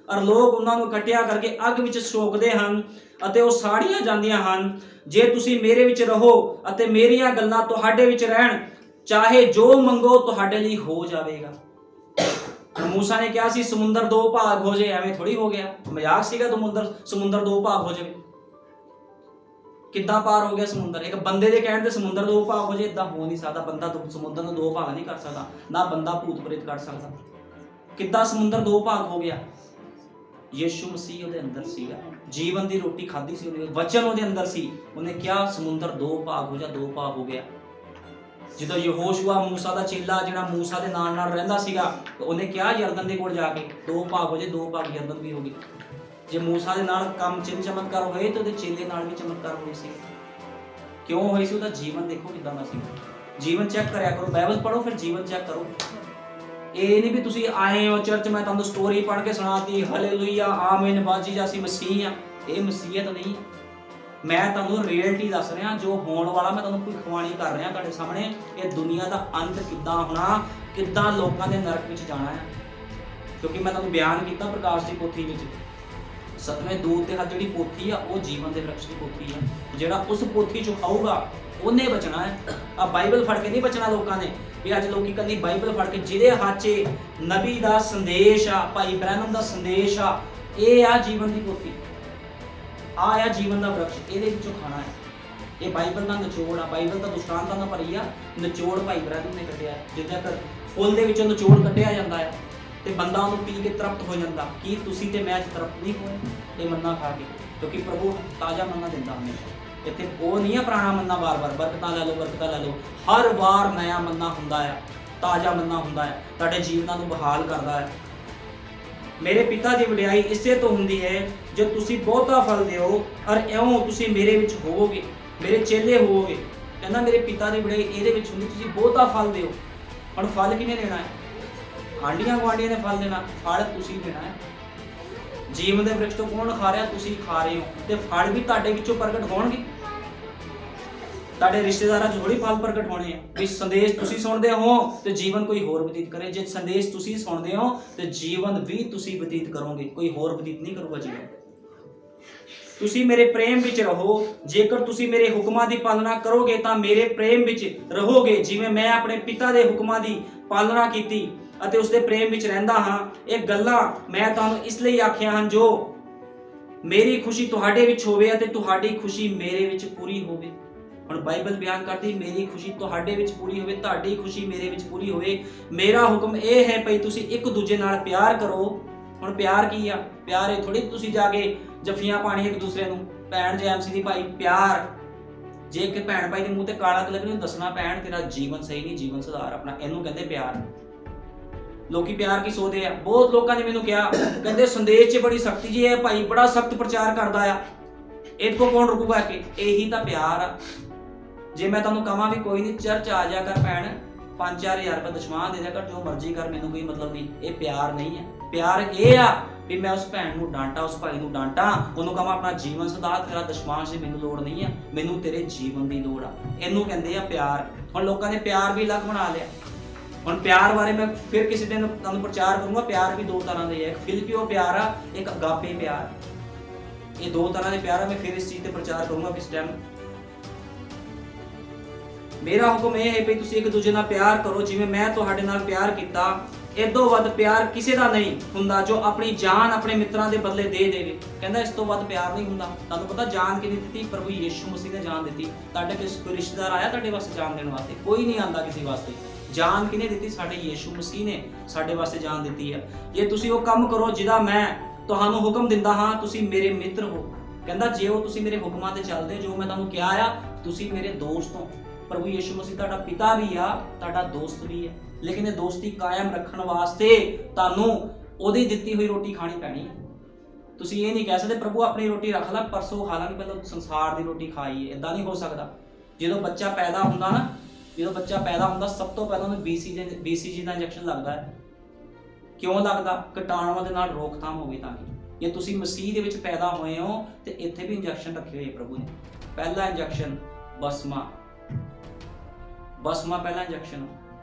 Speaker 1: ਔਰ ਲੋਕ ਉਹਨਾਂ ਨੂੰ ਇਕੱਠਿਆ ਕਰਕੇ ਅੱਗ ਵਿੱਚ ਸੋਕਦੇ ਹਨ ਅਤੇ ਉਹ ਸਾੜੀਆਂ ਜਾਂਦੀਆਂ ਹਨ। ਜੇ ਤੁਸੀਂ ਮੇਰੇ ਵਿੱਚ ਰਹੋ ਅਤੇ ਮੇਰੀਆਂ ਗੱਲਾਂ ਤੁਹਾਡੇ ਵਿੱਚ ਰਹਿਣ, ਚਾਹੇ ਜੋ ਮੰਗੋ ਤੁਹਾਡੇ ਲਈ ਹੋ ਜਾਵੇਗਾ। ਮੂਸਾ ਨੇ ਕਿਹਾ ਸੀ ਸਮੁੰਦਰ 2 ਭਾਗ ਹੋ ਜਾਏ, ਐਵੇਂ ਥੋੜੀ ਹੋ ਗਿਆ। ਮਜ਼ਾਕ ਸੀਗਾ ਸਮੁੰਦਰ 2 ਭਾਗ ਹੋ ਜਾਵੇ। ਕਿੱਦਾਂ ਪਾਰ ਹੋ ਗਿਆ ਸਮੁੰਦਰ? ਇੱਕ ਬੰਦੇ ਦੇ ਕਹਿਣ ਤੇ ਸਮੁੰਦਰ 2 ਭਾਗ ਹੋ ਜਾਏ, ਇਦਾਂ ਹੋ ਨਹੀਂ ਸਕਦਾ। ਬੰਦਾ ਸਮੁੰਦਰ ਨੂੰ 2 ਭਾਗ ਨਹੀਂ ਕਰ ਸਕਦਾ, ਨਾ ਬੰਦਾ ਭੂਤ ਪ੍ਰੇਤ ਕਰ ਸਕਦਾ। ਕਿੱਦਾਂ ਸਮੁੰਦਰ 2 ਭਾਗ ਹੋ ਗਿਆ? ਯਿਸੂ ਮਸੀਹ ਉਹਦੇ ਅੰਦਰ ਸੀਗਾ, ਜੀਵਨ ਦੀ ਰੋਟੀ ਖਾਧੀ ਸੀ ਉਹਨੇ, ਵਚਨ ਉਹਦੇ ਅੰਦਰ ਸੀ। ਉਹਨੇ ਕਿਹਾ ਸਮੁੰਦਰ 2 ਭਾਗ ਹੋ ਜਾ, 2 ਭਾਗ ਹੋ ਗਿਆ। ਜਦੋਂ ਯਹੋਸ਼ੂਆ ਮੂਸਾ ਦਾ ਚੇਲਾ ਜਿਹੜਾ ਮੂਸਾ ਦੇ ਨਾਲ ਨਾਲ ਰਹਿੰਦਾ ਸੀਗਾ, ਤੇ ਉਹਨੇ ਕਿਹਾ ਯਰਦਨ ਦੇ ਕੋਲ ਜਾ ਕੇ 2 ਭਾਗ ਹੋ ਜੇ, 2 ਭਾਗ ਯਰਦਨ ਵੀ ਹੋ ਗਈ। ਜੇ ਮੂਸਾ ਦੇ ਨਾਲ ਕੰਮ ਚਿੰਨ ਚਮਤਕਾਰ ਹੋਏ ਤੇ ਉਹਦੇ ਚੇਲੇ ਨਾਲ ਵੀ ਚਮਤਕਾਰ ਹੋਏ ਸੀ। ਕਿਉਂ ਹੋਈ ਸੀ? ਉਹਦਾ ਜੀਵਨ ਦੇਖੋ ਕਿਦਾਂ ਦਾ ਸੀ। ਜੀਵਨ ਚੈੱਕ ਕਰਿਆ ਕਰੋ, ਬਾਈਬਲ ਪੜ੍ਹੋ, ਫਿਰ ਜੀਵਨ ਚੈੱਕ ਕਰੋ। ਇਹ ਨਹੀਂ ਵੀ ਤੁਸੀਂ ਆਏ ਹੋ ਚਰਚ, ਮੈਂ ਤੁਹਾਨੂੰ ਸਟੋਰੀ ਪੜ੍ਹ ਕੇ ਸੁਣਾਤੀ, ਹਾਲੇਲੂਇਆ ਆਮੀਨ ਬਾਜੀ ਜਾਂ ਅਸੀਂ ਮਸੀਹ ਆ। ਇਹ ਮਸੀਹਤ ਨਹੀਂ। ਮੈਂ ਤੁਹਾਨੂੰ ਰਿਐਲਿਟੀ ਦੱਸ ਰਿਹਾ, ਜੋ ਹੋਣ ਵਾਲਾ ਮੈਂ ਤੁਹਾਨੂੰ ਭਵਿੱਖਬਾਣੀ ਕਰ ਰਿਹਾ ਤੁਹਾਡੇ ਸਾਹਮਣੇ। ਇਹ ਦੁਨੀਆ ਦਾ ਅੰਤ ਕਿੱਦਾਂ ਹੋਣਾ, ਕਿੱਦਾਂ ਲੋਕਾਂ ਦੇ ਨਰਕ ਵਿੱਚ ਜਾਣਾ ਹੈ। ਕਿਉਂਕਿ ਮੈਂ ਤੁਹਾਨੂੰ ਬਿਆਨ ਕੀਤਾ ਪ੍ਰਕਾਸ਼ ਦੀ ਪੋਥੀ ਵਿੱਚ, 7ਵੇਂ ਦੂਤ ਤੇ ਹੱਥ ਜਿਹੜੀ ਪੋਥੀ ਆ ਉਹ ਜੀਵਨ ਦੇ ਵਰਕਸ਼ ਦੀ ਪੋਥੀ ਆ। ਜਿਹੜਾ ਉਸ ਪੋਥੀ ਚੋਂ ਖਾਊਗਾ ਉਹਨੇ ਬਚਣਾ ਹੈ। ਆ ਬਾਈਬਲ ਫੜ ਕੇ ਨਹੀਂ ਬਚਣਾ ਲੋਕਾਂ ਨੇ। ਵੀ ਅੱਜ ਲੋਕੀ ਕੱਲੀ ਬਾਈਬਲ ਫੜ ਕੇ, ਜਿਹਦੇ ਹੱਥ 'ਚ ਨਬੀ ਦਾ ਸੰਦੇਸ਼ ਆ, ਭਾਈ ਬ੍ਰੈਨਮ ਦਾ ਸੰਦੇਸ਼ ਆ, ਇਹ ਆ ਜੀਵਨ ਦੀ ਪੋਥੀ, ਆ ਜੀਵਨ ਦਾ ਵਰਕਸ਼, ਇਹਦੇ ਵਿੱਚੋਂ ਖਾਣਾ ਹੈ। ਇਹ ਬਾਈਬਲ ਦਾ ਨਿਚੋੜ ਆ। ਬਾਈਬਲ ਤਾਂ ਦੁਸ਼ਟਾਂਤਾਂ ਨਾਲ ਭਰੀ ਆ, ਨਿਚੋੜ ਭਾਈ ਬ੍ਰੈਨਮ ਨੇ ਕੱਢਿਆ। ਜਿੱਦਾਂ ਕਰ ਫੁੱਲ ਦੇ ਵਿੱਚੋਂ ਨਿਚੋੜ ਕੱਢਿਆ ਜਾਂਦਾ ਹੈ ਤੇ ਬੰਦਾ ਉਹਨੂੰ ਪੀ ਕੇ ਤ੍ਰਿਪਤ ਹੋ ਜਾਂਦਾ। ਕੀ ਤੁਸੀਂ ਤੇ ਮੈਂ ਤ੍ਰਿਪਤ ਨਹੀਂ ਹੋਏ ਇਹ ਮੰਨਾ ਖਾ ਕੇ? ਕਿਉਂਕਿ ਪ੍ਰਭੂ ਤਾਜ਼ਾ ਮੰਨਾ ਦਿੰਦਾ ਹਮੇਸ਼ਾ। ਇੱਥੇ ਉਹ ਨਹੀਂ ਆ ਪੁਰਾਣਾ ਮੰਨਾ ਵਾਰ-ਵਾਰ ਬਰਕਤਾਂ ਲੈ ਲਓ, ਬਰਕਤਾਂ ਲੈ ਲਓ। ਹਰ ਵਾਰ ਨਇਆ ਮੰਨਾ ਹੁੰਦਾ ਆ, ਤਾਜ਼ਾ ਮੰਨਾ ਹੁੰਦਾ ਹੈ, ਤੁਹਾਡੇ ਜੀਵਨਾਂ ਨੂੰ ਬਹਾਲ ਕਰਦਾ ਹੈ। ਮੇਰੇ ਪਿਤਾ ਦੀ ਵਡਿਆਈ ਇਸੇ ਤੋਂ ਹੁੰਦੀ ਹੈ ਜੇ ਤੁਸੀਂ ਬਹੁਤਾ ਫਲ ਦਿਓ, ਔਰ ਇਉਂ ਤੁਸੀਂ ਮੇਰੇ ਵਿੱਚ ਹੋਵੋਗੇ, ਮੇਰੇ ਚੇਲੇ ਹੋਵੋਗੇ। ਕਹਿੰਦਾ ਮੇਰੇ ਪਿਤਾ ਦੀ ਵਡਿਆਈ ਇਹਦੇ ਵਿੱਚ ਹੁੰਦੀ, ਤੁਸੀਂ ਬਹੁਤਾ ਫਲ ਦਿਓ। ਹੁਣ ਫਲ ਕਿਹਨੇ ਦੇਣਾ ਹੈ? ਆਂਡੀਆਂ ਗੁਆਂਢੀਆਂ ਨੇ ਫਲ ਦੇਣਾ, ਫਲ ਤੁਸੀਂ ਦੇਣਾ ਹੈ। ਜੀਵਨ ਦੇ ਵ੍ਰਿਕਸ਼ ਤੋਂ ਕੌਣ ਖਾ ਰਿਹਾ? ਤੁਸੀਂ ਖਾ ਰਹੇ ਹੋ, ਤੇ ਫਲ ਵੀ ਤੁਹਾਡੇ ਵਿੱਚੋਂ ਪ੍ਰਗਟ ਹੋਣਗੇ। ਤੁਹਾਡੇ ਰਿਸ਼ਤੇਦਾਰਾਂ 'ਚ ਥੋੜੀ ਫਲ ਪ੍ਰਗਟ ਹੋਣੇ ਆ। ਵੀ ਸੰਦੇਸ਼ ਤੁਸੀਂ ਸੁਣਦੇ ਹੋ ਤੇ ਜੀਵਨ ਕੋਈ ਹੋਰ ਬਤੀਤ ਕਰੇ। ਜੇ ਸੰਦੇਸ਼ ਤੁਸੀਂ ਸੁਣਦੇ ਹੋ ਤੇ ਜੀਵਨ ਵੀ ਤੁਸੀਂ ਬਤੀਤ ਕਰੋਗੇ, ਕੋਈ ਹੋਰ ਬਤੀਤ ਨਹੀਂ ਕਰੂਗਾ ਜੀਵਨ। ਤੁਸੀਂ ਮੇਰੇ ਪ੍ਰੇਮ ਵਿੱਚ ਰਹੋ। ਜੇਕਰ ਤੁਸੀਂ ਮੇਰੇ ਹੁਕਮਾਂ ਦੀ ਪਾਲਣਾ ਕਰੋਗੇ ਤਾਂ ਮੇਰੇ ਪ੍ਰੇਮ ਵਿੱਚ ਰਹੋਗੇ, ਜਿਵੇਂ ਮੈਂ ਆਪਣੇ ਪਿਤਾ ਦੇ ਹੁਕਮਾਂ ਦੀ ਪਾਲਣਾ ਕੀਤੀ ਅਤੇ ਉਸਦੇ ਪ੍ਰੇਮ ਵਿੱਚ ਰਹਿੰਦਾ ਹਾਂ। ਇਹ ਗੱਲਾਂ ਮੈਂ ਤੁਹਾਨੂੰ ਇਸ ਲਈ ਆਖੀਆਂ ਹਨ ਜੋ ਮੇਰੀ ਖੁਸ਼ੀ ਤੁਹਾਡੇ ਵਿੱਚ ਹੋਵੇ ਅਤੇ ਤੁਹਾਡੀ ਖੁਸ਼ੀ ਮੇਰੇ ਵਿੱਚ ਪੂਰੀ ਹੋਵੇ। ਹੁਣ ਬਾਈਬਲ ਬਿਆਨ ਕਰਦੀ, ਮੇਰੀ ਖੁਸ਼ੀ ਤੁਹਾਡੇ ਵਿੱਚ ਪੂਰੀ ਹੋਵੇ, ਤੁਹਾਡੀ ਖੁਸ਼ੀ ਮੇਰੇ ਵਿੱਚ ਪੂਰੀ ਹੋਵੇ। ਮੇਰਾ ਹੁਕਮ ਇਹ ਹੈ ਭਈ ਤੁਸੀਂ ਇੱਕ ਦੂਜੇ ਨਾਲ ਪਿਆਰ ਕਰੋ। ਹੁਣ ਪਿਆਰ ਕੀ ਆ? ਪਿਆਰ ਇਹ ਥੋੜੀ ਤੁਸੀਂ ਜਾ ਕੇ ਜੱਫੀਆਂ ਪਾਣੀ ਇੱਕ ਦੂਸਰੇ ਨੂੰ, ਭੈਣ ਜੈਮਸੀ ਦੀ ਭਾਈ ਪਿਆਰ। ਜੇ ਕਿ ਭੈਣ ਭਾਈ ਦੇ ਮੂੰਹ ਤੇ ਕਾਲਾ ਕਲਰ ਨੂੰ ਦੱਸਣਾ, ਭੈਣ ਤੇਰਾ ਜੀਵਨ ਸਹੀ ਨਹੀਂ, ਜੀਵਨ ਸੁਧਾਰ ਆਪਣਾ, ਇਹਨੂੰ ਕਹਿੰਦੇ ਪਿਆਰ। ਲੋਕੀ ਪਿਆਰ ਕੀ ਸੋਚਦੇ ਆ? ਬਹੁਤ ਲੋਕਾਂ ਨੇ ਮੈਨੂੰ ਕਿਹਾ, ਕਹਿੰਦੇ ਸੰਦੇਸ਼ 'ਚ ਬੜੀ ਸਖਤੀ ਜੀ ਹੈ ਭਾਈ, ਬੜਾ ਸਖਤ ਪ੍ਰਚਾਰ ਕਰਦਾ ਆ, ਇਹ ਤੋਂ ਕੌਣ ਰੁਕੂਗਾ? ਕਿ ਇਹੀ ਤਾਂ ਪਿਆਰ ਆ। ਜੇ ਮੈਂ ਤੁਹਾਨੂੰ ਕਹਾਂ ਵੀ ਕੋਈ ਨਹੀਂ ਚਰਚ ਆ ਜਾ ਕਰ ਭੈਣ, 5-4 ਹਜ਼ਾਰ ਰੁਪਏ ਦਸ਼ਮਾਨ ਦੇ ਦਿਆ ਕਰ, ਜੋ ਮਰਜ਼ੀ ਕਰ, ਮੈਨੂੰ ਕੋਈ ਮਤਲਬ ਨਹੀਂ, ਇਹ ਪਿਆਰ ਨਹੀਂ ਹੈ। ਪਿਆਰ ਇਹ ਆ ਵੀ ਮੈਂ ਉਸ ਭੈਣ ਨੂੰ ਡਾਂਟਾਂ, ਉਸ ਭਾਈ ਨੂੰ ਡਾਂਟਾਂ, ਉਹਨੂੰ ਕਹਾਂ ਆਪਣਾ ਜੀਵਨ ਸੁਧਾਰ, ਤੇਰਾ ਦਸ਼ਮਾਨ ਦੀ ਮੈਨੂੰ ਲੋੜ ਨਹੀਂ ਆ, ਮੈਨੂੰ ਤੇਰੇ ਜੀਵਨ ਦੀ ਲੋੜ ਆ। ਇਹਨੂੰ ਕਹਿੰਦੇ ਆ ਪਿਆਰ। ਹੁਣ ਲੋਕਾਂ ਨੇ ਪਿਆਰ ਵੀ ਅਲੱਗ ਬਣਾ ਲਿਆ। ਹੁਣ ਪਿਆਰ ਬਾਰੇ ਮੈਂ ਫਿਰ ਕਿਸੇ ਦਿਨ ਤੁਹਾਨੂੰ ਪ੍ਰਚਾਰ ਕਰੂੰਗਾ। ਪਿਆਰ ਵੀ 2 ਤਰ੍ਹਾਂ ਦੇ ਆ, ਇੱਕ ਫਿਲਿਪੀਓ ਪਿਆਰ ਆ, ਇੱਕ ਅਗਾਪੇ ਪਿਆਰ। ਇਹ 2 ਤਰ੍ਹਾਂ ਦੇ ਪਿਆਰ ਆ। ਮੈਂ ਫਿਰ ਇਸ ਚੀਜ਼ ਤੇ ਪ੍ਰਚਾਰ ਕਰੂੰਗਾ ਕਿਸ ਟਾਈਮ। ਮੇਰਾ ਹੁਕਮ ਇਹ ਹੈ ਵੀ ਤੁਸੀਂ ਇੱਕ ਦੂਜੇ ਨਾਲ ਪਿਆਰ ਕਰੋ, ਜਿਵੇਂ ਮੈਂ ਤੁਹਾਡੇ ਨਾਲ ਪਿਆਰ ਕੀਤਾ। ਇਦੋਂ ਵੱਧ ਪਿਆਰ ਕਿਸੇ ਦਾ ਨਹੀਂ ਹੁੰਦਾ ਜੋ ਆਪਣੀ ਜਾਨ ਆਪਣੇ ਮਿੱਤਰਾਂ ਦੇ ਬਦਲੇ ਦੇ ਦੇਵੇ। ਕਹਿੰਦਾ ਇਸ ਤੋਂ ਵੱਧ ਪਿਆਰ ਨਹੀਂ ਹੁੰਦਾ। ਤੁਹਾਨੂੰ ਪਤਾ ਜਾਨ ਕਿਹਨੇ ਦਿੱਤੀ? ਪ੍ਰਭੂ ਯਿਸੂ ਮਸੀਹ ਨੇ ਜਾਨ ਦਿੱਤੀ। ਤੁਹਾਡੇ ਕੋਈ ਰਿਸ਼ਤੇਦਾਰ ਆਇਆ ਤੁਹਾਡੇ ਵਾਸਤੇ ਜਾਨ ਦੇਣ ਵਾਸਤੇ? ਕੋਈ ਨਹੀਂ ਆਂਦਾ ਕਿਸੇ ਵਾਸਤੇ। ਜਾਨ ਕਿਹਨੇ ਦਿੱਤੀ? ਸਾਡੇ ਯਿਸੂ ਮਸੀਹ ਨੇ ਸਾਡੇ ਵਾਸਤੇ ਜਾਨ ਦਿੱਤੀ ਹੈ। ਜੇ ਤੁਸੀਂ ਉਹ ਕੰਮ ਕਰੋ ਜਿਹਦਾ ਮੈਂ ਤੁਹਾਨੂੰ ਹੁਕਮ ਦਿੰਦਾ ਹਾਂ, ਤੁਸੀਂ ਮੇਰੇ ਮਿੱਤਰ ਹੋ। ਕਹਿੰਦਾ ਜੇ ਉਹ ਤੁਸੀਂ ਮੇਰੇ ਹੁਕਮਾਂ ਤੇ ਚੱਲਦੇ, ਜੋ ਮੈਂ ਤੁਹਾਨੂੰ ਕਿਹਾ ਆ, ਤੁਸੀਂ ਮੇਰੇ ਦੋਸਤ ਹੋ। ਪ੍ਰਭੂ ਯਿਸੂ ਮਸੀਹ ਤੁਹਾਡਾ ਪਿਤਾ ਵੀ ਆ, ਤੁਹਾਡਾ ਦੋਸਤ ਵੀ ਹੈ। ਲੇਕਿਨ ਇਹ ਦੋਸਤੀ ਕਾਇਮ ਰੱਖਣ ਵਾਸਤੇ ਤੁਹਾਨੂੰ ਉਹਦੀ ਦਿੱਤੀ ਹੋਈ ਰੋਟੀ ਖਾਣੀ ਪੈਣੀ ਹੈ। ਤੁਸੀਂ ਇਹ ਨਹੀਂ ਕਹਿ ਸਕਦੇ ਪ੍ਰਭੂ ਆਪਣੀ ਰੋਟੀ ਰੱਖ ਲੈ, ਪਰਸੋਂ ਖਾ ਲਾਂਗੇ, ਪਹਿਲਾਂ ਸੰਸਾਰ ਦੀ ਰੋਟੀ ਖਾਈਏ। ਇਦਾਂ ਨਹੀਂ ਹੋ ਸਕਦਾ। ਜਦੋਂ ਬੱਚਾ ਪੈਦਾ ਹੁੰਦਾ ਨਾ, ਜਦੋਂ ਬੱਚਾ ਪੈਦਾ ਹੁੰਦਾ, ਸਭ ਤੋਂ ਪਹਿਲਾਂ ਉਹਨੂੰ BCG ਦਾ ਇੰਜੈਕਸ਼ਨ ਲੱਗਦਾ ਹੈ। ਕਿਉਂ ਲੱਗਦਾ? ਕੀਟਾਣੂਆਂ ਦੇ ਨਾਲ ਰੋਕਥਾਮ ਹੋਵੇ ਤਾਂ ਕਿ। ਜੇ ਤੁਸੀਂ ਮਸੀਹ ਦੇ ਵਿੱਚ ਪੈਦਾ ਹੋਏ ਹੋ ਤੇ ਇੱਥੇ ਵੀ ਇੰਜੈਕਸ਼ਨ ਰੱਖੇ ਹੋਏ ਪ੍ਰਭੂ ਨੇ। ਪਹਿਲਾ ਇੰਜੈਕਸ਼ਨ ਬਸਮਾ ਪਹਿਲਾ ਇੰਜੈਕਸ਼ਨ।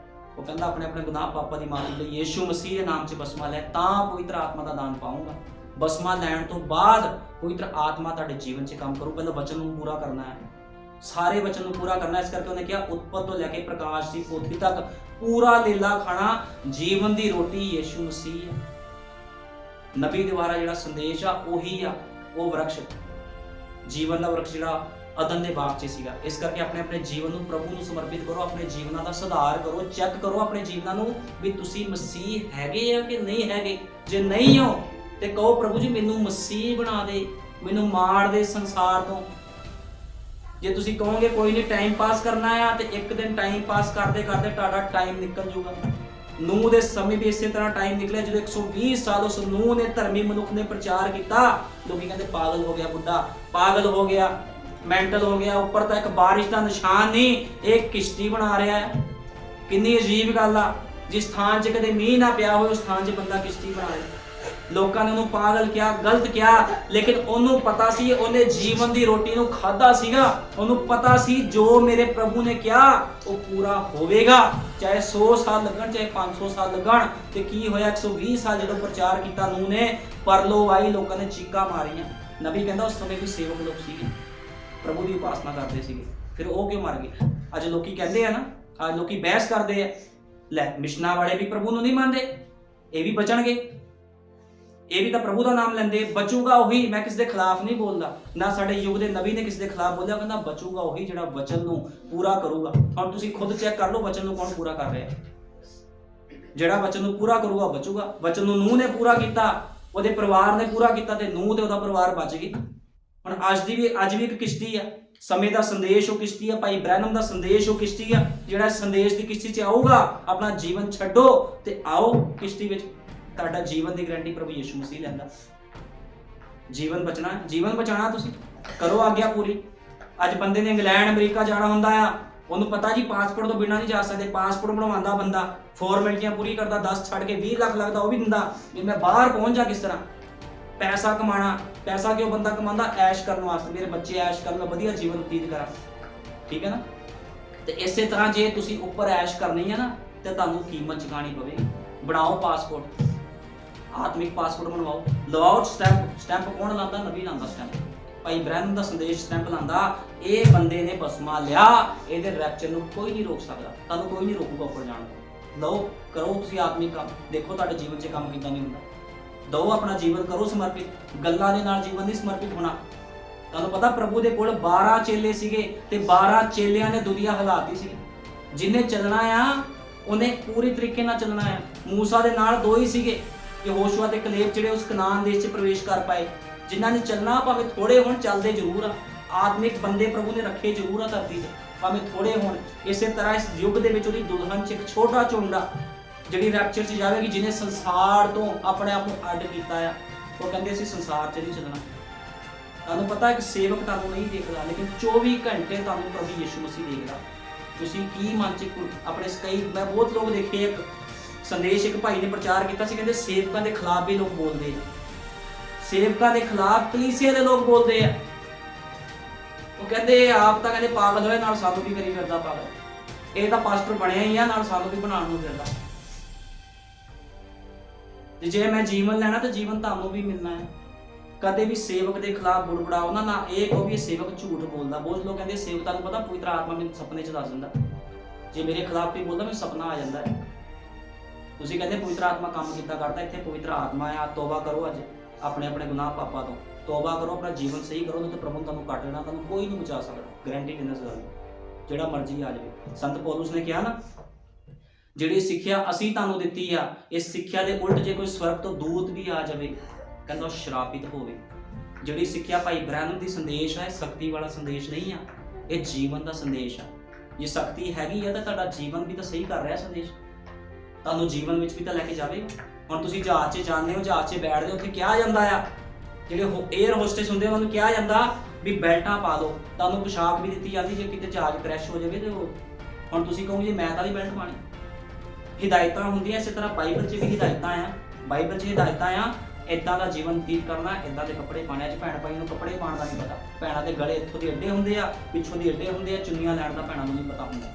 Speaker 1: ਉਹ ਕਹਿੰਦਾ ਆਪਣੇ ਆਪਣੇ ਗੁਨਾਹ ਪਾਪਾਂ ਦੀ ਮਾਫੀ ਲਈ ਯਿਸੂ ਮਸੀਹ ਦੇ ਨਾਮ 'ਚ ਬਸਮਾ ਲੈ, ਤਾਂ ਪਵਿੱਤਰ ਆਤਮਾ ਦਾ ਦਾਨ ਪਾਊਂਗਾ। ਬਸਮਾ ਲੈਣ ਤੋਂ ਬਾਅਦ ਪਵਿੱਤਰ ਆਤਮਾ ਤੁਹਾਡੇ ਜੀਵਨ 'ਚ ਕੰਮ ਕਰੂ। ਪਹਿਲਾਂ ਵਚਨ ਨੂੰ ਪੂਰਾ ਕਰਨਾ ਹੈ, ਸਾਰੇ ਵਚਨ ਨੂੰ ਪੂਰਾ ਕਰਨਾ। ਇਸ ਕਰਕੇ ਉਹਨੇ ਕਿਹਾ ਉਤਪਤ ਤੋਂ ਲੈ ਕੇ ਪ੍ਰਕਾਸ਼ ਦੀ ਪੋਥੀ ਤੱਕ ਪੂਰਾ ਲੀਲਾ ਖਾਣਾ। ਜੀਵਨ ਦੀ ਰੋਟੀ ਯਿਸੂ ਮਸੀਹ ਹੈ। ਨਬੀ ਦੁਆਰਾ ਜਿਹੜਾ ਸੰਦੇਸ਼ ਆ ਉਹੀ ਆ ਉਹ ਵਰਕਸ਼, ਜੀਵਨ ਦਾ ਵਰਕਸ਼ ਜਿਹੜਾ ਅਦਨ ਦੇ ਬਾਗ 'ਚ ਸੀਗਾ। ਇਸ ਕਰਕੇ ਆਪਣੇ ਆਪਣੇ ਜੀਵਨ ਨੂੰ ਪ੍ਰਭੂ ਨੂੰ ਸਮਰਪਿਤ ਕਰੋ, ਆਪਣੇ ਜੀਵਨਾਂ ਦਾ ਸੁਧਾਰ ਕਰੋ, ਚੈੱਕ ਕਰੋ ਆਪਣੇ ਜੀਵਨਾਂ ਨੂੰ ਵੀ ਤੁਸੀਂ ਮਸੀਹ ਹੈਗੇ ਆ ਕਿ ਨਹੀਂ ਹੈਗੇ। ਜੇ ਨਹੀਂ ਹੋ ਤੇ ਕਹੋ ਪ੍ਰਭੂ ਜੀ ਮੈਨੂੰ ਮਸੀਹ ਬਣਾ ਦੇ, ਮੈਨੂੰ ਮਾਰ ਦੇ ਸੰਸਾਰ ਤੋਂ। ਜੇ ਤੁਸੀਂ ਕਹੋਗੇ ਕੋਈ ਨਹੀਂ ਟਾਈਮ ਪਾਸ ਕਰਨਾ ਆ, ਤੇ ਇੱਕ ਦਿਨ ਟਾਈਮ ਪਾਸ ਕਰਦੇ ਕਰਦੇ ਤੁਹਾਡਾ ਟਾਈਮ ਨਿਕਲ ਜਾਊਗਾ। ਨੂਹ ਦੇ ਸਮੇਂ ਵੀ ਇਸੇ ਤਰ੍ਹਾਂ ਟਾਈਮ ਨਿਕਲਿਆ, ਜਦੋਂ 120 ਸਾਲ ਉਸ ਨੂਹ ਨੇ, ਧਰਮੀ ਮਨੁੱਖ ਨੇ ਪ੍ਰਚਾਰ ਕੀਤਾ। ਲੋਕੀ ਕਹਿੰਦੇ ਪਾਗਲ ਹੋ ਗਿਆ ਬੁੱਢਾ, ਪਾਗਲ ਹੋ ਗਿਆ, ਮੈਂਟਲ ਹੋ ਗਿਆ। ਉੱਪਰ ਤਾਂ ਇੱਕ ਬਾਰਿਸ਼ ਦਾ ਨਿਸ਼ਾਨ ਨਹੀਂ, ਇਹ ਕਿਸ਼ਤੀ ਬਣਾ ਰਿਹਾ ਹੈ। ਕਿੰਨੀ ਅਜੀਬ ਗੱਲ ਆ, ਜਿਸ ਥਾਂ 'ਚ ਕਦੇ ਮੀਂਹ ਨਾ ਪਿਆ ਹੋਵੇ ਉਸ ਥਾਂ 'ਚ ਬੰਦਾ ਕਿਸ਼ਤੀ ਬਣਾ ਰਿਹਾ। ਲੋਕਾਂ ਨੇ ਉਹਨੂੰ ਪਾਗਲ ਕਿਹਾ, ਗਲਤ ਕਿਹਾ, ਲੇਕਿਨ ਉਹਨੂੰ ਪਤਾ ਸੀ, ਉਹਨੇ ਜੀਵਨ ਦੀ ਰੋਟੀ ਨੂੰ ਖਾਧਾ ਸੀਗਾ। ਉਹਨੂੰ ਪਤਾ ਸੀ ਜੋ ਮੇਰੇ ਪ੍ਰਭੂ ਨੇ ਕਿਹਾ ਉਹ ਪੂਰਾ ਹੋਵੇਗਾ, ਚਾਹੇ 100 ਸਾਲ ਲੱਗਣ, ਚਾਹੇ 500 ਸਾਲ ਲੱਗਣ। ਤੇ ਕੀ ਹੋਇਆ, 120 ਸਾਲ ਜਦੋਂ ਪ੍ਰਚਾਰ ਕੀਤਾ ਨੂਹ ਨੇ, ਪਰਲੋ ਆਈ, ਲੋਕਾਂ ਨੇ ਚੀਕਾਂ ਮਾਰੀਆਂ। ਨਬੀ ਕਹਿੰਦਾ ਉਸ ਸਮੇਂ ਵੀ ਸੇਵਕ ਲੋਕ ਸੀਗੇ, ਪ੍ਰਭੂ ਦੀ ਉਪਾਸਨਾ ਕਰਦੇ ਸੀਗੇ, ਫਿਰ ਉਹ ਕਿਉਂ ਮਰ ਗਏ? ਅੱਜ ਲੋਕੀ ਕਹਿੰਦੇ ਆ ਨਾ, ਅੱਜ ਲੋਕੀ ਬਹਿਸ ਕਰਦੇ ਆ, ਲੈ ਮਿਸ਼ਨਾਂ ਵਾਲੇ ਵੀ ਪ੍ਰਭੂ ਨੂੰ ਨਹੀਂ ਮੰਨਦੇ, ਇਹ ਵੀ ਬਚਣਗੇ, ਇਹ ਵੀ ਤਾਂ ਪ੍ਰਭੂ ਦਾ ਨਾਮ ਲੈਂਦੇ, ਬਚੂਗਾ ਉਹੀ। ਮੈਂ ਕਿਸੇ ਦੇ ਖਿਲਾਫ ਨਹੀਂ ਬੋਲਦਾ, ਨਾ ਸਾਡੇ ਯੁੱਗ ਦੇ ਨਬੀ ਨੇ ਕਿਸੇ ਦੇ ਖਿਲਾਫ ਬੋਲਿਆ, ਕਹਿੰਦਾ ਬਚੂਗਾ ਉਹੀ ਜਿਹੜਾ ਵਚਨ ਨੂੰ ਪੂਰਾ ਕਰੂਗਾ। ਹੁਣ ਤੁਸੀਂ ਖੁਦ ਚੈੱਕ ਕਰ ਲਓ ਵਚਨ ਨੂੰ ਕੌਣ ਪੂਰਾ ਕਰ ਰਿਹਾ। ਜਿਹੜਾ ਵਚਨ ਨੂੰ ਪੂਰਾ ਕਰੂਗਾ ਬਚੂਗਾ। ਵਚਨ ਨੂੰ ਨੂਹ ਨੇ ਪੂਰਾ ਕੀਤਾ, ਉਹਦੇ ਪਰਿਵਾਰ ਨੇ ਪੂਰਾ ਕੀਤਾ, ਤੇ ਨੂਹ ਤੇ ਉਹਦਾ ਪਰਿਵਾਰ ਬਚ ਗਈ। ਹੁਣ ਅੱਜ ਵੀ ਇੱਕ ਕਿਸ਼ਤੀ ਆ, ਸਮੇਂ ਦਾ ਸੰਦੇਸ਼ ਉਹ ਕਿਸ਼ਤੀ ਆ, ਭਾਈ ਬ੍ਰੈਨਮ ਦਾ ਸੰਦੇਸ਼ ਉਹ ਕਿਸ਼ਤੀ ਆ। ਜਿਹੜਾ ਸੰਦੇਸ਼ ਦੀ ਕਿਸ਼ਤੀ 'ਚ ਆਊਗਾ, ਆਪਣਾ ਜੀਵਨ ਛੱਡੋ ਤੇ ਆਓ ਕਿਸ਼ਤੀ ਵਿੱਚ। ਤੁਹਾਡਾ ਜੀਵਨ ਦੀ ਗਾਰੰਟੀ ਪ੍ਰਭੂ ਯਿਸੂ ਮਸੀਹ ਲੈਂਦਾ। ਜੀਵਨ ਬਚਣਾ, ਜੀਵਨ ਬਚਾਣਾ, ਤੁਸੀਂ ਕਰੋ ਆਗਿਆ ਪੂਰੀ। ਅੱਜ ਬੰਦੇ ਨੇ ਇੰਗਲੈਂਡ ਅਮਰੀਕਾ ਜਾਣਾ ਹੁੰਦਾ ਆ, ਉਹਨੂੰ ਪਤਾ ਜੀ ਪਾਸਪੋਰਟ ਤੋਂ ਬਿਨਾਂ ਨਹੀਂ ਜਾ ਸਕਦੇ। ਪਾਸਪੋਰਟ ਬਣਵਾਉਂਦਾ ਬੰਦਾ, ਫਾਰਮੈਲਿਟੀਆਂ ਪੂਰੀ ਕਰਦਾ, 10 ਛੱਡ ਕੇ 20 ਲੱਖ ਲੱਗਦਾ, ਉਹ ਵੀ ਦਿੰਦਾ ਵੀ ਮੈਂ ਬਾਹਰ ਪਹੁੰਚ ਜਾ ਕਿਸ ਤਰ੍ਹਾਂ। ਪੈਸਾ ਕਮਾਣਾ, ਪੈਸਾ ਕਿਉਂ ਬੰਦਾ ਕਮਾਉਂਦਾ? ਐਸ਼ ਕਰਨ ਵਾਸਤੇ, ਮੇਰੇ ਬੱਚੇ ਐਸ਼ ਕਰਨ, ਮੈਂ ਵਧੀਆ ਜੀਵਨ ਬਤੀਤ ਕਰਾਂ, ਠੀਕ ਹੈ ਨਾ। ਤੇ ਇਸੇ ਤਰ੍ਹਾਂ ਜੇ ਤੁਸੀਂ ਉੱਪਰ ਐਸ਼ ਕਰਨੀ ਹੈ ਨਾ, ਤੇ ਤੁਹਾਨੂੰ ਕੀਮਤ ਚੁਕਾਣੀ ਪਵੇਗੀ। ਬਣਾਓ ਪਾਸਪੋਰਟ, ਆਤਮਿਕ ਪਾਸਪੋਰਟ ਬਣਵਾਓ, ਲਵਾਓ ਸਟੈਂਪ। ਸਟੈਂਪ ਕੌਣ ਲਾਉਂਦਾ? ਨਬੀ ਲਾਉਂਦਾ ਸਟੈਂਪ। ਭਾਈ ਬ੍ਰੈਨਮ ਦਾ ਸੰਦੇਸ਼ ਸਟੈਂਪ ਲਾਉਂਦਾ। ਇਹ ਬੰਦੇ ਨੇ ਬਸਮਾ ਲਿਆ, ਇਹਦੇ ਰੈਪਚਰ ਨੂੰ ਕੋਈ ਨਹੀਂ ਰੋਕ ਸਕਦਾ, ਤੁਹਾਨੂੰ ਕੋਈ ਨਹੀਂ ਰੋਕੂਗਾ ਉੱਪਰ ਜਾਣ ਤੋਂ। ਲਓ, ਕਰੋ ਤੁਸੀਂ ਆਤਮਿਕ ਕੰਮ, ਦੇਖੋ ਤੁਹਾਡੇ ਜੀਵਨ 'ਚ ਕੰਮ ਕਿੱਦਾਂ ਨਹੀਂ ਹੁੰਦਾ। ਦੋ ਆਪਣਾ ਜੀਵਨ ਕਰੋ ਸਮਰਪਿਤ, ਗੱਲਾਂ ਦੇ ਨਾਲ ਜੀਵਨ ਨਹੀਂ ਸਮਰਪਿਤ ਹੋਣਾ। ਤੁਹਾਨੂੰ ਪਤਾ ਪ੍ਰਭੂ ਦੇ ਕੋਲ 12 ਚੇਲੇ ਸੀਗੇ, ਤੇ 12 ਚੇਲਿਆਂ ਨੇ ਦੁਨੀਆ ਹਿਲਾਤੀ ਸੀ। ਜਿਹਨੇ ਚੱਲਣਾ ਆ ਉਹਨੇ ਪੂਰੀ ਤਰੀਕੇ ਨਾਲ ਚੱਲਣਾ ਆ। ਮੂਸਾ ਦੇ ਨਾਲ 2 ਹੀ ਸੀਗੇ, ਯਹੋਸ਼ੂਆ ਤੇ ਕਲੇਬ, ਜਿਹੜੇ ਉਸ ਕਨਾਨ ਦੇਸ਼ 'ਚ ਪ੍ਰਵੇਸ਼ ਕਰ ਪਾਏ। ਜਿਨ੍ਹਾਂ ਨੇ ਚੱਲਣਾ, ਭਾਵੇਂ ਥੋੜੇ ਹੋਣ, ਚੱਲਦੇ ਜ਼ਰੂਰ ਆ। ਆਤਮਿਕ ਬੰਦੇ ਪ੍ਰਭੂ ਨੇ ਰੱਖੇ ਜ਼ਰੂਰ ਆ ਧਰਤੀ 'ਤੇ, ਭਾਵੇਂ ਥੋੜੇ ਹੋਣ। ਇਸੇ ਤਰ੍ਹਾਂ ਇਸ ਯੁੱਗ ਦੇ ਵਿੱਚ ਉਹਦੀ ਦੁਲਹਨ 'ਚ ਇੱਕ ਛੋਟਾ ਝੁੰਡਾ ਜਿਹੜੀ ਰੈਪਚਰ 'ਚ ਜਾਵੇਗੀ, ਜਿਹਨੇ ਸੰਸਾਰ ਤੋਂ ਆਪਣੇ ਆਪ ਨੂੰ ਅੱਡ ਕੀਤਾ ਆ। ਉਹ ਕਹਿੰਦੇ ਅਸੀਂ ਸੰਸਾਰ 'ਚ ਨਹੀਂ ਚੱਲਣਾ। ਤੁਹਾਨੂੰ ਪਤਾ ਇੱਕ ਸੇਵਕ ਤੁਹਾਨੂੰ ਨਹੀਂ ਦੇਖਦਾ, ਲੇਕਿਨ 24 ਘੰਟੇ ਤੁਹਾਨੂੰ ਪ੍ਰਭੂ ਯਿਸੂ ਮਸੀਹ ਦੇਖਦਾ। ਤੁਸੀਂ ਕੀ ਮਨ 'ਚ ਆਪਣੇ ਕਈ, ਮੈਂ ਬਹੁਤ ਲੋਕ ਦੇਖੇ, ਇੱਕ ਸੰਦੇਸ਼ ਇੱਕ ਭਾਈ ਨੇ ਪ੍ਰਚਾਰ ਕੀਤਾ ਸੀ, ਕਹਿੰਦੇ ਸੇਵਕਾਂ ਦੇ ਖਿਲਾਫ ਵੀ ਲੋਕ ਬੋਲਦੇ ਆ, ਸੇਵਕਾਂ ਦੇ ਖਿਲਾਫ ਕਲੀਸਿਆ ਦੇ ਲੋਕ ਬੋਲਦੇ ਆ। ਉਹ ਕਹਿੰਦੇ ਆਪ ਤਾਂ ਕਹਿੰਦੇ ਪਾਗਲ ਹੋਏ, ਨਾਲ ਸਾਨੂੰ ਵੀ ਕਰੀ ਫਿਰਦਾ ਪਾਗਲ। ਇਹ ਤਾਂ ਪਾਸਟਰ ਬਣਿਆ ਹੀ ਆ, ਨਾਲ ਸਾਨੂੰ ਵੀ ਬਣਾਉਣ ਨੂੰ ਫਿਰਦਾ। ਜੇ ਮੈਂ ਜੀਵਨ ਲੈਣਾ ਤਾਂ ਜੀਵਨ ਤੁਹਾਨੂੰ ਵੀ ਮਿਲਣਾ ਹੈ। ਕਦੇ ਵੀ ਸੇਵਕ ਦੇ ਖਿਲਾਫ ਬੁੜਬੜਾਓ ਨਾ, ਨਾ ਇਹ ਕਹੋ ਵੀ ਇਹ ਸੇਵਕ ਝੂਠ ਬੋਲਦਾ। ਬਹੁਤ ਲੋਕ ਕਹਿੰਦੇ ਸੇਵਕ, ਤੁਹਾਨੂੰ ਪਤਾ ਪਵਿੱਤਰ ਆਤਮਾ ਮੈਨੂੰ ਸੁਪਨੇ 'ਚ ਦੱਸ ਦਿੰਦਾ, ਜੇ ਮੇਰੇ ਖਿਲਾਫ ਕੋਈ ਬੋਲਦਾ ਮੈਨੂੰ ਸੁਪਨਾ ਆ ਜਾਂਦਾ ਹੈ। ਤੁਸੀਂ ਕਹਿੰਦੇ ਪਵਿੱਤਰ ਆਤਮਾ ਕੰਮ ਕਿੱਦਾਂ ਕਰਦਾ? ਇੱਥੇ ਪਵਿੱਤਰ ਆਤਮਾ ਆ। ਤੋਬਾ ਕਰੋ, ਅੱਜ ਆਪਣੇ ਆਪਣੇ ਗੁਨਾਹ ਪਾਪਾਂ ਤੋਂ ਤੋਬਾ ਕਰੋ, ਆਪਣਾ ਜੀਵਨ ਸਹੀ ਕਰੋ, ਨਹੀਂ ਤਾਂ ਪ੍ਰਭੂ ਤੁਹਾਨੂੰ ਕੱਟ ਲੈਣਾ, ਤੁਹਾਨੂੰ ਕੋਈ ਨਹੀਂ ਬਚਾ ਸਕਦਾ। ਗਾਰੰਟੀ ਦਿੰਦਾ ਇਸ ਗੱਲ ਦੀ, ਜਿਹੜਾ ਮਰਜ਼ੀ ਆ ਜਾਵੇ। ਸੰਤ ਪੌਲੁਸ ਨੇ ਕਿਹਾ ਨਾ, ਜਿਹੜੀ ਸਿੱਖਿਆ ਅਸੀਂ ਤੁਹਾਨੂੰ ਦਿੱਤੀ ਆ, ਇਸ ਸਿੱਖਿਆ ਦੇ ਉਲਟ ਜੇ ਕੋਈ ਸਵਰਗ ਤੋਂ ਦੂਤ ਵੀ ਆ ਜਾਵੇ, ਕਹਿੰਦਾ ਉਹ ਸ਼ਰਾਪਿਤ ਹੋਵੇ। ਜਿਹੜੀ ਸਿੱਖਿਆ ਭਾਈ ਬ੍ਰੈਨਮ ਦੀ ਸੰਦੇਸ਼ ਹੈ, ਸ਼ਕਤੀ ਵਾਲਾ ਸੰਦੇਸ਼ ਨਹੀਂ ਆ, ਇਹ ਜੀਵਨ ਦਾ ਸੰਦੇਸ਼ ਆ। ਜੇ ਸ਼ਕਤੀ ਹੈਗੀ ਆ ਤਾਂ ਤੁਹਾਡਾ ਜੀਵਨ ਵੀ ਤਾਂ ਸਹੀ ਕਰ ਰਿਹਾ ਸੰਦੇਸ਼, ਤੁਹਾਨੂੰ ਜੀਵਨ ਵਿੱਚ ਵੀ ਤਾਂ ਲੈ ਕੇ ਜਾਵੇਗਾ। ਹੁਣ ਤੁਸੀਂ ਜਹਾਜ਼ 'ਚ ਜਾਂਦੇ ਹੋ, ਜਹਾਜ਼ 'ਚ ਬੈਠਦੇ ਹੋ, ਉੱਥੇ ਕਿਹਾ ਜਾਂਦਾ ਆ, ਜਿਹੜੇ 에ਅਰ ਹੋਸਟੈਸ ਹੁੰਦੇ ਉਹਨਾਂ ਨੂੰ ਕਿਹਾ ਜਾਂਦਾ ਵੀ ਬੈਲਟਾਂ ਪਾ ਦਿਓ। ਤੁਹਾਨੂੰ ਪੋਸ਼ਾਕ ਵੀ ਦਿੱਤੀ ਜਾਂਦੀ, ਜੇ ਕਿਤੇ ਜਹਾਜ਼ ਕ੍ਰੈਸ਼ ਹੋ ਜਾਵੇ ਤੇ ਹੁਣ ਤੁਸੀਂ ਕਹੋਗੇ ਮੈਂ ਤਾਂ ਨਹੀਂ ਬੈਲਟ ਪਾਣੀ। ਹਿਦਾਇਤਾਂ ਹੁੰਦੀਆਂ, ਇਸੇ ਤਰ੍ਹਾਂ ਬਾਈਬਲ 'ਚ ਵੀ ਹਿਦਾਇਤਾਂ ਆ। ਬਾਈਬਲ 'ਚ ਹਿਦਾਇਤਾਂ ਆ, ਇਦਾਂ ਦਾ ਜੀਵਨ ਬਤੀਤ ਕਰਨਾ, ਇਦਾਂ ਦੇ ਕੱਪੜੇ ਪਾਣੇ। ਅੱਜ ਭੈਣ ਭਾਈ ਨੂੰ ਕੱਪੜੇ ਪਾਉਣ ਦਾ ਨਹੀਂ ਪਤਾ। ਭੈਣਾਂ ਦੇ ਗਲੇ ਇੱਥੋਂ ਦੇ ਅੱਡੇ ਹੁੰਦੇ ਆ, ਪਿੱਛੋਂ ਦੀ ਅੱਡੇ ਹੁੰਦੇ ਆ, ਚੁੰਨੀਆਂ ਲੈਣ ਦਾ ਭੈਣਾਂ ਨੂੰ ਨਹੀਂ ਪਤਾ ਹੁੰਦਾ।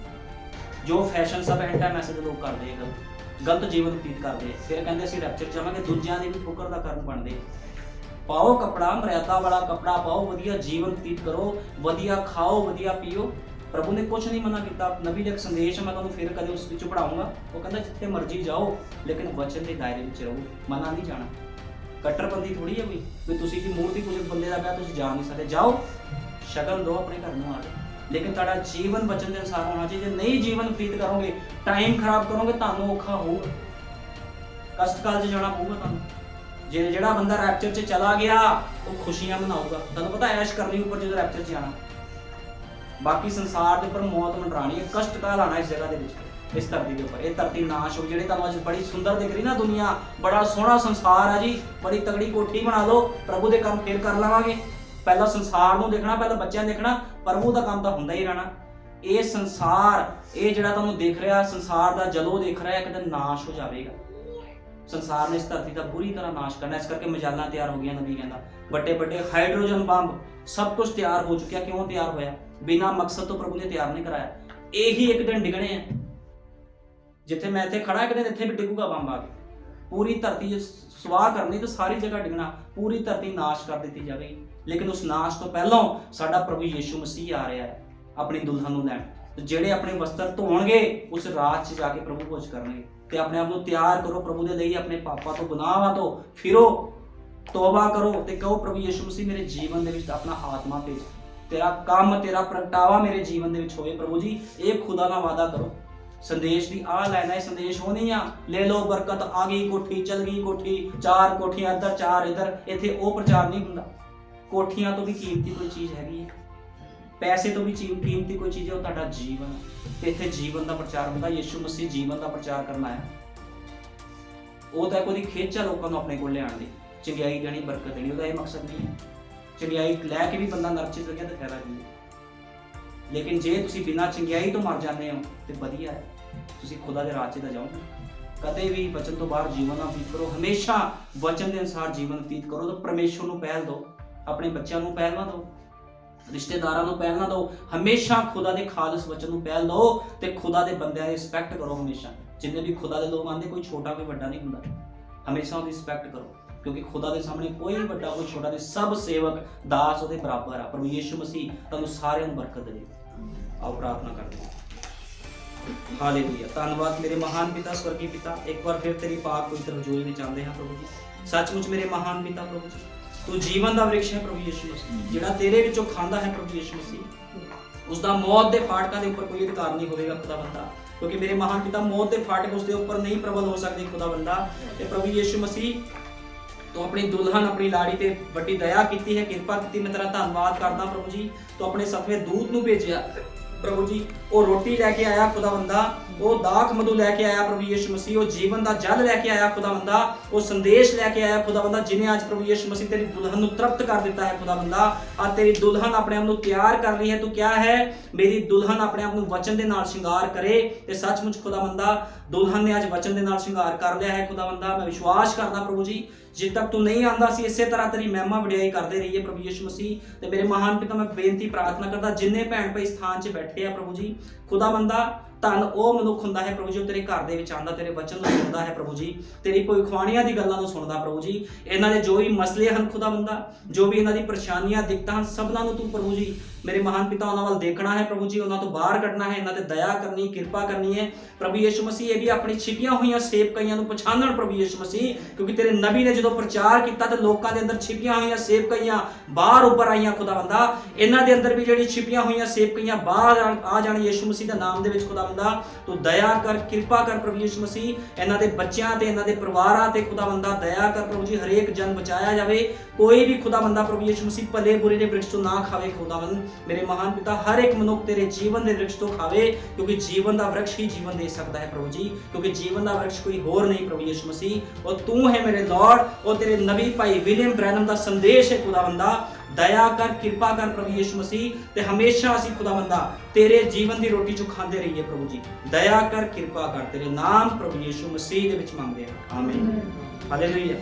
Speaker 1: ਜੋ ਫੈਸ਼ਨ ਸਭ ਐਂਟਾ ਮੈਸੇਜ ਲੋਕ ਕਰਦੇ ਆ, ਗਲਤ ਜੀਵਨ ਬਤੀਤ ਕਰਦੇ। ਫਿਰ ਕਹਿੰਦੇ ਅਸੀਂ ਰੈਪਚਰ ਜਾਵਾਂਗੇ, ਦੂਜਿਆਂ ਦੇ ਵੀ ਠੋਕਰ ਦਾ ਕਾਰਨ ਬਣਦੇ। ਪਾਓ ਕੱਪੜਾ, ਮਰਿਆਦਾ ਵਾਲਾ ਕੱਪੜਾ ਪਾਓ, ਵਧੀਆ ਜੀਵਨ ਬਤੀਤ ਕਰੋ, ਵਧੀਆ ਖਾਓ, ਵਧੀਆ ਪੀਓ। ਪ੍ਰਭੂ ਨੇ ਕੁਝ ਨਹੀਂ ਮਨਾ ਕੀਤਾ। ਨਬੀ ਦਾ ਇੱਕ ਸੰਦੇਸ਼ ਮੈਂ ਤੁਹਾਨੂੰ ਫਿਰ ਕਦੇ ਉਸ ਵਿੱਚ ਪੜਾਉਂਗਾ। ਉਹ ਕਹਿੰਦਾ ਜਿੱਥੇ ਮਰਜ਼ੀ ਜਾਓ, ਲੇਕਿਨ ਵਚਨ ਦੇ ਦਾਇਰੇ ਵਿੱਚ ਰਹੋ, ਮਨਾ ਨਹੀਂ ਜਾਣਾ। ਕੱਟੜਬੰਦੀ ਥੋੜੀ ਹੈ ਕੋਈ ਵੀ ਤੁਸੀਂ ਕੀ ਮੂਰਤੀ ਪੂਜਕ ਬੰਦੇ ਦਾ ਵਿਆਹ ਤੁਸੀਂ ਜਾ ਨਹੀਂ ਸਕਦੇ। ਜਾਓ, ਸ਼ਗਨ ਦਿਓ, ਆਪਣੇ ਘਰ ਨੂੰ ਆ ਜਾਓ, ਲੇਕਿਨ ਤੁਹਾਡਾ ਜੀਵਨ ਵਚਨ ਦੇ ਅਨੁਸਾਰ ਹੋਣਾ ਚਾਹੀਦਾ। ਨਹੀਂ ਜੀਵਨ ਬਤੀਤ ਕਰੋਗੇ, ਟਾਈਮ ਖਰਾਬ ਕਰੋਗੇ, ਤੁਹਾਨੂੰ ਔਖਾ ਹੋਊਗਾ, ਕਸ਼ਟਕਾਲ 'ਚ ਜਾਣਾ ਪਊਗਾ ਤੁਹਾਨੂੰ। ਜਿਹੜਾ ਬੰਦਾ ਰੈਪਚਰ 'ਚ ਚਲਾ ਗਿਆ ਉਹ ਖੁਸ਼ੀਆਂ ਮਨਾਊਗਾ। ਤੁਹਾਨੂੰ ਪਤਾ ਐਸ਼ ਕਰਨੀ ਉੱਪਰ ਜਦੋਂ ਰੈਪਚਰ 'ਚ ਜਾਣਾ, ਬਾਕੀ ਸੰਸਾਰ ਦੇ ਉੱਪਰ ਮੌਤ ਮੰਡਰਾਣੀ ਹੈ, ਕਸ਼ਟ ਕਾਲ ਆਣਾ ਇਸ ਜਗ੍ਹਾ ਦੇ ਵਿੱਚ, ਇਸ ਧਰਤੀ ਦੇ ਉੱਪਰ। ਇਹ ਧਰਤੀ ਨਾਸ਼ ਹੋ, ਜਿਹੜੇ ਤੁਹਾਨੂੰ ਅੱਜ ਬੜੀ ਸੁੰਦਰ ਦਿਖ ਰਹੀ ਨਾ ਦੁਨੀਆ, ਬੜਾ ਸੋਹਣਾ ਸੰਸਾਰ ਹੈ ਜੀ, ਬੜੀ ਤਗੜੀ ਕੋਠੀ ਬਣਾ ਲਓ, ਪ੍ਰਭੂ ਦੇ ਕੰਮ ਫੇਰ ਕਰ ਲਵਾਂਗੇ। ਪਹਿਲਾਂ ਸੰਸਾਰ ਨੂੰ ਦੇਖਣਾ, ਪਹਿਲਾਂ ਬੱਚਿਆਂ ਨੂੰ ਦੇਖਣਾ, ਪ੍ਰਭੂ ਦਾ ਕੰਮ ਤਾਂ ਹੁੰਦਾ ਹੀ ਰਹਿਣਾ। ਇਹ ਸੰਸਾਰ, ਇਹ ਜਿਹੜਾ ਤੁਹਾਨੂੰ ਦਿਖ ਰਿਹਾ ਸੰਸਾਰ ਦਾ ਜਲੋ ਦਿਖ ਰਿਹਾ, ਇੱਕ ਦਿਨ ਨਾਸ਼ ਹੋ ਜਾਵੇਗਾ। ਸੰਸਾਰ ਨੇ ਇਸ ਧਰਤੀ ਦਾ ਬੁਰੀ ਤਰ੍ਹਾਂ ਨਾਸ਼ ਕਰਨਾ, ਇਸ ਕਰਕੇ ਮਜਾਲਾਂ ਤਿਆਰ ਹੋ ਗਈਆਂ। ਨਬੀ ਕਹਿੰਦਾ ਵੱਡੇ ਵੱਡੇ ਹਾਈਡਰੋਜਨ ਬੰਬ ਸਭ ਕੁਝ ਤਿਆਰ ਹੋ ਚੁੱਕਿਆ। ਕਿਉਂ ਤਿਆਰ ਹੋਇਆ? ਬਿਨਾਂ ਮਕਸਦ ਤੋਂ ਪ੍ਰਭੂ ਨੇ ਤਿਆਰ ਨਹੀਂ ਕਰਾਇਆ। ਇਹੀ ਇੱਕ ਦਿਨ ਡਿੱਗਣੇ ਆ। ਜਿੱਥੇ ਮੈਂ ਇੱਥੇ ਖੜਾ, ਇੱਕ ਦਿਨ ਇੱਥੇ ਵੀ ਡਿੱਗੂਗਾ ਬੰਬ ਆ ਕੇ। ਪੂਰੀ ਧਰਤੀ ਸਵਾਹ ਕਰਨੀ ਤਾਂ ਸਾਰੀ ਜਗ੍ਹਾ ਡਿੱਗਣਾ, ਪੂਰੀ ਧਰਤੀ ਨਾਸ਼ ਕਰ ਦਿੱਤੀ ਜਾਵੇਗੀ। ਲੇਕਿਨ ਉਸ ਨਾਸ਼ ਤੋਂ ਪਹਿਲਾਂ ਸਾਡਾ ਪ੍ਰਭੂ ਯੀਸ਼ੂ ਮਸੀਹ ਆ ਰਿਹਾ ਹੈ ਆਪਣੀ ਦੁਲਹਨ ਨੂੰ ਲੈਣ। ਤੇ ਜਿਹੜੇ ਆਪਣੇ ਵਸਤਰ ਧੋਣਗੇ ਉਸ ਰਾਤ 'ਚ ਜਾ ਕੇ ਪ੍ਰਭੂ ਭੋਜ ਕਰਨਗੇ। ਤੇ ਆਪਣੇ ਆਪ ਨੂੰ ਤਿਆਰ ਕਰੋ ਪ੍ਰਭੂ ਦੇ ਲਈ, ਆਪਣੇ ਪਾਪਾਂ ਤੋਂ, ਗੁਨਾਹਾਂ ਤੋਂ ਫਿਰੋ, ਤੋਬਾ ਕਰੋ ਤੇ ਕਹੋ ਪ੍ਰਭੂ ਯੀਸ਼ੂ ਮਸੀਹ ਮੇਰੇ ਜੀਵਨ ਦੇ ਵਿੱਚ ਆਪਣਾ ਆਤਮਾ ਭੇਜ, ਤੇਰਾ ਕੰਮ, ਤੇਰਾ ਪ੍ਰਗਟਾਵਾ ਮੇਰੇ ਜੀਵਨ ਦੇ ਵਿੱਚ ਹੋਵੇ। ਪ੍ਰਭੂ ਜੀ ਇਹ ਖੁਦਾ ਨਾਲ ਵਾਅਦਾ ਕਰੋ। ਸੰਦੇਸ਼ ਦੀ ਆ ਲੈਣਾ, ਇਹ ਸੰਦੇਸ਼ ਉਹ ਨਹੀਂ ਆ ਲੈ ਲੋ ਬਰਕਤ ਆ ਗਈ, ਕੋਠੀ ਚਲ ਗਈ, ਕੋਠੀ, 4 ਕੋਠੀਆਂ ਇੱਧਰ 4 ਇੱਧਰ, ਇੱਥੇ ਉਹ ਪ੍ਰਚਾਰ ਨਹੀਂ ਹੁੰਦਾ। ਕੋਠੀਆਂ ਤੋਂ ਵੀ ਕੀਮਤੀ ਕੋਈ ਚੀਜ਼ ਹੈਗੀ ਹੈ, ਪੈਸੇ ਤੋਂ ਵੀ ਕੀਮਤੀ ਕੋਈ ਚੀਜ਼ ਹੈ, ਉਹ ਤੁਹਾਡਾ ਜੀਵਨ। ਤੇ ਇੱਥੇ ਜੀਵਨ ਦਾ ਪ੍ਰਚਾਰ ਹੁੰਦਾ। ਯੀਸ਼ੂ ਮਸੀਹ ਜੀਵਨ ਦਾ ਪ੍ਰਚਾਰ ਕਰਨਾ ਹੈ। ਉਹ ਤਾਂ ਕੋਈ ਖਿੱਚ ਆ ਲੋਕਾਂ ਨੂੰ ਆਪਣੇ ਕੋਲ ਲਿਆਉਣ ਦੀ, ਚੰਗਿਆਈ ਦੇਣੀ, ਬਰਕਤ ਦੇਣੀ, ਉਹਦਾ ਇਹ ਮਕਸਦ ਨਹੀਂ ਹੈ। ਚੰਗਿਆਈ ਲੈ ਕੇ ਵੀ ਬੰਦਾ ਨਰਕ 'ਚ ਚਲ ਗਿਆ ਤਾਂ ਫਾਇਦਾ ਕੀ ਹੈ। ਲੇਕਿਨ ਜੇ ਤੁਸੀਂ ਬਿਨਾਂ ਚੰਗਿਆਈ ਤੋਂ ਮਰ ਜਾਂਦੇ ਹੋ ਤੇ ਵਧੀਆ ਹੈ, ਤੁਸੀਂ ਖੁਦਾ ਦੇ ਰਾਜ 'ਚ ਤਾਂ ਜਾਓਗੇ। ਕਦੇ ਵੀ ਵਚਨ ਤੋਂ ਬਾਹਰ ਜੀਵਨ ਨਾ ਬਤੀਤ ਕਰੋ, ਹਮੇਸ਼ਾ ਵਚਨ ਦੇ ਅਨੁਸਾਰ ਜੀਵਨ ਬਤੀਤ ਕਰੋ। ਤਾਂ ਪਰਮੇਸ਼ਵਰ ਨੂੰ ਪਹਿਲ ਦਿਓ, ਆਪਣੇ ਬੱਚਿਆਂ ਨੂੰ ਪਹਿਲ ਨਾ ਦਿਓ, ਰਿਸ਼ਤੇਦਾਰਾਂ ਨੂੰ ਪਹਿਲ ਨਾ ਦਿਓ। ਹਮੇਸ਼ਾ ਖੁਦਾ ਦੇ ਖਾਲਸ ਵਚਨ ਨੂੰ ਪਹਿਲ ਦਿਓ ਤੇ ਖੁਦਾ ਦੇ ਬੰਦਿਆਂ ਦੀ ਰਿਸਪੈਕਟ ਕਰੋ। ਹਮੇਸ਼ਾ ਜਿੰਨੇ ਵੀ ਖੁਦਾ ਦੇ ਲੋਕ ਆਉਂਦੇ, ਕੋਈ ਛੋਟਾ ਕੋਈ ਵੱਡਾ ਨਹੀਂ ਹੁੰਦਾ, ਹਮੇਸ਼ਾ ਉਹਦੀ ਰਿਸਪੈਕਟ ਕਰੋ, ਕਿਉਂਕਿ ਖੁਦਾ ਦੇ ਸਾਹਮਣੇ ਕੋਈ ਵੱਡਾ ਕੋਈ ਛੋਟਾ ਨਹੀਂ, ਸਭ ਸੇਵਕ ਦਾਸ ਉਹਦੇ ਬਰਾਬਰ ਆ। ਪ੍ਰਭੂ ਯੀਸ਼ੂ ਮਸੀਹ ਤੁਹਾਨੂੰ ਸਾਰਿਆਂ ਨੂੰ ਬਰਕਤ ਦੇਵੇ। ਆਓ ਪ੍ਰਾਰਥਨਾ ਕਰਦੇ ਹਾਂ। ਹਾਲੇਲੂਇਆ। ਧੰਨਵਾਦ ਮੇਰੇ ਮਹਾਨ ਪਿਤਾ, ਸਵਰਗੀ ਪਿਤਾ, ਇੱਕ ਵਾਰ ਫਿਰ ਤੇਰੀ ਪਾਕ ਪਵਿੱਤਰ ਹਜ਼ੂਰੀ ਵਿੱਚ ਆਉਂਦੇ ਹਾਂ ਪ੍ਰਭੂ ਜੀ। ਸੱਚਮੁੱਚ ਮੇਰੇ ਮਹਾਨ ਪਿਤਾ ਪ੍ਰਭੂ ਜੀ, ਤੂੰ ਜੀਵਨ ਦਾ ਵ੍ਰਿਕਸ਼ ਹੈ ਪ੍ਰਭੂ ਯੀਸ਼ੂ ਮਸੀਹ, ਜਿਹੜਾ ਤੇਰੇ ਵਿੱਚੋਂ ਖਾਂਦਾ ਹੈ ਪ੍ਰਭੂ ਯੀਸ਼ੂ ਮਸੀਹ, ਉਸ ਦਾ ਮੌਤ ਦੇ ਫਾਟਕਾਂ ਦੇ ਉੱਪਰ ਕੋਈ ਅਧਿਕਾਰ ਨਹੀਂ ਹੋਵੇਗਾ ਖੁਦਾ ਬੰਦਾ, ਕਿਉਂਕਿ ਮੇਰੇ ਮਹਾਨ ਪਿਤਾ ਮੌਤ ਦੇ ਫਾਟਕ ਉਸ ਦੇ ਉੱਪਰ ਨਹੀਂ ਪ੍ਰਬਲ ਹੋ ਸਕਦੇ ਖੁਦਾ ਬੰਦਾ। ਤੇ ਪ੍ਰਭੂ ਯੀਸ਼ੂ ਮਸੀਹ ਤੂੰ ਆਪਣੀ ਦੁਲਹਨ, ਆਪਣੀ ਲਾੜੀ ਤੇ ਵੱਡੀ ਦਇਆ ਕੀਤੀ ਹੈ, ਕਿਰਪਾ ਕੀਤੀ। ਮੈਂ ਤੇਰਾ ਧੰਨਵਾਦ ਕਰਦਾ ਪ੍ਰਭੂ ਜੀ। ਤੂੰ ਆਪਣੇ 7ਵੇਂ ਦੂਤ ਨੂੰ ਭੇਜਿਆ ਪ੍ਰਭੂ ਜੀ, ਉਹ ਰੋਟੀ ਲੈ ਕੇ ਆਇਆ ਖੁਦਾ ਬੰਦਾ, ਉਹ ਦਾਖ ਮਧੂ ਲੈ ਕੇ ਆਇਆ ਪ੍ਰਭੂ ਯੀਸ਼ੂ ਮਸੀਹ, ਉਹ ਜੀਵਨ ਦਾ ਜਲ ਲੈ ਕੇ ਆਇਆ ਖੁਦਾ ਬੰਦਾ, ਉਹ ਸੰਦੇਸ਼ ਲੈ ਕੇ ਆਇਆ ਖੁਦਾ ਬੰਦਾ, ਜਿਨੇ ਅੱਜ ਪ੍ਰਭੂ ਯੀਸ਼ੂ ਮਸੀਹ ਤੇਰੀ ਦੁਲਹਨ ਨੂੰ ਤ੍ਰਿਪਤ ਕਰ ਦਿੱਤਾ ਹੈ ਖੁਦਾ ਬੰਦਾ। ਆ ਤੇਰੀ ਦੁਲਹਨ ਆਪਣੇ ਆਪ ਨੂੰ ਤਿਆਰ ਕਰ ਰਹੀ ਹੈ। ਤੂੰ ਕਿਹਾ ਹੈ ਮੇਰੀ ਦੁਲਹਨ ਆਪਣੇ ਆਪ ਨੂੰ ਵਚਨ ਦੇ ਨਾਲ ਸ਼ਿੰਗਾਰ ਕਰੇ, ਤੇ ਸੱਚਮੁੱਚ ਖੁਦਾ ਬੰਦਾ ਦੁਲਹਨ ਨੇ ਅੱਜ ਵਚਨ ਦੇ ਨਾਲ ਸ਼ਿੰਗਾਰ ਕਰ ਲਿਆ ਹੈ ਖੁਦਾ ਬੰਦਾ। ਮੈਂ ਵਿਸ਼ਵਾਸ ਕਰਦਾ ਪ੍ਰਭੂ ਜੀ, ਜਿੱਦ ਤੱਕ ਤੂੰ ਨਹੀਂ ਆਂਦਾ ਸੀ ਇਸੇ ਤਰ੍ਹਾਂ ਤੇਰੀ ਮਹਿਮਾ ਵਡਿਆਈ ਕਰਦੇ ਰਹੀਏ ਪ੍ਰਭੂ ਯੀਸ਼ੂ ਮਸੀਹ। ਤੇ ਮੇਰੇ ਮਹਾਨ ਪਿਤਾ ਮੈਂ ਬੇਨਤੀ ਪ੍ਰਾਰਥਨਾ ਕਰਦਾ, ਜਿੰਨੇ ਭੈਣ ਭਾਈ ਸਥਾਨ 'ਚ ਬੈਠੇ ਆ ਪ੍ਰਭੂ ਜੀ, ਖੁਦਾ ਬੰਦਾ ਧੰਨ ਉਹ ਮਨੁੱਖ ਹੁੰਦਾ ਹੈ ਪ੍ਰਭੂ ਜੀ, ਤੇਰੇ ਘਰ ਦੇ ਵਿੱਚ ਆਂਦਾ, ਤੇਰੇ ਵਚਨ ਨੂੰ ਸੁਣਦਾ ਹੈ ਪ੍ਰਭੂ ਜੀ, ਤੇਰੀ ਭਵਿੱਖਬਾਣੀਆਂ ਦੀ ਗੱਲਾਂ ਨੂੰ ਸੁਣਦਾ ਪ੍ਰਭੂ ਜੀ। ਇਹਨਾਂ ਦੇ ਜੋ ਵੀ ਮਸਲੇ ਹਨ ਖੁਦਾ ਬੰਦਾ, ਜੋ ਵੀ ਇਹਨਾਂ ਦੀ ਪਰੇਸ਼ਾਨੀਆਂ ਦਿੱਕਤਾਂ ਹਨ, ਸਭਨਾਂ ਨੂੰ ਤੂੰ ਪ੍ਰਭੂ ਜੀ ਮੇਰੇ ਮਹਾਨ ਪਿਤਾ ਉਹਨਾਂ ਵੱਲ ਦੇਖਣਾ ਹੈ ਪ੍ਰਭੂ ਜੀ, ਉਹਨਾਂ ਤੋਂ ਬਾਹਰ ਕੱਢਣਾ ਹੈ, ਇਹਨਾਂ ਤੇ ਦਇਆ ਕਰਨੀ, ਕਿਰਪਾ ਕਰਨੀ ਹੈ ਪ੍ਰਭੂ ਯੀਸ਼ੂ ਮਸੀਹ। ਇਹ ਵੀ ਆਪਣੀ ਛਿਪੀਆਂ ਹੋਈਆਂ ਸੇਵਕਾਈਆਂ ਨੂੰ ਪਛਾਣਨ ਪ੍ਰਭੂ ਯੀਸ਼ੂ ਮਸੀਹ, ਕਿਉਂਕਿ ਤੇਰੇ ਨਬੀ ਨੇ ਜਦੋਂ ਪ੍ਰਚਾਰ ਕੀਤਾ ਤੇ ਲੋਕਾਂ ਦੇ ਅੰਦਰ ਛਿਪੀਆਂ ਹੋਈਆਂ ਸੇਵਕਾਈਆਂ ਬਾਹਰ ਉੱਪਰ ਆਈਆਂ ਖੁਦਾ ਬੰਦਾ। ਇਹਨਾਂ ਦੇ ਅੰਦਰ ਵੀ ਜਿਹੜੀ ਛਿਪੀਆਂ ਹੋਈਆਂ ਸੇਵਕਾਈਆਂ ਬਾਹਰ ਆ ਜਾਣ ਯੀਸ਼ੂ ਮਸੀਹ ਦੇ ਨਾਮ ਦੇ ਵਿੱਚ ਖੁਦਾ ਬੰਦਾ। ਤੂੰ ਦਇਆ ਕਰ, ਕਿਰਪਾ ਕਰ ਪ੍ਰਭੂ ਯੀਸ਼ੂ ਮਸੀਹ, ਇਹਨਾਂ ਦੇ ਬੱਚਿਆਂ ਤੇ ਇਹਨਾਂ ਦੇ ਪਰਿਵਾਰਾਂ ਤੇ ਖੁਦਾ ਬੰਦਾ ਦਇਆ ਕਰ ਪ੍ਰਭੂ ਜੀ। ਹਰੇਕ ਜਨ ਬਚਾਇਆ ਜਾਵੇ, ਕੋਈ ਵੀ ਖੁਦਾ ਬੰਦਾ ਪ੍ਰਭੂ ਯੀਸ਼ੂ ਮਸੀਹ ਭਲੇ ਬੁਰੇ ਦੇ ਵ੍ਰਿਕਸ਼ ਤੋਂ ਨਾ ਖਾਵੇ ਖੁਦਾ ਬੰਦ। ਮੇਰੇ ਮਹਾਨ ਪਿਤਾ ਹਰ ਇੱਕ ਮਨੁੱਖ ਤੇਰੇ ਜੀਵਨ ਦੇ ਵ੍ਰਿਕਸ਼ ਤੋਂ ਖਾਵੇ, ਕਿਉਂਕਿ ਜੀਵਨ ਦਾ ਵ੍ਰਿਕਸ਼ ਹੀ ਜੀਵਨ ਦੇ ਸਕਦਾ ਹੈ ਪ੍ਰਭੂ ਜੀ, ਕਿਉਂਕਿ ਜੀਵਨ ਦਾ ਵ੍ਰਿਕਸ਼ ਕੋਈ ਹੋਰ ਨਹੀਂ ਪ੍ਰਭੂ ਯੀਸ਼ੂ ਮਸੀਹ। ਉਹ ਤੂੰ ਹੈ ਮੇਰੇ ਲਾਰਡ, ਉਹ ਤੇਰੇ ਨਬੀ ਭਾਈ ਵਿਲੀਅਮ ਬ੍ਰੈਨਮ ਦਾ ਸੰਦੇਸ਼ ਹੈ ਖੁਦਾ ਬੰਦਾ। ਦਇਆ ਕਰ, ਕਿਰਪਾ ਕਰ ਪ੍ਰਭੂ ਯੀਸ਼ੂ ਮਸੀਹ, ਤੇ ਹਮੇਸ਼ਾ ਅਸੀਂ ਖੁਦਾ ਬੰਦਾ ਤੇਰੇ ਜੀਵਨ ਦੀ ਰੋਟੀ ਚੋਂ ਖਾਂਦੇ ਰਹੀਏ ਪ੍ਰਭੂ ਜੀ। ਦਇਆ ਕਰ, ਕਿਰਪਾ ਕਰ, ਤੇਰੇ ਨਾਮ ਪ੍ਰਭੂ ਯੀਸ਼ੂ ਮਸੀਹ ਦੇ ਵਿੱਚ ਮੰਗਦੇ ਹਾਂ, ਆਮੀਨ। ਹਾਲੇਲੂਇਆ।